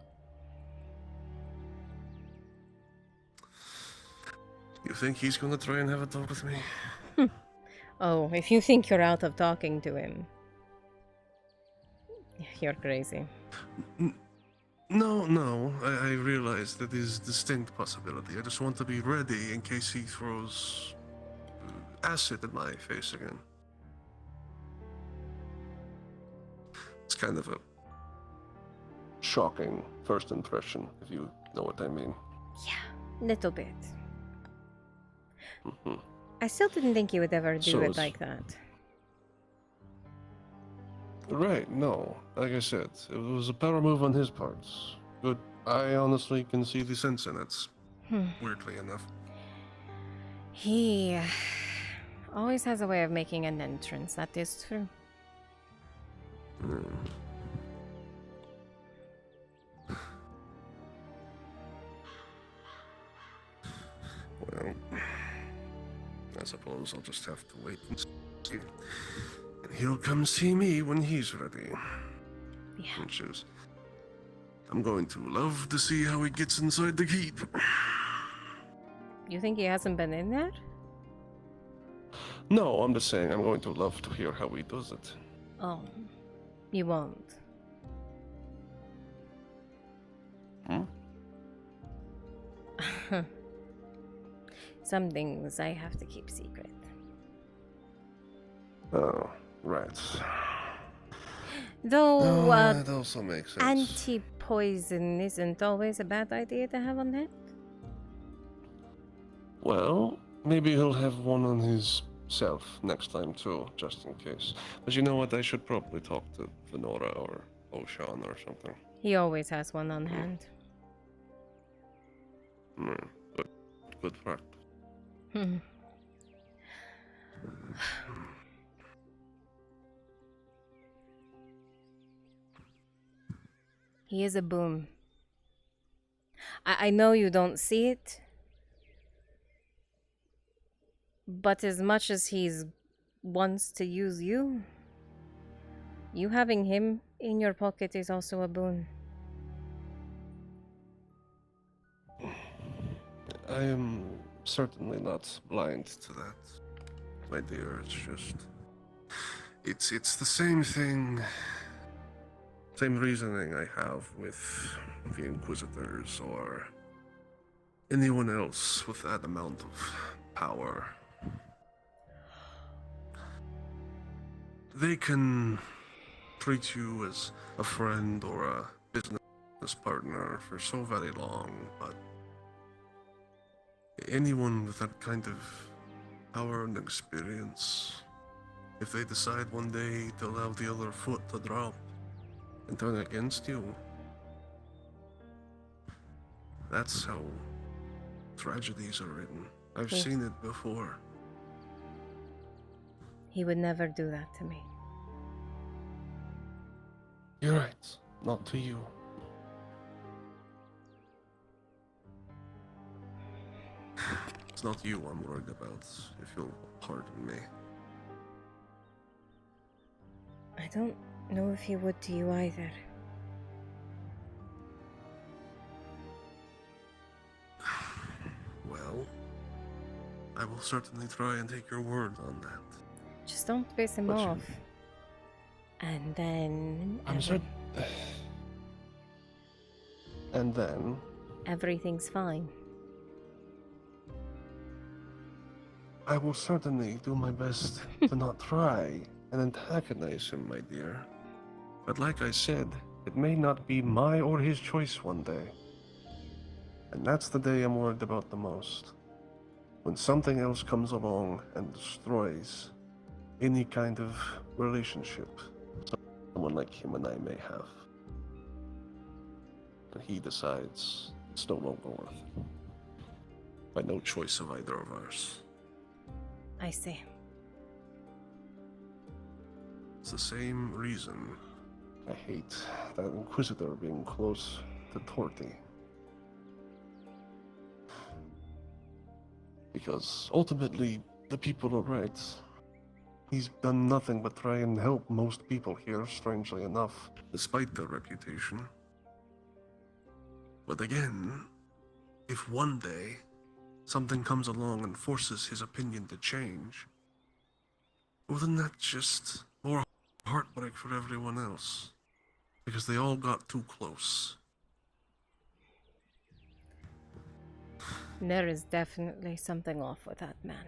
S2: You think he's gonna try and have a talk with me?
S1: Oh, if you think you're out of talking to him, you're crazy.
S2: No, I realize that is a distinct possibility. I just want to be ready in case he throws acid in my face again. It's kind of a shocking first impression, if you know what I mean.
S1: Yeah, little bit.
S2: Mhm.
S1: I still didn't think he would ever do
S2: So
S1: it
S2: it's-
S1: like that.
S2: Right, no. Like I said, it was a power move on his part. Good. I honestly can see the sense in it. Weirdly enough.
S1: He always has a way of making an entrance, that is true.
S2: Hmm. Well, I suppose I'll just have to wait and see. And he'll come see me when he's ready.
S1: Yeah.
S2: Which is, I'm going to love to see how he gets inside the keep.
S1: You think he hasn't been in there?
S2: No, I'm just saying I'm going to love to hear how he does it.
S1: Oh, you won't.
S2: Hmm?
S1: Some things I have to keep secret.
S2: Oh, right.
S1: Though,
S2: That also makes sense.
S1: anti-poison isn't always a bad idea to have on hand.
S2: Well, maybe he'll have one on his self next time too, just in case. But you know what? I should probably talk to Venora or Oshan or something.
S1: He always has one on hand.
S2: Good practice.
S1: Hmm. He is a boon. I know you don't see it, but as much as he's wants to use you, you having him in your pocket is also a boon.
S2: I am certainly not blind to that, my dear. It's just, it's the same thing, same reasoning I have with the Inquisitors or anyone else with that amount of power. They can treat you as a friend or a business partner for so very long, but anyone with that kind of power and experience, if they decide one day to allow the other foot to drop and turn against you, that's how tragedies are written. I've
S1: Yeah.
S2: seen it before.
S1: He would never do that to me.
S2: You're right. Not to you. It's not you I'm worried about, if you'll pardon me.
S1: I don't know if he would to you either.
S2: Well, I will certainly try and take your word on that.
S1: Just don't piss him
S2: But you-
S1: off. And then
S2: I'm certain. And then,
S1: everything's fine.
S2: I will certainly do my best to not try and antagonize him, my dear. But like I said, it may not be my or his choice one day. And that's the day I'm worried about the most. When something else comes along and destroys any kind of relationship someone like him and I may have. And he decides it's no longer worth it. By no choice of either of ours.
S1: I see.
S2: It's the same reason I hate that Inquisitor being close to Torty. Because ultimately, the people are right. He's done nothing but try and help most people here, strangely enough, despite their reputation. But again, if one day something comes along and forces his opinion to change, well then that's just more heartbreak for everyone else. Because they all got too close.
S1: There is definitely something off with that man.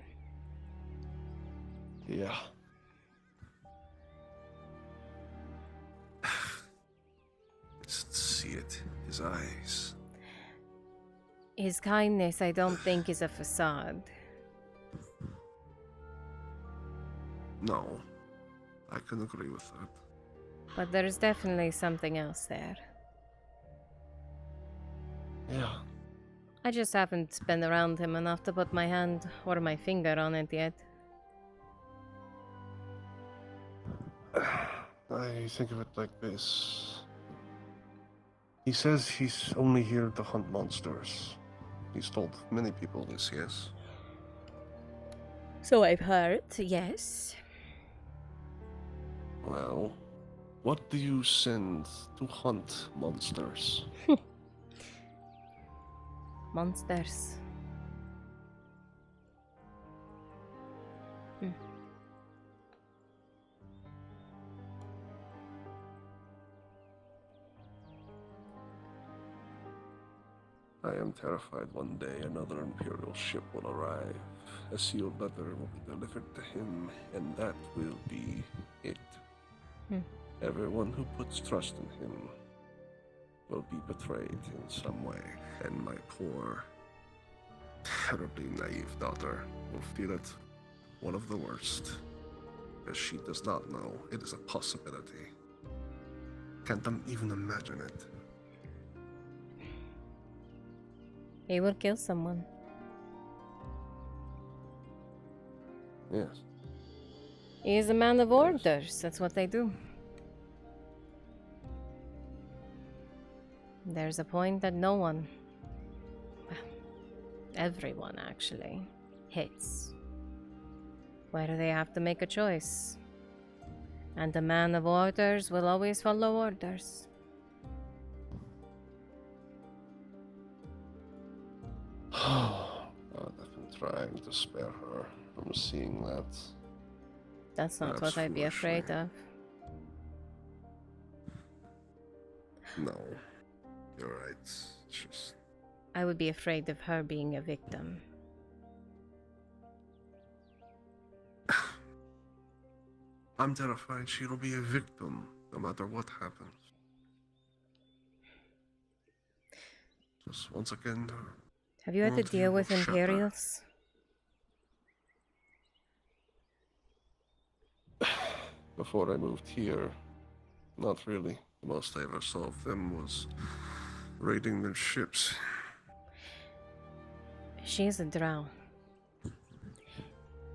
S2: Yeah. Just see it. His eyes.
S1: His kindness, I don't think, is a facade.
S2: No. I can agree with that.
S1: But there's definitely something else there.
S2: Yeah.
S1: I just haven't been around him enough to put my hand or my finger on it yet.
S2: I think of it like this. He says he's only here to hunt monsters. He's told many people this, yes?
S1: So I've heard, yes.
S2: Well, what do you send to hunt monsters?
S1: Monsters.
S2: I am terrified one day another Imperial ship will arrive. A sealed letter will be delivered to him, and that will be it. Everyone who puts trust in him will be betrayed in some way, and my poor, terribly naive daughter will feel it one of the worst, as she does not know it is a possibility. Can't even imagine it.
S1: He will kill someone.
S2: Yes.
S1: He is a man of orders. That's what they do. There's a point that no one, well, everyone actually, hits, where they have to make a choice. And a man of orders will always follow orders.
S2: God, I've been trying to spare her from seeing that.
S1: That's not
S2: Perhaps
S1: what I'd be afraid of.
S2: No, you're right. It's just...
S1: I would be afraid of her being a victim.
S2: I'm terrified she'll be a victim, no matter what happens. Just once again,
S1: Have you had to deal with Imperials?
S2: before I moved here, not really. The most I ever saw of them was raiding their ships.
S1: She is a drow.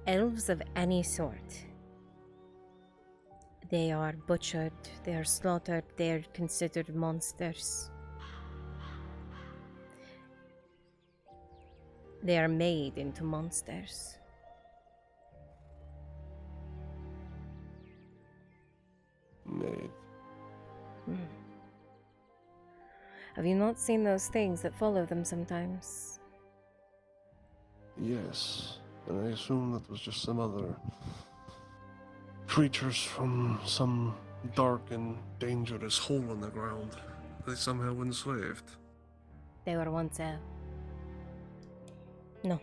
S1: Elves of any sort. They are butchered, they are slaughtered, they are considered monsters. They are made into monsters.
S2: Made.
S1: Have you not seen those things that follow them sometimes?
S2: Yes, and I assume that was just some other creatures from some dark and dangerous hole in the ground. They somehow enslaved.
S1: They were once No.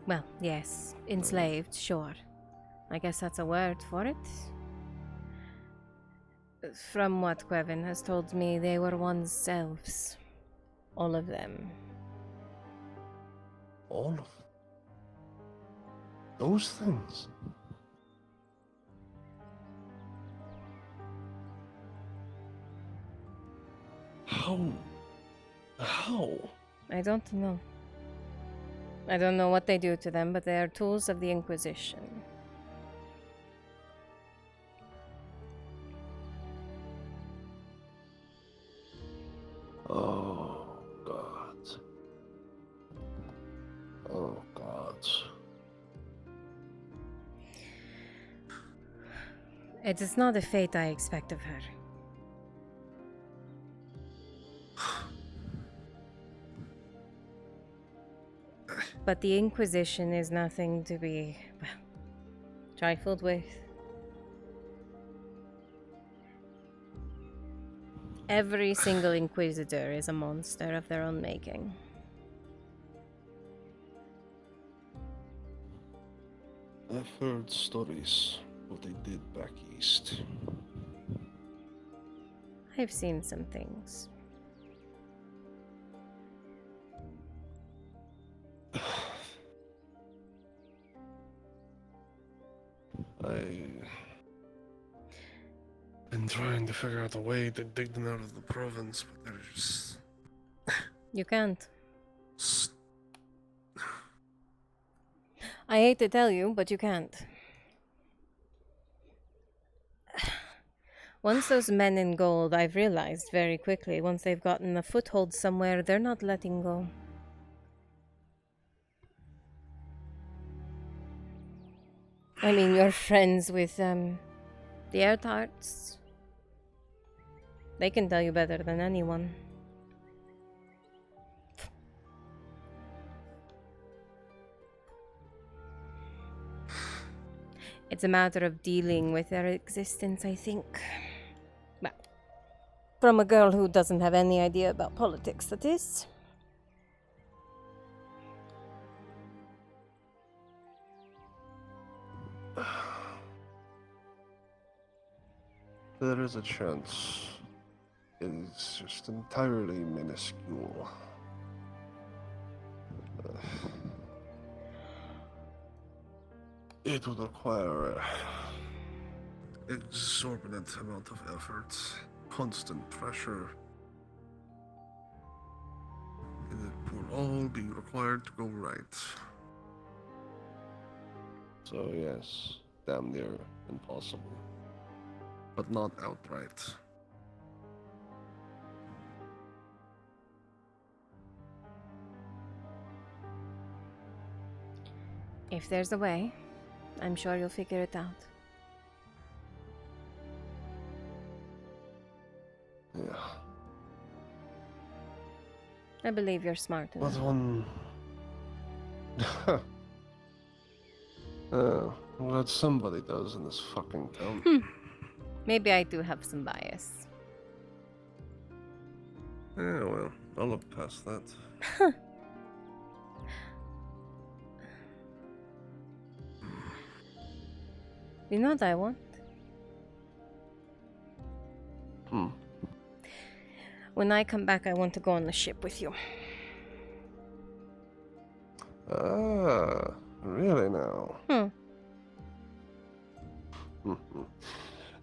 S1: Well, yes. Enslaved, sure. I guess that's a word for it. From what Quevin has told me, they were once elves. All of them.
S2: All of them? Those things? How?
S1: I don't know. I don't know what they do to them, but they are tools of the Inquisition.
S2: Oh, God. Oh, God.
S1: It is not the fate I expect of her. But the Inquisition is nothing to be, well, trifled with. Every single Inquisitor is a monster of their own making.
S2: I've heard stories what they did back east.
S1: I've seen some things.
S2: I've been trying to figure out a way to dig them out of the province, but they're just...
S1: You can't. I hate to tell you, but you can't. Once those men in gold, I've realized very quickly, once they've gotten a foothold somewhere, they're not letting go. I mean, you're friends with, the Eartharts. They can tell you better than anyone. It's a matter of dealing with their existence, I think. Well, from a girl who doesn't have any idea about politics, that is.
S2: There is a chance. It's just entirely minuscule. It would require an exorbitant amount of effort, constant pressure. And it will all be required to go right. So yes, damn near impossible. But not outright.
S1: If there's a way, I'm sure you'll figure it out.
S2: Yeah.
S1: I believe you're smart enough.
S2: But one... I'm glad somebody does in this fucking town.
S1: Maybe I do have some bias.
S2: Yeah, well, I'll look past that.
S1: You know what I want? When I come back, I want to go on the ship with you.
S2: Ah, really now?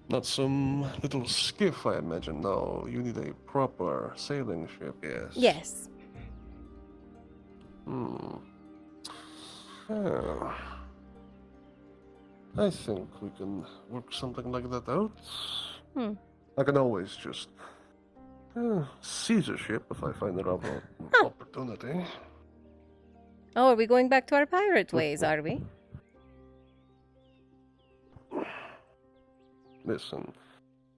S2: Not some little skiff, I imagine. No, you need a proper sailing ship, yes.
S1: Yes.
S2: Yeah. I think we can work something like that out. I can always just seize a ship if I find the right opportunity.
S1: Oh, are we going back to our pirate ways, are we?
S2: Listen,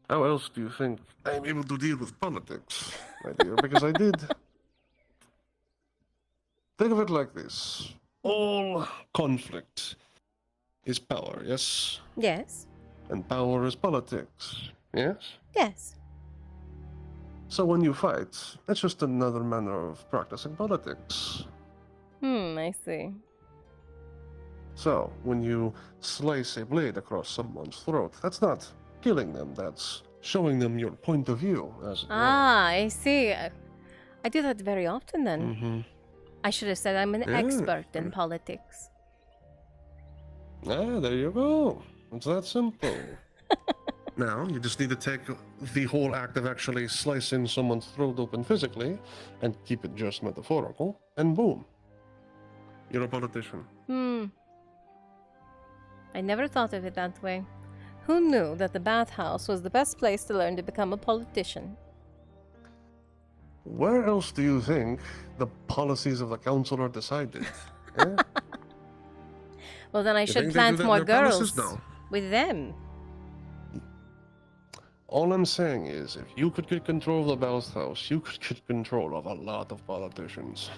S2: how else do you think I'm able to deal with politics, my dear? Because I did. Think of it like this. All conflict is power, yes?
S1: Yes.
S2: And power is politics, yes?
S1: Yes.
S2: So when you fight, that's just another manner of practicing politics.
S1: I see.
S2: So, when you slice a blade across someone's throat, that's not killing them, that's showing them your point of view, as it were.
S1: I see. I do that very often then. I should have said I'm an expert in politics.
S2: Ah, there you go. It's that simple. Now, you just need to take the whole act of actually slicing someone's throat open physically and keep it just metaphorical, and boom. You're a politician.
S1: I never thought of it that way. Who knew that the bathhouse was the best place to learn to become a politician?
S2: Where else do you think the policies of the council are decided? Eh?
S1: Well, then I
S2: You
S1: should
S2: think they do
S1: plant
S2: that in
S1: more
S2: their palaces?
S1: girls
S2: No.
S1: with them.
S2: All I'm saying is, if you could get control of the bathhouse, you could get control of a lot of politicians.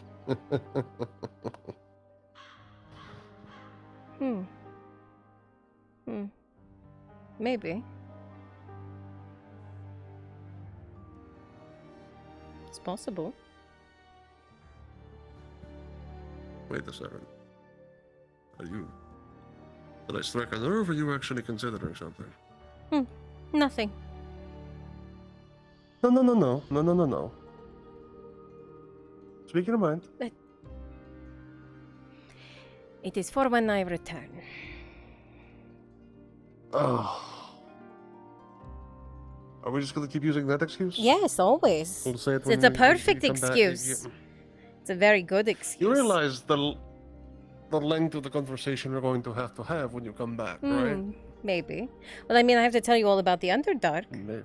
S1: Maybe. It's possible.
S2: Wait a second. Are you Did I strike a nerve, or you were actually considering something?
S1: Nothing.
S2: No. Speak your mind.
S1: It is for when I return.
S2: Oh. Are we just gonna keep using that excuse?
S1: Yes, always.
S2: We'll say it
S1: It's
S2: when
S1: a
S2: you
S1: perfect
S2: come back.
S1: excuse. It's a very good excuse.
S2: You realize the length of the conversation we're going to have when you come back, right?
S1: Maybe. Well, I mean, I have to tell you all about the Underdark.
S2: Maybe.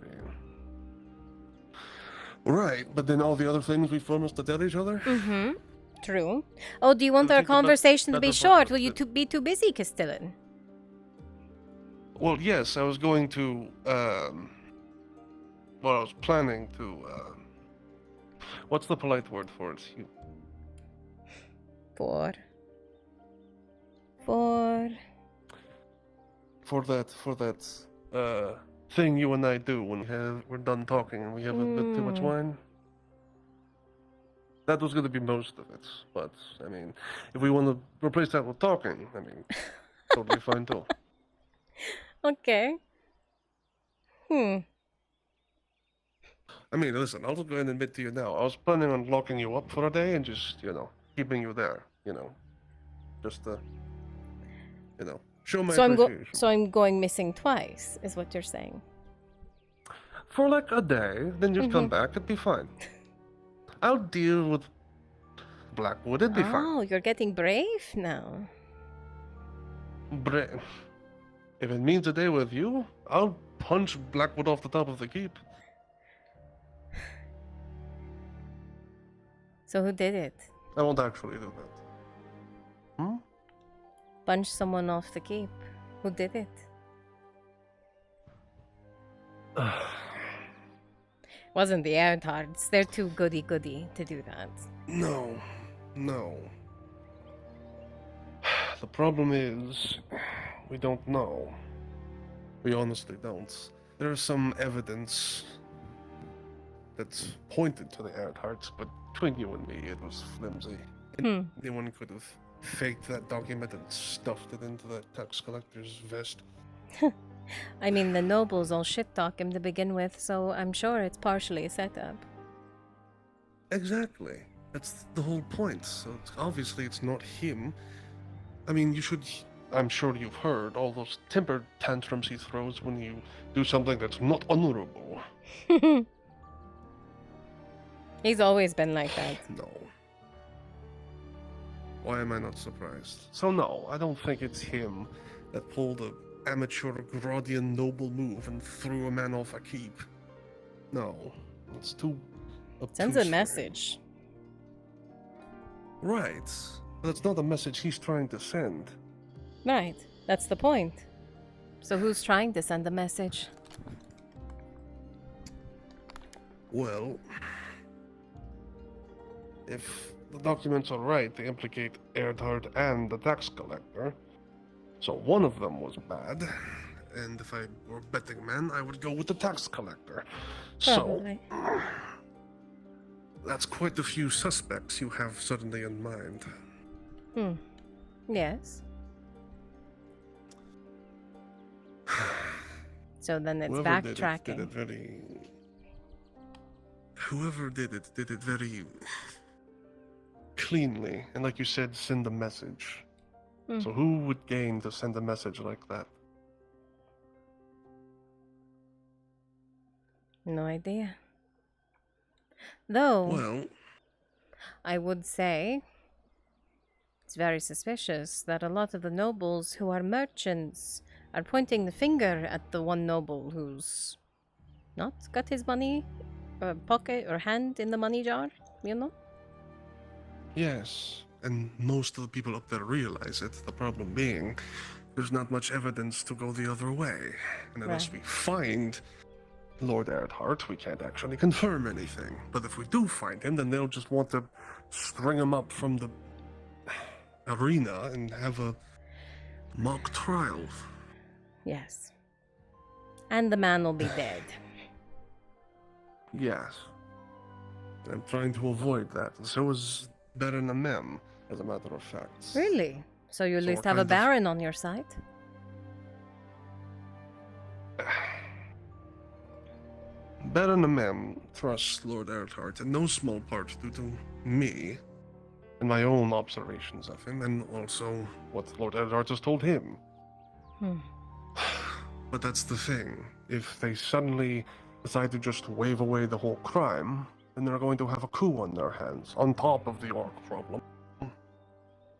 S2: Right, but then all the other things we promised to tell each other?
S1: Mm-hmm. True. Oh, do you want our conversation to be short? Will you be too busy, Castellan?
S2: Well, yes, I was going to, I was planning to, what's the polite word for it?
S1: For
S2: that, thing you and I do when we're done talking and we have a bit too much wine. That was going to be most of it, but, I mean, if we want to replace that with talking, I mean, totally fine too.
S1: Okay.
S2: I mean, listen, I'll just go ahead and admit to you now. I was planning on locking you up for a day and just, keeping you there, just to, show my appreciation.
S1: So I'm going missing twice, is what you're saying.
S2: For like a day, then you'd come back, it'd be fine. I'll deal with Blackwood, it'd be fine.
S1: Oh, you're getting brave now.
S2: Brave. If it means a day with you, I'll punch Blackwood off the top of the keep.
S1: So who did it?
S2: I won't actually do that.
S1: Punch someone off the keep. Who did it? Wasn't the Airtards. They're too goody-goody to do that.
S2: No. The problem is, we don't know. We honestly don't. There's some evidence that's pointed to the Airtards, but between you and me, it was flimsy. Anyone could have faked that document and stuffed it into that tax collector's vest.
S1: I mean, the nobles all shit-talk him to begin with, so I'm sure it's partially a setup.
S2: Exactly. That's the whole point. So obviously it's not him. I mean, I'm sure you've heard all those temper tantrums he throws when you do something that's not honorable.
S1: He's always been like that.
S2: No. Why am I not surprised? So no, I don't think it's him that pulled a amateur Grodian noble move and threw a man off a keep. No, it's too
S1: Sends a message.
S2: Right, but it's not a message he's trying to send.
S1: Right, that's the point. So who's trying to send a message?
S2: Well, if the documents are right, they implicate Erdhard and the tax collector. So one of them was bad, and if I were a betting man, I would go with the tax collector.
S1: Probably.
S2: So, that's quite a few suspects you have suddenly in mind.
S1: Yes. So then it's
S2: Whoever
S1: backtracking.
S2: Whoever did it very cleanly, and like you said, send a message. So who would gain to send a message like that?
S1: No idea. Though,
S2: Well,
S1: I would say it's very suspicious that a lot of the nobles who are merchants are pointing the finger at the one noble who's not got his money, pocket or hand in the money jar, you know?
S2: yes, and most of the people up there realize it. The problem being, there's not much evidence to go the other way. And unless we find Lord Erdhart, we can't actually confirm anything. But if we do find him, then they'll just want to string him up from the arena and have a mock trial.
S1: Yes. And the man will be dead.
S2: Yes. I'm trying to avoid that, and so is Baron Amem, as a matter of fact.
S1: Really? So you at
S2: So
S1: least
S2: we're
S1: have a
S2: kind of-
S1: baron on your side?
S2: Baron Mem trusts Lord Erthard in no small part due to me and my own observations of him, and also what Lord Erthard has told him. But that's the thing. If they suddenly decide to just wave away the whole crime, then they're going to have a coup on their hands, on top of the orc problem.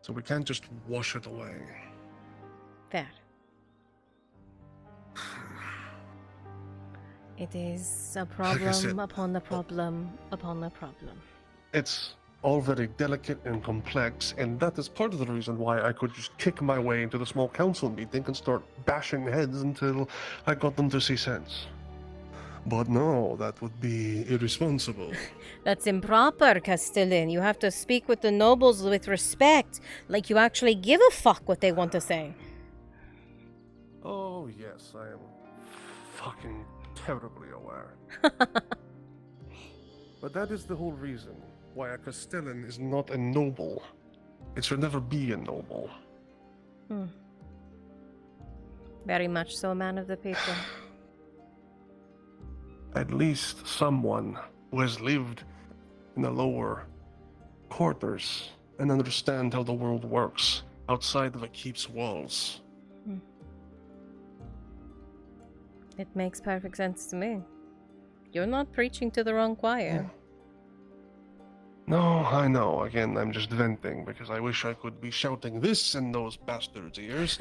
S2: So we can't just wash it away.
S1: Fair. It is a problem
S2: said,
S1: upon the problem upon the problem.
S2: It's all very delicate and complex, and that is part of the reason why I could just kick my way into the small council meeting and start bashing heads until I got them to see sense. But no, that would be irresponsible.
S1: That's improper, Castellan. You have to speak with the nobles with respect, like you actually give a fuck what they want to say.
S2: Oh, yes, I am fucking terribly aware. But that is the whole reason why a Castellan is not a noble. It should never be a noble.
S1: Very much so, man of the people.
S2: At least someone who has lived in the lower quarters and understand how the world works outside of a keep's walls.
S1: It makes perfect sense to me. You're not preaching to the wrong choir.
S2: No, I know. Again, I'm just venting because I wish I could be shouting this in those bastards' ears,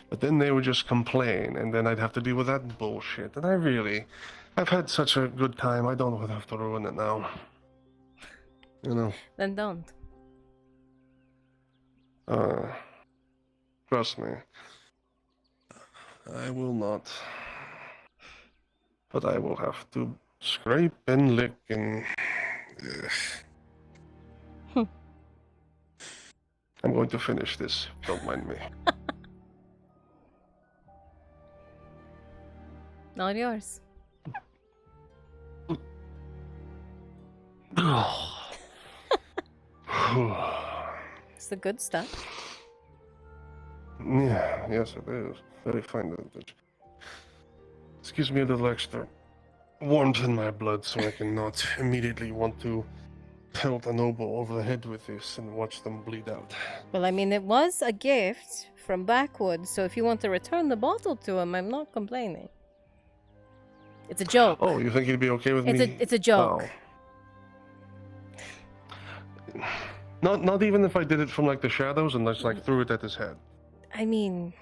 S2: but then they would just complain, and then I'd have to deal with that bullshit. And I've had such a good time. I don't want to have to ruin it now. You know.
S1: Then don't.
S2: Trust me. I will not. But I will have to scrape and lick and... I'm going to finish this, don't mind me.
S1: All yours. It's the good stuff.
S2: Yeah, yes it is. Very fine. This gives me a little extra warmth in my blood so I can not immediately want to pelt a noble over the head with this and watch them bleed out.
S1: Well, I mean, it was a gift from Blackwood, so if you want to return the bottle to him, I'm not complaining. It's a joke.
S2: Oh, you think he'd be okay with me?
S1: It's a joke.
S2: Oh. Not even if I did it from like the shadows and just like threw it at his head.
S1: I mean,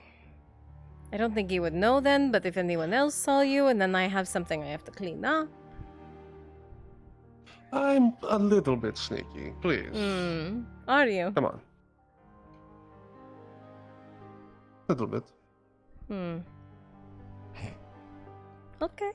S1: I don't think he would know then, but if anyone else saw you and then I have something I have to clean up.
S2: I'm a little bit sneaky, please.
S1: Are you?
S2: Come on. A little bit.
S1: Okay.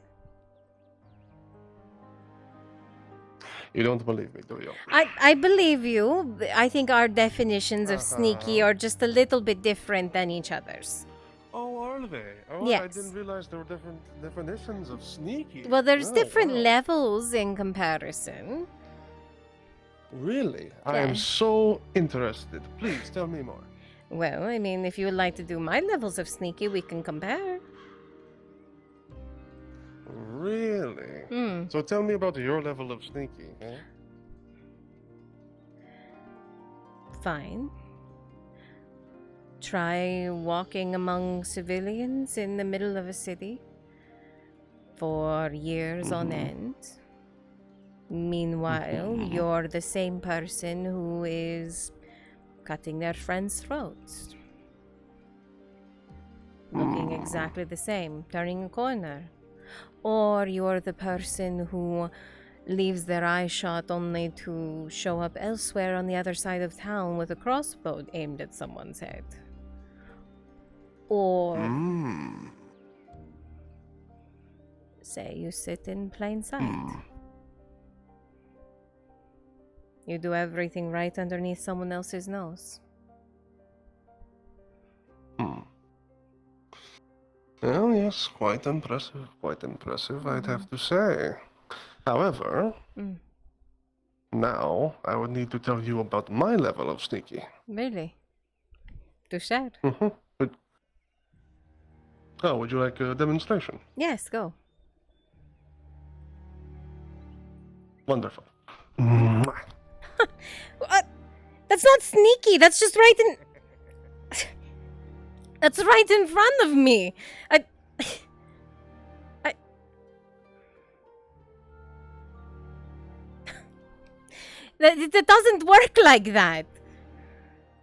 S2: You don't believe me, do you?
S1: I believe you. I think our definitions of sneaky are just a little bit different than each other's.
S2: Oh, are they? Oh,
S1: yes.
S2: I didn't realize there were different definitions of sneaky.
S1: Well, there's different
S2: wow.
S1: levels in comparison.
S2: Really? I am so interested. Please tell me more.
S1: Well, I mean, if you would like to do my levels of sneaky, we can compare.
S2: Really? So tell me about your level of sneaky. Eh?
S1: Fine. Try walking among civilians in the middle of a city for years on end. Meanwhile, you're the same person who is cutting their friends' throats. Looking exactly the same, turning a corner. Or you're the person who leaves their eye shot only to show up elsewhere on the other side of town with a crossbow aimed at someone's head. Or say you sit in plain sight. You do everything right underneath someone else's nose.
S2: Well, yes, quite impressive, I'd have to say. However, now I would need to tell you about my level of sneaky.
S1: Really? To share?
S2: Oh, would you like a demonstration?
S1: Yes, go.
S2: Wonderful.
S1: What? That's not sneaky. That's just right in. That's right in front of me. That doesn't work like that.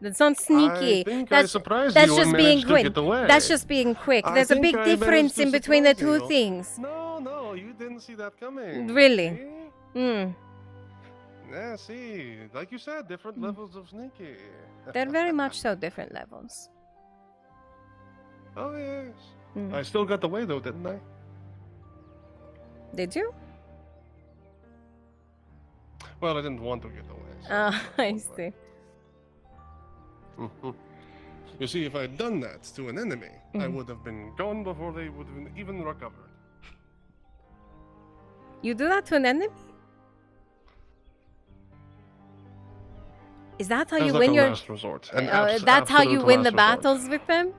S1: That's not sneaky.
S2: I think
S1: that's
S2: I surprised
S1: that's
S2: you
S1: just
S2: and
S1: being
S2: managed to
S1: quick.
S2: get away.
S1: That's just being quick.
S2: I
S1: There's a
S2: think
S1: big
S2: I managed
S1: difference
S2: to
S1: in between the
S2: surprise
S1: two
S2: you.
S1: things.
S2: No, you didn't see that coming.
S1: Really?
S2: See?
S1: Hmm.
S2: Yeah, see, like you said, different levels of sneaky.
S1: They're very much so different levels.
S2: Oh yes.
S1: Mm.
S2: I still got away though, didn't I?
S1: Did you?
S2: Well, I didn't want to get away. So
S1: I see.
S2: You see, if I had done that to an enemy, I
S1: Mhm.
S2: would have been gone before they would have even recovered.
S1: You do that to an enemy? Is that how
S2: As
S1: you
S2: like
S1: win
S2: a
S1: your?
S2: last resort. An
S1: That's how you
S2: absolute
S1: win the
S2: last resort.
S1: battles with them?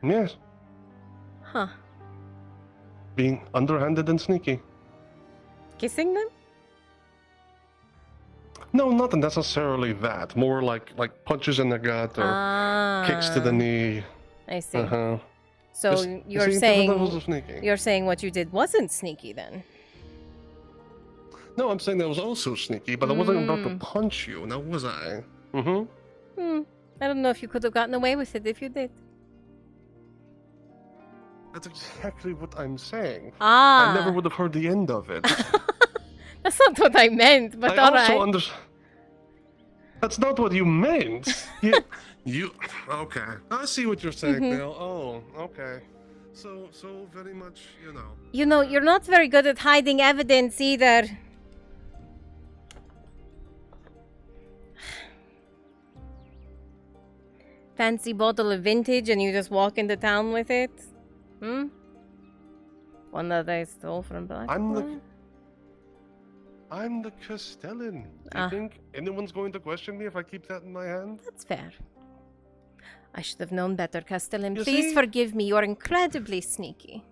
S2: Yes,
S1: Huh?
S2: being underhanded and sneaky.
S1: Kissing them?
S2: No, not necessarily that. More like punches in the gut or kicks to the knee.
S1: I see.
S2: Uh-huh.
S1: So
S2: Just-
S1: you're
S2: see, different
S1: saying
S2: levels of sneaky.
S1: you're saying what you did wasn't sneaky then?
S2: No, I'm saying that was also sneaky, but I wasn't about to
S1: Mm.
S2: punch you, now was I? Mm-hmm.
S1: I don't know if you could have gotten away with it if you did.
S2: That's exactly what I'm saying.
S1: Ah.
S2: I never would have heard the end of it.
S1: That's not what I meant, but
S2: I
S1: all
S2: also
S1: right.
S2: understand. That's not what you meant. You okay? I see what you're saying
S1: Mhm.
S2: now. Oh, okay. So very much, you know.
S1: You know, you're not very good at hiding evidence either. Fancy bottle of vintage and you just walk into town with it? Hmm? One that I stole from Blackmore?
S2: I'm the Castellan. Do
S1: Ah.
S2: you think anyone's going to question me if I keep that in my hand?
S1: That's fair. I should have known better, Castellan.
S2: You
S1: Please
S2: see?
S1: forgive me. You're incredibly sneaky.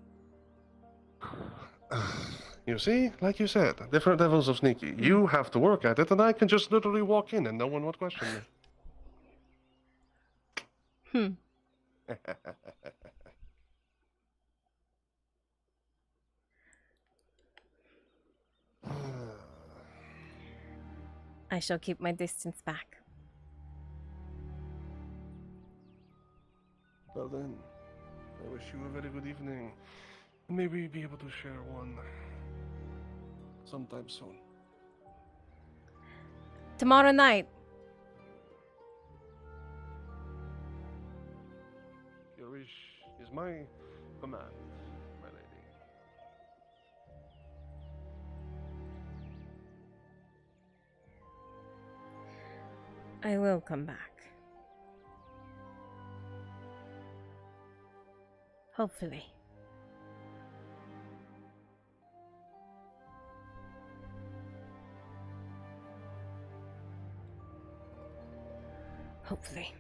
S2: You see, like you said, different levels of sneaky. You have to work at it, and I can just literally walk in and no one would question me.
S1: I shall keep my distance back.
S2: Well then, I wish you a very good evening. And maybe we'll be able to share one sometime soon.
S1: Tomorrow night.
S2: Your wish is my command, my lady.
S1: I will come back. Hopefully. Hopefully.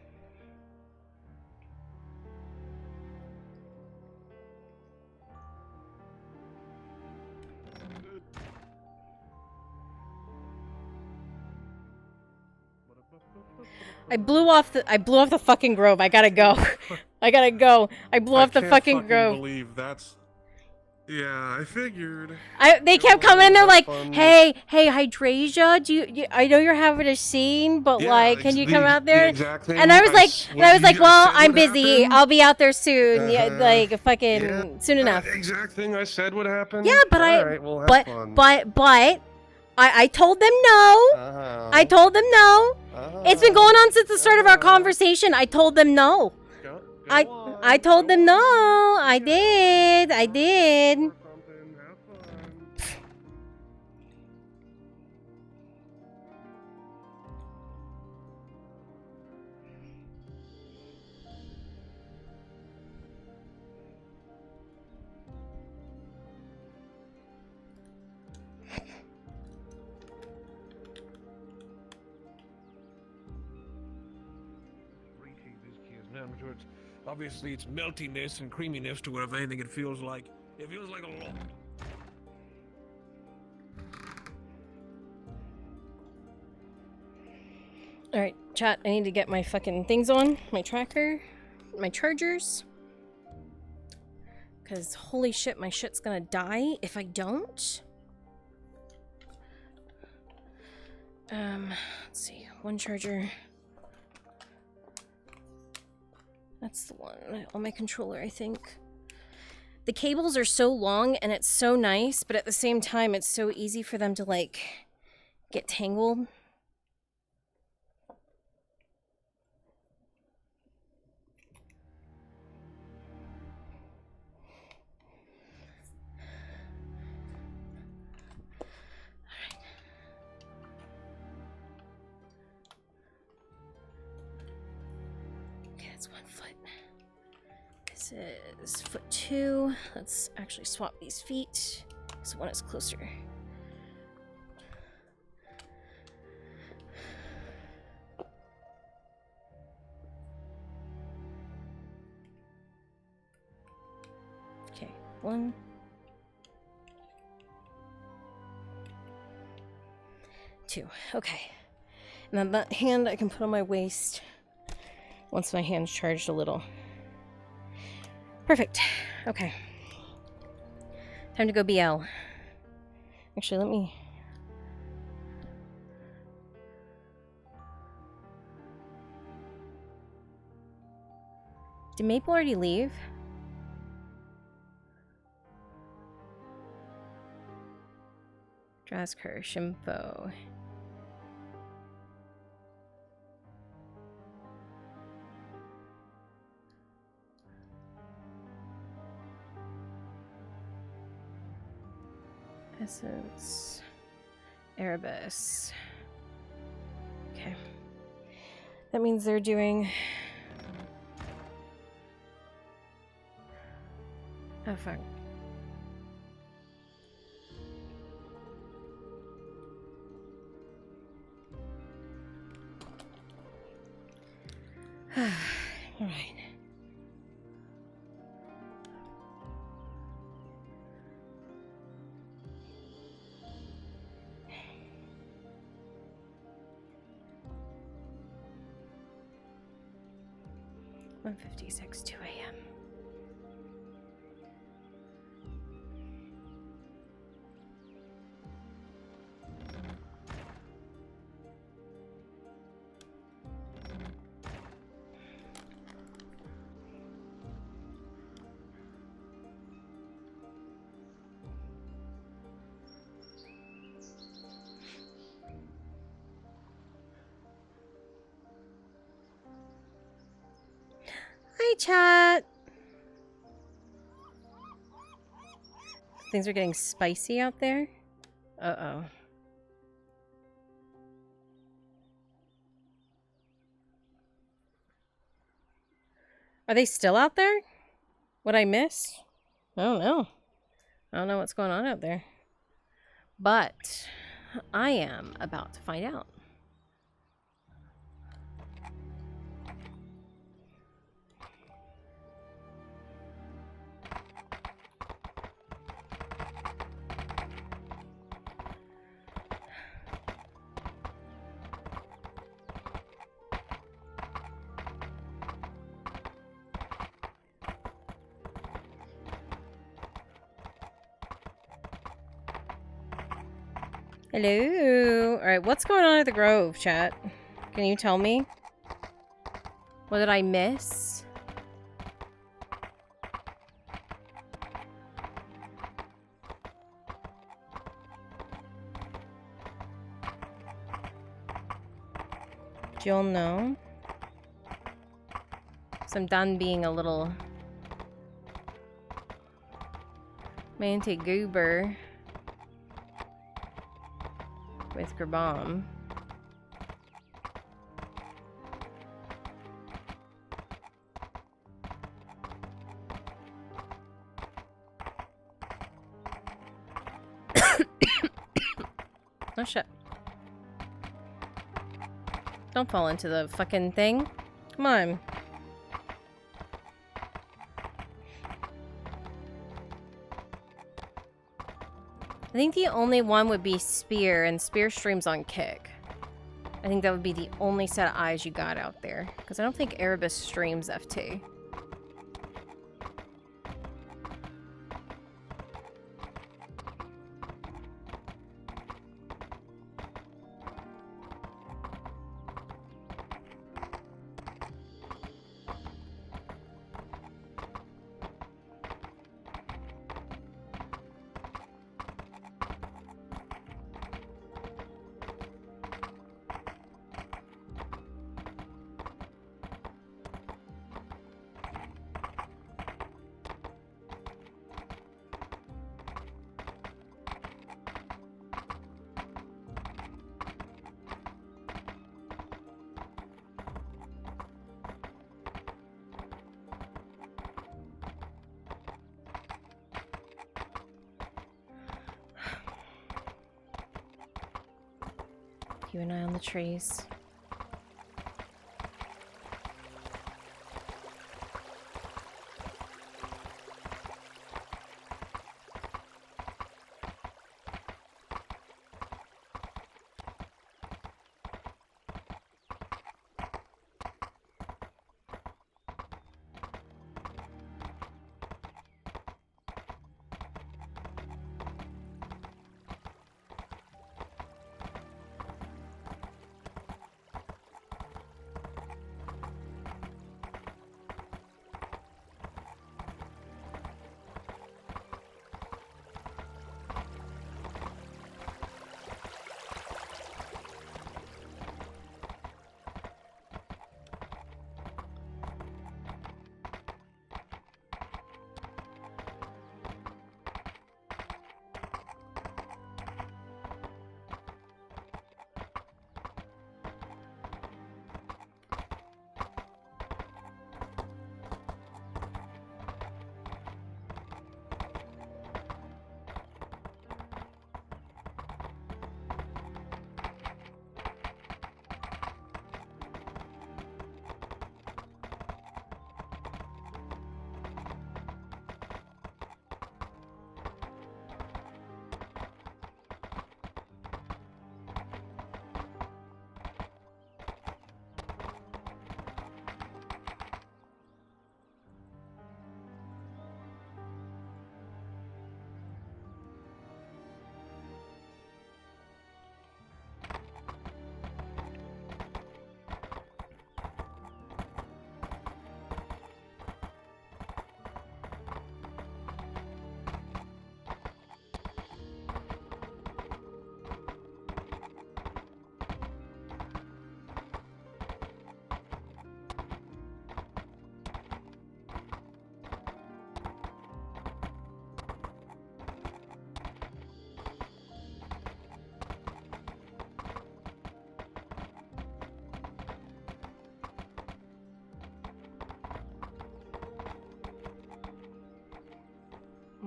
S1: I blew off the fucking grove. I gotta go. I gotta go. I blew off the
S2: can't
S1: fucking grove.
S2: believe that's. Yeah, I figured.
S1: They kept coming in. They're like,
S2: fun.
S1: "Hey, Hydrasia, do you? I know you're having a scene, but
S2: Yeah,
S1: like, can you
S2: the-
S1: come out
S2: the
S1: there?"
S2: exact thing
S1: And I was
S2: I
S1: like,
S2: s-
S1: and I was
S2: what
S1: like,
S2: you
S1: "Well,
S2: said
S1: I'm
S2: would
S1: busy.
S2: happen.
S1: I'll be out there soon. Yeah,
S2: Uh-huh.
S1: like fucking soon enough."
S2: The exact thing I said would happen.
S1: Yeah, but
S2: Alright, well, have
S1: but
S2: fun.
S1: I told them no.
S2: Uh-huh.
S1: I told them no. It's been going on since the start of our conversation. I told them no. I told them no. I did.
S4: Obviously, it's meltiness and creaminess to whatever anything it feels like. It feels like a lot.
S1: chat, I need to get my fucking things on. My tracker. My chargers. Because holy shit, my shit's gonna die if I don't. Let's see. One charger. That's the one on my controller, I think. The cables are so long and it's so nice, but at the same time, it's so easy for them to, like, get tangled. This is foot 2. Let's actually swap these feet. So one is closer. Okay, 1. 2. Okay. And then that hand I can put on my waist once my hand's charged a little. Perfect. Okay. Time to go BL. Actually, let me... Did Maple already leave? Draskar, Shimpo. Essence, Erebus. Okay. That means they're doing... Oh, fuck. All right. $1:56, 2 a.m. Hi, chat. Things are getting spicy out there. Uh-oh. Are they still out there? What I missed? I don't know. I don't know what's going on out there. But I am about to find out. Hello. All right, what's going on at the Grove, chat? Can you tell me? What did I miss? Do y'all know? So I'm done being a little manty goober with Gerbom. Oh shit. Don't fall into the fucking thing. Come on. I think the only one would be Spear, and Spear streams on Kick. I think that would be the only set of eyes you got out there. Because I don't think Erebus streams FT. Keep an eye on the trees.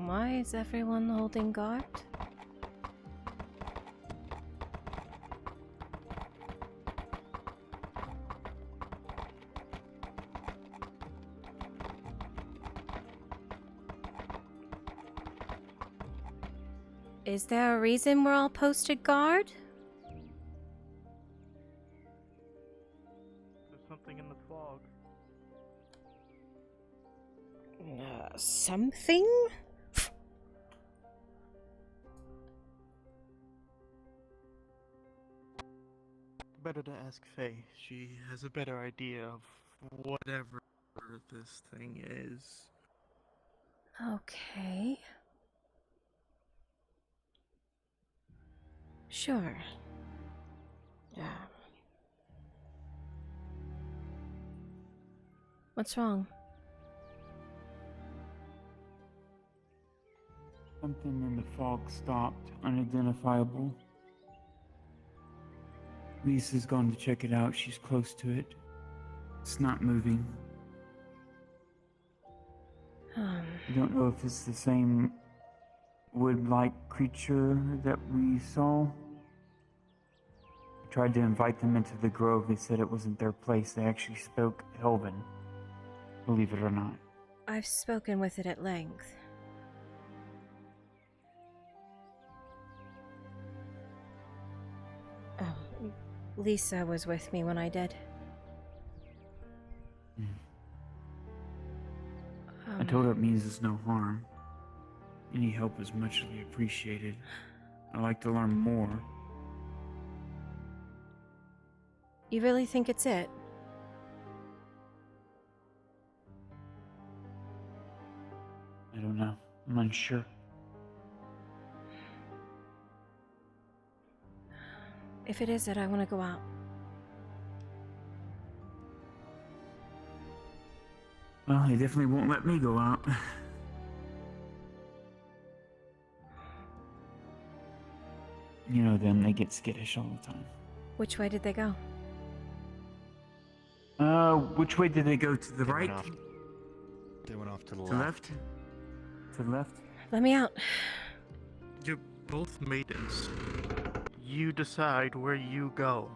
S1: Why is everyone holding guard? Is there a reason we're all posted guard?
S10: There's something in the fog.
S1: Something?
S10: Better to ask Faye. She has a better idea of whatever this thing is.
S1: Okay. Sure. What's wrong?
S9: Something in the fog stopped, unidentifiable. Lisa's gone to check it out. She's close to it. It's not moving. I don't know if it's the same wood-like creature that we saw. I tried to invite them into the grove. They said it wasn't their place. They actually spoke Elven, believe it or not.
S1: I've spoken with it at length. Lisa was with me when I did.
S9: I told her it means there's no harm. Any help is muchly appreciated. I'd like to learn more.
S1: You really think it's it?
S9: I don't know. I'm unsure.
S1: If it is it, I want to go out.
S9: Well, they definitely won't let me go out. You know them, they get skittish all the time.
S1: Which way did they go?
S9: Which way did they go? To the right?
S3: They went off to the
S9: To left? To the left?
S1: Let me out.
S3: You're both maidens.
S10: You decide where you go.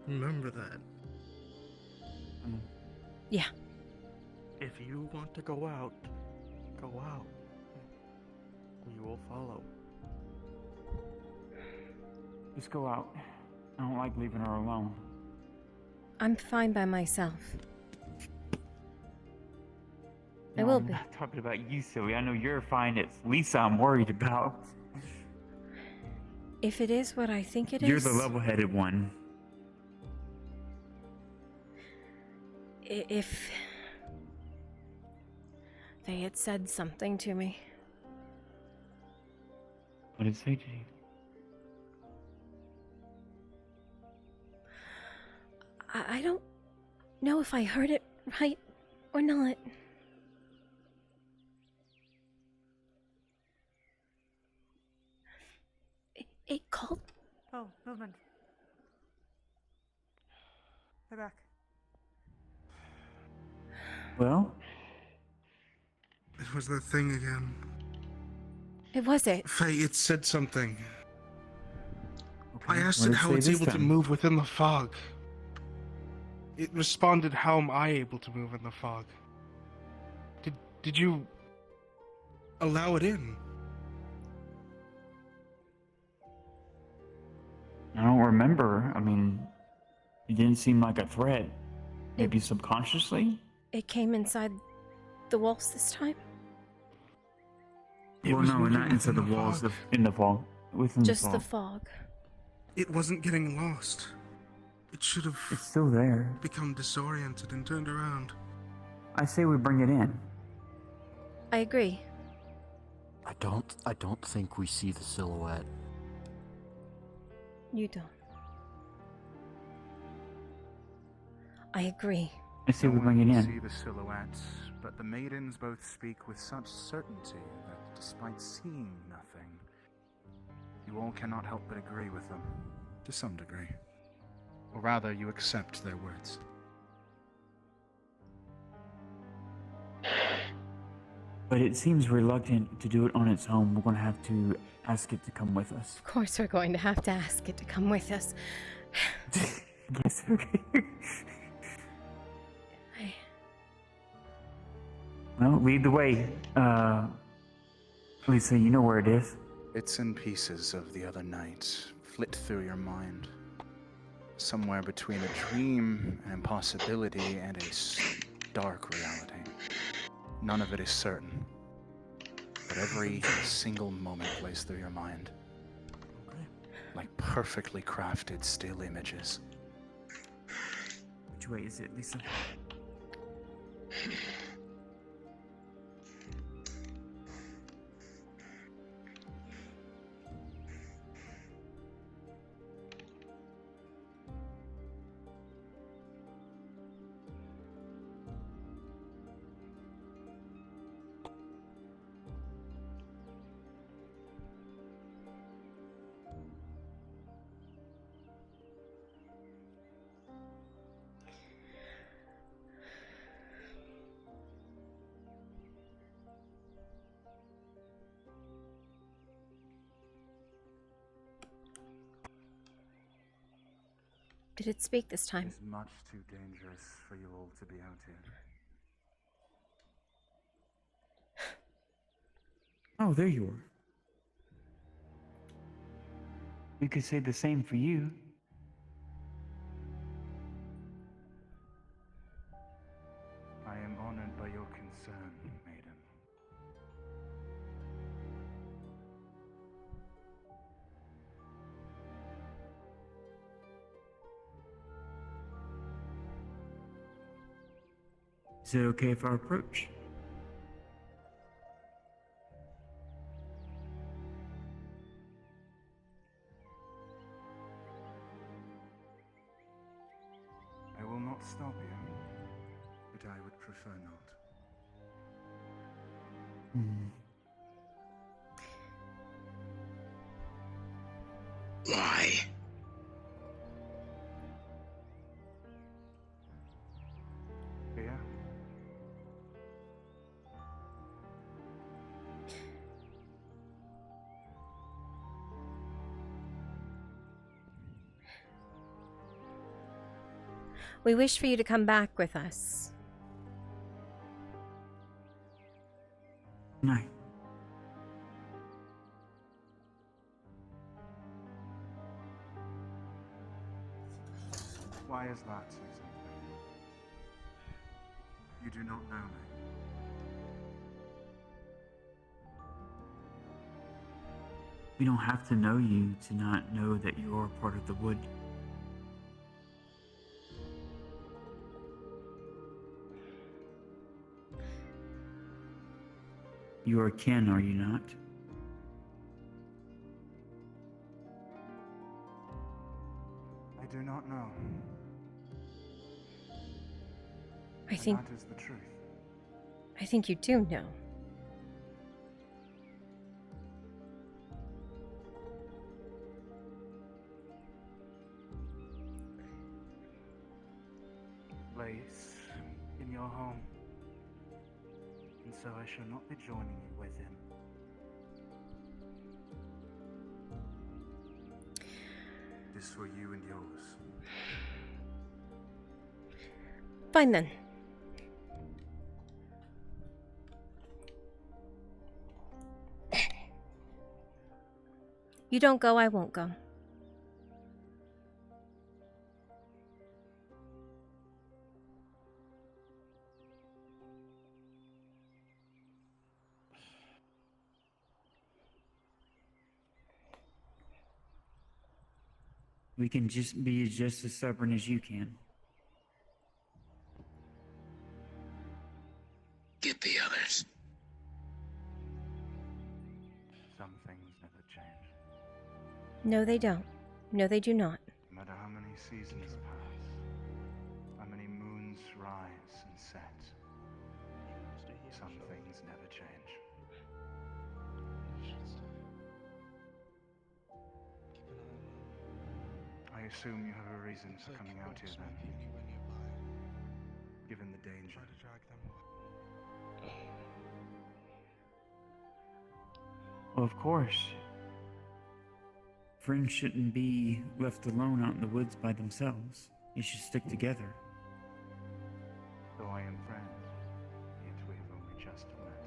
S3: Remember that.
S1: Yeah.
S10: If you want to go out, go out. We will follow.
S9: Just go out. I don't like leaving her alone.
S1: I'm fine by myself. I
S9: No,
S1: will
S9: I'm
S1: be.
S9: not talking about you, silly. I know you're fine. It's Lisa I'm worried about.
S1: If it is what I think it
S9: You're
S1: is...
S9: the level-headed one.
S1: If... they had said something to me.
S9: What did it say to you?
S1: I don't know if I heard it right or not. It called...
S8: Oh, movement. They're back.
S9: Well?
S3: It was that thing again.
S1: It was it.
S3: Faye, it said something. I
S9: Okay,
S3: asked
S9: what
S3: it
S9: did
S3: how
S9: say
S3: it's
S9: this
S3: able to
S9: time?
S3: move within the fog. It responded, how am I able to move in the fog? Did you allow it in?
S9: I don't remember. I mean, it didn't seem like a threat. Maybe subconsciously?
S1: It came inside the walls this time.
S3: It
S9: Well,
S3: was
S9: no,
S3: moving
S9: not inside the
S3: within the
S9: walls.
S3: fog.
S9: In the fog. Within
S1: Just
S9: the
S1: the
S9: fog.
S1: fog.
S3: It wasn't getting lost. It should have
S9: It's still there.
S3: become disoriented and turned around.
S9: I say we bring it in.
S1: I agree.
S11: I don't think we see the silhouette.
S1: You don't. I agree.
S9: I say we
S21: No
S9: bring
S21: one
S9: it
S21: can
S9: in.
S21: see the silhouettes, but the maidens both speak with such certainty that despite seeing nothing, you all cannot help but agree with them, to some degree. Or rather, you accept their words.
S9: But it seems reluctant to do it on its own. We're gonna have to ask it to come with us.
S1: Of course we're going to have to ask it to come with us.
S9: Yes, okay. Well, lead the way. Lisa, you know where it is.
S21: Bits and pieces of the other night flit through your mind. Somewhere between a dream, an impossibility, and a dark reality. None of it is certain. But every single moment plays through your mind. Like perfectly crafted still images.
S9: Which way is it, Lisa?
S1: Did it speak this time?
S21: It's much too dangerous for you all to be out here.
S9: Oh, there you are. We could say the same for you.
S21: I am honored by your concern, maiden.
S9: Is it okay if I approach?
S21: I will not stop you, but I would prefer not.
S16: Why?
S21: Fear?
S1: We wish for you to come back with us.
S9: No.
S21: Why is that, Susan? You do not know me.
S9: We don't have to know you to not know that you're part of the wood. You are kin, are you not?
S21: I do not know.
S1: I think
S21: That is the truth.
S1: I think you do know.
S21: Place in your home. And so I shall not be joining you with him. It is for you and yours.
S1: Fine then. You don't go, I won't go.
S9: We can just be just as stubborn as you can.
S16: Get the others.
S21: Some things never change.
S1: No, they don't. No, they do not.
S21: No matter how many seasons pass, how many moons rise and set, some things never change. I assume you have a reason for coming out here then, given the danger.
S9: Well, of course. Friends shouldn't be left alone out in the woods by themselves. They should stick together.
S21: Though I am friends, yet we have only just met.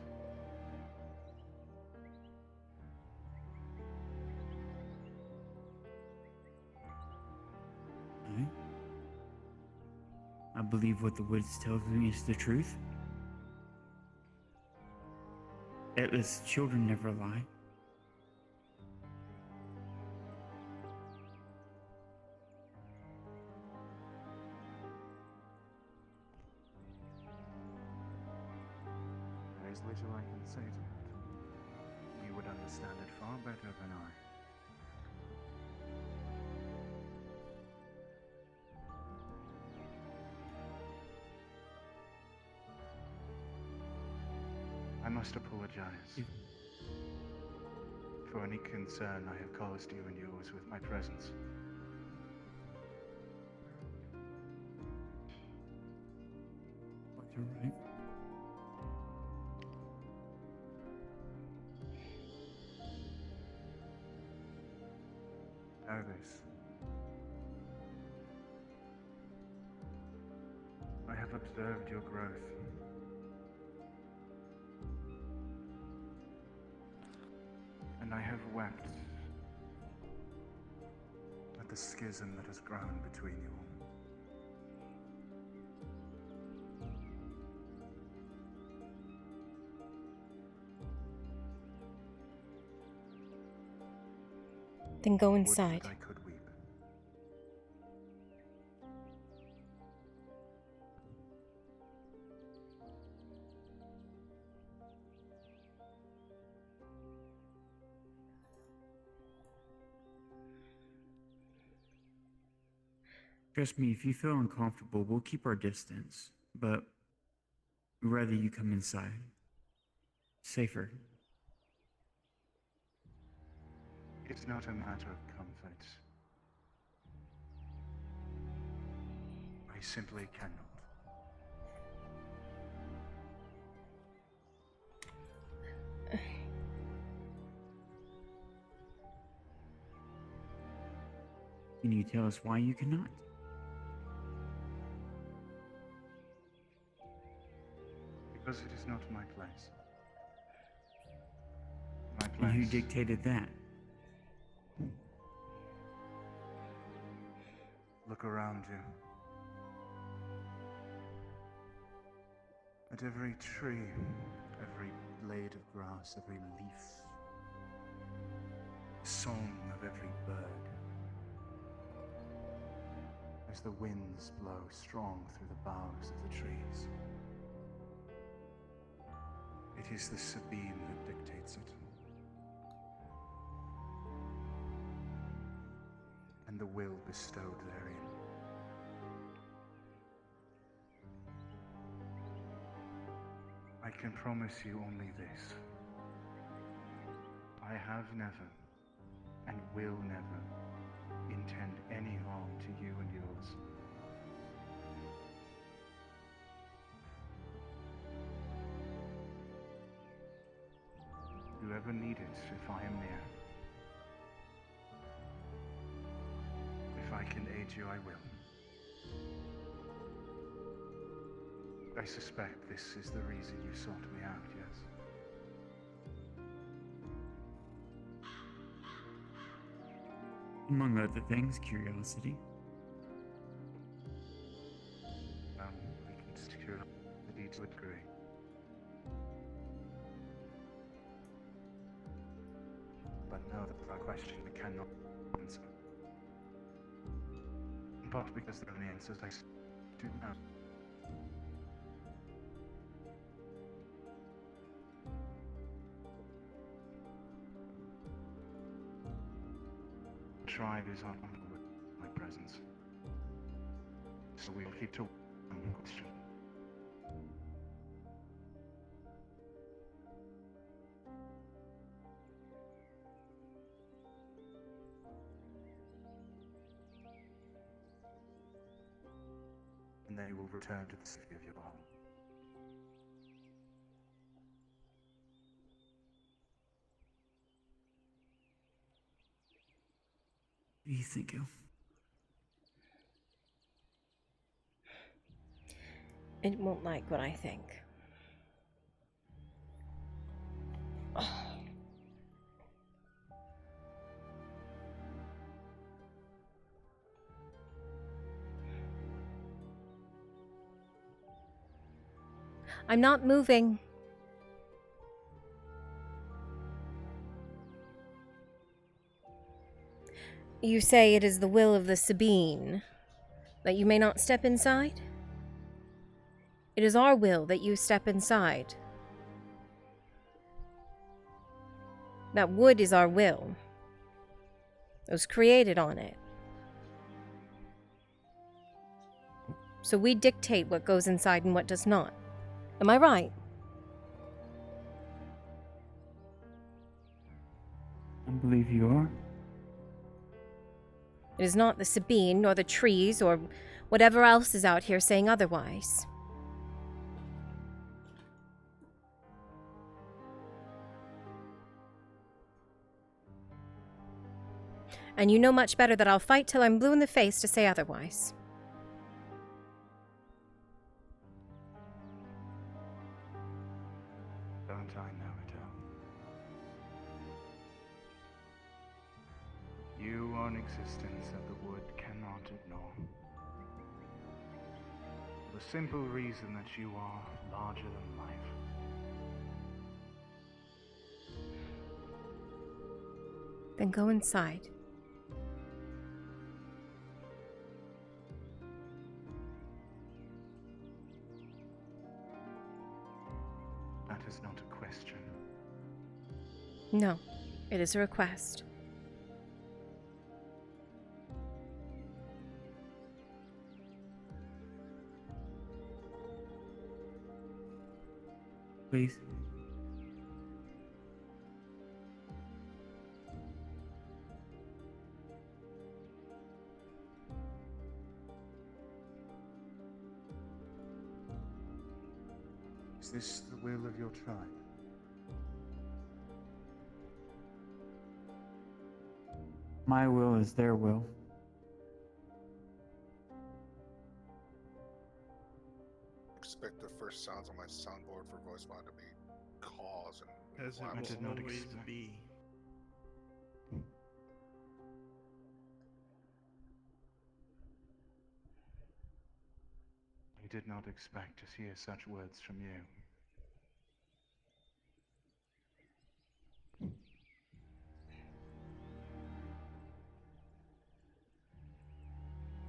S9: I believe what the woods tells me is the truth. Atlas children never lie.
S21: There is little I can say to that. You would understand it far better than I. I must apologize for any concern I have caused you and yours with my presence.
S9: You're right.
S21: Alice, I have observed your growth. And I have wept the schism that has grown between you all.
S1: Then go
S21: Would
S1: inside.
S21: that I could weep.
S9: Trust me, if you feel uncomfortable, we'll keep our distance, but we'd rather you come inside. Safer.
S21: It's not a matter of comfort. I simply cannot.
S9: Can you tell us why you cannot?
S21: Because it is not my place. My place.
S9: And who dictated that?
S21: Look around you. At every tree, every blade of grass, every leaf, the song of every bird. As the winds blow strong through the boughs of the trees. It is the Sabine that dictates it. And the will bestowed therein. I can promise you only this. I have never, and will never, intend any harm to you and yours. If you ever need it, if I am near. If I can aid you, I will. I suspect this is the reason you sought me out, yes?
S9: Among other things, curiosity.
S21: We can secure the deed to a degree. But know that without question we cannot answer. But because there are only answers I do know. The tribe is uncomfortable with my presence. So we will keep to one question. And then you will return to the city of your home.
S9: What do you think of?
S1: It won't like what I think. I'm not moving. You say it is the will of the Sabine that you may not step inside? It is our will that you step inside. That wood is our will. It was created on it. So we dictate what goes inside and what does not. Am I right?
S9: I believe you are.
S1: It is not the Sabine, nor the trees, or whatever else is out here saying otherwise. And you know much better that I'll fight till I'm blue in the face to say otherwise.
S21: Don't I know it all? You are an existence that the wood cannot ignore. For the simple reason that you are larger than life.
S1: Then go inside.
S21: That is not a question.
S1: No, it is a request.
S9: Please.
S21: Is this the will of your tribe?
S9: My will is their will.
S16: Expect the first sounds on my soundboard for voice line to be cause and
S21: As it
S16: laughs.
S21: will always be. I did not expect to hear such words from you.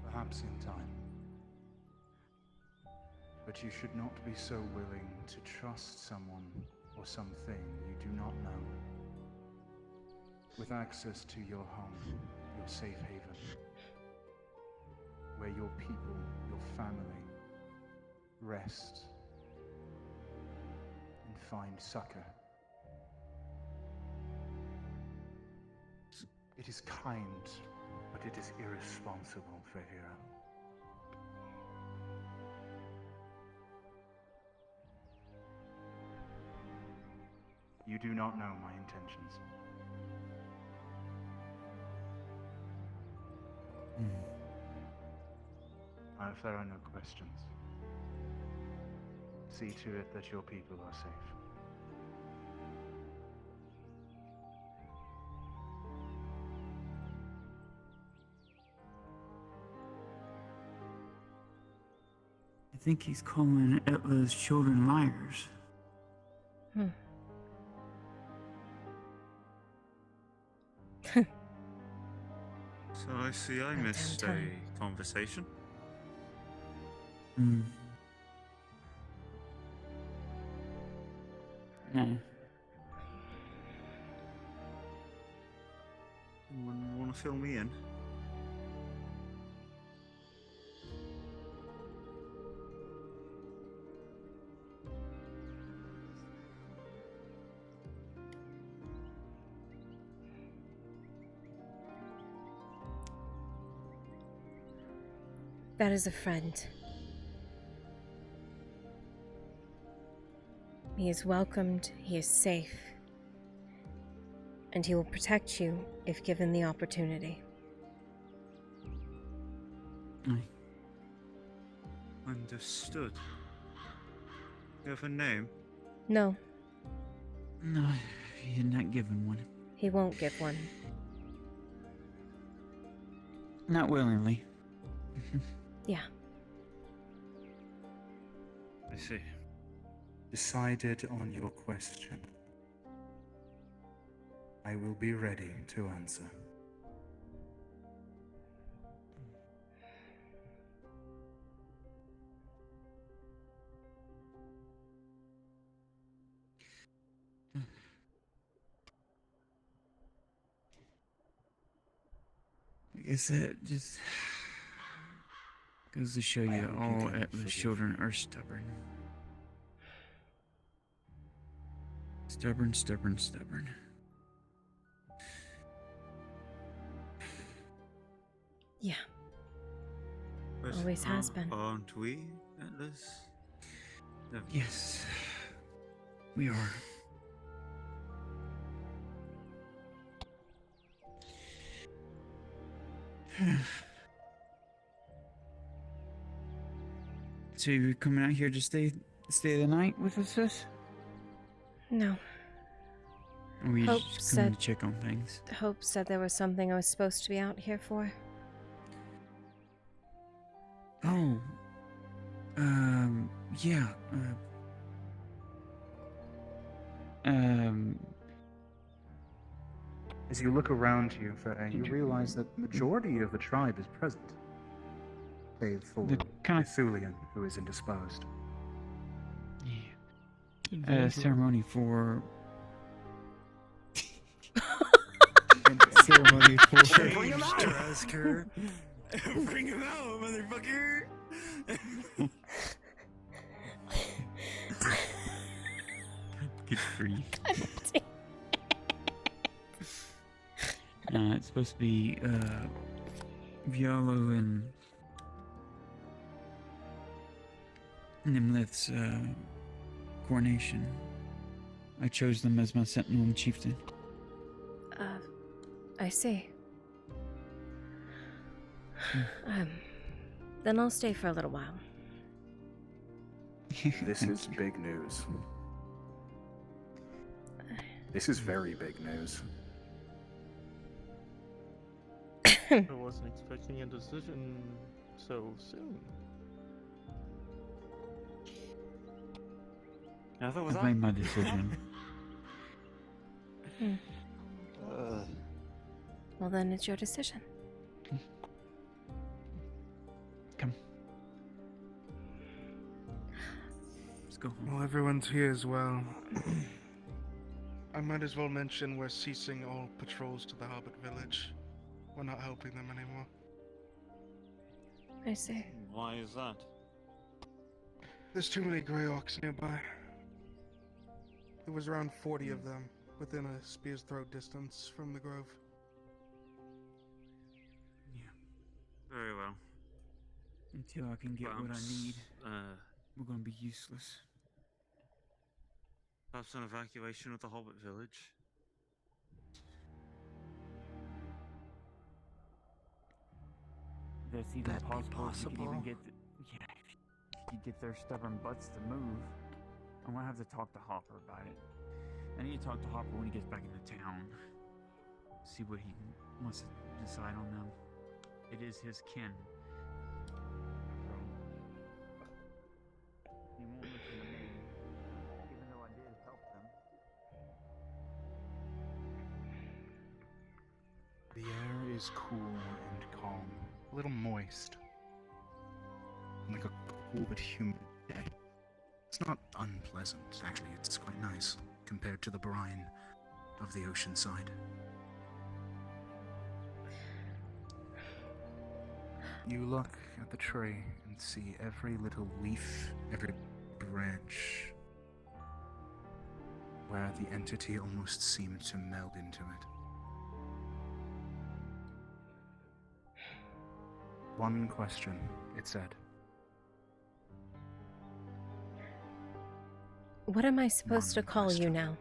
S21: Perhaps in time. But you should not be so willing to trust someone or something you do not know. With access to your home, your safe haven, where your people, your family, rest and find succor. It is kind, but it is irresponsible, Fahira. You do not know my intentions. If there are no questions, see to it that your people are safe.
S9: I think he's calling Etla's children liars.
S22: So I see I missed a conversation.
S9: No.
S22: Anyone want to fill me in?
S1: That is a friend. He is welcomed, he is safe, and he will protect you if given the opportunity.
S22: Understood. You have a name?
S1: No,
S9: No, he had not given one.
S1: he won't give one.
S9: Not willingly.
S1: Yeah.
S22: I see.
S21: Decided on your question. I will be ready to answer.
S9: I guess that just goes to show you that all Etla's children are stubborn. Stubborn, stubborn, stubborn.
S1: Yeah.
S22: But
S1: Always has been.
S22: Aren't we, Atlas?
S9: Yes, we are. So you're coming out here to stay the night with us, sis?
S1: No.
S9: We
S1: Hope
S9: just coming
S1: said-
S9: to check on things.
S1: Hope said there was something I was supposed to be out here for.
S9: Oh. Yeah.
S21: As you look around you, Faye, you realize that the majority of the tribe is present, save for
S9: The kind of-
S21: Thulian, who is indisposed.
S9: Ceremony for.
S3: Ceremony for
S9: Bring him out!
S3: Drasker. Bring him out, motherfucker!
S9: Good for you. It's supposed to be Vialo and Nimlith's coronation. I chose them as my sentinel and chieftain.
S1: I see. Then I'll stay for a little while.
S21: This is big news. This is very big news.
S10: I wasn't expecting a decision so soon.
S11: Neither was
S9: I've made my decision.
S1: Well, then it's your decision.
S9: Come. Let's go home.
S3: Well, everyone's here as well. I might as well mention we're ceasing all patrols to the Hobbit village. We're not helping them anymore.
S1: I see.
S22: Why is that?
S3: There's too many Grey Orcs nearby. There was around 40 of them, within a spear's throw distance from the grove.
S22: Very well.
S9: Until I can get what I
S22: Perhaps,
S9: need, we're gonna be useless.
S22: Perhaps an evacuation of the Hobbit village.
S9: That's even possible if you could even get if you could get their stubborn butts to move. I'm gonna have to talk to Hopper about it. I need to talk to Hopper when he gets back into town. See what he wants to decide on them. It is his kin. So he won't listen to me, even though I did help them.
S21: The air is cool and calm, a little moist, like a cool but humid day. It's not unpleasant, actually, it's quite nice compared to the brine of the ocean side. You look at the tree and see every little leaf, every branch, where the entity almost seemed to meld into it. One question, it said.
S1: What am I supposed to call you now?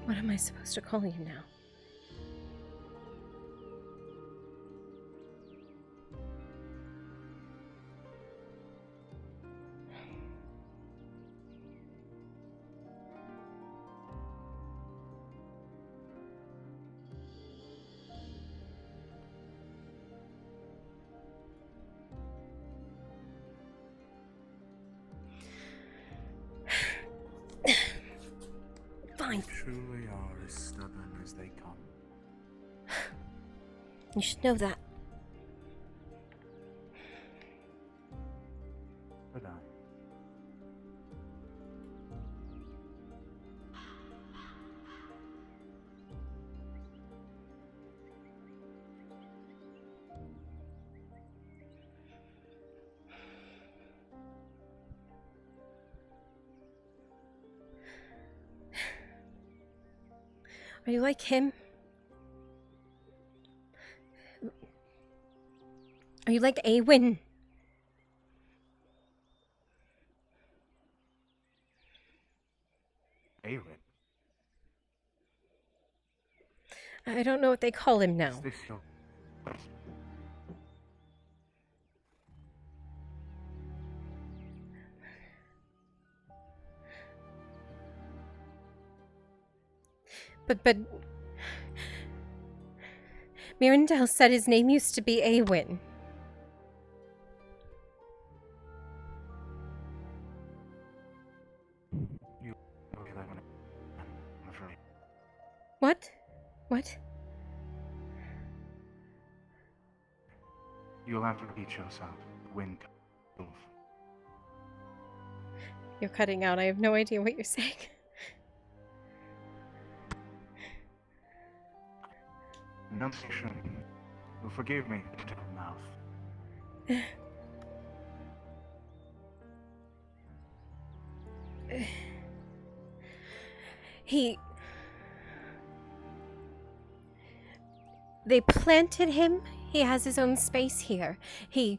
S1: What am I supposed to call you now? Fine.
S21: You truly are as stubborn as they come.
S1: You should know that.
S21: But
S1: Are you like him? Are you like Awen? I don't know what they call him now.
S10: Stay still.
S1: But Mirandel said his name used to be Awen. What? What?
S10: You'll have to repeat yourself. Wind.
S1: You're cutting out. I have no idea what you're saying.
S10: Enunciation. You'll forgive me, little mouth.
S1: They planted him. He has his own space here. He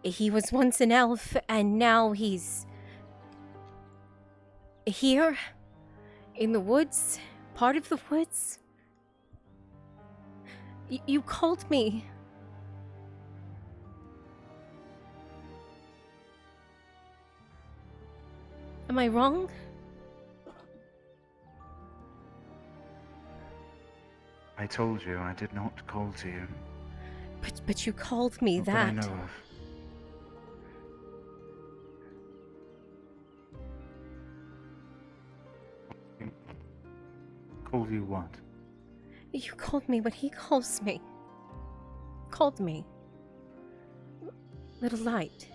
S1: was once an elf, and now he's here in the woods, part of the woods. You called me. Am I wrong?
S10: I told you I did not call to you.
S1: But you called me
S10: Not
S1: that.
S10: that I know of. Called you what?
S1: You called me what he calls me. Called me. Little light.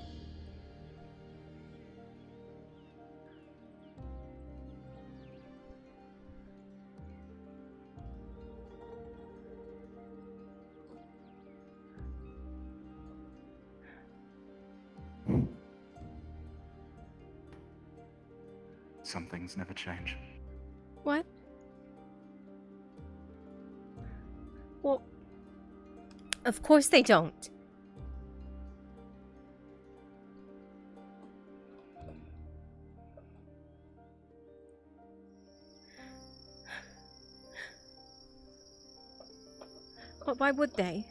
S10: Some things never change.
S1: What? Well, of course they don't. Well, why would they?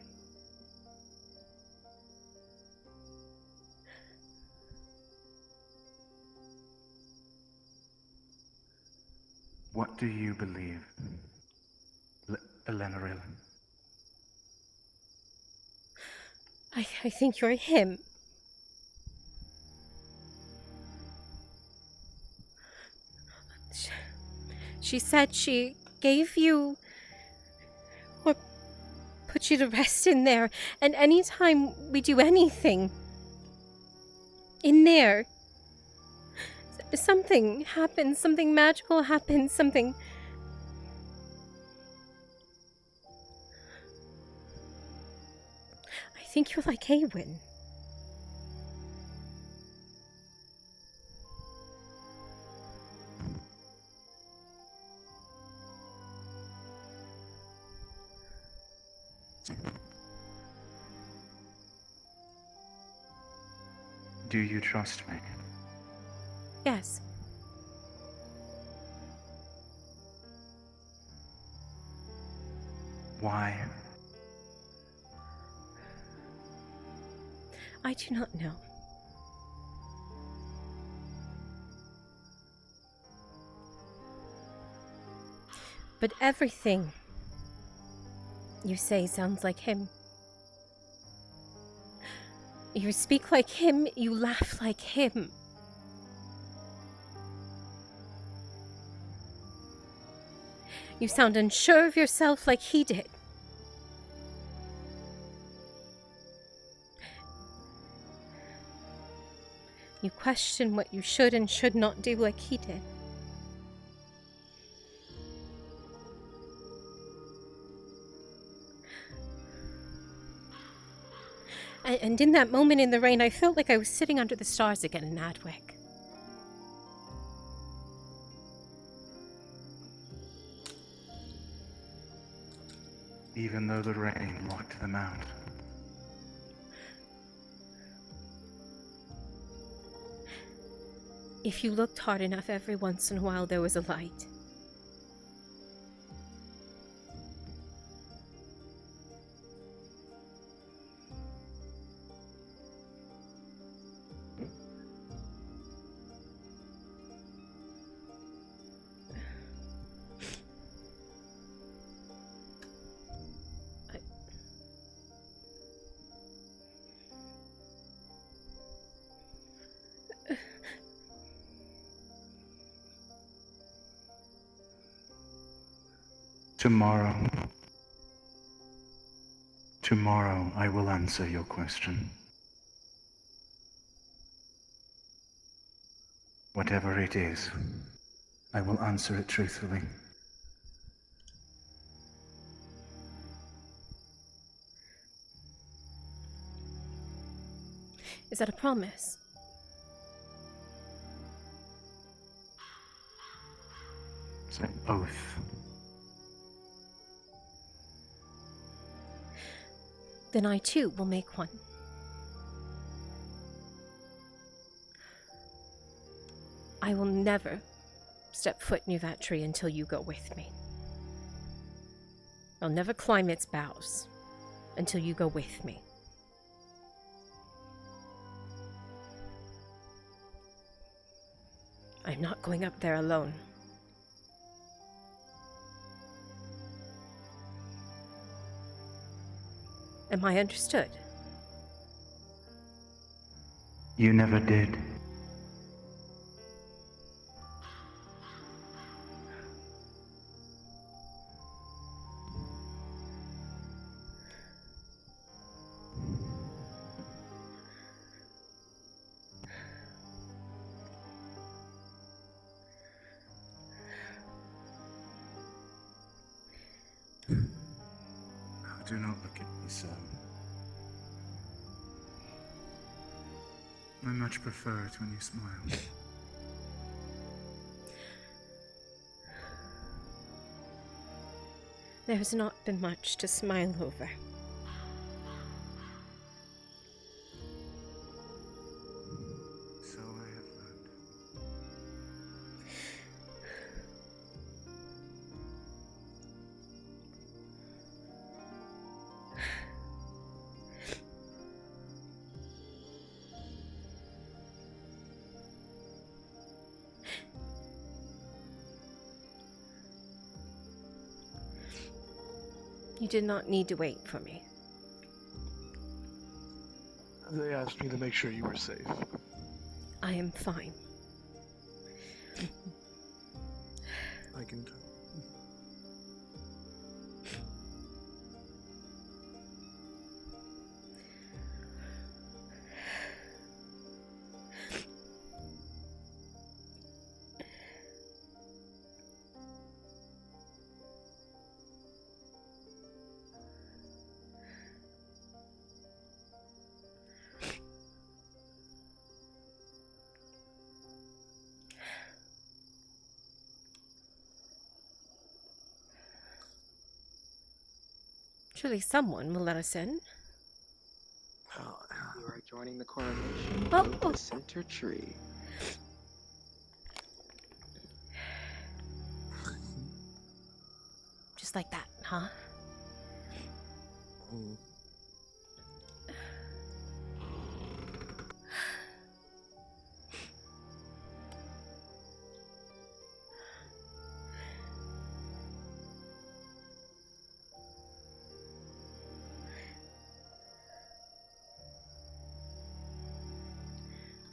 S10: What do you believe, Elenaril?
S1: I think you're him. She said she gave you or put you to rest in there, and anytime we do anything in there, something happens, something magical happens, something... I think you're like Awen.
S10: Do you trust me?
S1: Yes.
S10: Why?
S1: I do not know. But everything you say sounds like him. You speak like him, you laugh like him. You sound unsure of yourself like he did. You question what you should and should not do like he did. And in that moment in the rain, I felt like I was sitting under the stars again in Adwick.
S10: Even though the rain locked them out.
S1: If you looked hard enough, every once in a while there was a light.
S21: Tomorrow. Tomorrow I will answer your question. Whatever it is, I will answer it truthfully.
S1: Is that a promise?
S21: It's an oath.
S1: Then I too will make one. I will never step foot near that tree until you go with me. I'll never climb its boughs until you go with me. I'm not going up there alone. Am I understood?
S21: You never did. Do not look at me so. I much prefer it when you smile.
S1: There has not been much to smile over.
S21: So I have learned.
S1: You did not need to wait for me.
S10: They asked me to make sure you were safe.
S1: I am fine.
S10: I can tell.
S1: Surely someone will let us in.
S19: You are joining the coronation
S1: Oh,
S19: of the center tree.
S1: Just like that, huh?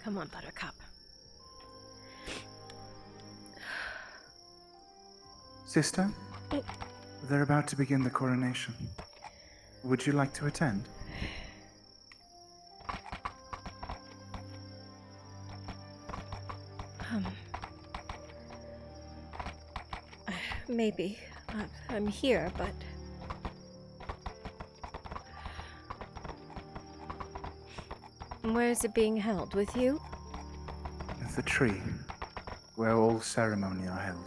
S1: Come on, Buttercup.
S21: Sister, they're about to begin the coronation. Would you like to attend?
S1: Maybe. I'm here, but... Where is it being held? With you?
S21: At the tree, where all ceremony are held.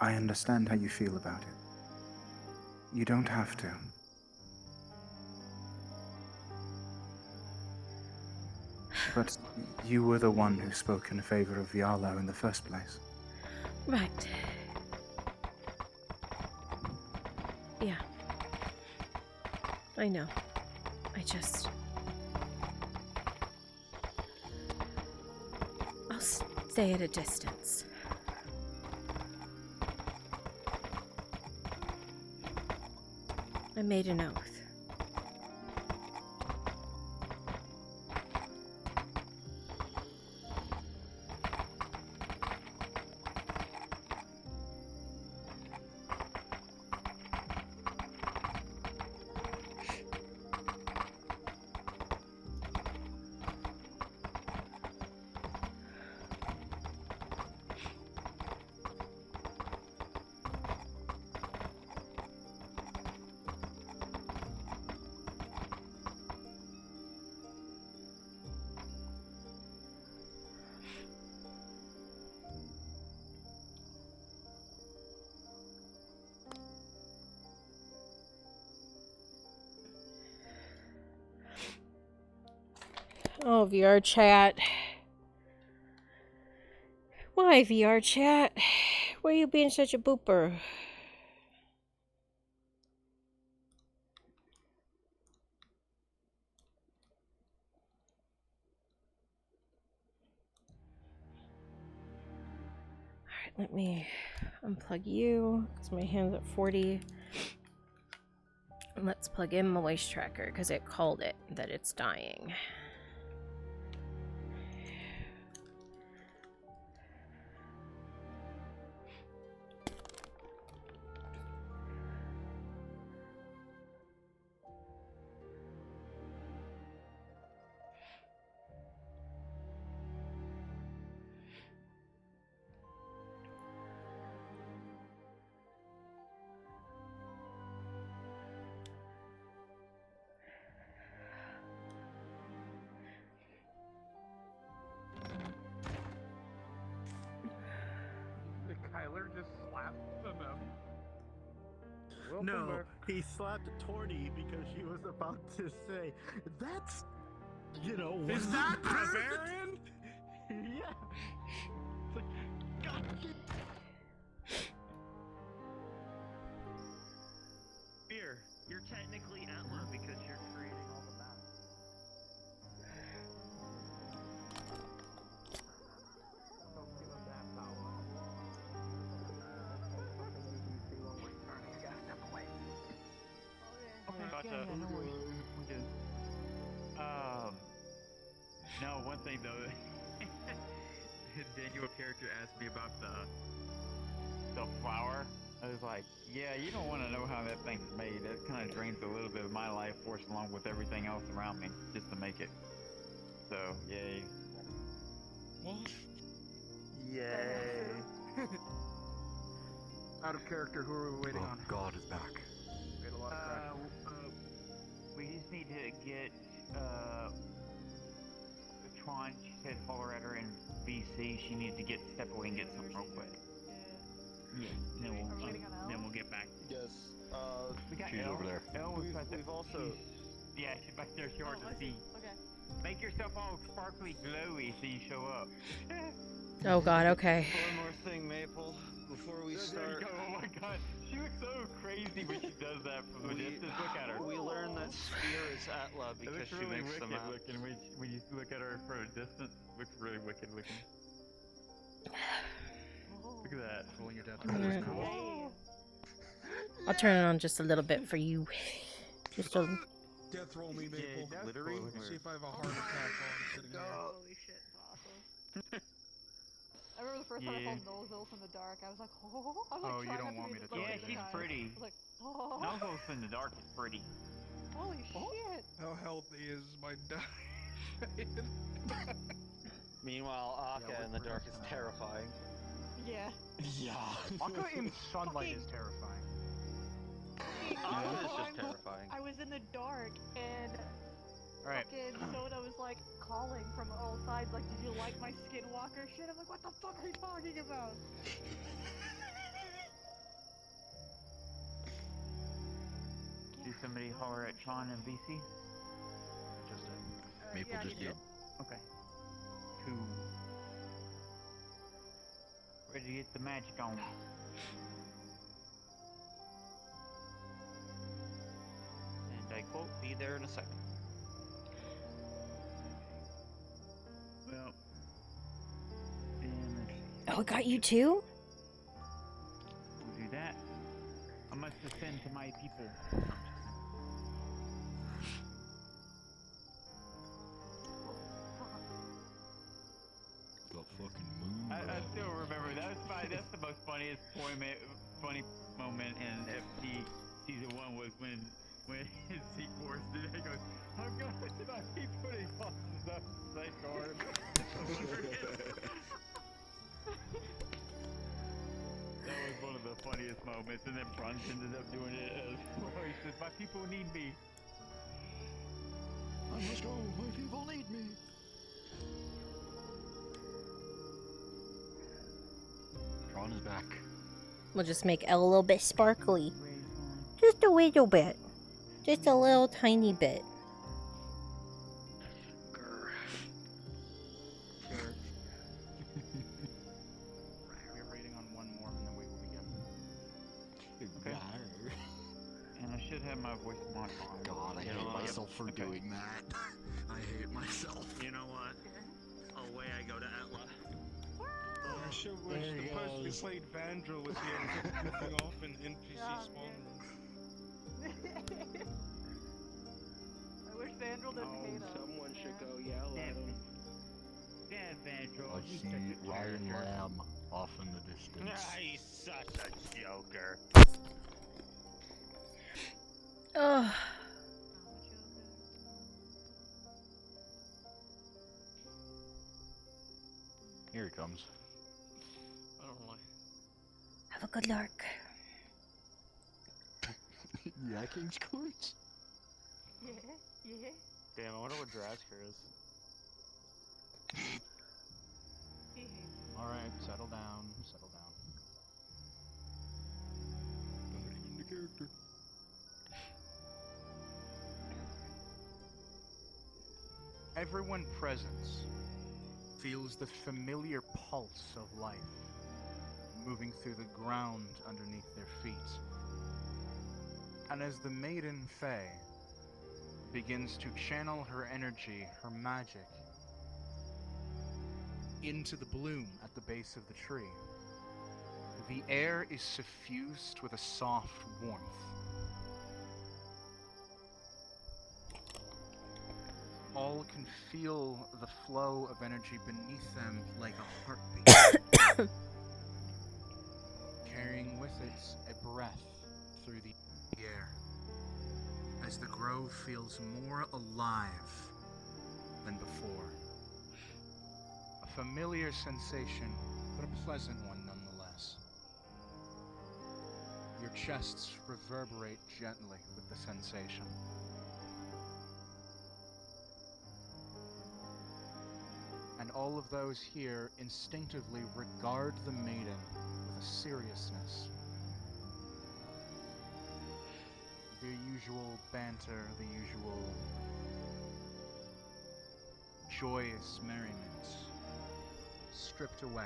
S21: I understand how you feel about it. You don't have to. But you were the one who spoke in favor of Vialo in the first place.
S1: Right. Yeah. I know. I'll stay at a distance. I made an oath. Oh, VR chat. Why, VR chat? Why are you being such a booper? Alright, let me unplug you, because my hand's at 40. And let's plug in my voice tracker, because it called it that it's dying.
S10: Kyler just slapped them.
S13: No, he slapped Torny because she was about to say, that's, you know,
S10: Is
S13: what
S10: that
S13: barbarian? Yeah. It's like, God.
S9: Here, you're technically Atla because you're creating all the maps.
S14: Gotcha. No, one thing though, Daniel character asked me about the flower. I was like, yeah, you don't want to know how that thing's made. That kind of drains a little bit of my life force along with everything else around me just to make it. So, yay.
S13: Yay. Out of character, who are we waiting on?
S11: God is back.
S13: We had a lot of crashes.
S14: We just need to get Tron. She said holler at her in BC. She needs to step away and get something real quick. Yeah, then we'll get back.
S23: Yes.
S14: We got
S11: She's
S14: Elle.
S11: over there.
S14: Elle was right there.
S23: We've also.
S14: Yeah, she's back there. She's hard to see.
S24: Okay.
S14: Make yourself all sparkly, glowy so you show up.
S1: Oh god, okay.
S23: One more thing, Maple, before we
S14: There
S23: start.
S14: you go. Oh my god, she looks so crazy when she does that from the distance. Look at her.
S23: We learned that Spear is Atla
S14: It
S23: because
S14: looks
S23: she
S14: really
S23: makes
S14: wicked
S23: them out.
S14: looking when you look at her from a distance. Looks really wicked looking. Look at that.
S13: Pulling your dad
S1: Alright.
S24: Cool.
S1: I'll turn it on just a little bit for you. Just a...
S13: Death roll me, Maple.
S23: Glittery?
S13: See if I have a heart attack while I'm sitting here.
S24: Holy shit, awesome. I remember the first time I saw Nozos in the dark, I was like, oh, I was like,
S14: Oh, you
S24: trying
S14: don't
S24: not
S14: want
S24: be
S14: me to
S24: looking
S14: talk
S24: at
S14: about
S24: the
S14: it.
S24: time.
S14: She's pretty.
S24: I was like, oh,
S14: Nozos in the dark is pretty.
S24: holy shit.
S13: How healthy is my diet?
S23: Meanwhile, Akka in the dark is terrifying.
S24: Yeah.
S23: Yeah.
S10: Akka in sunlight is
S24: Fucking-
S10: terrifying.
S23: Akka is just
S24: I'm-
S23: terrifying.
S24: I was in the dark and
S10: Alright.
S24: fucking Soda was like calling from all sides, like, did you like my skinwalker shit? I'm like, what the fuck are you talking about?
S14: Did somebody holler at Tron and BC?
S11: Maple
S24: yeah,
S11: just
S24: he
S11: did.
S14: Okay. Cool. Ready to get the magic on.
S23: And I quote, be there in a second.
S14: Well. Then
S1: Oh, it got you too?
S14: we'll do that. I must ascend to my people.
S11: The fucking moon.
S14: I still remember that's the most funny moment in FT season 1 was when Seaforce did it. He goes, oh god, did I keep putting bosses up to safeguard? That was one of the funniest moments, and then Bruns ended up doing it as well. He says, my people need me.
S11: I must go. My people need me. Tron is back.
S1: We'll just make Elle a little bit sparkly. Just a little bit. Just a little tiny bit.
S14: should have my voice mod on.
S21: God, I hate myself for doing that. I hate myself.
S22: You know what? Away I go to Atla.
S5: I sure wish the person who played Vandro was here and goofing off in NPC spawn rooms.
S24: I wish Vandal didn't hate us.
S6: Someone should go yell at him.
S23: Yeah, Vandro.
S11: I see Ryan Lamb off in the distance.
S23: He's such a joker.
S1: Oh.
S11: Here he comes.
S5: I don't know.
S1: Have a good lark.
S11: Yakking Scorch?
S24: Yeah, yeah.
S6: Damn, I wonder what Drasker is.
S24: He hates me.
S6: Alright, settle down, settle down.
S5: Not even the character.
S21: Everyone present feels the familiar pulse of life moving through the ground underneath their feet. And as the maiden Fae begins to channel her energy, her magic, into the bloom at the base of the tree, the air is suffused with a soft warmth. All can feel the flow of energy beneath them like a heartbeat, carrying with it a breath through the air, as the grove feels more alive than before. A familiar sensation, but a pleasant one nonetheless. Your chests reverberate gently with the sensation. And all of those here instinctively regard the maiden with a seriousness. The usual banter, the usual joyous merriment, stripped away.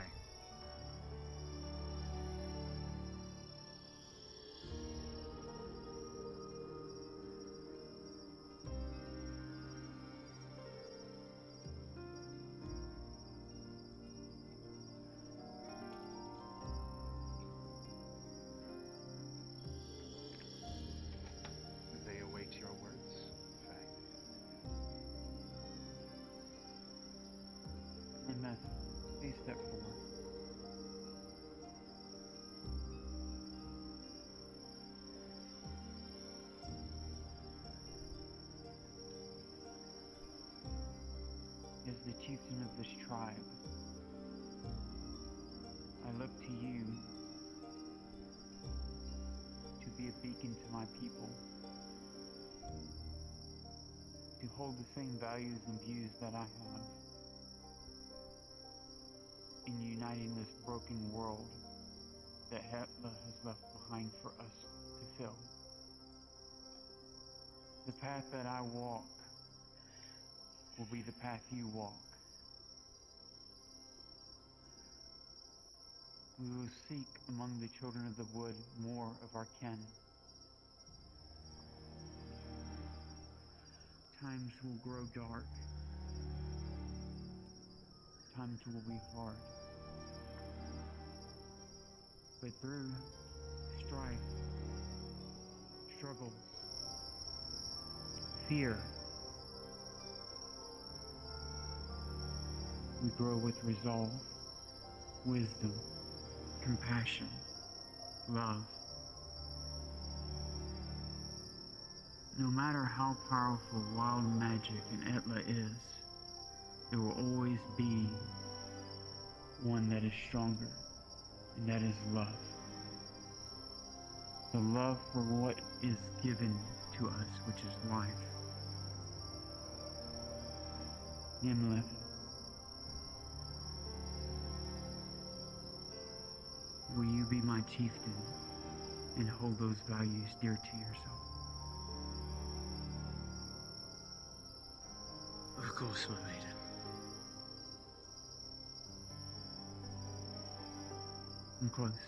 S21: They await your words, Faye.
S14: And please step forward. As the chieftain of this tribe, I look to you to be a beacon to my people, to hold the same values and views that I have in uniting this broken world that Hitler has left behind for us to fill. The path that I walk will be the path you walk. We will seek among the children of the wood more of our kin. Times will grow dark. Times will be hard. But through strife, struggle, fear, we grow with resolve, wisdom, compassion, love. No matter how powerful wild magic in Etla is, there will always be one that is stronger, and that is love. The love for what is given to us, which is life. Nimlith, will you be my chieftain and hold those values dear to yourself?
S6: Of course, my maiden.
S14: I'm close.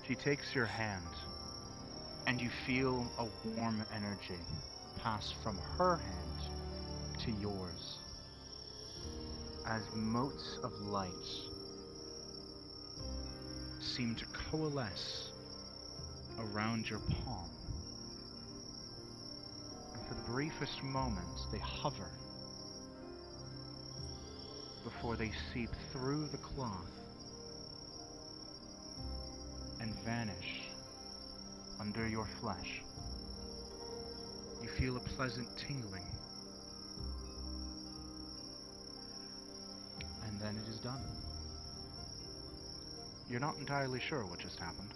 S13: She takes your hand, and you feel a warm energy pass from her hand to yours, as motes of light seem to coalesce around your palm. And for the briefest moment, they hover before they seep through the cloth and vanish under your flesh. You feel a pleasant tingling, and then it is done. You're not entirely sure what just happened.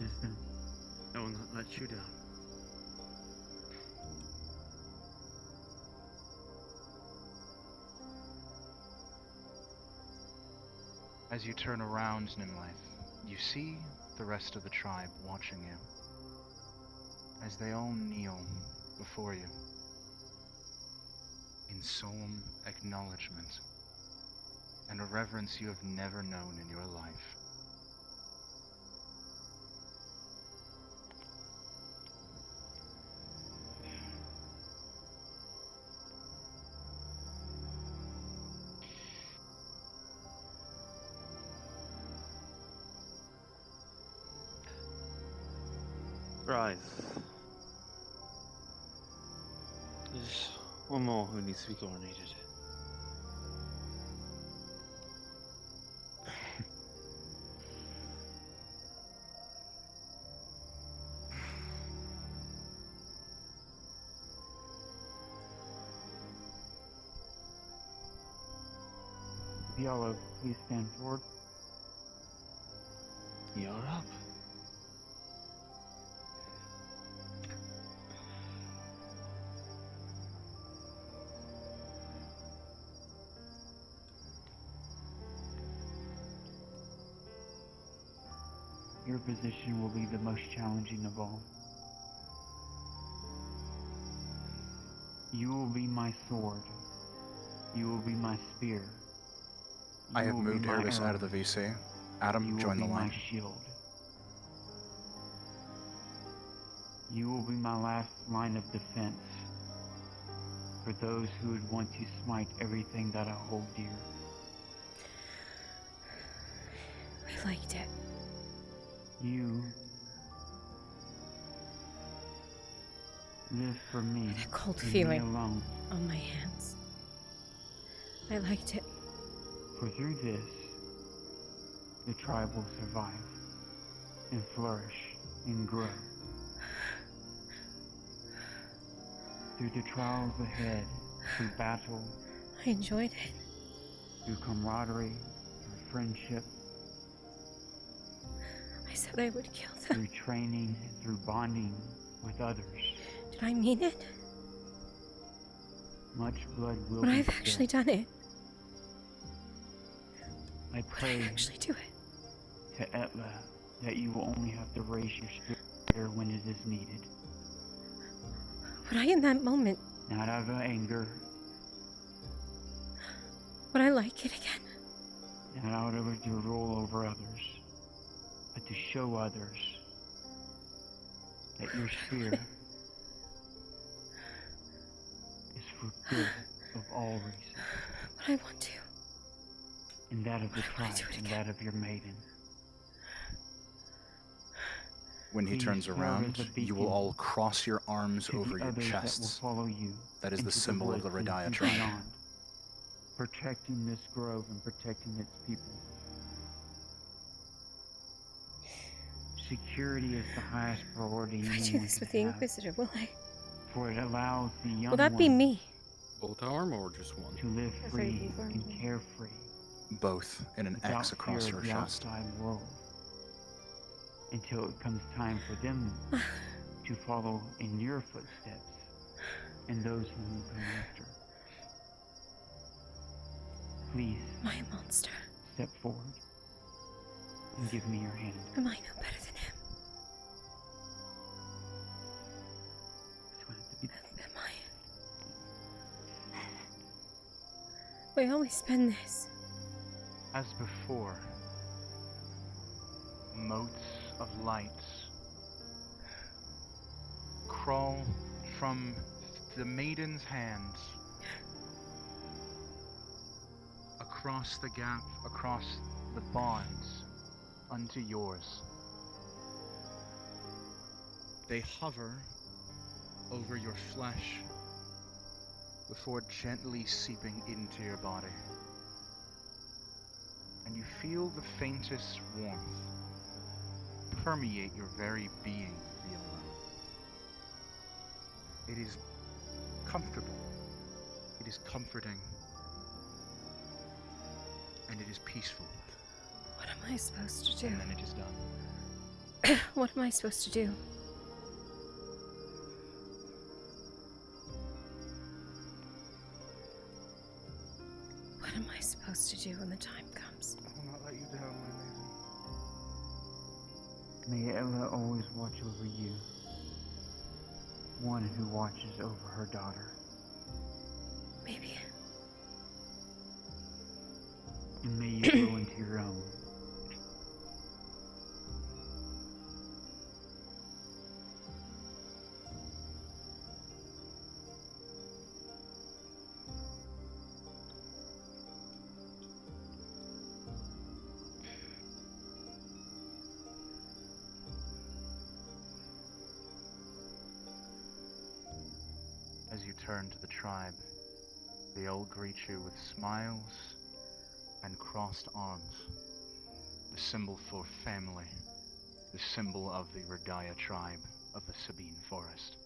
S9: Listen,
S6: I will not let you down.
S13: As you turn around, Nimlith, you see the rest of the tribe watching you, as they all kneel before you in solemn acknowledgement and a reverence you have never known in your life.
S6: Rise. There's one more who needs to be coronated.
S9: Yellow, please stand forward.
S6: You're up.
S9: Your position will be the most challenging of all. You will be my sword. You will be my spear.
S21: I
S9: You
S21: have
S9: will be
S21: moved
S9: my
S21: Erebus out
S9: arrow.
S21: of the VC. Adam,
S9: You will
S21: join the
S9: be
S21: line.
S9: my shield. You will be my last line of defense for those who would want to smite everything that I hold dear.
S1: I liked it.
S9: You live for me.
S1: A cold
S9: and
S1: feeling
S9: me alone.
S1: on my hands. I liked it.
S9: For through this, the tribe will survive and flourish and grow. Through the trials ahead, through battle,
S1: I enjoyed it.
S9: through camaraderie, through friendship,
S1: I said I would kill them.
S9: through training, and through bonding with others.
S1: Did I mean it?
S9: Much blood will
S1: But
S9: be
S1: I've
S9: spilled.
S1: actually done it.
S9: I pray
S1: Actually do it.
S9: to Etla that you will only have to raise your spirit when it is needed.
S1: Would I in that moment,
S9: Not out of anger,
S1: would I like it again?
S9: not out of it to rule over others, but to show others that your spear is for good of all races,
S1: But I want to.
S9: and that of the
S1: I wanna
S9: tribe,
S1: do it
S9: and
S1: again.
S9: that of your maiden.
S21: When he
S9: Please
S21: turns
S9: serve
S21: around,
S9: as a
S21: you will
S9: beacon
S21: all cross your arms
S9: to
S21: over
S9: the
S21: your
S9: others
S21: chests.
S9: that will follow you
S21: That is the
S9: into
S21: symbol of the
S9: woods and
S21: Radiah
S9: and
S21: tribe.
S9: beyond, protecting this grove and protecting its people. Security is the highest priority
S1: If I do
S9: anyone
S1: this
S9: can
S1: with the
S9: have,
S1: Inquisitor, will I?
S9: for it allows the young
S1: Will that be
S9: ones
S1: me?
S18: Both arm or just one?
S9: to live
S24: That's
S9: free
S24: right, these
S9: and carefree
S21: Both in an
S9: without
S21: X across
S9: fear
S21: your
S9: of the
S21: chest.
S9: outside world, until it comes time for them to follow in your footsteps and those whom you come after. Please
S1: Am I a monster?
S9: step forward and give me your hand.
S1: Am I no better than him?
S9: It's going to be
S1: Am I? We always spend this.
S13: As before, motes of light crawl from the maiden's hands across the gap, across the bonds, unto yours. They hover over your flesh before gently seeping into your body. And you feel the faintest warmth permeate your very being, Viola. It is comfortable, it is comforting, and it is peaceful.
S1: What am I supposed to do?
S13: And then it is done.
S1: What am I supposed to do? What am I supposed to do when the time comes?
S5: I will not let you down, my maiden.
S9: May Ella always watch over you. One who watches over her daughter.
S1: Maybe.
S9: And may you grow into your own.
S13: As you turn to the tribe, they all greet you with smiles and crossed arms, the symbol for family, the symbol of the Redaya tribe of the Sabine Forest.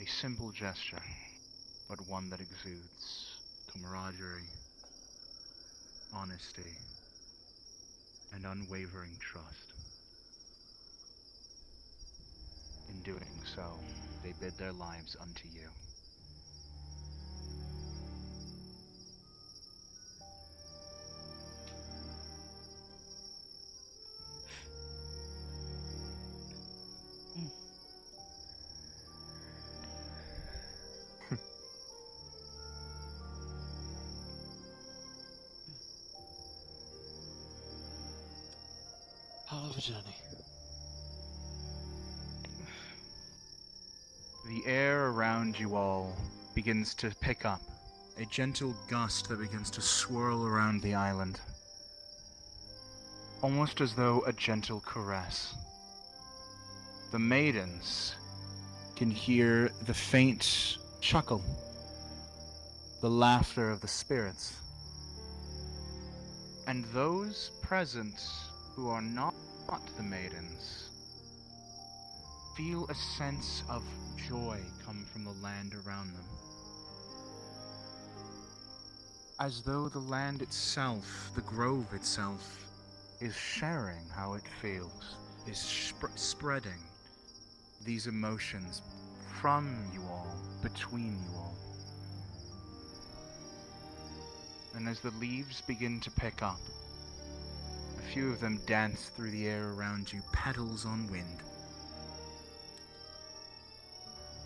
S13: A simple gesture, but one that exudes camaraderie, honesty, and unwavering trust. In doing so, they bid their lives unto you.
S6: Hell of a journey.
S13: The air around you all begins to pick up, a gentle gust that begins to swirl around the island, almost as though a gentle caress. The maidens can hear the faint chuckle, the laughter of the spirits, and those present who are not the maidens feel a sense of joy come from the land around them. As though the land itself, the grove itself, is sharing how it feels, is spreading these emotions from you all, between you all. And as the leaves begin to pick up, a few of them dance through the air around you, petals on wind.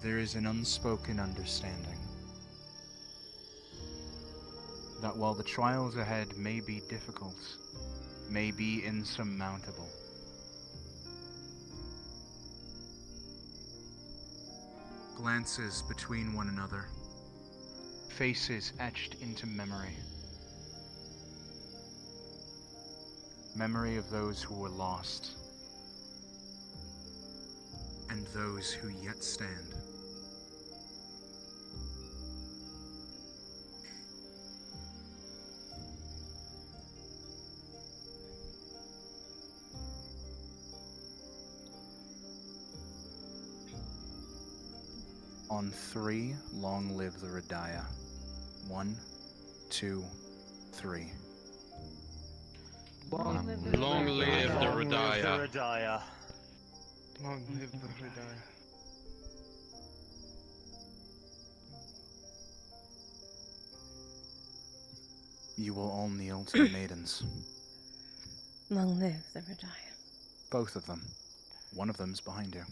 S13: There is an unspoken understanding that while the trials ahead may be difficult, may be insurmountable, glances between one another, faces etched into memory, memory of those who were lost, and those who yet stand. On 3, long live the Redaya. 1, 2, 3.
S5: Long live the
S18: Redaya.
S5: Long live the
S10: Redaya.
S5: Long live the Redaya.
S21: You will all kneel to the maidens.
S1: Long live the Redaya.
S21: Both of them. One of them's behind you.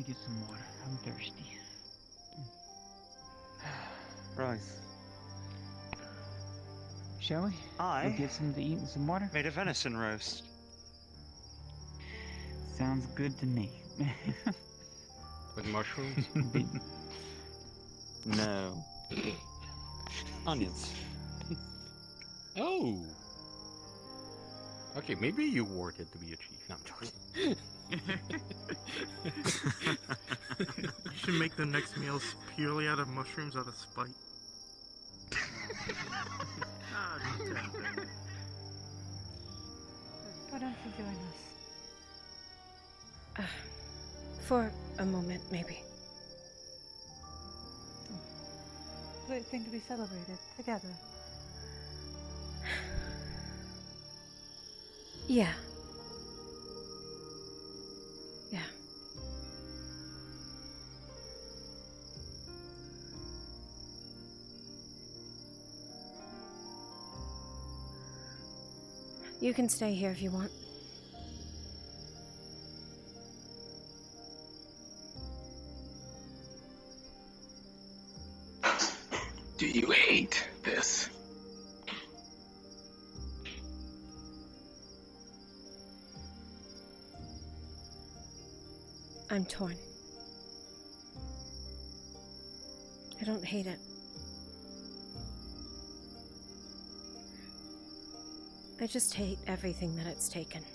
S9: me get some water. I'm thirsty.
S22: Right.
S9: Shall we? We'll get some to eat and some water.
S22: Made a venison roast.
S9: Sounds good to me.
S18: With mushrooms?
S22: No. Onions.
S18: Oh. Okay, maybe you work it to be a chief. No, I'm joking.
S3: You should make the next meals purely out of mushrooms out of spite.
S24: Why don't you join us?
S1: For a moment, maybe.
S24: Great thing to be celebrated together.
S1: Yeah. Yeah. You can stay here if you want.
S7: Do you hate this?
S1: I'm torn. I don't hate it. I just hate everything that it's taken.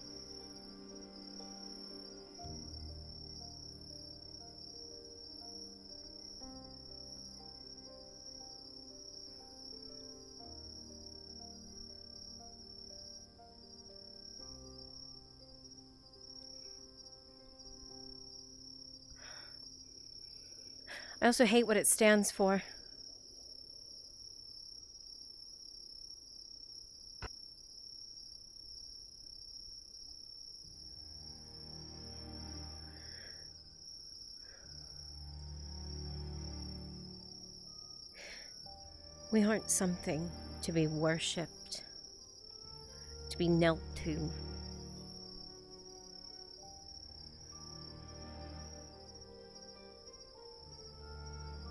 S1: I also hate what it stands for. We aren't something to be worshipped, to be knelt to.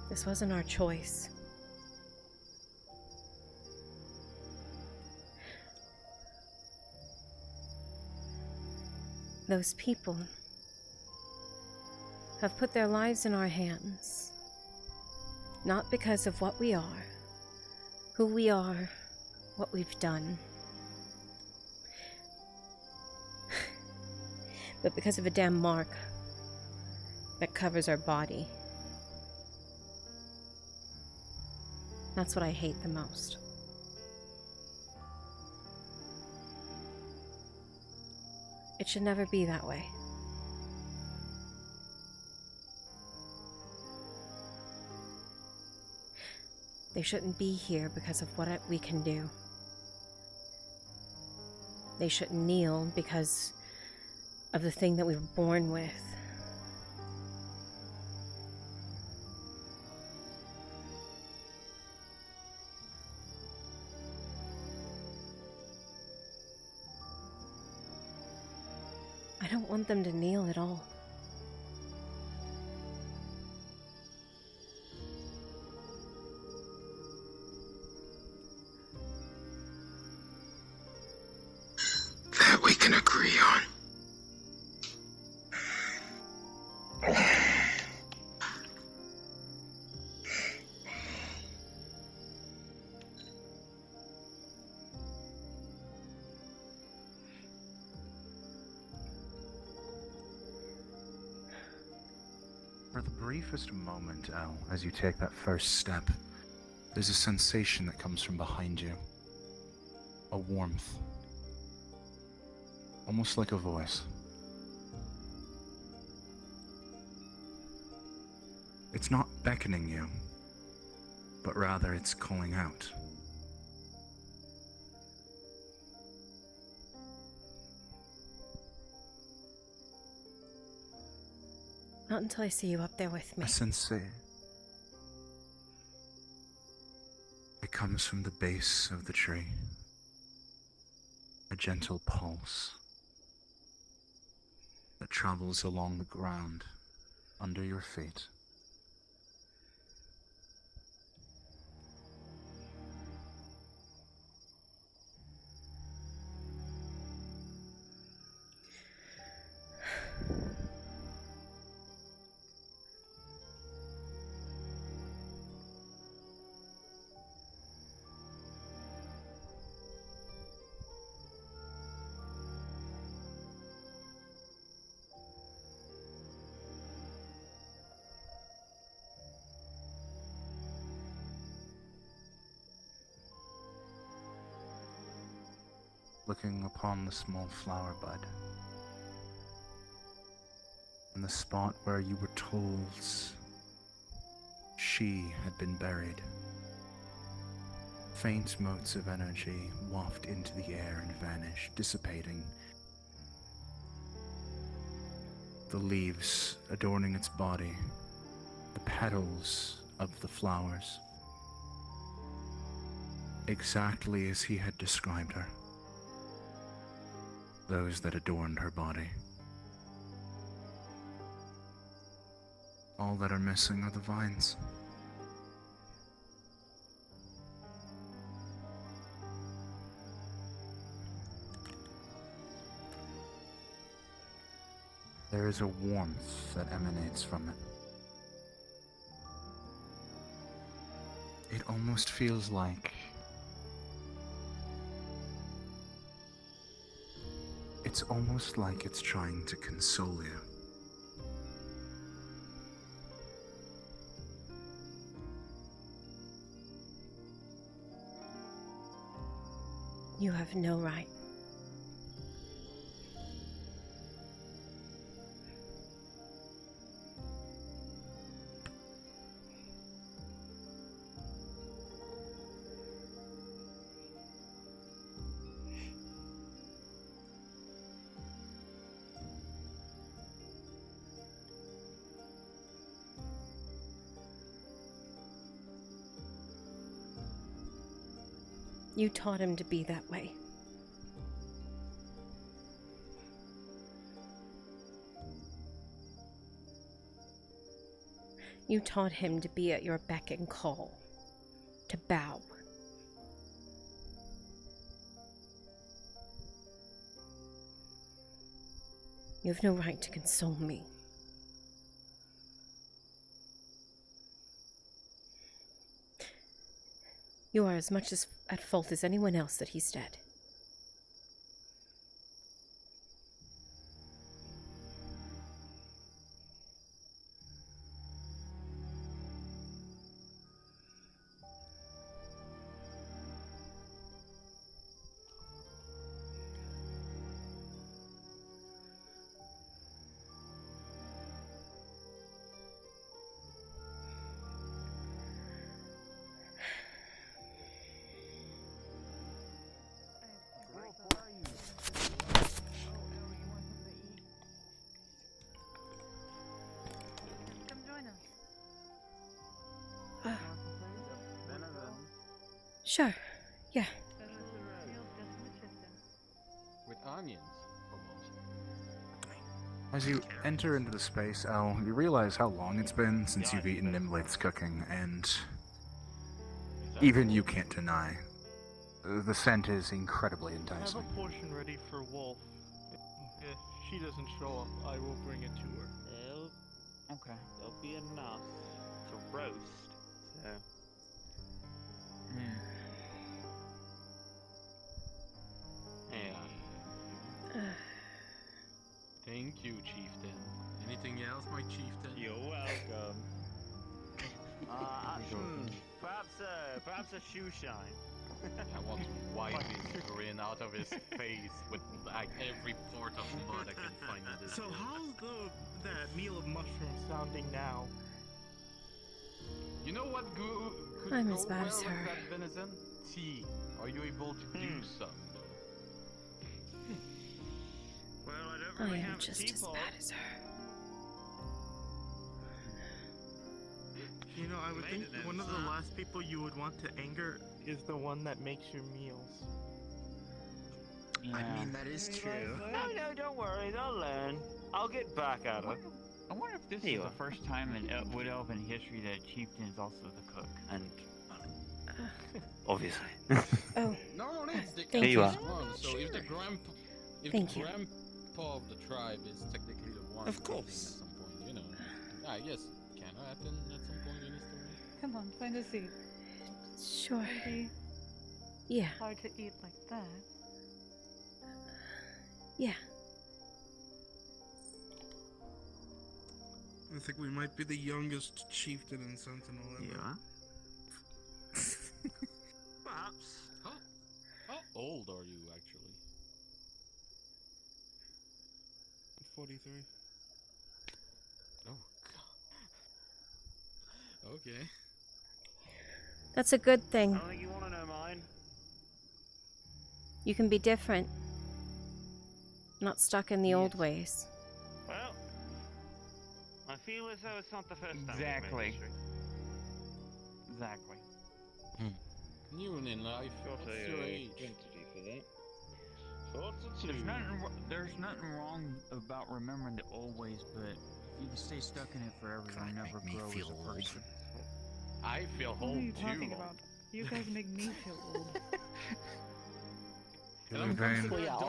S1: This wasn't our choice. Those people have put their lives in our hands, not because of what we are, who we are, what we've done, but because of a damn mark that covers our body. That's what I hate the most. It should never be that way. They shouldn't be here because of what we can do. They shouldn't kneel because of the thing that we were born with. I don't want them to kneel at all.
S7: That we can agree on.
S21: For the briefest moment, El, as you take that first step, there's a sensation that comes from behind you. A warmth. Almost like a voice. It's not beckoning you, but rather it's calling out.
S1: Not until I see you up there with me.
S21: A sensei. It comes from the base of the tree. A gentle pulse that travels along the ground, under your feet. Looking upon the small flower bud, and the spot where you were told she had been buried. Faint motes of energy waft into the air and vanish, dissipating. The leaves adorning its body, the petals of the flowers, exactly as he had described her. Those that adorned her body. All that are missing are the vines. There is a warmth that emanates from it. It almost feels like it's almost like it's trying to console you.
S1: You have no right. You taught him to be that way. You taught him to be at your beck and call, to bow. You have no right to console me. You are as much at fault as anyone else that he's dead. Sure, yeah.
S18: With onions,
S21: As you enter into the space, Al, you realize how long it's been since you've eaten Nimblith's cooking, and even you can't deny the scent is incredibly
S10: I have
S21: enticing.
S10: a portion ready for Wolf. If she doesn't show up, I will bring it to her.
S14: Okay. There'll be enough to roast, so.
S18: Yeah. Thank you, Chieftain. Anything else, my Chieftain?
S14: You're welcome. Perhaps a shoe shine.
S18: I want to wipe his grin out of his face with like every port of mud I can find in this.
S10: So how's that meal of mushrooms sounding now?
S18: You know what could
S1: I'm
S18: go
S1: as bad
S18: well
S1: as
S18: with
S1: her.
S18: that venison? Tea. Are you able to do some?
S14: Well, I don't
S1: I
S14: really
S1: am
S14: have a
S1: just as
S14: teapot.
S1: bad as her.
S10: You know, I would think one of the last people you would want to anger is the one that makes your meals.
S14: I mean, that is true. No, don't worry. They'll learn. I'll get back at her.
S13: I wonder if this
S12: Here you
S13: is
S12: are.
S13: the first time in Wood Elven history that Chieftain is also the cook.
S12: And obviously.
S1: Oh.
S15: No one needs the
S12: Here you
S15: eldest
S12: are.
S15: one, so if the grandpa of the tribe is technically the one
S12: Of course.
S15: at some point, you know. I guess it can happen at some point in history.
S24: Come on, find a seat.
S1: Sure.
S24: Maybe
S1: Yeah.
S24: hard to eat like that.
S1: Yeah.
S3: I think we might be the youngest chieftain in Sentinel ever.
S22: Yeah.
S15: Perhaps. How old are you actually?
S3: 43.
S15: Oh god. Okay.
S1: That's a good thing.
S23: I don't think you want to know mine.
S1: You can be different. Not stuck in the old ways.
S23: Well, I feel as though it's not the first time.
S13: Exactly. Exactly.
S15: New in life.
S23: Got
S15: What's
S23: a
S15: your age?
S23: identity for that. 42.
S13: There's nothing wrong about remembering the old ways, but if you can stay stuck in it forever, you'll never grow as a person.
S15: I feel
S24: What are
S15: old
S24: you
S15: too.
S24: talking about? You guys make me feel old.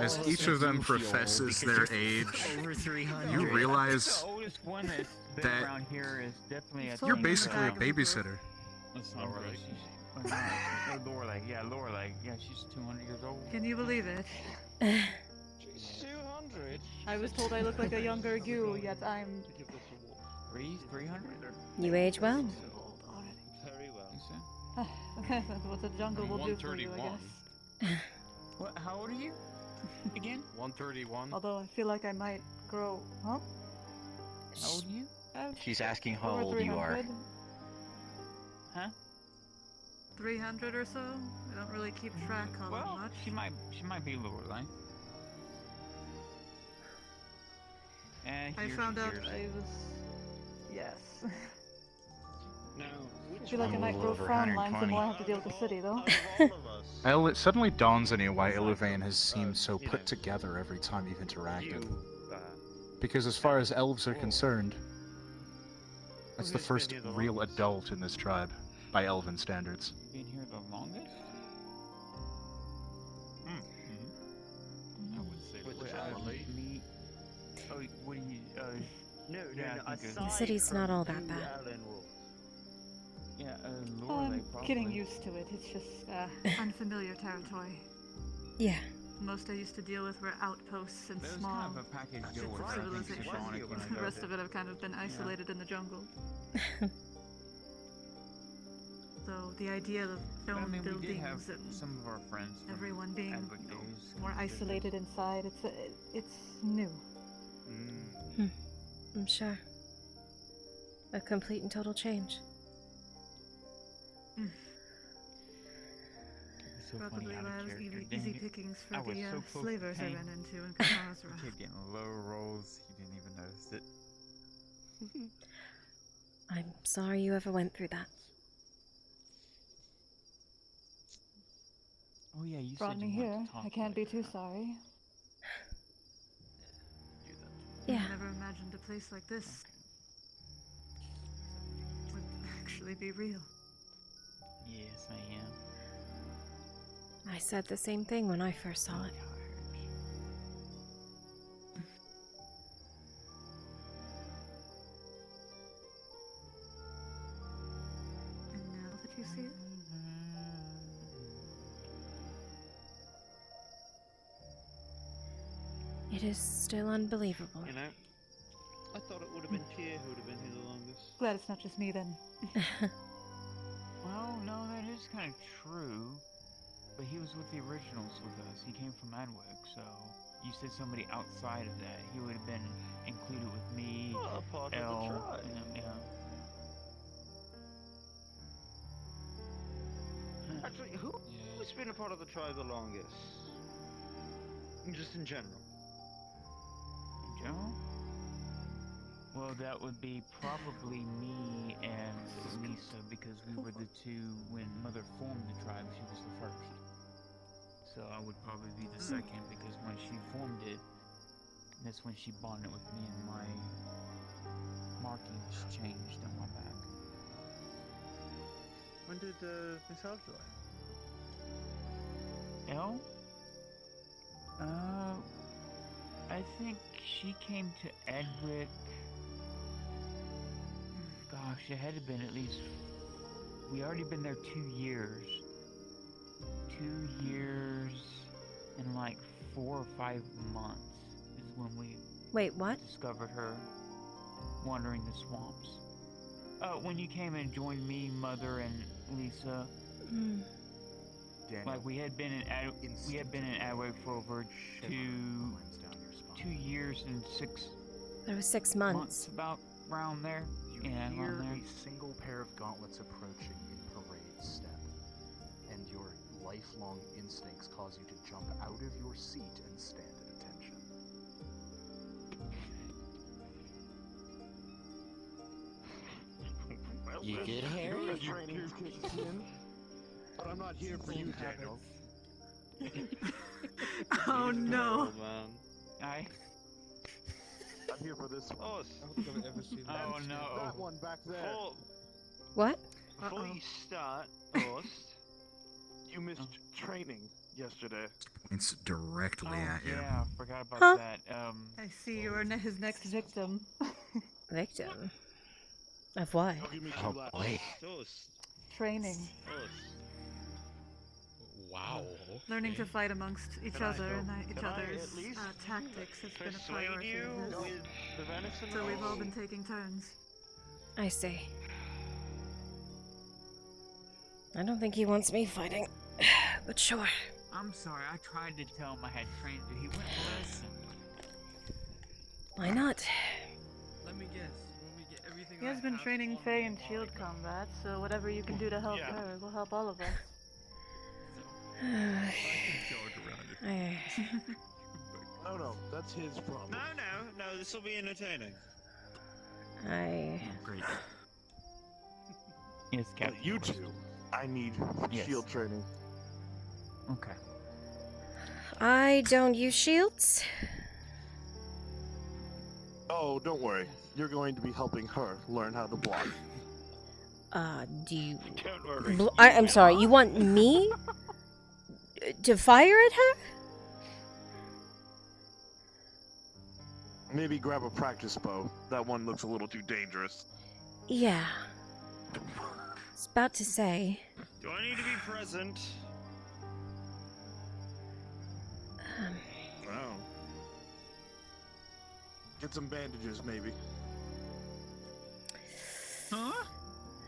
S21: As each of them professes their age,
S13: Over 300.
S21: you realize
S13: The oldest one that's been
S21: that
S13: around here is definitely a
S21: you're basically a babysitter.
S13: That's not right. Lorelei, yeah, Lorelei. Yeah, she's 200 years old.
S24: Can you believe it?
S23: She's 200.
S24: I was told I look like a younger you, yet I'm
S13: 300?
S1: You age well.
S23: Very well.
S24: That's what the jungle will do for you, I
S15: 131.
S24: guess.
S13: What? How old are you? Again?
S15: 131.
S24: Although I feel like I might grow. Huh?
S13: How old are you?
S12: She's asking how
S24: Over
S12: old you are.
S24: 300?
S13: Huh?
S24: 300 or so? I don't really keep track of
S13: Well,
S24: much.
S13: she might be Lorelei. And
S24: I
S13: here's
S24: found
S13: your
S24: out
S13: years.
S24: I was. Yes.
S23: Now,
S24: I feel like I might grow frown lines the more I have to deal with the city, though.
S21: It suddenly dawns on you why Illuvain has seemed so put together every time you've interacted. Because as far as elves are concerned, that's the first real adult in this tribe, by elven standards.
S13: Been here the longest?
S15: I would say
S23: With
S15: we're
S23: the
S15: trying
S23: family.
S15: late.
S13: Me. Oh, what do you?
S23: No,
S13: Yeah, I think
S1: The city's not all that bad.
S13: Yeah,
S24: Oh,
S13: Lorelei
S24: I'm
S13: probably.
S24: getting used to it. It's just unfamiliar territory.
S1: Yeah.
S24: Most I used to deal with were outposts and
S13: There's
S24: small
S13: kind of a package deal with I think
S24: civilizations.
S13: Sonic when I
S24: The
S13: go
S24: rest
S13: there.
S24: of it I've kind of been isolated in the jungle. So the idea of
S13: But I
S24: stone
S13: mean, we did
S24: buildings
S13: have
S24: and
S13: some of our friends. from
S24: everyone being
S13: Advocate days.
S24: more isolated inside, it's new.
S1: I'm sure. A complete and total change.
S13: So funny
S24: Probably
S13: out
S24: why
S13: of
S24: I was
S13: character.
S24: easy
S13: Dang it.
S24: pickings
S13: I
S24: for
S13: was
S24: the
S13: so close to
S24: slavers I
S13: paying.
S24: ran into in
S13: We
S24: Kamazra.
S13: kept getting low rolls. You didn't even notice it.
S1: I'm sorry you ever went through that.
S13: Oh yeah, you
S24: Brought
S13: said
S24: me
S13: you wanted
S24: here.
S13: to talk
S24: I can't be
S13: like
S24: too
S13: that.
S24: sorry.
S1: Yeah.
S24: I never imagined a place like this would actually be real.
S13: Yes, I am.
S1: I said the same thing when I first saw it.
S24: And now that you see it,
S1: It is still unbelievable.
S23: You know, I thought it would have been Pierre who would have been here the longest.
S24: glad it's not just me then.
S13: Well, no, that is kind of true. But he was with the originals with us. He came from Adweg, so you said somebody outside of that. He would have been included with me,
S23: Well, a part of the
S13: Elle,
S23: tribe.
S13: and
S23: Actually, who's been a part of the tribe the longest? Just in general.
S13: In general? Well, that would be probably me and Lisa, because we were the two when Mother formed the tribe. She was the first. So I would probably be the second, because when she formed it, that's when she bonded with me and my markings changed on my back.
S10: When did Miss Elle join?
S13: Elle? I think she came to Edric. Gosh, it had to been at least. We already been there 2 years. 2 years and like 4 or 5 months is when we
S1: Wait, what?
S13: discovered her wandering the swamps. When you came and joined me, Mother, and Lisa. Like we had been in Adwick for over 2 years and 6.
S1: It was 6 months.
S13: About around there.
S11: You
S13: Yeah,
S11: hear
S13: around there.
S11: a single pair of gauntlets approaching in parade step, and your lifelong instincts cause you to jump out of your seat and stand at attention.
S10: You
S11: get
S10: Harry?
S11: The training kicks in, but I'm not here for you, Daniel.
S8: Oh no.
S13: I'm
S11: here for this one.
S4: Oh, I don't think I've ever seen that.
S13: Oh no.
S11: That one back there.
S1: What?
S23: Before you start, Ost, you missed training yesterday.
S2: Points directly at you.
S13: Yeah, I forgot about
S1: Huh?
S13: that.
S24: I see you are his next victim.
S1: Victim? Of what?
S2: Oh boy.
S24: Training.
S15: Wow.
S24: Learning to fight amongst each
S23: Can I
S24: other
S23: go-
S24: and each
S23: can I
S24: other's
S23: at least
S24: tactics has been a
S23: persuade
S24: priority.
S23: you
S24: of his.
S23: with the venison
S24: So we've all
S23: rolls?
S24: been taking turns.
S1: I see. I don't think he wants me fighting, but sure.
S13: I'm sorry, I tried to tell him I had trained, but he wouldn't listen.
S1: Why not?
S10: Let me guess. When we get everything
S24: He has been training Faye in shield combat, so whatever you can do to help her will help all of us.
S23: No, that's his problem. No, this will be entertaining.
S2: Great.
S13: Yes, Captain.
S23: You two, I need shield training.
S13: Okay.
S1: I don't use shields.
S23: Oh, don't worry. You're going to be helping her learn how to block.
S1: Do you...
S23: Don't worry.
S1: I'm sorry, you want me to fire at her?
S23: Maybe grab a practice bow. That one looks a little too dangerous.
S1: Yeah. I was about to say.
S23: Do I need to be present? Wow. Get some bandages, maybe.
S10: Huh?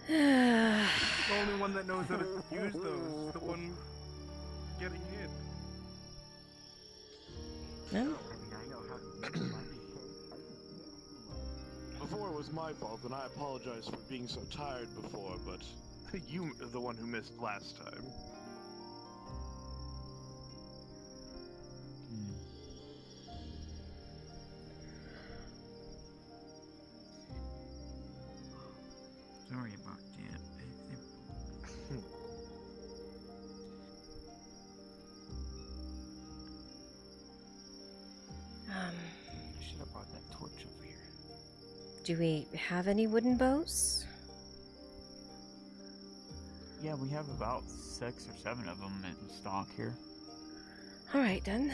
S1: The
S10: The only one that knows how to use those is the one getting hit.
S1: No?
S23: Before it was my fault, and I apologize for being so tired before, but you are the one who missed last time.
S13: Sorry about that. I should have brought that torch over here.
S1: Do we have any wooden bows?
S13: Yeah, we have about 6 or 7 of them in stock here.
S1: Alright then.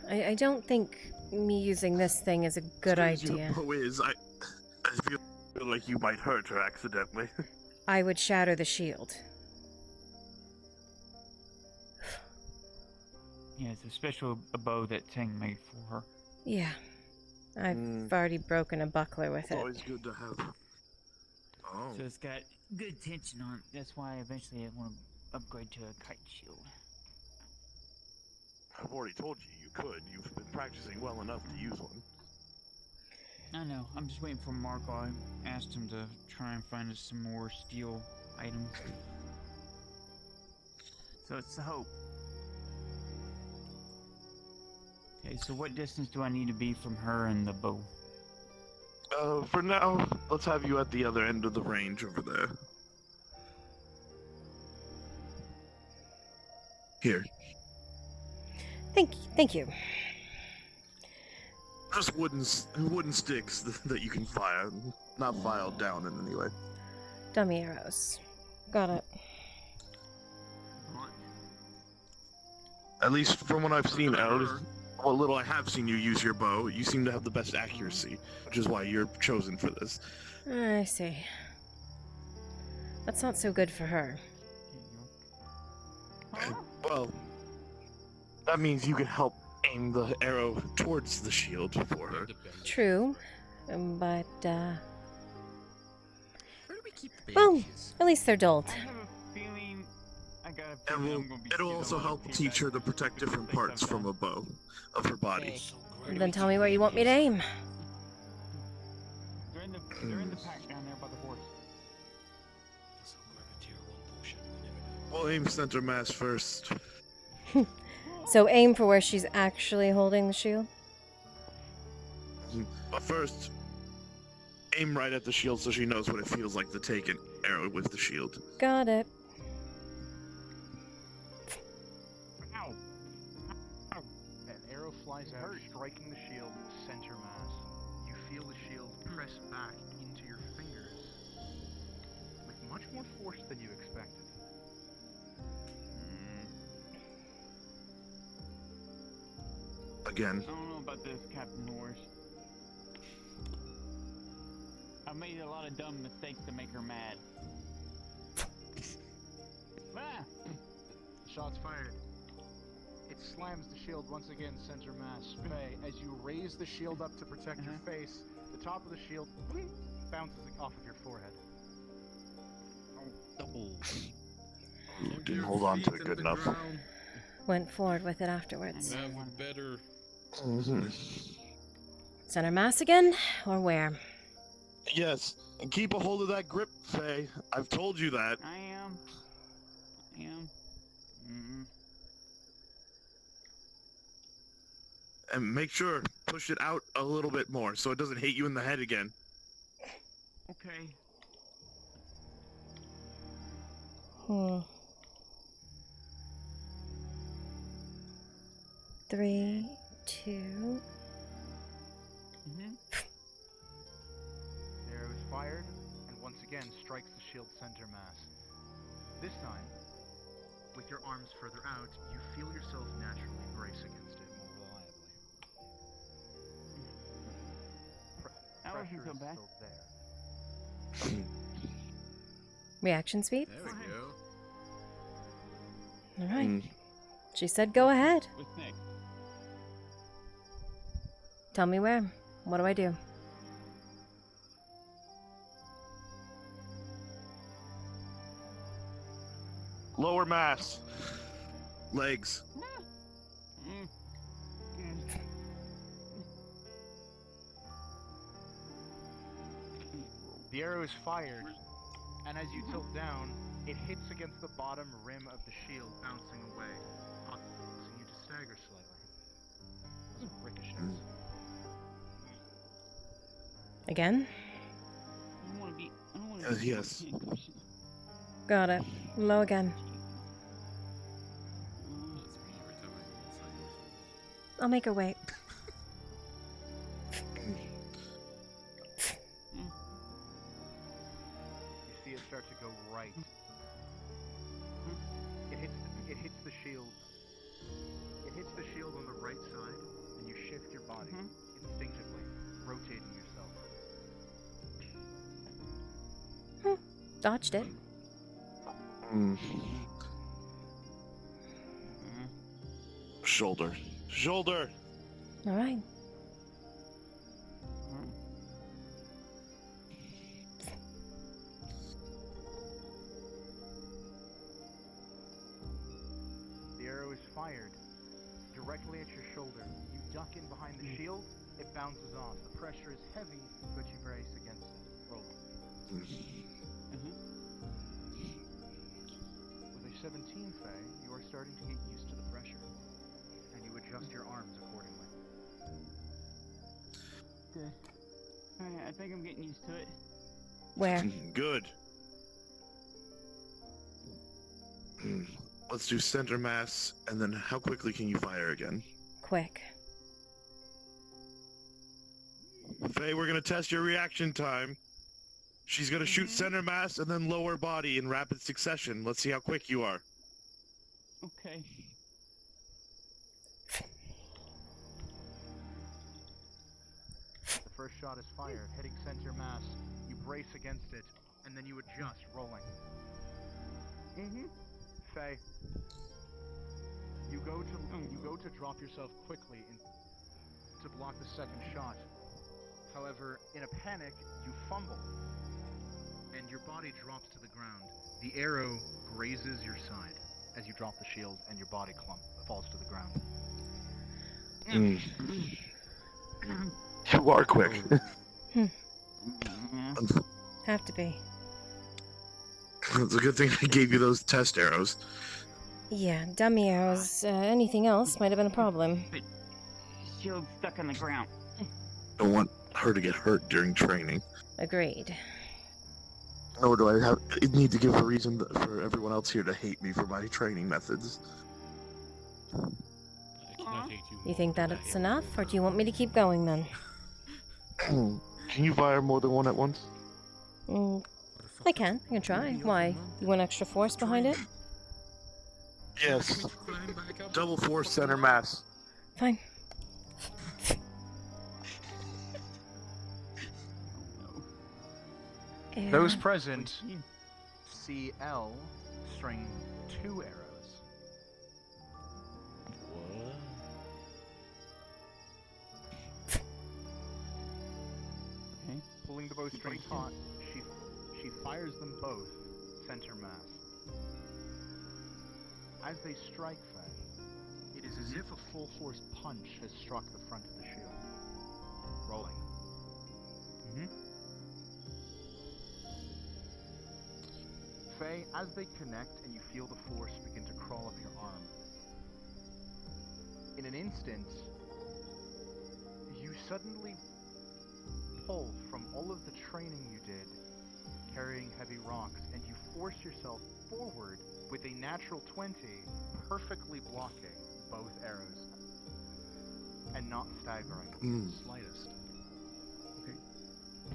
S1: I don't think me using this thing is a good idea.
S23: Who is? I feel like you might hurt her accidentally.
S1: I would shatter the shield.
S13: Yeah, it's a special bow that Ting made for her.
S1: Yeah. I've already broken a buckler with it.
S23: Always good to have. Oh.
S13: So it's got good tension on it. That's why eventually I want to upgrade to a kite shield.
S23: I've already told you you could. You've been practicing well enough to use one.
S13: I know. I'm just waiting for Marco. I asked him to try and find us some more steel items. So it's the hope. Okay, so what distance do I need to be from her and the bow?
S23: For now, let's have you at the other end of the range over there. Here.
S1: Thank you.
S3: Just wooden sticks that you can fire, not filed down in any way.
S1: Dummy arrows. Got it.
S3: At least from what I've seen, what little I have seen you use your bow, you seem to have the best accuracy, which is why you're chosen for this.
S1: I see. That's not so good for her.
S3: Well, that means you can help aim the arrow towards the shield for her.
S1: True, but well, at least they're dulled.
S3: And it'll also help teach her to protect different parts from a bow of her body.
S1: Then tell me where you want me to aim.
S9: They're in the pack down there by the horse.
S3: We'll aim center mass first.
S1: So aim for where she's actually holding the shield?
S3: But first, aim right at the shield so she knows what it feels like to take an arrow with the shield.
S1: Got it.
S13: Ow! Ow! An arrow flies out, striking the shield center mass. You feel the shield press back into your fingers with much more force than you expected.
S3: Again.
S9: I don't know about this, Captain Norris. I've made a lot of dumb mistakes to make her mad. Ah!
S13: Shots fired. It slams the shield once again, center mass. Faye, as you raise the shield up to protect your face, the top of the shield bounces off of your forehead.
S3: Didn't hold on to it good enough.
S1: Went forward with it afterwards.
S15: Have a better.
S1: Center mass again, or where?
S3: Yes, and keep a hold of that grip, Faye. I've told you that.
S9: I am.
S3: And make sure, push it out a little bit more so it doesn't hit you in the head again.
S9: Okay.
S1: 3, 2.
S13: The arrow is fired, and once again strikes the shield center mass. This time, with your arms further out, you feel yourself naturally brace against it more reliably.
S9: That wasn't
S13: Pressure
S9: so
S13: is
S9: bad.
S13: still there.
S1: Reaction speed?
S15: There we go.
S1: Alright. She said go ahead.
S9: What's next?
S1: Tell me where. What do I do?
S3: Lower mass. Legs.
S13: The arrow is fired, and as you tilt down, it hits against the bottom rim of the shield, bouncing away, causing you to stagger slightly. Those are ricochets.
S1: Again?
S9: I don't want to be.
S3: Yes.
S1: Got it. Low again. I'll make her wait.
S13: You see it start to go right. It hits the shield. It hits the shield on the right side, and you shift your body instinctively, rotating yourself.
S1: Dodged it.
S3: Shoulder. Shoulder!
S1: Alright.
S13: The arrow is fired directly at your shoulder. You duck in behind the shield, it bounces off. The pressure is heavy, but you brace against it. Roll. With a 17, Faye, you are starting to get used to the pressure, and you adjust your arms accordingly.
S9: Good. Alright, I think I'm getting used to it.
S1: Where?
S3: Good. Let's do center mass, and then how quickly can you fire again?
S1: Quick.
S12: Faye, we're gonna test your reaction time. She's gonna shoot center mass and then lower body in rapid succession. Let's see how quick you are.
S9: Okay.
S11: The first shot is fired, hitting center mass. You brace against it, and then you adjust, rolling. Faye, you go to drop yourself quickly to block the second shot. However, in a panic, you fumble, and your body drops to the ground. The arrow grazes your side as you drop the shield, and your body falls to the ground.
S12: You are quick.
S1: Have to be.
S12: It's a good thing I gave you those test arrows.
S1: Yeah, dummy arrows. Anything else might have been a problem.
S9: Shield's stuck in the ground.
S12: Don't want her to get hurt during training.
S1: Agreed.
S12: Nor do I need to give a reason for everyone else here to hate me for my training methods.
S1: You think that it's enough, or do you want me to keep going then?
S12: Can you fire more than one at once?
S1: I can try. Why? You want extra force behind it?
S12: Yes. Double force center mass.
S1: Fine.
S11: Those present see L string 2 arrows. Okay. Pulling the bowstring taut, she fires them both center mass. As they strike Faye, it is as if a full force punch has struck the front of the shield. Rolling. Faye, as they connect and you feel the force begin to crawl up your arm, in an instant, you suddenly pull from all of the training you did, carrying heavy rocks, and you force yourself forward with a natural 20, perfectly blocking both arrows, and not staggering in the slightest. Okay.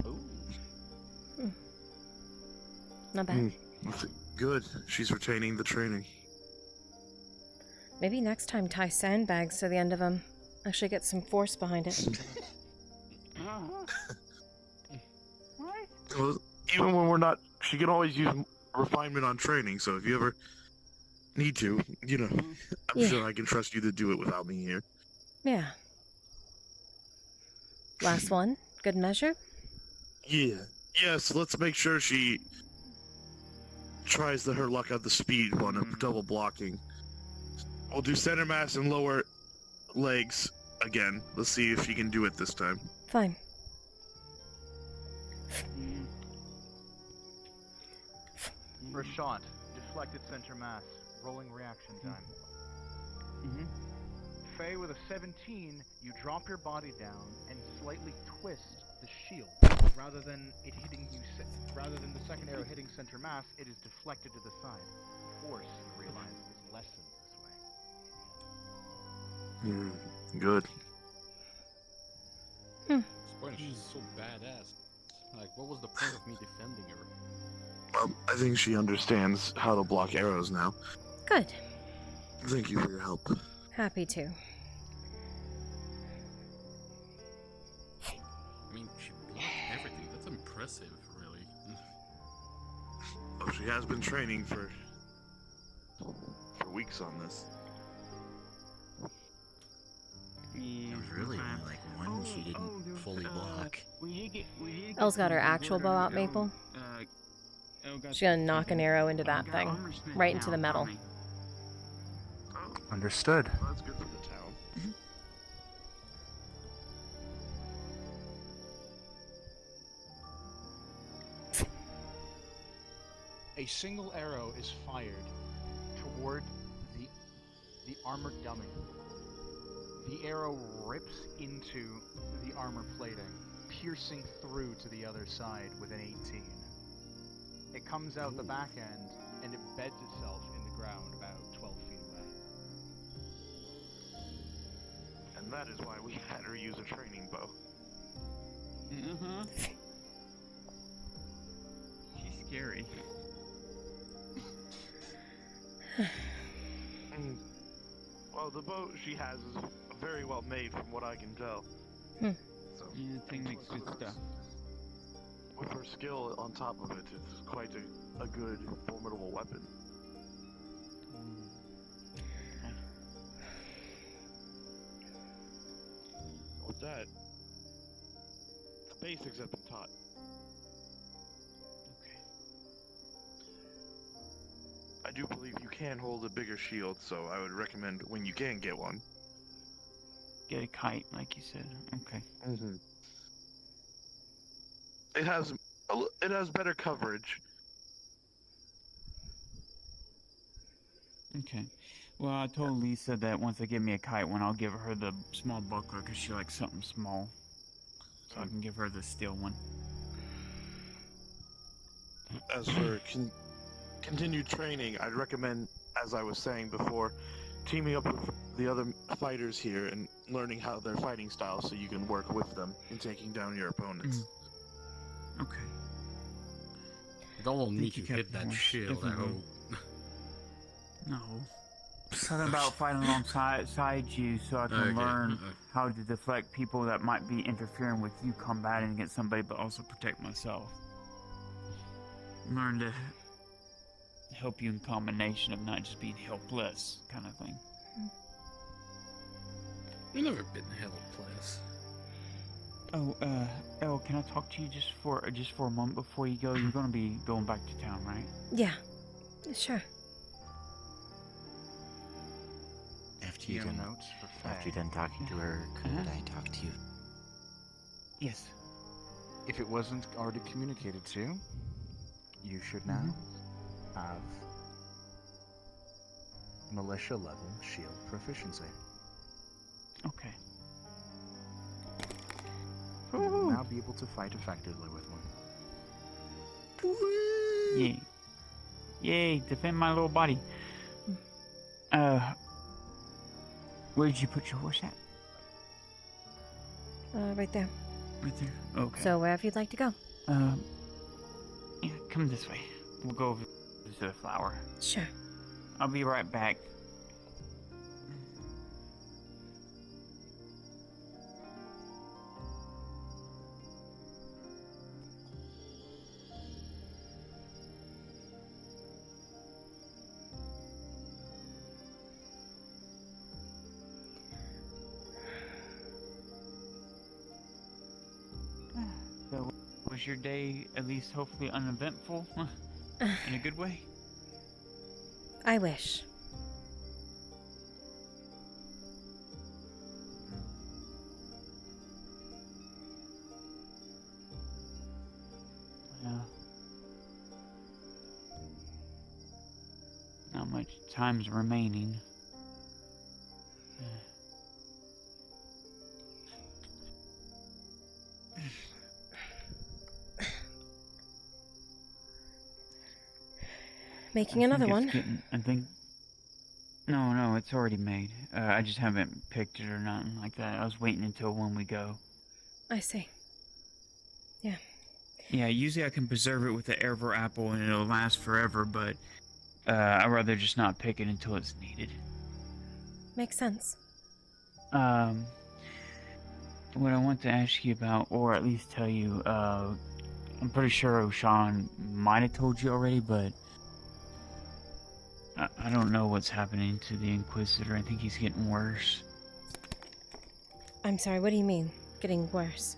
S11: Oh.
S1: Not bad.
S12: Good. She's retaining the training.
S1: Maybe next time tie sandbags to the end of them. Actually get some force behind it.
S12: Well, even when we're not, she can always use refinement on training, so if you ever need to, I'm sure I can trust you to do it without me here.
S1: Yeah. Last one. Good measure?
S12: Yeah. Yes, let's make sure she tries her luck at the speed one of double blocking. We'll do center mass and lower legs again. Let's see if she can do it this time.
S1: Fine.
S11: First shot, deflected center mass, rolling reaction time. Faye, with a 17, you drop your body down and slightly twist the shield. Rather than it hitting you, rather than the second arrow hitting center mass, it is deflected to the side. Force, you realize, is lessened this way.
S12: Good.
S15: She's so badass. Like, what was the point of me defending her?
S12: Well, I think she understands how to block arrows now.
S1: Good.
S12: Thank you for your help.
S1: Happy to.
S15: I mean, she blocked everything. That's impressive, really.
S12: Oh, she has been training for weeks on this.
S2: There was really only like one she didn't fully block.
S1: Elle's got her actual bow out, Maple. She's gonna knock an arrow into that thing. Right into the metal.
S21: Understood.
S12: Well, that's good for the town.
S11: A single arrow is fired toward the armored dummy. The arrow rips into the armor plating, piercing through to the other side with an 18. It comes out the back end, and it beds itself in the ground about 12 feet away.
S12: And that is why we had her use a training bow.
S9: Uh-huh. She's scary.
S12: Well, the boat she has is very well made from what I can tell. So,
S9: Yeah, the thing makes good stuff.
S12: with her skill on top of it, it's quite a good, formidable weapon. With that, the basics have been taught. I do believe you can hold a bigger shield, so I would recommend when you can get one.
S9: Get a kite, like you said. Okay.
S12: Mm-hmm. It has better coverage.
S9: Okay. Well, I told Lisa that once they give me a kite one, I'll give her the small buckler because she likes something small. So I can give her the steel one.
S12: As for continued training, I'd recommend, as I was saying before, teaming up with the other fighters here and learning how their fighting style so you can work with them in taking down your opponents.
S9: Okay.
S16: I don't want
S9: Thank
S16: Nick
S9: you,
S16: to hit
S9: Captain
S16: that
S9: Horse.
S16: shield, I
S9: Definitely.
S16: hope.
S9: No. Talking about fighting alongside you so I can
S16: Okay,
S9: learn
S16: okay.
S9: how to deflect people that might be interfering with you combating against somebody, but also protect myself. Learn to help you in combination of not just being helpless, kind of thing.
S16: You've never been helpless.
S9: Oh, Elle, can I talk to you just for a moment before you go? You're gonna be going back to town, right?
S1: Yeah. Sure.
S2: After you
S9: Your
S2: done,
S9: notes for
S2: after you're
S9: Faye.
S2: done talking to her, could
S9: Uh-huh.
S2: I talk to you?
S9: Yes.
S13: If it wasn't already communicated to, you should now have militia level shield proficiency.
S9: Okay.
S13: You will now be able to fight effectively with one.
S9: Yay. Yay, defend my little body. Where did you put your horse at?
S1: Right there.
S9: Right there? Okay.
S1: So wherever you'd like to go.
S9: Yeah, come this way. We'll go over to the flower.
S1: Sure.
S9: I'll be right back. So, was your day at least hopefully uneventful? In a good way?
S1: I wish.
S9: Yeah. Not much time's remaining.
S1: Making another one.
S9: I think. No, it's already made. I just haven't picked it or nothing like that. I was waiting until when we go.
S1: I see. Yeah.
S9: Yeah, usually I can preserve it with the Ever apple and it'll last forever, but I'd rather just not pick it until it's needed.
S1: Makes sense.
S9: What I want to ask you about, or at least tell you, I'm pretty sure Oshan might have told you already, but I don't know what's happening to the Inquisitor. I think he's getting worse.
S1: I'm sorry, what do you mean? Getting worse?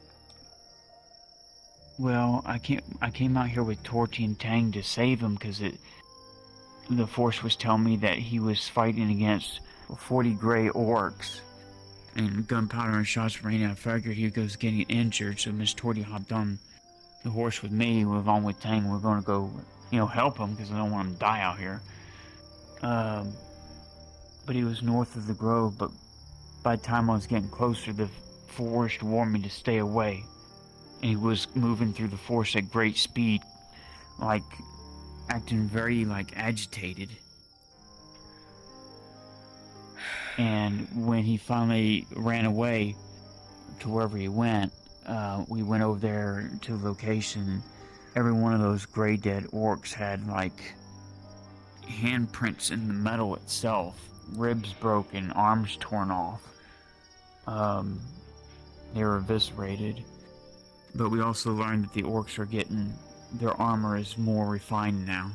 S9: Well, I came out here with Torchy and Tang to save him because the Force was telling me that he was fighting against 40 gray orcs. And gunpowder and shots raining. I figured he was getting injured, so Miss Torty hopped on the horse with me. We're on with Tang. We're going to go, help him because I don't want him to die out here. But he was north of the grove, but by the time I was getting closer, the forest warned me to stay away. And he was moving through the forest at great speed, acting very, agitated. And when he finally ran away to wherever he went, we went over there to the location. Every one of those gray dead orcs had like handprints in the metal itself, ribs broken, arms torn off. They were eviscerated. But we also learned that the orcs are getting, their armor is more refined now.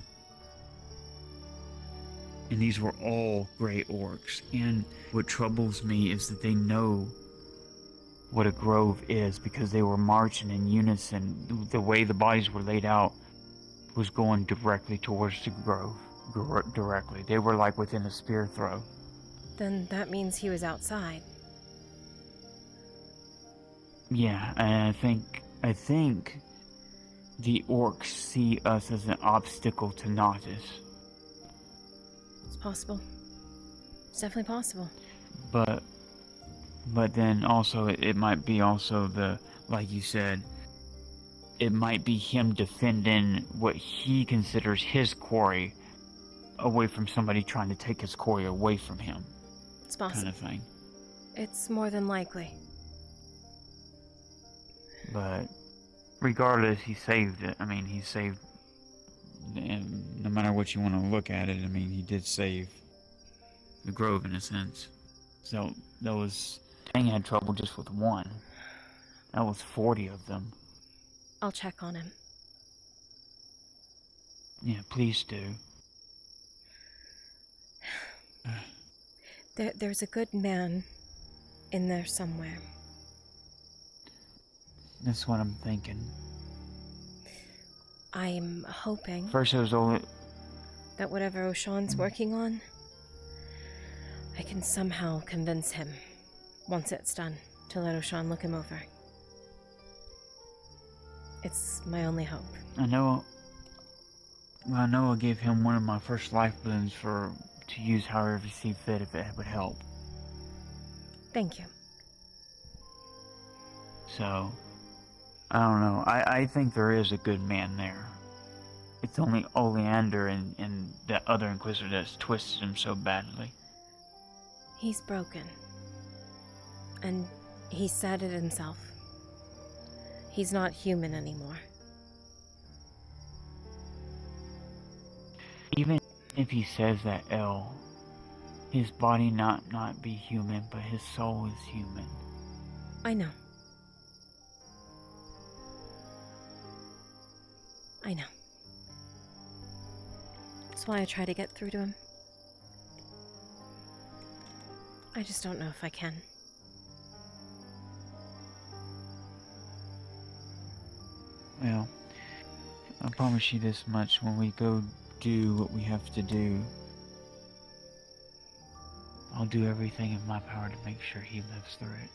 S9: And these were all gray orcs. And what troubles me is that they know what a grove is, because they were marching in unison. The way the bodies were laid out was going directly towards the grove. Directly. They were like within a spear throw.
S1: Then that means he was outside.
S9: Yeah, and I think the orcs see us as an obstacle to Nautis.
S1: It's possible. It's definitely possible.
S9: But then also it might be also the, like you said, it might be him defending what he considers his quarry away from somebody trying to take his quarry away from him.
S1: It's possible.
S9: Kind of thing.
S1: It's more than likely.
S9: But regardless, he saved it. I mean, he saved, and no matter what you want to look at it, I mean, he did save the grove in a sense. So that was, Tang had trouble just with one. That was 40 of them.
S1: I'll check on him.
S9: Yeah, please do.
S1: There's a good man in there somewhere.
S9: That's what I'm thinking.
S1: I'm hoping
S9: First it was only...
S1: that whatever Oshan's working on, I can somehow convince him, once it's done, to let Oshan look him over. It's my only hope.
S9: I know I gave him one of my first life boons to use however you see fit if it would help.
S1: Thank you.
S9: So, I don't know. I think there is a good man there. It's only Oleander and that other Inquisitor that's twisted him so badly.
S1: He's broken. And he said it himself. He's not human anymore.
S9: Even if he says that, his body not be human, but his soul is human.
S1: I know. I know. That's why I try to get through to him. I just don't know if I can.
S9: Well, I promise you this much: when we go do what we have to do, I'll do everything in my power to make sure he lives through it.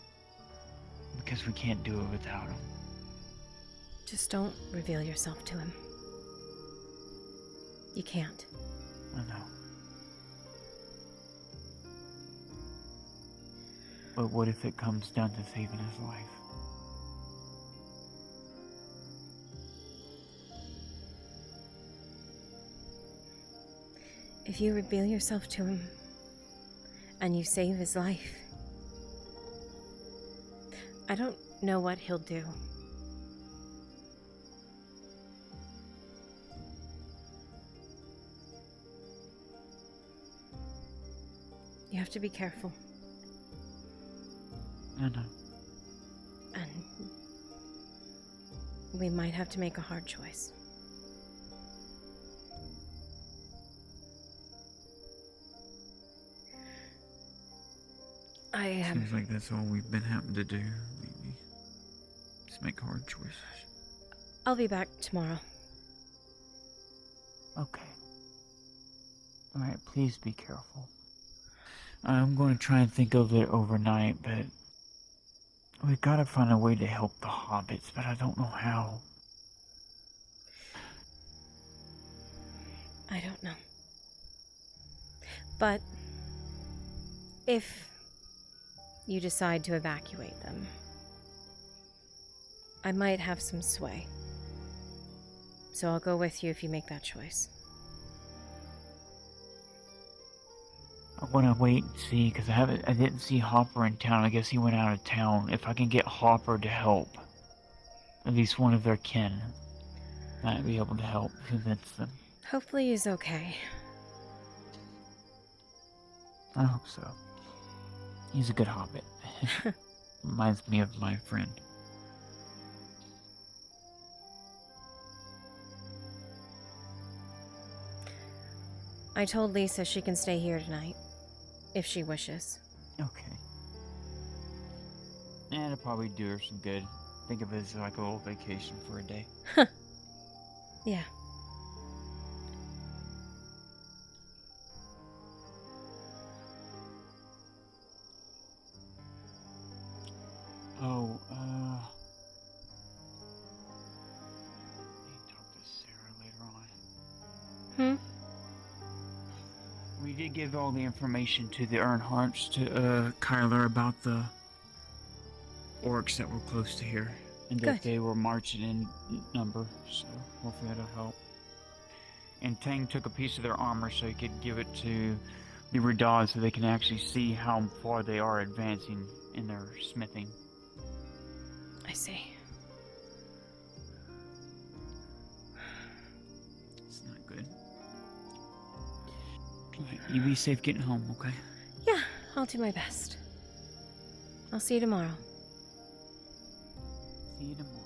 S9: Because we can't do it without him.
S1: Just don't reveal yourself to him. You can't.
S9: I know. But what if it comes down to saving his life?
S1: If you reveal yourself to him, and you save his life, I don't know what he'll do. You have to be careful.
S9: I know.
S1: And we might have to make a hard choice.
S9: Seems like that's all we've been having to do lately. Just make hard choices.
S1: I'll be back tomorrow.
S9: Okay. Alright, please be careful. I'm going to try and think of it overnight, but we've got to find a way to help the hobbits, but I don't know how.
S1: I don't know. But if you decide to evacuate them, I might have some sway. So I'll go with you if you make that choice.
S9: I want to wait and see, because I didn't see Hopper in town. I guess he went out of town. If I can get Hopper to help, at least one of their kin might be able to help convince them.
S1: Hopefully he's okay.
S9: I hope so. He's a good hobbit. Reminds me of my friend.
S1: I told Lisa she can stay here tonight, if she wishes.
S9: Okay. And it'll probably do her some good. Think of it as like a little vacation for a day.
S1: Yeah.
S9: Oh, talk to Sarah later on. We did give all the information to the Earnhardts, to Kyler, about the orcs that were close to here, and that they were marching in number, so hopefully that'll help. And Tang took a piece of their armor so he could give it to the Radahs so they can actually see how far they are advancing in their smithing.
S1: I see.
S9: It's not good. Alright, you be safe getting home, okay?
S1: Yeah, I'll do my best. I'll see you tomorrow.
S9: See you tomorrow.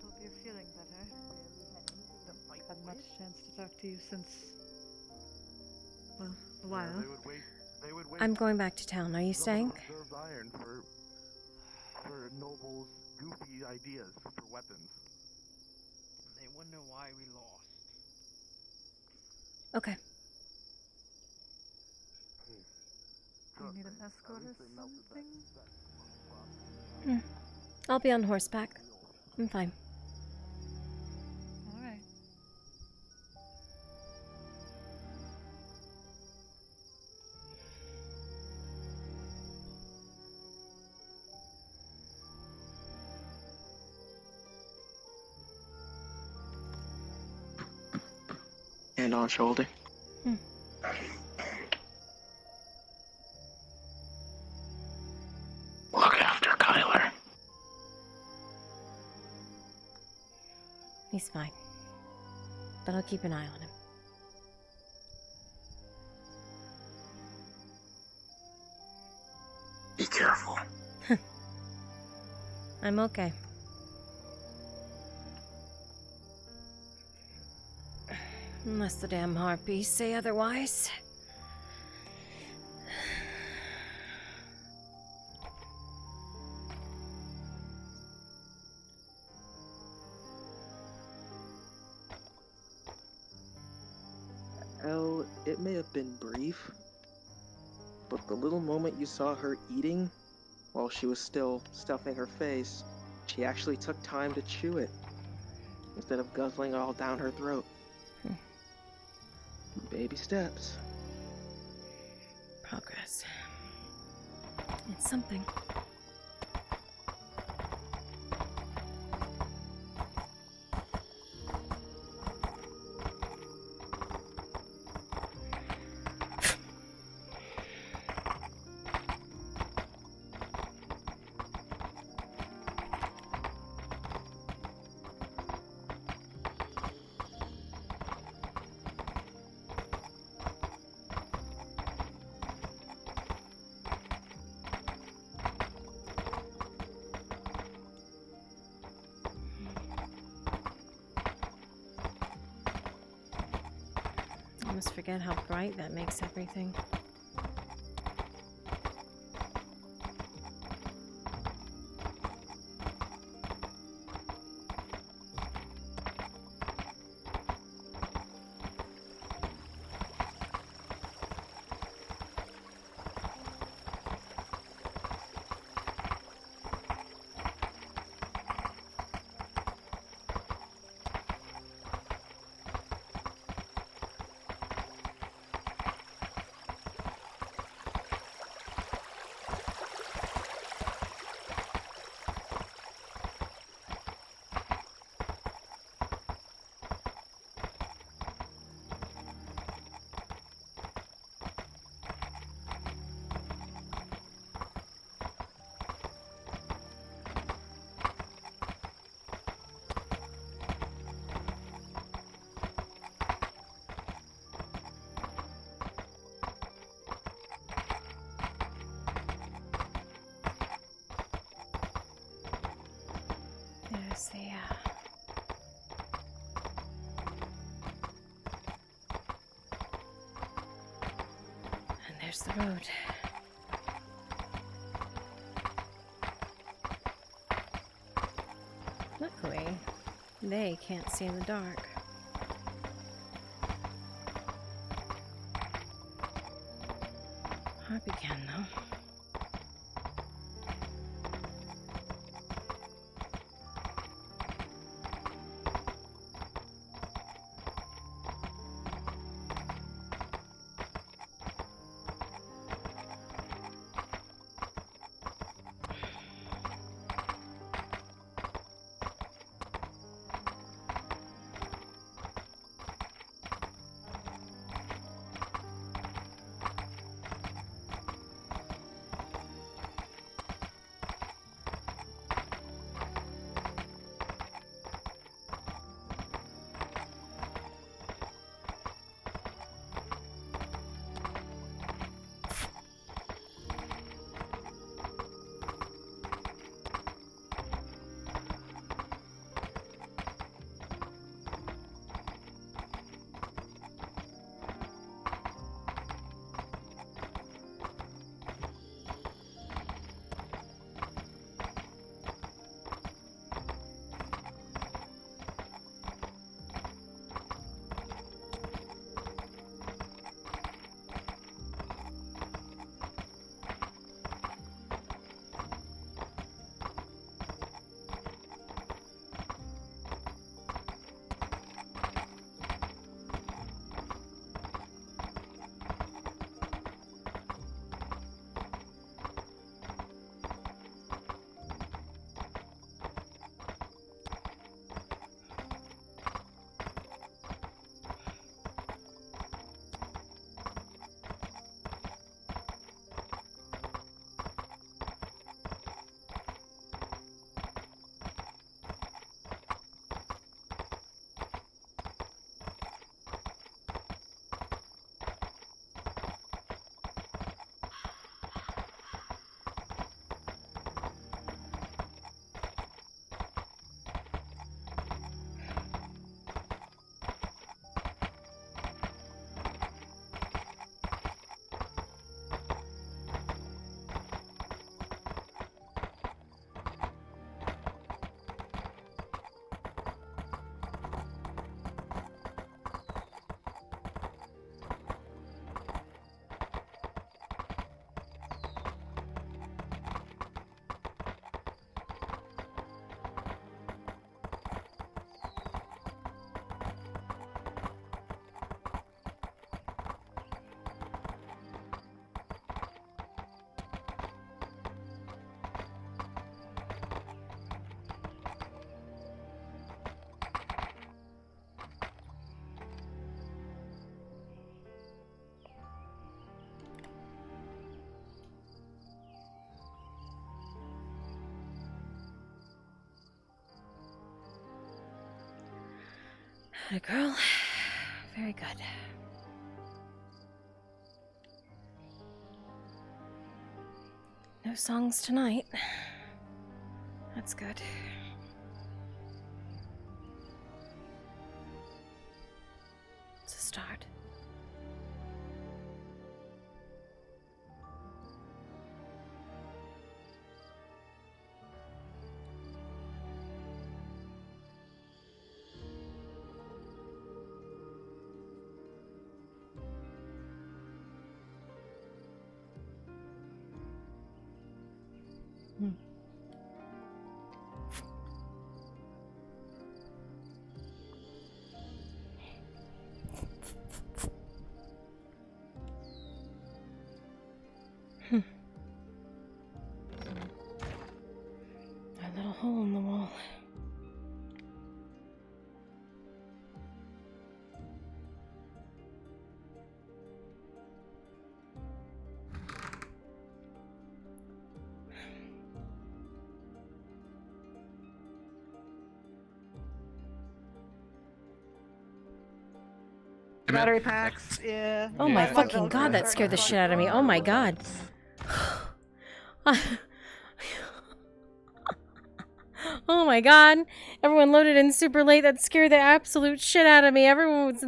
S24: Hope you're feeling better. Don't had much chance to talk to you since, well, a while.
S1: I'm going back to town. Are you staying?
S6: Iron for Noble's goofy ideas for weapons. They wonder why we lost.
S1: Okay.
S24: Do you need an escort or something?
S1: I'll be on horseback. I'm fine.
S24: Alright.
S7: Hand on shoulder. Look after Kyler.
S1: He's fine. But I'll keep an eye on him.
S7: Be careful.
S1: I'm okay. Unless the damn harpies say otherwise.
S17: Elle, it may have been brief, but the little moment you saw her eating, while she was still stuffing her face, she actually took time to chew it, instead of guzzling it all down her throat. Baby steps.
S1: Progress. It's something. I almost forget how bright that makes everything. There's the road. Luckily, they can't see in the dark. Hope you can, though. A girl. Very good. No songs tonight. That's good. It's a start. A little hole in the wall.
S24: Battery packs, yeah.
S1: Oh my fucking god, that scared the shit out of me. Oh my god. Oh my god. Everyone loaded in super late. That scared the absolute shit out of me. Everyone was...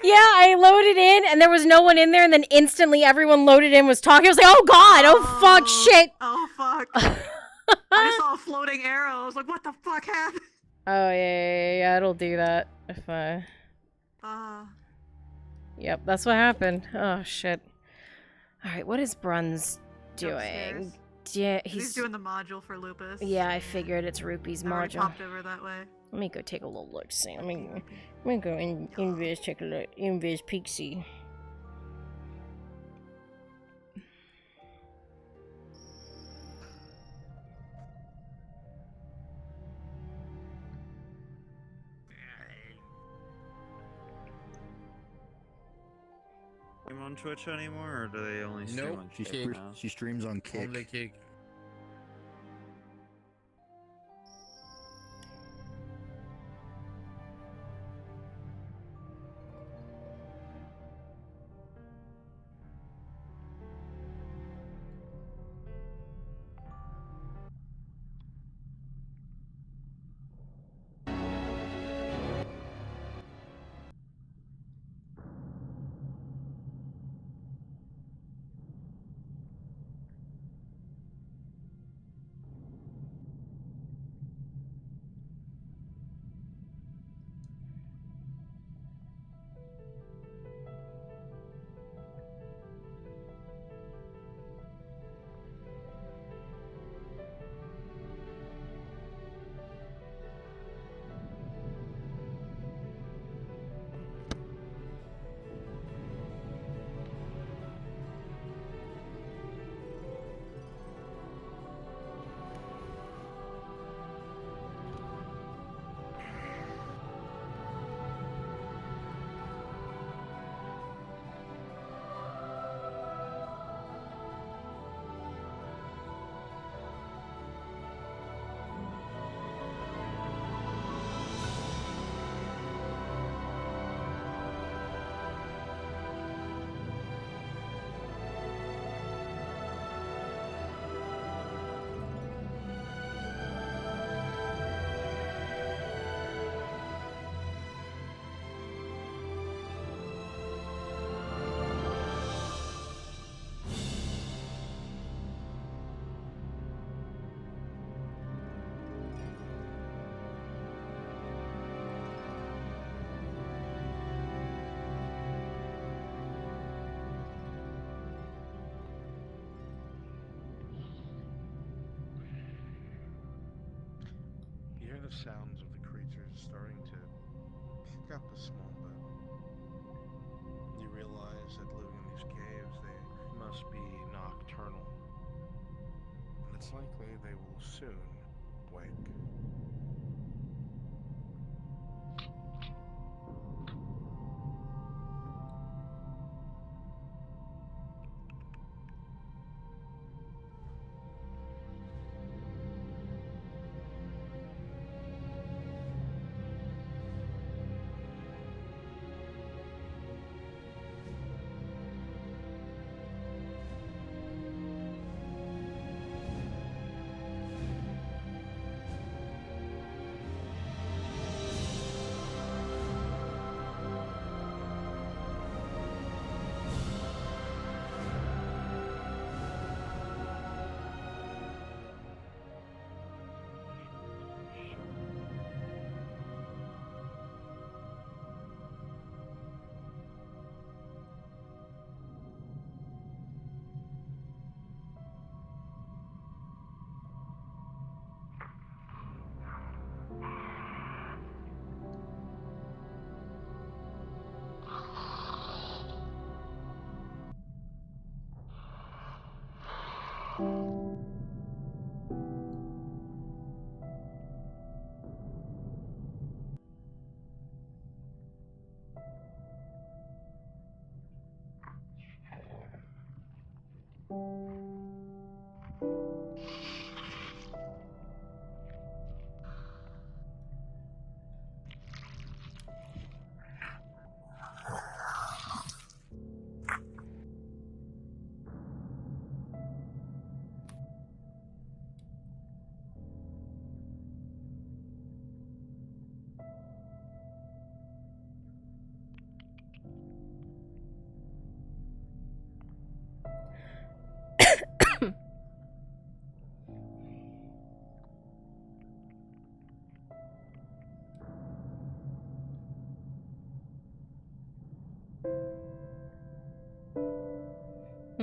S1: Yeah, I loaded in and there was no one in there, and then instantly everyone loaded in was talking. I was like, oh god, oh fuck, shit.
S8: Oh fuck. I just saw a floating arrow. I was like, what the fuck happened?
S1: Oh yeah, it'll do that if I... Yep, that's what happened. Oh shit. Alright, what is Bruns doing? Yeah,
S8: he's doing the module for Lupus.
S1: Yeah, I figured it's Rupee's
S8: I already
S1: module.
S8: popped over that way.
S1: Let me go take a little look. See, let me go invis, check a look, invis Pixie.
S22: Stream on Twitch anymore, or do they only stream
S2: Nope,
S22: on
S2: she
S22: Kick
S2: streams-
S22: now?
S2: she streams on Kick. Only Kick.
S3: You hear the sounds of the creatures starting to pick up a small bit. You realize that living in these caves, they must be nocturnal. And it's likely they will soon wake.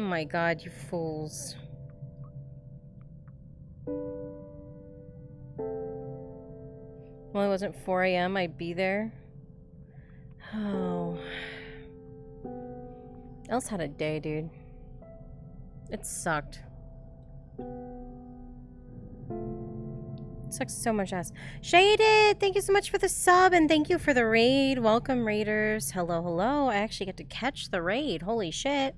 S1: my god, you fools. Well, it wasn't 4 a.m. I'd be there. Oh. Els had a day, dude. It sucked. Sucks so much ass. Shaded! Thank you so much for the sub, and thank you for the raid. Welcome, raiders. Hello, hello. I actually get to catch the raid. Holy shit.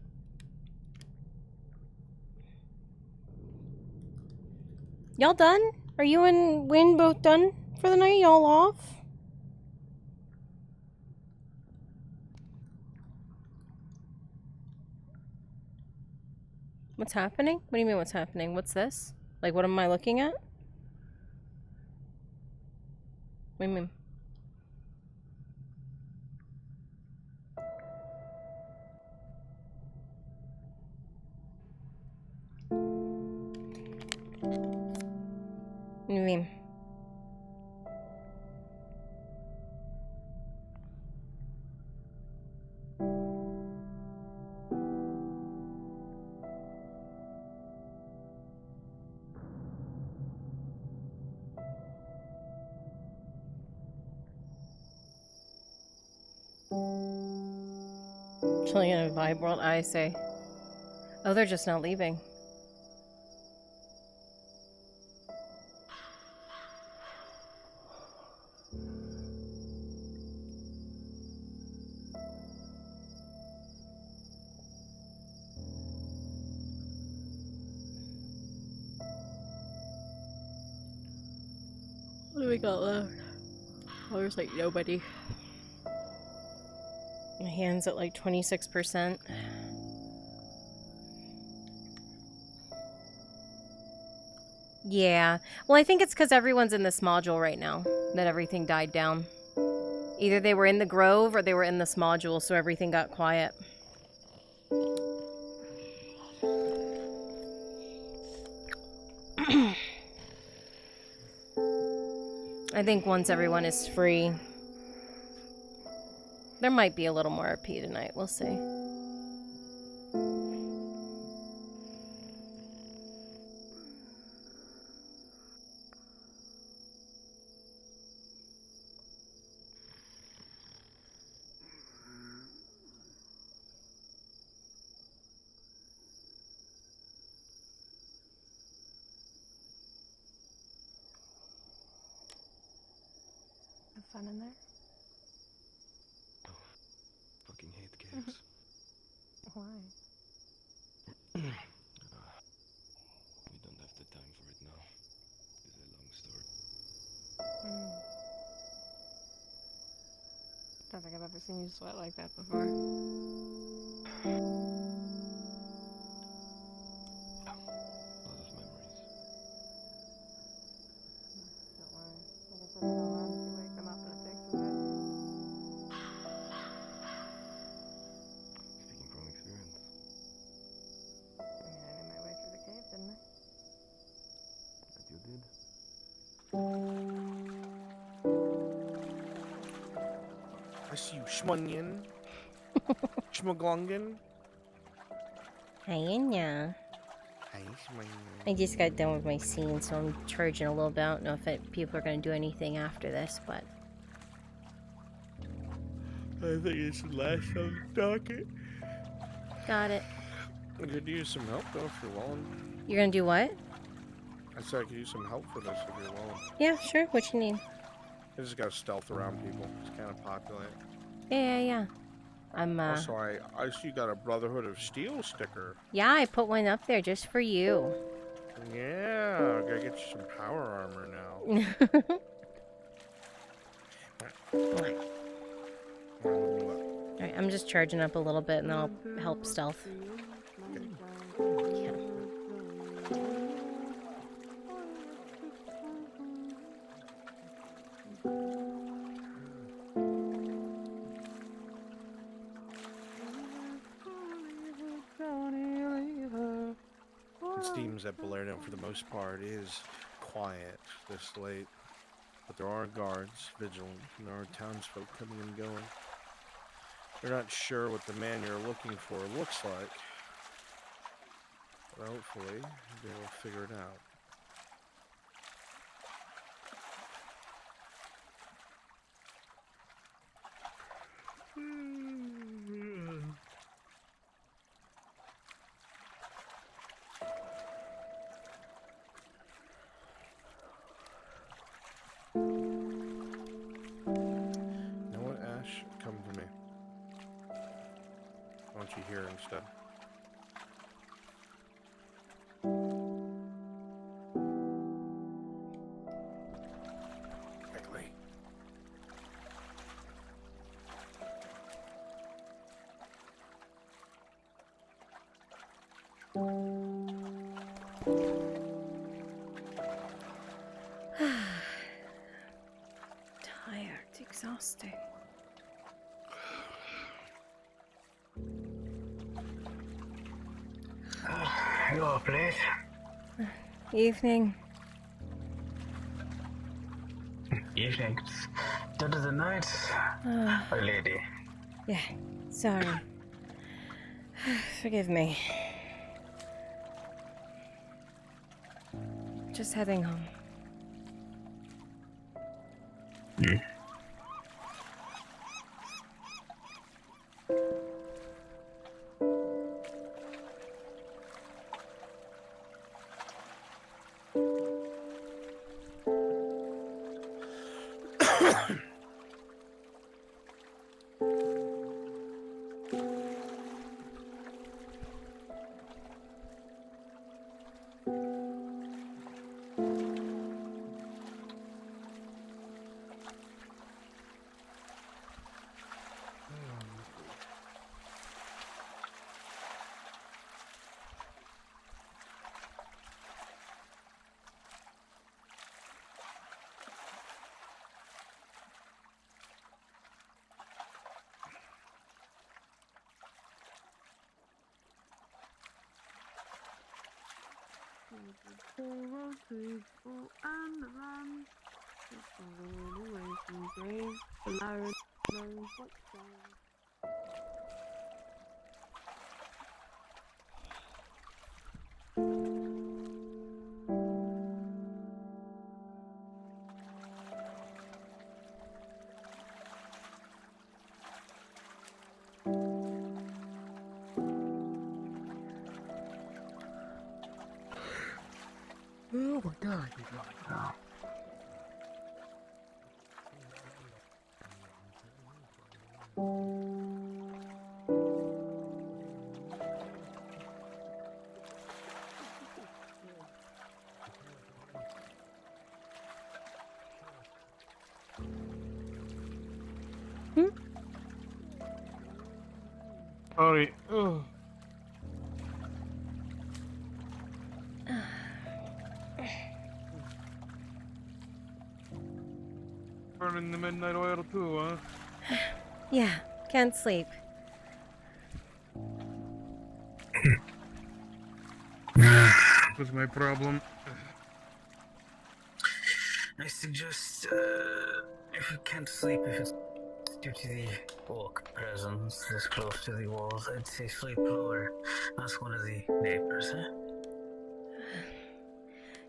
S1: Y'all done? Are you and Win both done for the night? Y'all off? What's happening? What do you mean what's happening? What's this? Like, what am I looking at? What do you mean? What do you mean? Chilling in a vibe world, I say. Oh, they're just not leaving. What do we got left? Oh, there's like nobody. My hand's at like 26%. Yeah. Well, I think it's because everyone's in this module right now that everything died down. Either they were in the Grove or they were in this module, so everything got quiet. I think once everyone is free, there might be a little more RP tonight. We'll see.
S24: Have fun in there?
S5: Fucking hate the caves.
S24: Why?
S5: We don't have the time for it now. It's a long story.
S24: Don't think I've ever seen you sweat like that before.
S5: A lot of memories.
S24: Don't worry. Like I said, an alarm if you wake them up and it takes a bit.
S5: Speaking from experience.
S24: I mean, I knew my way through the cave, didn't I?
S5: That you did.
S3: I see you, Schmunyan. Schmuglungen.
S1: Hiya.
S3: Hi,
S1: I just got done with my scene, so I'm charging a little bit. I don't know if people are going to do anything after this, but...
S3: I think it's the last on the docket.
S1: Got it.
S3: I could use some help though if you're willing.
S1: You're going to do what?
S3: I said I could use some help for this if you're willing.
S1: Yeah, sure. What you need?
S3: I just gotta stealth around people. It's kind of popular.
S1: Yeah. I'm,
S3: Also, I see you got a Brotherhood of Steel sticker.
S1: Yeah, I put one up there just for you.
S3: Yeah, I gotta get you some power armor now.
S1: Alright, I'm just charging up a little bit and then I'll help stealth. Yeah.
S3: It seems that Balerno, for the most part, is quiet this late. But there are guards vigilant, and there are townsfolk coming and going. They're not sure what the man you're looking for looks like. But hopefully, they'll figure it out. You know what, Ash? Come to me. I want you here instead. Quickly.
S1: Tired, exhausting.
S14: You up late?
S1: Evening.
S14: Evening. Dead of the night? My lady.
S1: Yeah, sorry. Forgive me. Just heading home.
S14: Oh my god, he's right now.
S4: Sorry. Ugh. Burning the midnight oil too, huh?
S1: Yeah, can't sleep.
S4: What's my problem?
S14: I suggest, if you can't sleep, if it's due to the orc presence this close to the walls, I'd say sleep lower. Ask one of the neighbors, huh?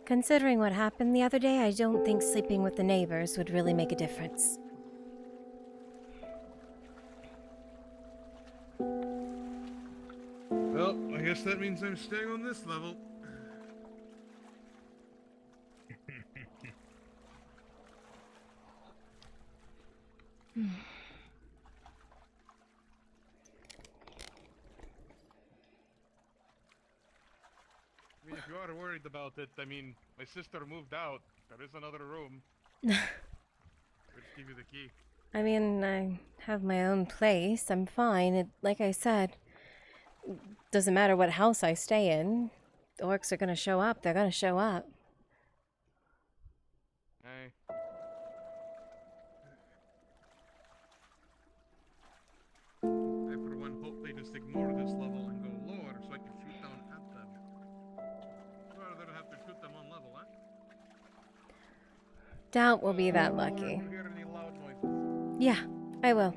S1: Considering what happened the other day, I don't think sleeping with the neighbors would really make a difference.
S4: Well, I guess that means I'm staying on this level. I mean, if you are worried about it, I mean, my sister moved out. There is another room. I'll just give you the key.
S1: I mean, I have my own place. I'm fine. Like I said, doesn't matter what house I stay in. The orcs are gonna show up. They're gonna show up.
S4: Hey. I, for one, hope they just ignore this level and go lower so I can shoot down at them. Rather than have to shoot them on level, huh?
S1: Doubt we'll be that lucky.
S4: Hear any loud noises?
S1: Yeah, I will.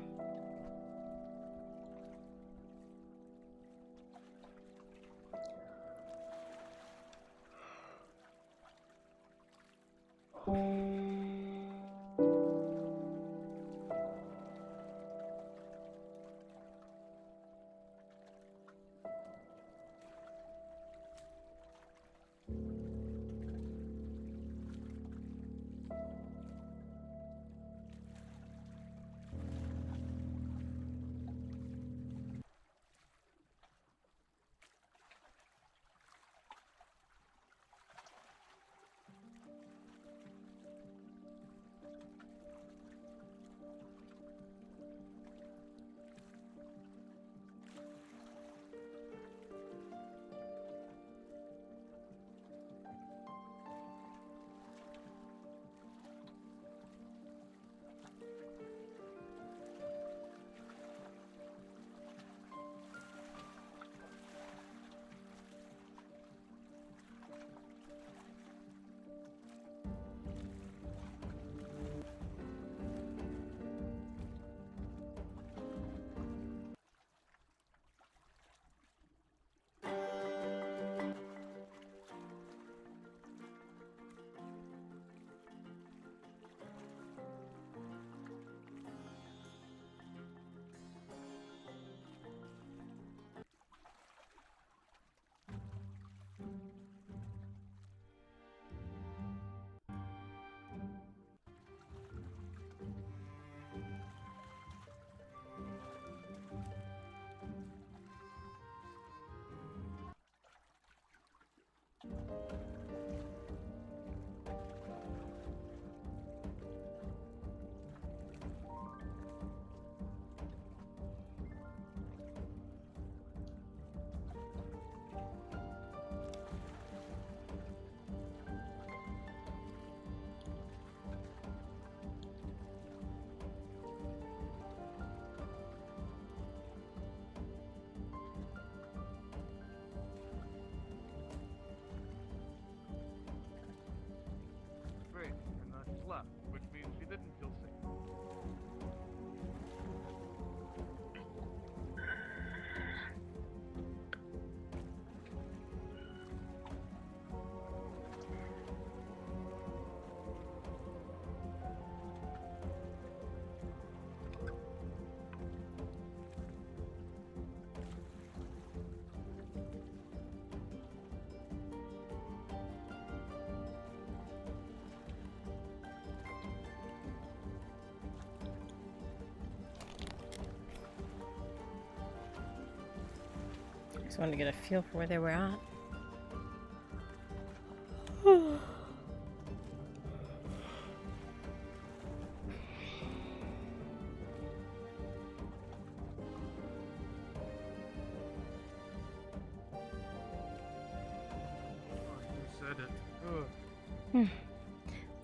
S1: Just wanted to get a feel for where they were at.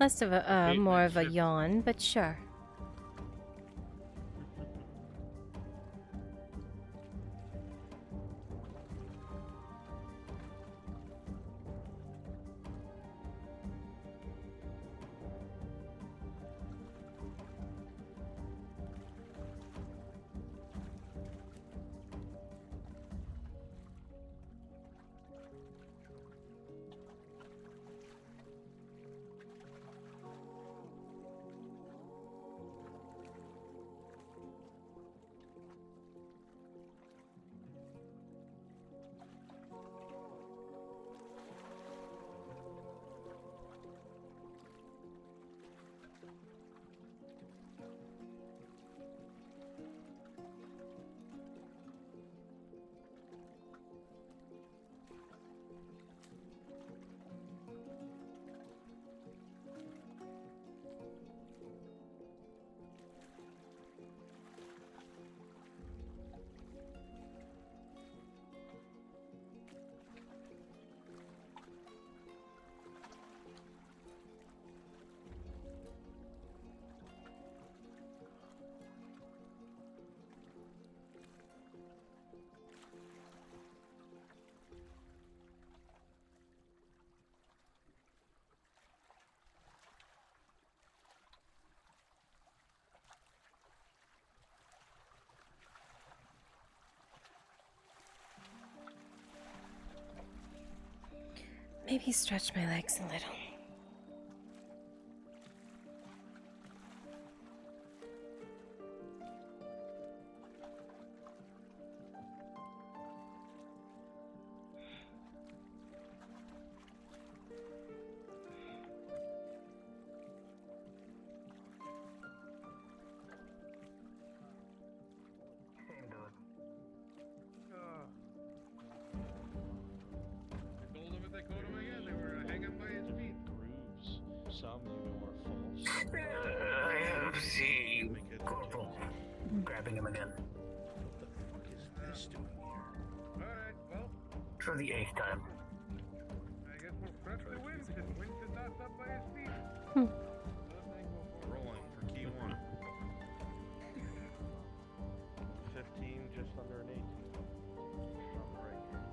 S1: Less of a, more of a yawn, but sure. Maybe stretch my legs a little.
S4: Some you know are false.
S14: I see you, Corporal. Grabbing him again.
S3: What the fuck is this doing here?
S4: Alright, well,
S14: For the 8th time.
S4: I guess we'll prep the Winston. Winston's not up by his feet.
S3: Rolling for key 1. 15, just under an 18. Something right here.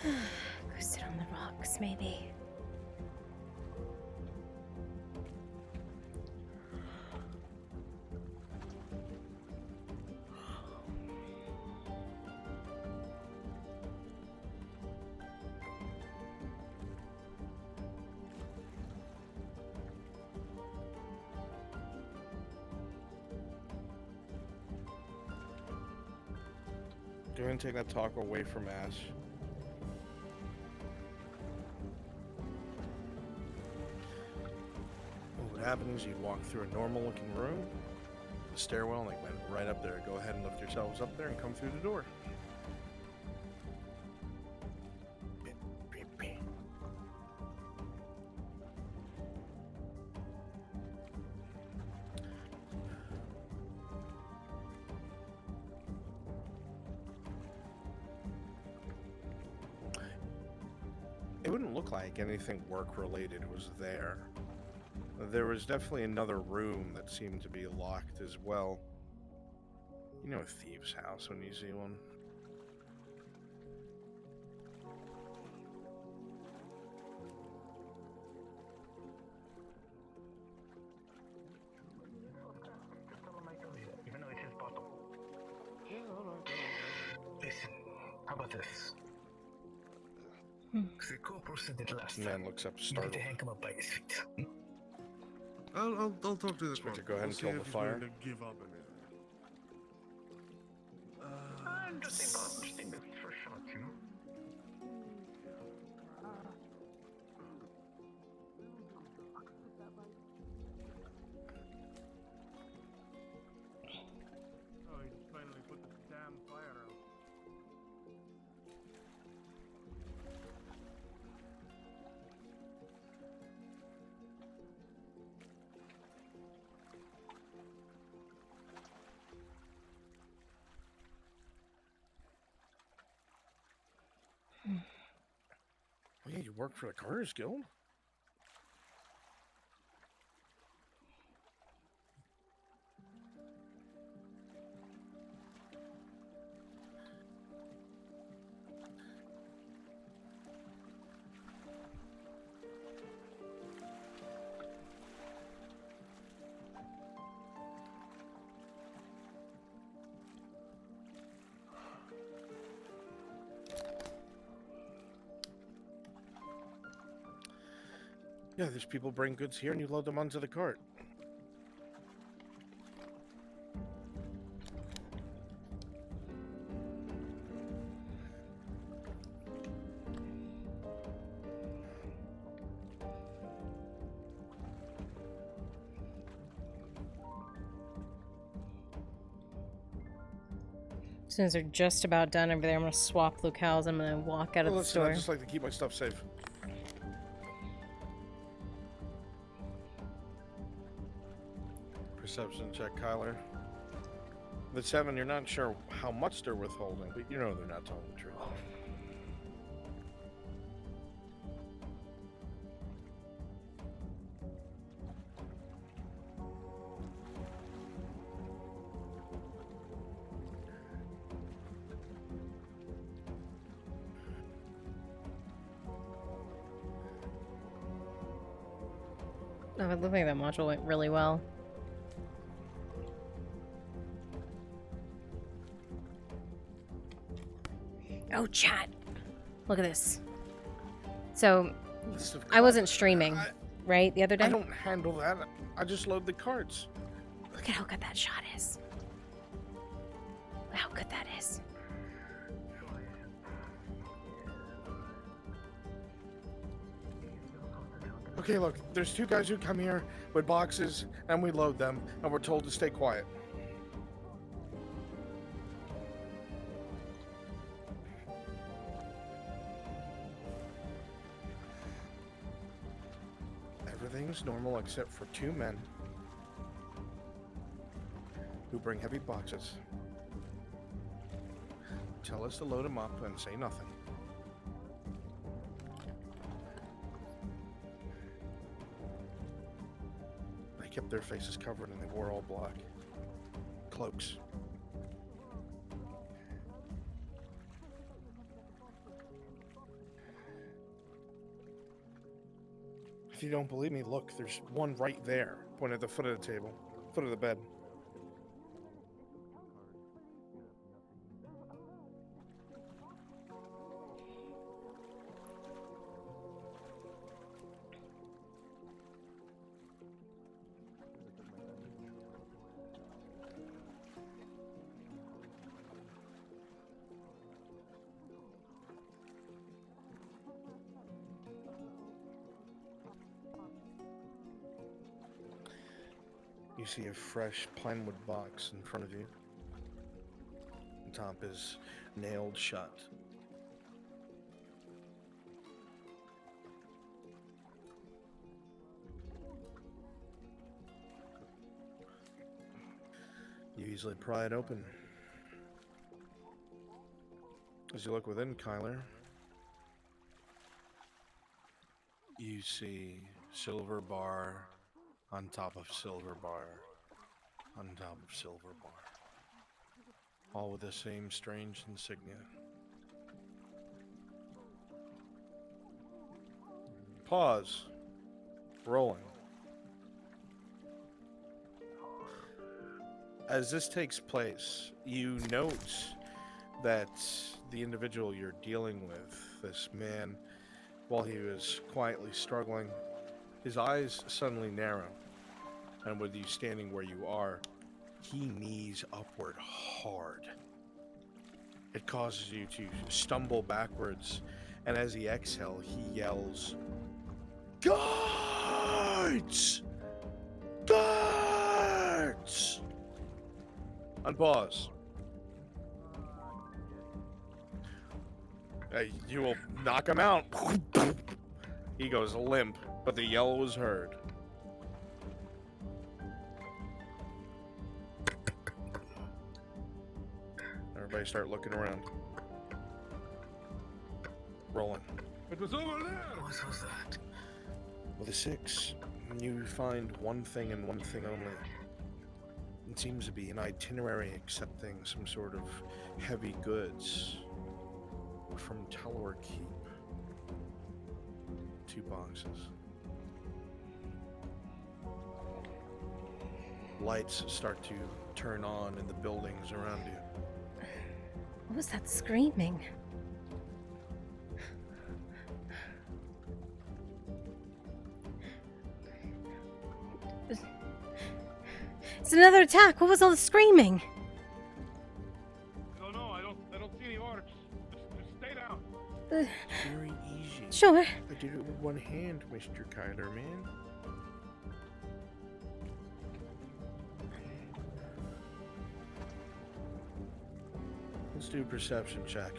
S1: Go sit on the rocks, maybe.
S3: Go ahead and take that taco away from Ash. What happened is you'd walk through a normal looking room, the stairwell, and they went right up there. Go ahead and lift yourselves up there and come through the door. It wouldn't look like anything work-related was there. There was definitely another room that seemed to be locked as well. You know a thieves' house when you see one.
S14: Even though it's his bottle. Listen, how about this? The corporal said it last
S3: The
S14: time.
S3: man looks up
S14: You need
S3: startled.
S14: to hang him up by his feet.
S3: I'll talk to this
S10: Inspector,
S3: one.
S10: go ahead and
S3: see
S10: kill
S3: if
S10: the
S3: he's
S10: fire.
S3: willing to give up a minute.
S14: Interesting bit for shots, you know?
S11: Oh, he finally put the damn fire out.
S3: Oh yeah, you work for the Carter's Guild? Yeah, these people bring goods here and you load them onto the cart.
S1: As soon as they're just about done over there, I'm gonna swap locales. I'm gonna walk out of the
S3: Listen,
S1: store.
S3: I just like to keep my stuff safe. Perception check, Kyler. The 7, you're not sure how much they're withholding, but you know they're not telling the truth.
S1: Oh, it looked like that module went really well. Oh, chat. Look at this. So, I wasn't streaming, right, the other day?
S3: I don't handle that. I just load the carts.
S1: Look at how good that shot is. Look how good that is.
S3: Okay, look, there's 2 guys who come here with boxes, and we load them, and we're told to stay quiet. Everything's normal except for 2 men who bring heavy boxes. Tell us to load them up and say nothing. They kept their faces covered and they wore all black. Cloaks. If you don't believe me, look, there's one right there, point at the foot of the table, foot of the bed. You see a fresh pinewood box in front of you. The top is nailed shut. You easily pry it open. As you look within, Kyler, you see silver bar on top of silver bar, on top of silver bar. All with the same strange insignia. Pause. Rolling. As this takes place, you note that the individual you're dealing with, this man, While he was quietly struggling, his eyes suddenly narrow, and with you standing where you are, he knees upward hard. It causes you to stumble backwards, and as he exhales, he yells, "Guards! Guards!" Unpause. You will knock him out. He goes limp, but the yell was heard. Everybody start looking around. Rolling.
S4: It was over there!
S14: What was that?
S3: With a 6, you find one thing and one thing only. It seems to be an itinerary accepting some sort of heavy goods from Telor Keep. 2 boxes. Lights start to turn on in the buildings around you.
S1: What was that screaming? It's another attack. What was all the screaming?
S4: No, I don't see any orders. Just stay down.
S3: Very easy.
S1: Sure.
S3: I did it with one hand, Mr. Kyler, man. Let's do a perception check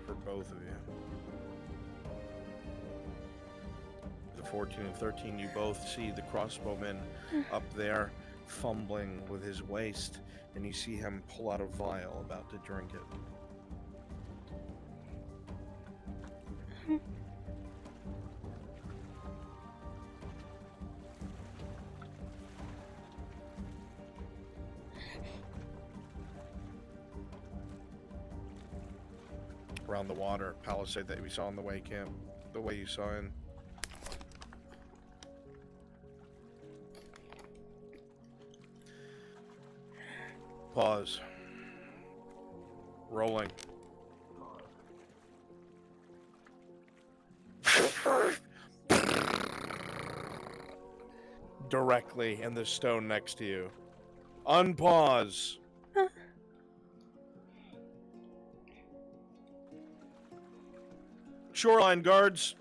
S3: for both of you. The 14 and 13, you both see the crossbowman up there fumbling with his waist, and you see him pull out a vial about to drink it. Around the water palisade that we saw in the way camp, the way you saw in. Pause. Rolling. Directly in the stone next to you. Unpause. Shoreline guards.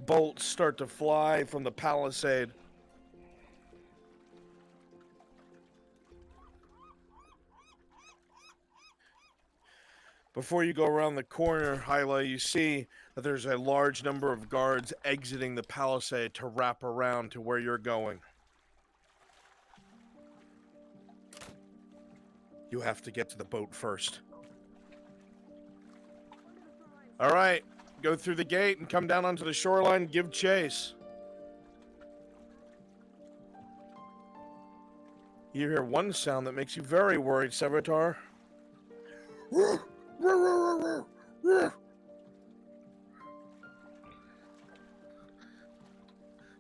S3: Bolts start to fly from the palisade. Before you go around the corner, Hyla, you see that there's a large number of guards exiting the palisade to wrap around to where you're going. You have to get to the boat first. All right, go through the gate and come down onto the shoreline and give chase. You hear one sound that makes you very worried, Sevatar.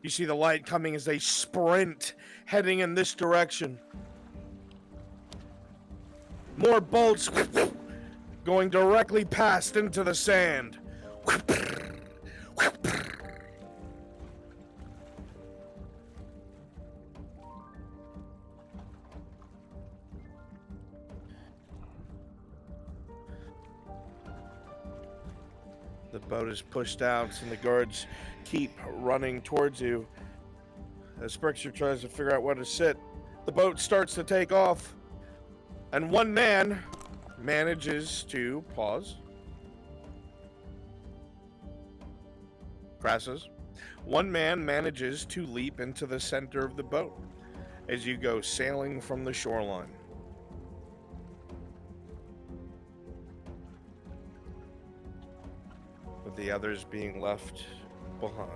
S3: You see the light coming as they sprint, heading in this direction. More bolts going directly past into the sand. The boat is pushed out and the guards keep running towards you. As Sprixer tries to figure out where to sit, the boat starts to take off. And one man manages to pause. Crassus. One man manages to leap into the center of the boat as you go sailing from the shoreline. With the others being left behind.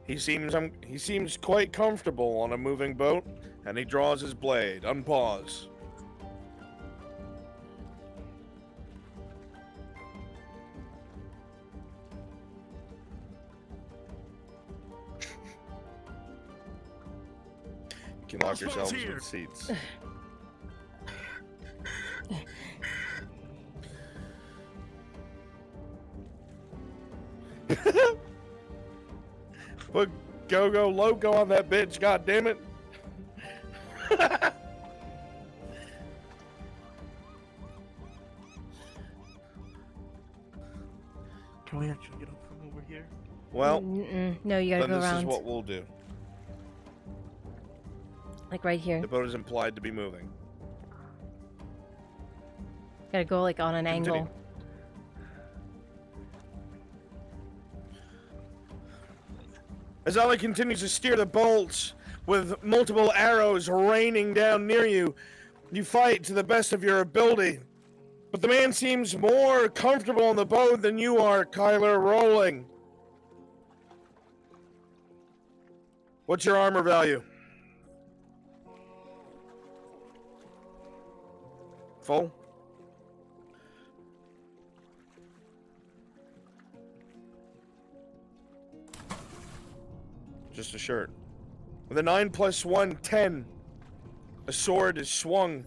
S3: He seems quite comfortable on a moving boat, and he draws his blade. Unpause. You can lock yourselves with seats. Put Go-Go Loco on that bitch, god damn it.
S10: Can we actually get up from over here?
S3: Well,
S1: no, you gotta
S3: then
S1: go
S3: this
S1: around.
S3: is what we'll do.
S1: Like right here.
S3: The boat is implied to be moving.
S1: Gotta go like on an
S3: Continue.
S1: angle.
S3: As Ali continues to steer the bolts with multiple arrows raining down near you, you fight to the best of your ability. But the man seems more comfortable on the boat than you are, Kyler. Rolling. What's your armor value? Full? Just a shirt. With a 9 + 1, 10. A sword is swung.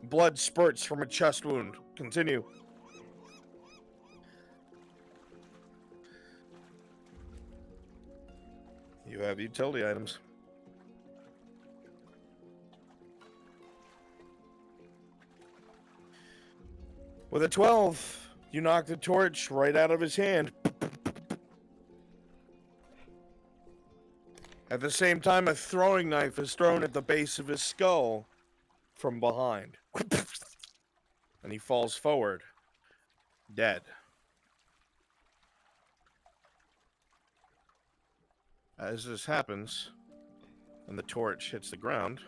S3: Blood spurts from a chest wound. Continue. You have utility items. With a 12, you knock the torch right out of his hand. At the same time, a throwing knife is thrown at the base of his skull from behind. And he falls forward, dead. As this happens, and the torch hits the ground,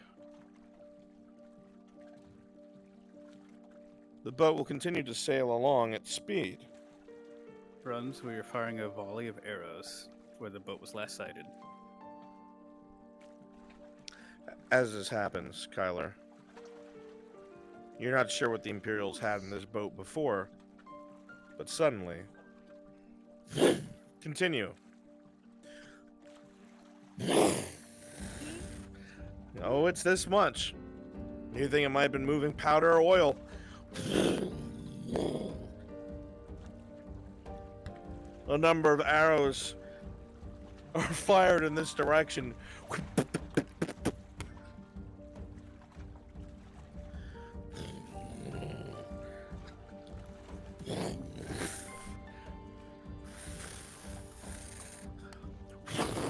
S3: the boat will continue to sail along at speed.
S18: Runs, we are firing a volley of arrows where the boat was last sighted.
S3: As this happens, Kyler, you're not sure what the Imperials had in this boat before, but suddenly, continue. Oh, it's this much. You think it might have been moving powder or oil? A number of arrows are fired in this direction.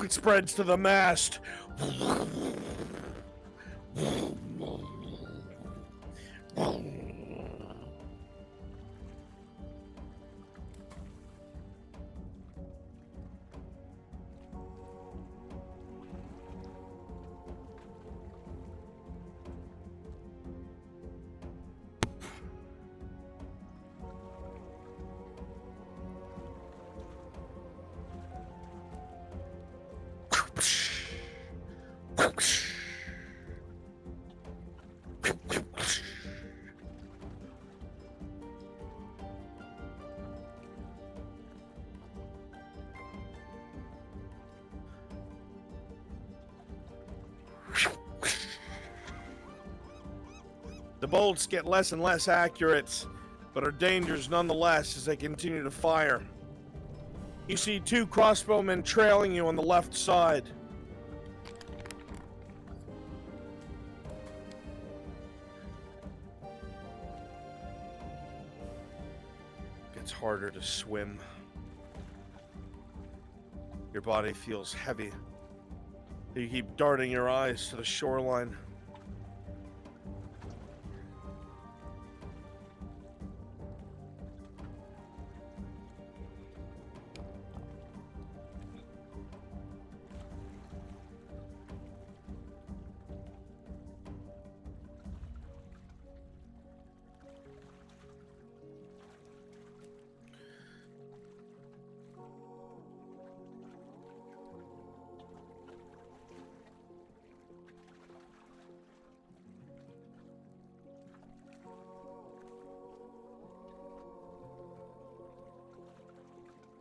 S3: It spreads to the mast. The bolts get less and less accurate, but are dangerous nonetheless as they continue to fire. You see 2 crossbowmen trailing you on the left side. It's harder to swim. Your body feels heavy. You keep darting your eyes to the shoreline.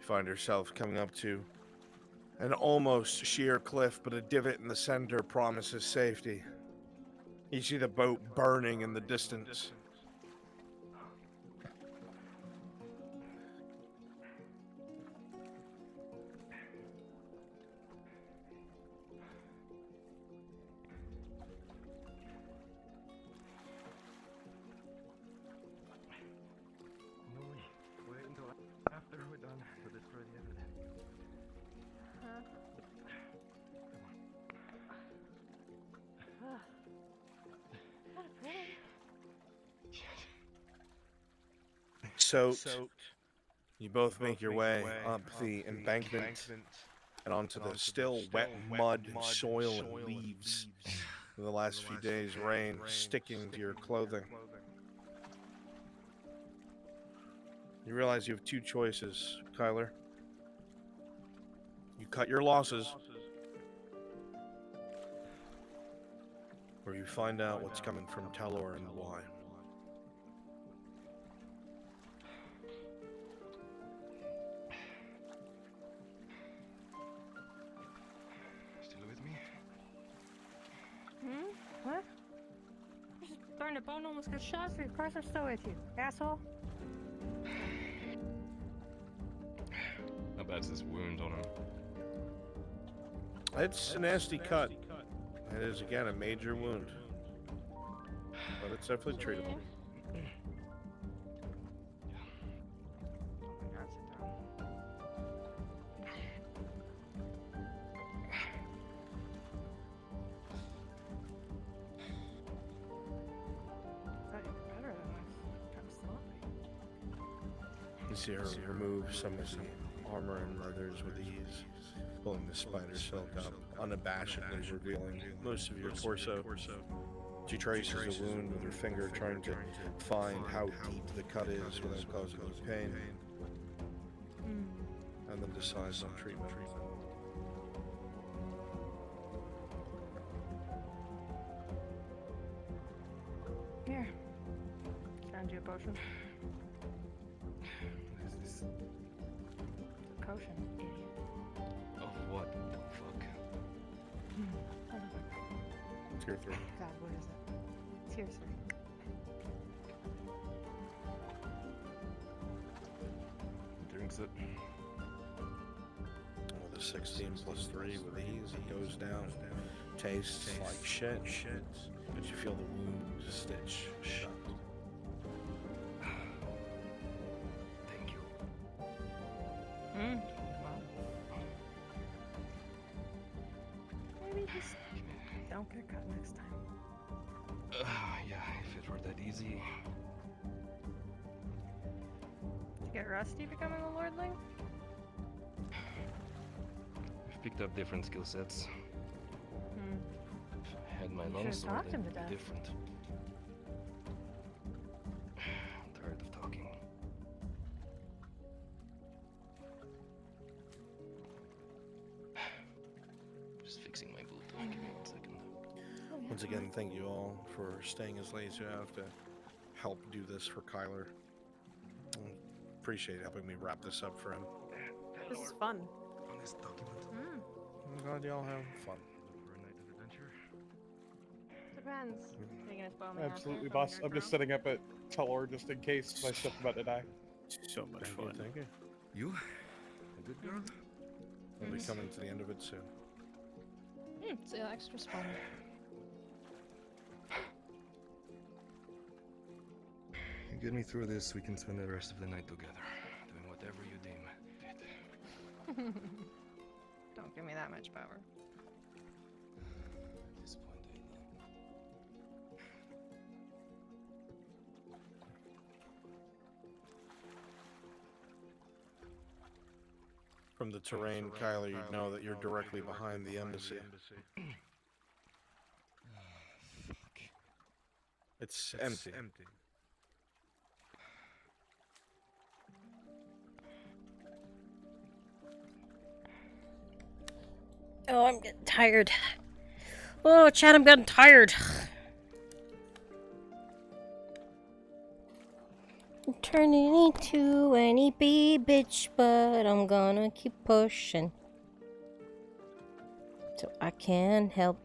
S3: find yourself coming up to an almost sheer cliff, but a divot in the center promises safety. You see the boat burning in the distance.
S6: Wait until after we're done to destroy the evidence.
S3: Soaked, you both make your way up the embankment and onto the still wet mud, soil, and leaves of the last few days' rain sticking to your clothing. You realize you have two choices, Kyler. You cut your losses, or you find out what's coming from Talor and why.
S6: Still with me?
S24: What? You just burned a bone, almost got shot through. Of course I'm still with you, asshole.
S5: How bad's this wound on him?
S3: It's a nasty cut. It is, again, a major wound. But it's definitely treatable. You see her remove some of the armor and leathers with ease, pulling the spider silk up, unabashedly revealing most of your torso. She traces the wound with her finger, trying to find how deep the cut is without causing you pain, and then decides on treatment.
S24: Here. Found you a potion.
S5: What is this?
S24: Potion, idiot.
S5: Of what the fuck?
S24: Hold on.
S3: Tier 3.
S24: God, what is it? Tier 3.
S5: Drinks it.
S3: With a 16 plus 3 with ease, it goes down. Tastes like shit, but you feel the wound stitch shut.
S5: Thank you.
S24: Well. Maybe just don't get cut next time.
S5: Yeah, if it were that easy.
S24: Did you get rusty becoming a lordling?
S5: I've picked up different skill sets. Had my
S24: You
S5: long
S24: should've
S5: sword,
S24: talked him to
S5: it'd be
S24: death.
S5: different. I'm tired of talking. Just fixing my boot. Give me 1 second.
S3: Once again, thank you all for staying as late as you have to help do this for Kyler. Appreciate helping me wrap this up for him.
S24: This is fun.
S5: On this document.
S3: I'm glad y'all have fun.
S6: For a night of adventure?
S24: Depends. Are you gonna spoil me
S15: Absolutely,
S24: after?
S15: boss. I'm just setting up at Telor just in case my stuff's about to die.
S18: So much fun.
S3: Thank you.
S22: You? A good girl?
S3: We'll be coming to the end of it soon.
S24: It's extra fun.
S5: You get me through this, we can spend the rest of the night together, doing whatever you deem fit.
S24: Don't give me that much power.
S5: At this point,
S3: From the terrain, Kyler, you know that you're directly behind the embassy. It's empty.
S1: Oh, I'm getting tired. Oh, Chad, I'm getting tired. I'm turning into an EP bitch, but I'm gonna keep pushing. So I can help.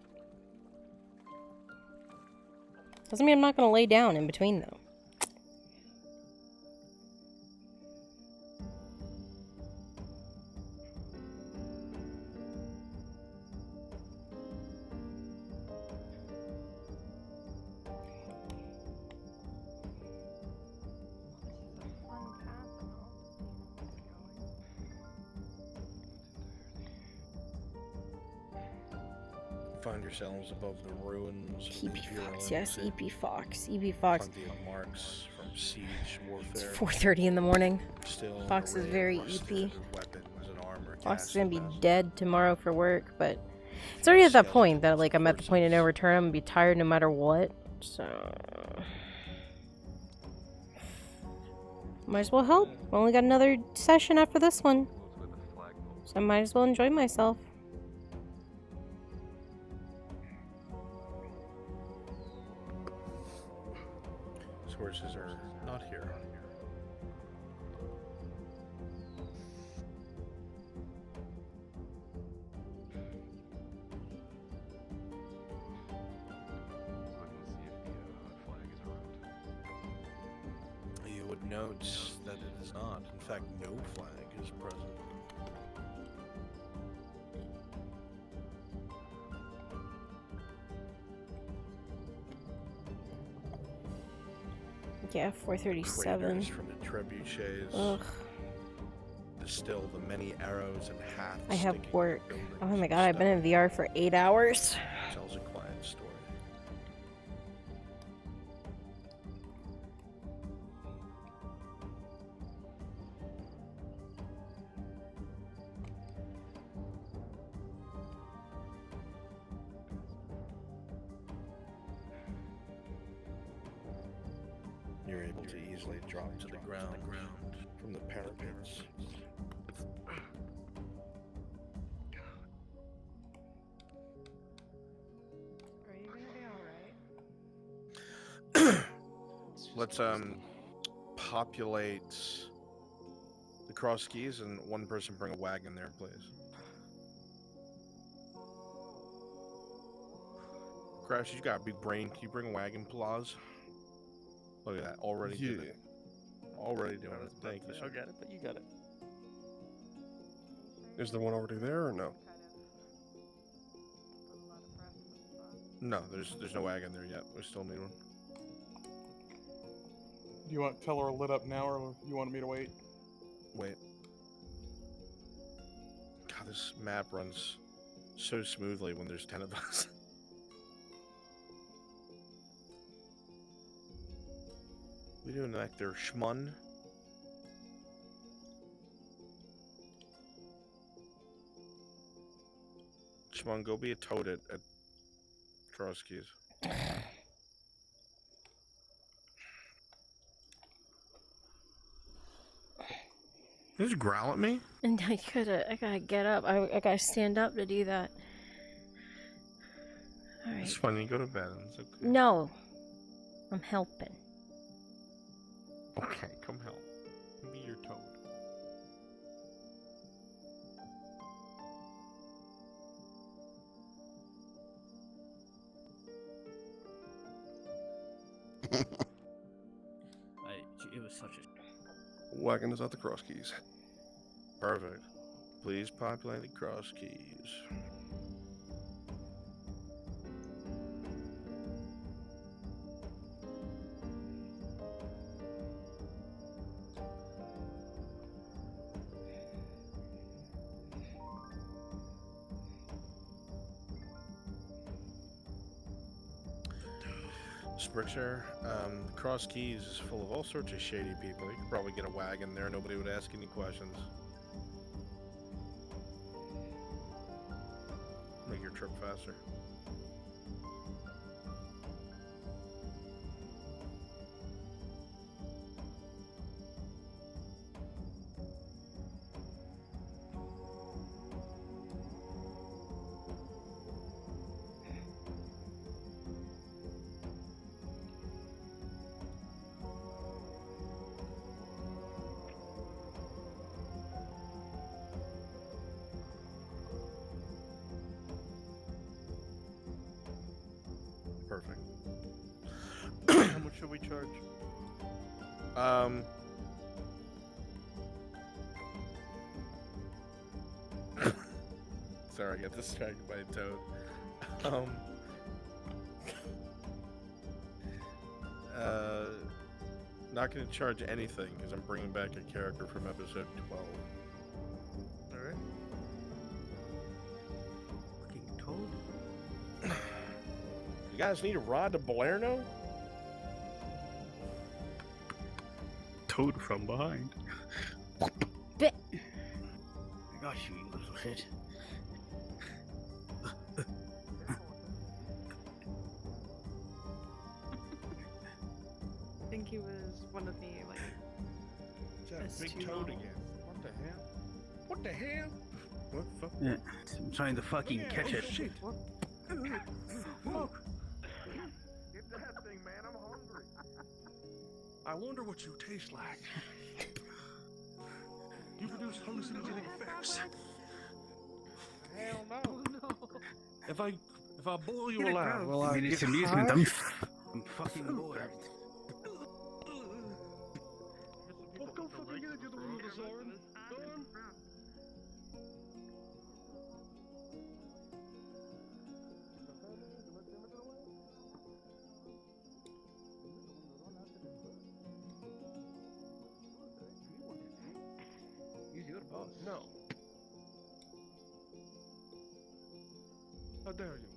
S1: Doesn't mean I'm not gonna lay down in between, though.
S3: Find yourselves above the ruins. of
S1: EP
S3: the
S1: Fox,
S3: Hero
S1: yes,
S3: Embassy.
S1: EP Fox. EP Fox.
S3: Plenty of marks from siege
S1: It's
S3: warfare.
S1: 4:30 in the morning.
S3: Still an
S1: Fox is
S3: array of
S1: very
S3: rusted
S1: EP.
S3: weapons and armor
S1: Fox is
S3: cast
S1: gonna be
S3: about.
S1: dead tomorrow for work, but it's already at that point that like I'm at the point of no return. I'm gonna be tired no matter what. So might as well help. We only got another session after this one, so I might as well enjoy myself.
S3: Sources are not here. You would note that it is not. In fact, no flag is present.
S1: Yeah, 437.
S3: Craters from the trebuchets.
S1: Ugh.
S3: Distill the many arrows and hafts.
S1: I have
S3: sticking
S1: work.
S3: to buildings
S1: Oh my
S3: and
S1: god, I've been in VR for 8 hours.
S3: stuff. Tells a quiet story. You're able to easily drop to the ground from the parapets.
S24: Are you gonna be alright?
S3: Let's populate the cross keys and one person bring a wagon there, please. Crash, you got a big brain. Can you bring a wagon, please? Look at that, already doing it. Already doing it. Thank you, sir.
S15: I got it, but you got it. Is there one already there or no?
S3: No, there's no wagon there yet. We still need one.
S15: Do you want to tell her lit up now, or you want me to wait?
S3: Wait. God, this map runs so smoothly when there's 10 of us. We doing like their schmun? Schmun, go be a toad at Cross Keys. You just growl at me?
S1: And I gotta get up. I gotta stand up to do that. Alright.
S3: It's fine, you go to bed. It's okay.
S1: No. I'm helping.
S3: Okay, come help. Be your toad.
S10: It was such a...
S15: Wagon is at the cross keys.
S3: Perfect. Please populate the Cross Keys. Sprickshire, Cross Keys is full of all sorts of shady people. You could probably get a wagon there, nobody would ask any questions. Make your trip faster. charge. Sorry, I got distracted by a toad. Not gonna charge anything because I'm bringing back a character from episode 12.
S10: Alright. Fucking toad.
S3: You guys need a ride to Balerno?
S18: Toad from behind.
S10: I got you, you little shit.
S8: I think he was one of the like.
S3: It's that big
S8: S2
S3: toad
S8: level.
S3: again. What the hell? What the hell? What the fuck?
S10: Yeah, I'm trying to fucking catch it.
S3: Shit.
S6: Get that thing, man. I'm hungry.
S3: I wonder what you taste like. You produce hallucinogenic effects. Hell no. If I boil you
S10: Get it,
S3: alive,
S10: bro.
S3: will
S10: I
S3: I
S10: mean, it's
S3: get
S10: amusement.
S3: high?
S10: I'm fucking bored.
S3: Well, go fucking get it. You're the one with the sword. Go on.
S10: He's your boss.
S3: No. How dare you?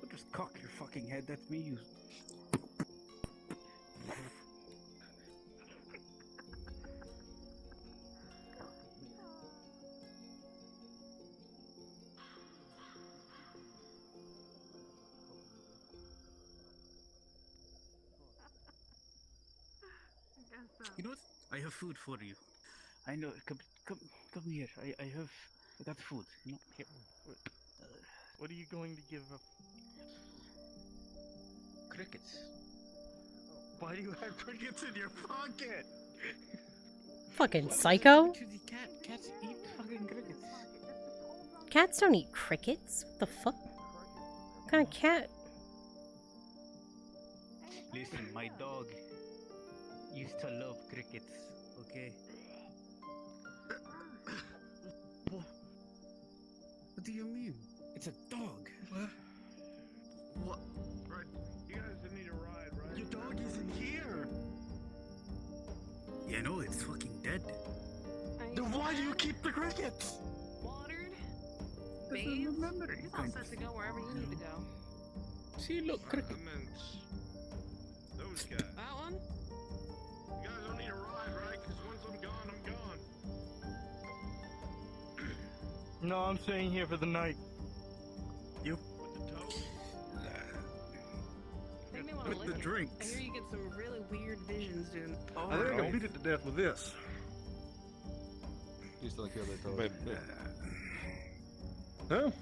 S10: Don't just cock your fucking head. That's me. You. You know what? I have food for you. I know. Come here. I got food. You know, here.
S6: What are you going to give up?
S10: Crickets.
S6: Why do you have crickets in your pocket?
S1: Fucking psycho.
S10: Cats eat fucking crickets.
S1: Cats don't eat crickets. What the fuck? What kind of cat?
S10: Listen, my dog used to love crickets. Okay. What do you mean? It's a dog.
S3: What? Right. You guys need a ride, right?
S10: Your dog isn't here. Yeah, no, it's fucking dead.
S8: Then
S10: why do you keep the crickets?
S8: Watered?
S10: Bathed?
S8: Remember, you're all set to go wherever you need to go.
S10: See, look, cricket.
S3: I meant those guys.
S8: That one?
S3: You guys don't need a ride, right? Because once I'm gone, I'm gone.
S6: No, I'm staying here for the night.
S10: You?
S3: With the toad?
S8: They may want
S10: With
S8: to
S10: the
S8: lick it.
S10: drinks.
S8: I hear you get some really weird visions, dude.
S3: I think I can beat it to death with this.
S5: You still kill the toad.
S3: But, no?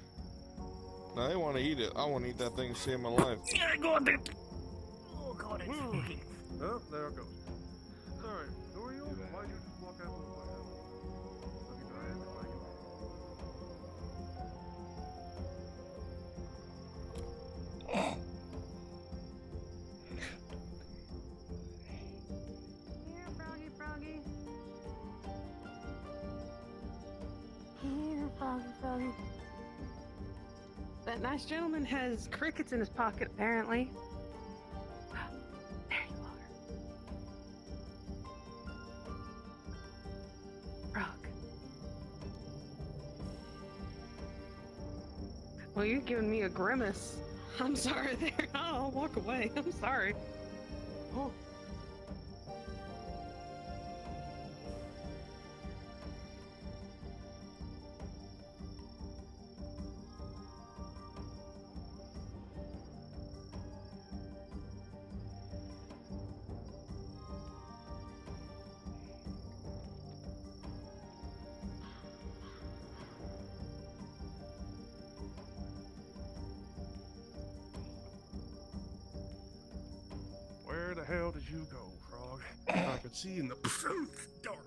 S3: No, they want to eat it. I want to eat that thing to save my life.
S10: Yeah, go on, dude. Oh, God, it's fucking.
S3: Oh, there it goes. Sorry, who are you? Why'd you just walk out of the
S8: Here, froggy, froggy. Here, froggy, froggy. That nice gentleman has crickets in his pocket, apparently. There you are. Frog. Well, you're giving me a grimace. I'm sorry there. I'll walk away. I'm sorry. Oh.
S3: Where the hell did you go, Frog? I could see in the dark.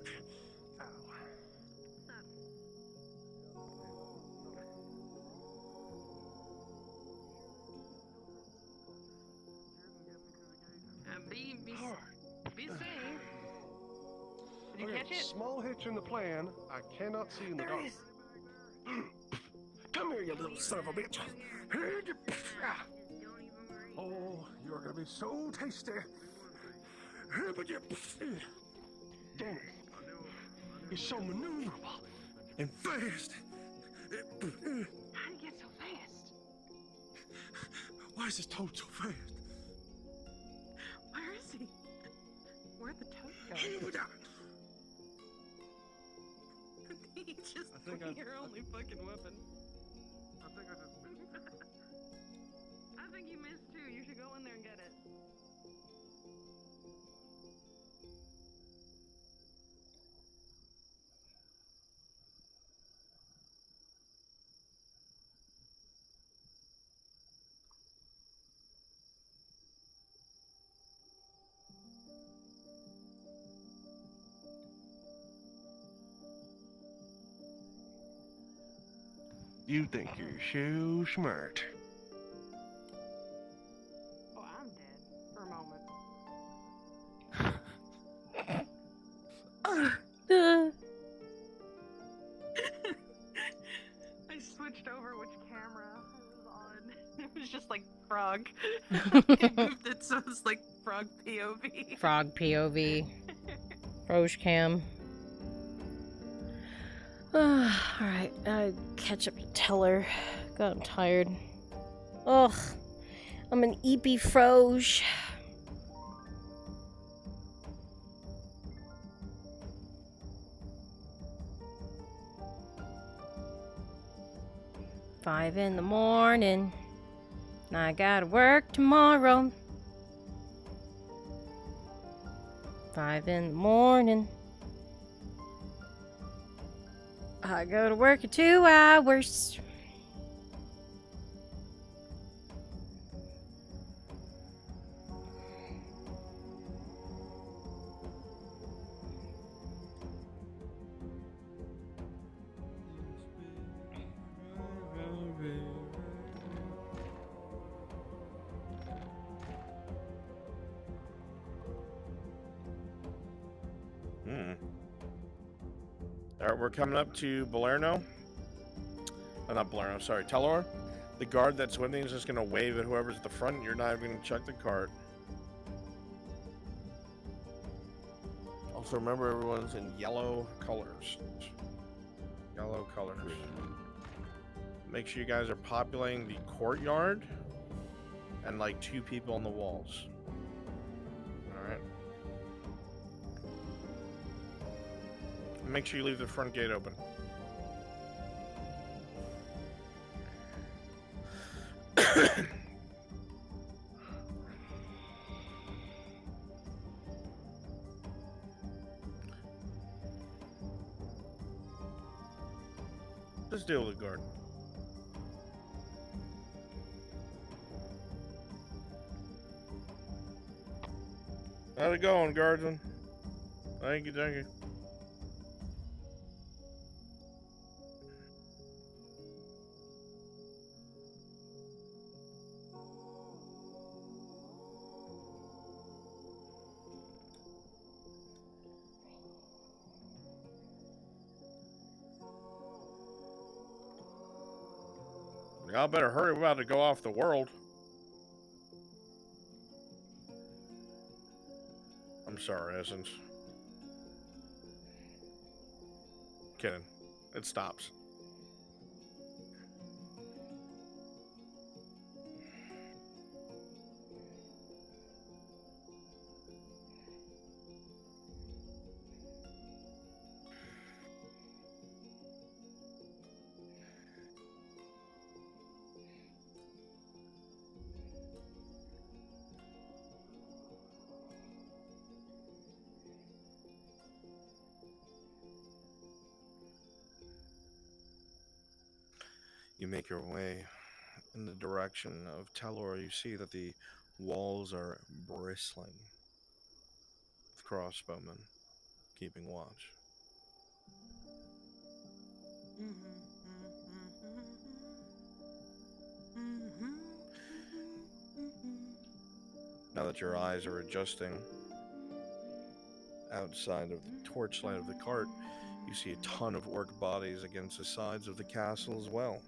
S3: Ow.
S8: Be safe. Did you
S4: Okay,
S8: catch it?
S4: small hitch in the plan. I cannot see in the dark. Come here, you little son of a bitch. Oh, you're gonna be so tasty. Danny, you're so maneuverable and fast.
S8: How'd you get so fast?
S4: Why is this toad so fast?
S8: Where is he? Where'd the toad go? He just took your only fucking weapon.
S4: I think I just missed.
S8: I think you missed too. You should go in there and get it.
S4: You think you're so smart.
S8: Oh, I'm dead for a moment. I switched over which camera I was on. It was just like frog. I moved it so it's like frog POV.
S1: Frog POV. Froge cam. Alright, I catch up to Teller. God, I'm tired. Ugh. I'm an eepy froge. Five in the morning. I gotta work tomorrow. 5 in the morning. I go to work in 2 hours.
S3: Alright, we're coming up to Balerno. Oh, not Balerno, sorry, Telor. The guard that's with me is just going to wave at whoever's at the front. You're not even going to check the cart. Also, remember everyone's in yellow colors. Yellow colors. Make sure you guys are populating the courtyard and like 2 people on the walls. Alright. Make sure you leave the front gate open. Just deal with the guard. How's it going, guardsman? Thank you, thank you. Y'all better hurry, we're about to go off the world. I'm sorry, Essence. Kidding. It stops. You make your way in the direction of Telor. You see that the walls are bristling with crossbowmen keeping watch. Now that your eyes are adjusting outside of the torchlight of the cart, you see a ton of orc bodies against the sides of the castle as well.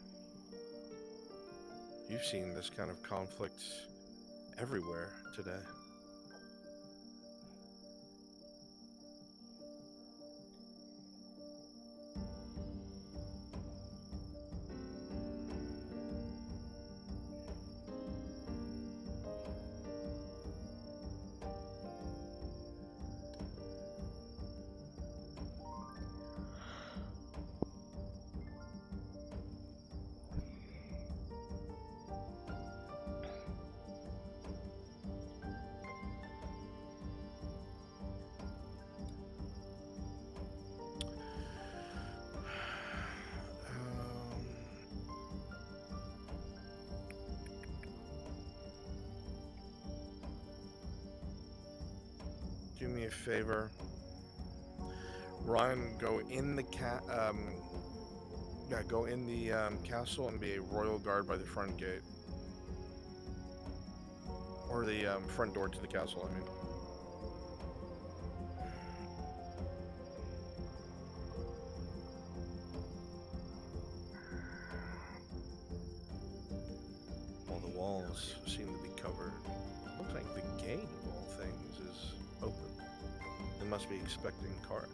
S3: You've seen this kind of conflict everywhere today. Do me a favor, Ryan. Go in the castle and be a royal guard by the front gate, or the front door to the castle. I mean. All the walls seem to be covered. Looks like the gate of all things is open. They must be expecting cards.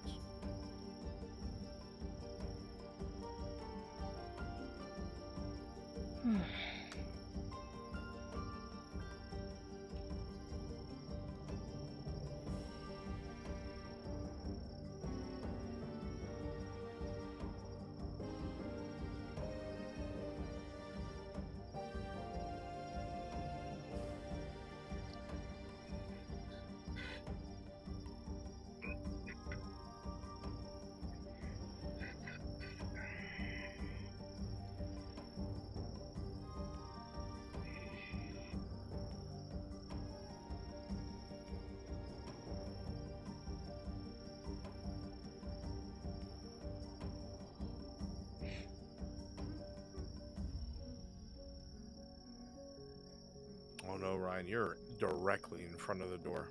S3: Oh no, Ryan, you're directly in front of the door.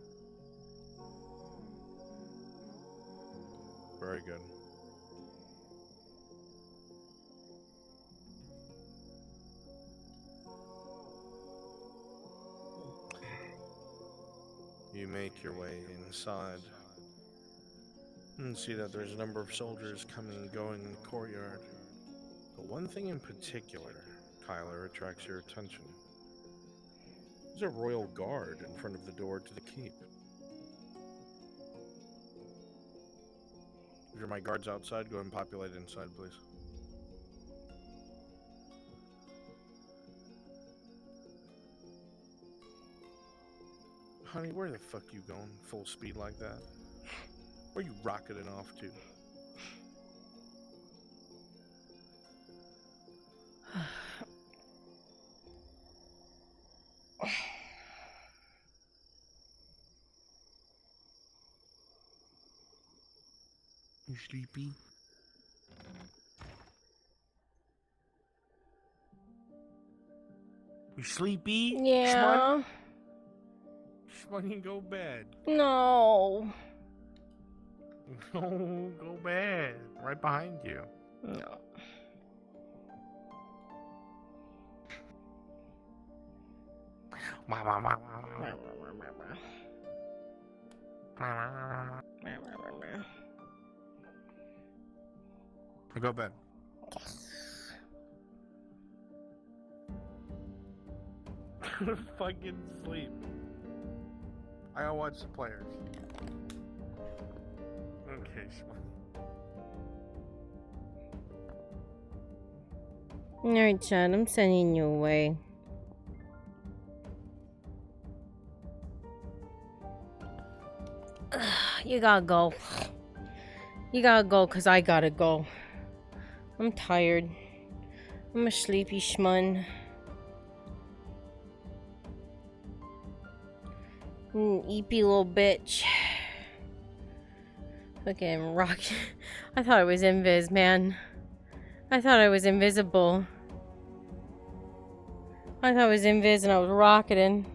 S3: Very good. You make your way inside and see that there's a number of soldiers coming and going in the courtyard. But one thing in particular, Kyler, attracts your attention. There's a royal guard in front of the door to the keep. If you're my guards outside, go ahead and populate inside, please. Honey, where the fuck you going full speed like that? Where you rocketing off to? You sleepy? You sleepy?
S1: Yeah.
S3: Shmun, go bed.
S1: No.
S3: No, go bed. Right behind you.
S1: No.
S3: Go bed. Fucking sleep. I gotta watch the players. Okay,
S1: Alright, Chad, I'm sending you away. You gotta go. You gotta go, cause I gotta go. I'm tired. I'm a sleepy schmun. Eepy little bitch. Okay, I'm rocking. I thought I was invis, man. I thought I was invisible. I thought I was invis and I was rocketing.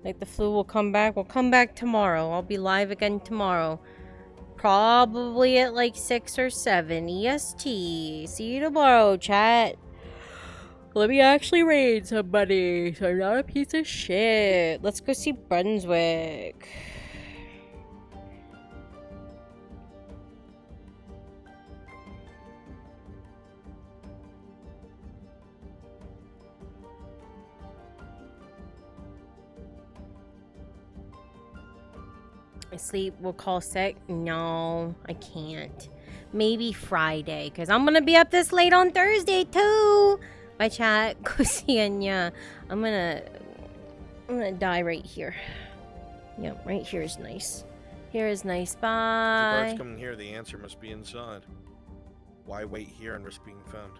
S1: Like the flu will come back. We'll come back tomorrow. I'll be live again tomorrow. Probably at like 6 or 7 EST. See you tomorrow, chat. Let me actually raid somebody, so I'm not a piece of shit. Let's go see Brunswick. Sleep, we'll call sick. No, I can't. Maybe Friday, because I'm gonna be up this late on Thursday too. Bye, chat. Kusianya. I'm gonna die right here. Yep, right here is nice. Here is nice.
S3: If the
S1: Bye.
S3: guards come in here, the answer must be inside. Why wait here and risk being found?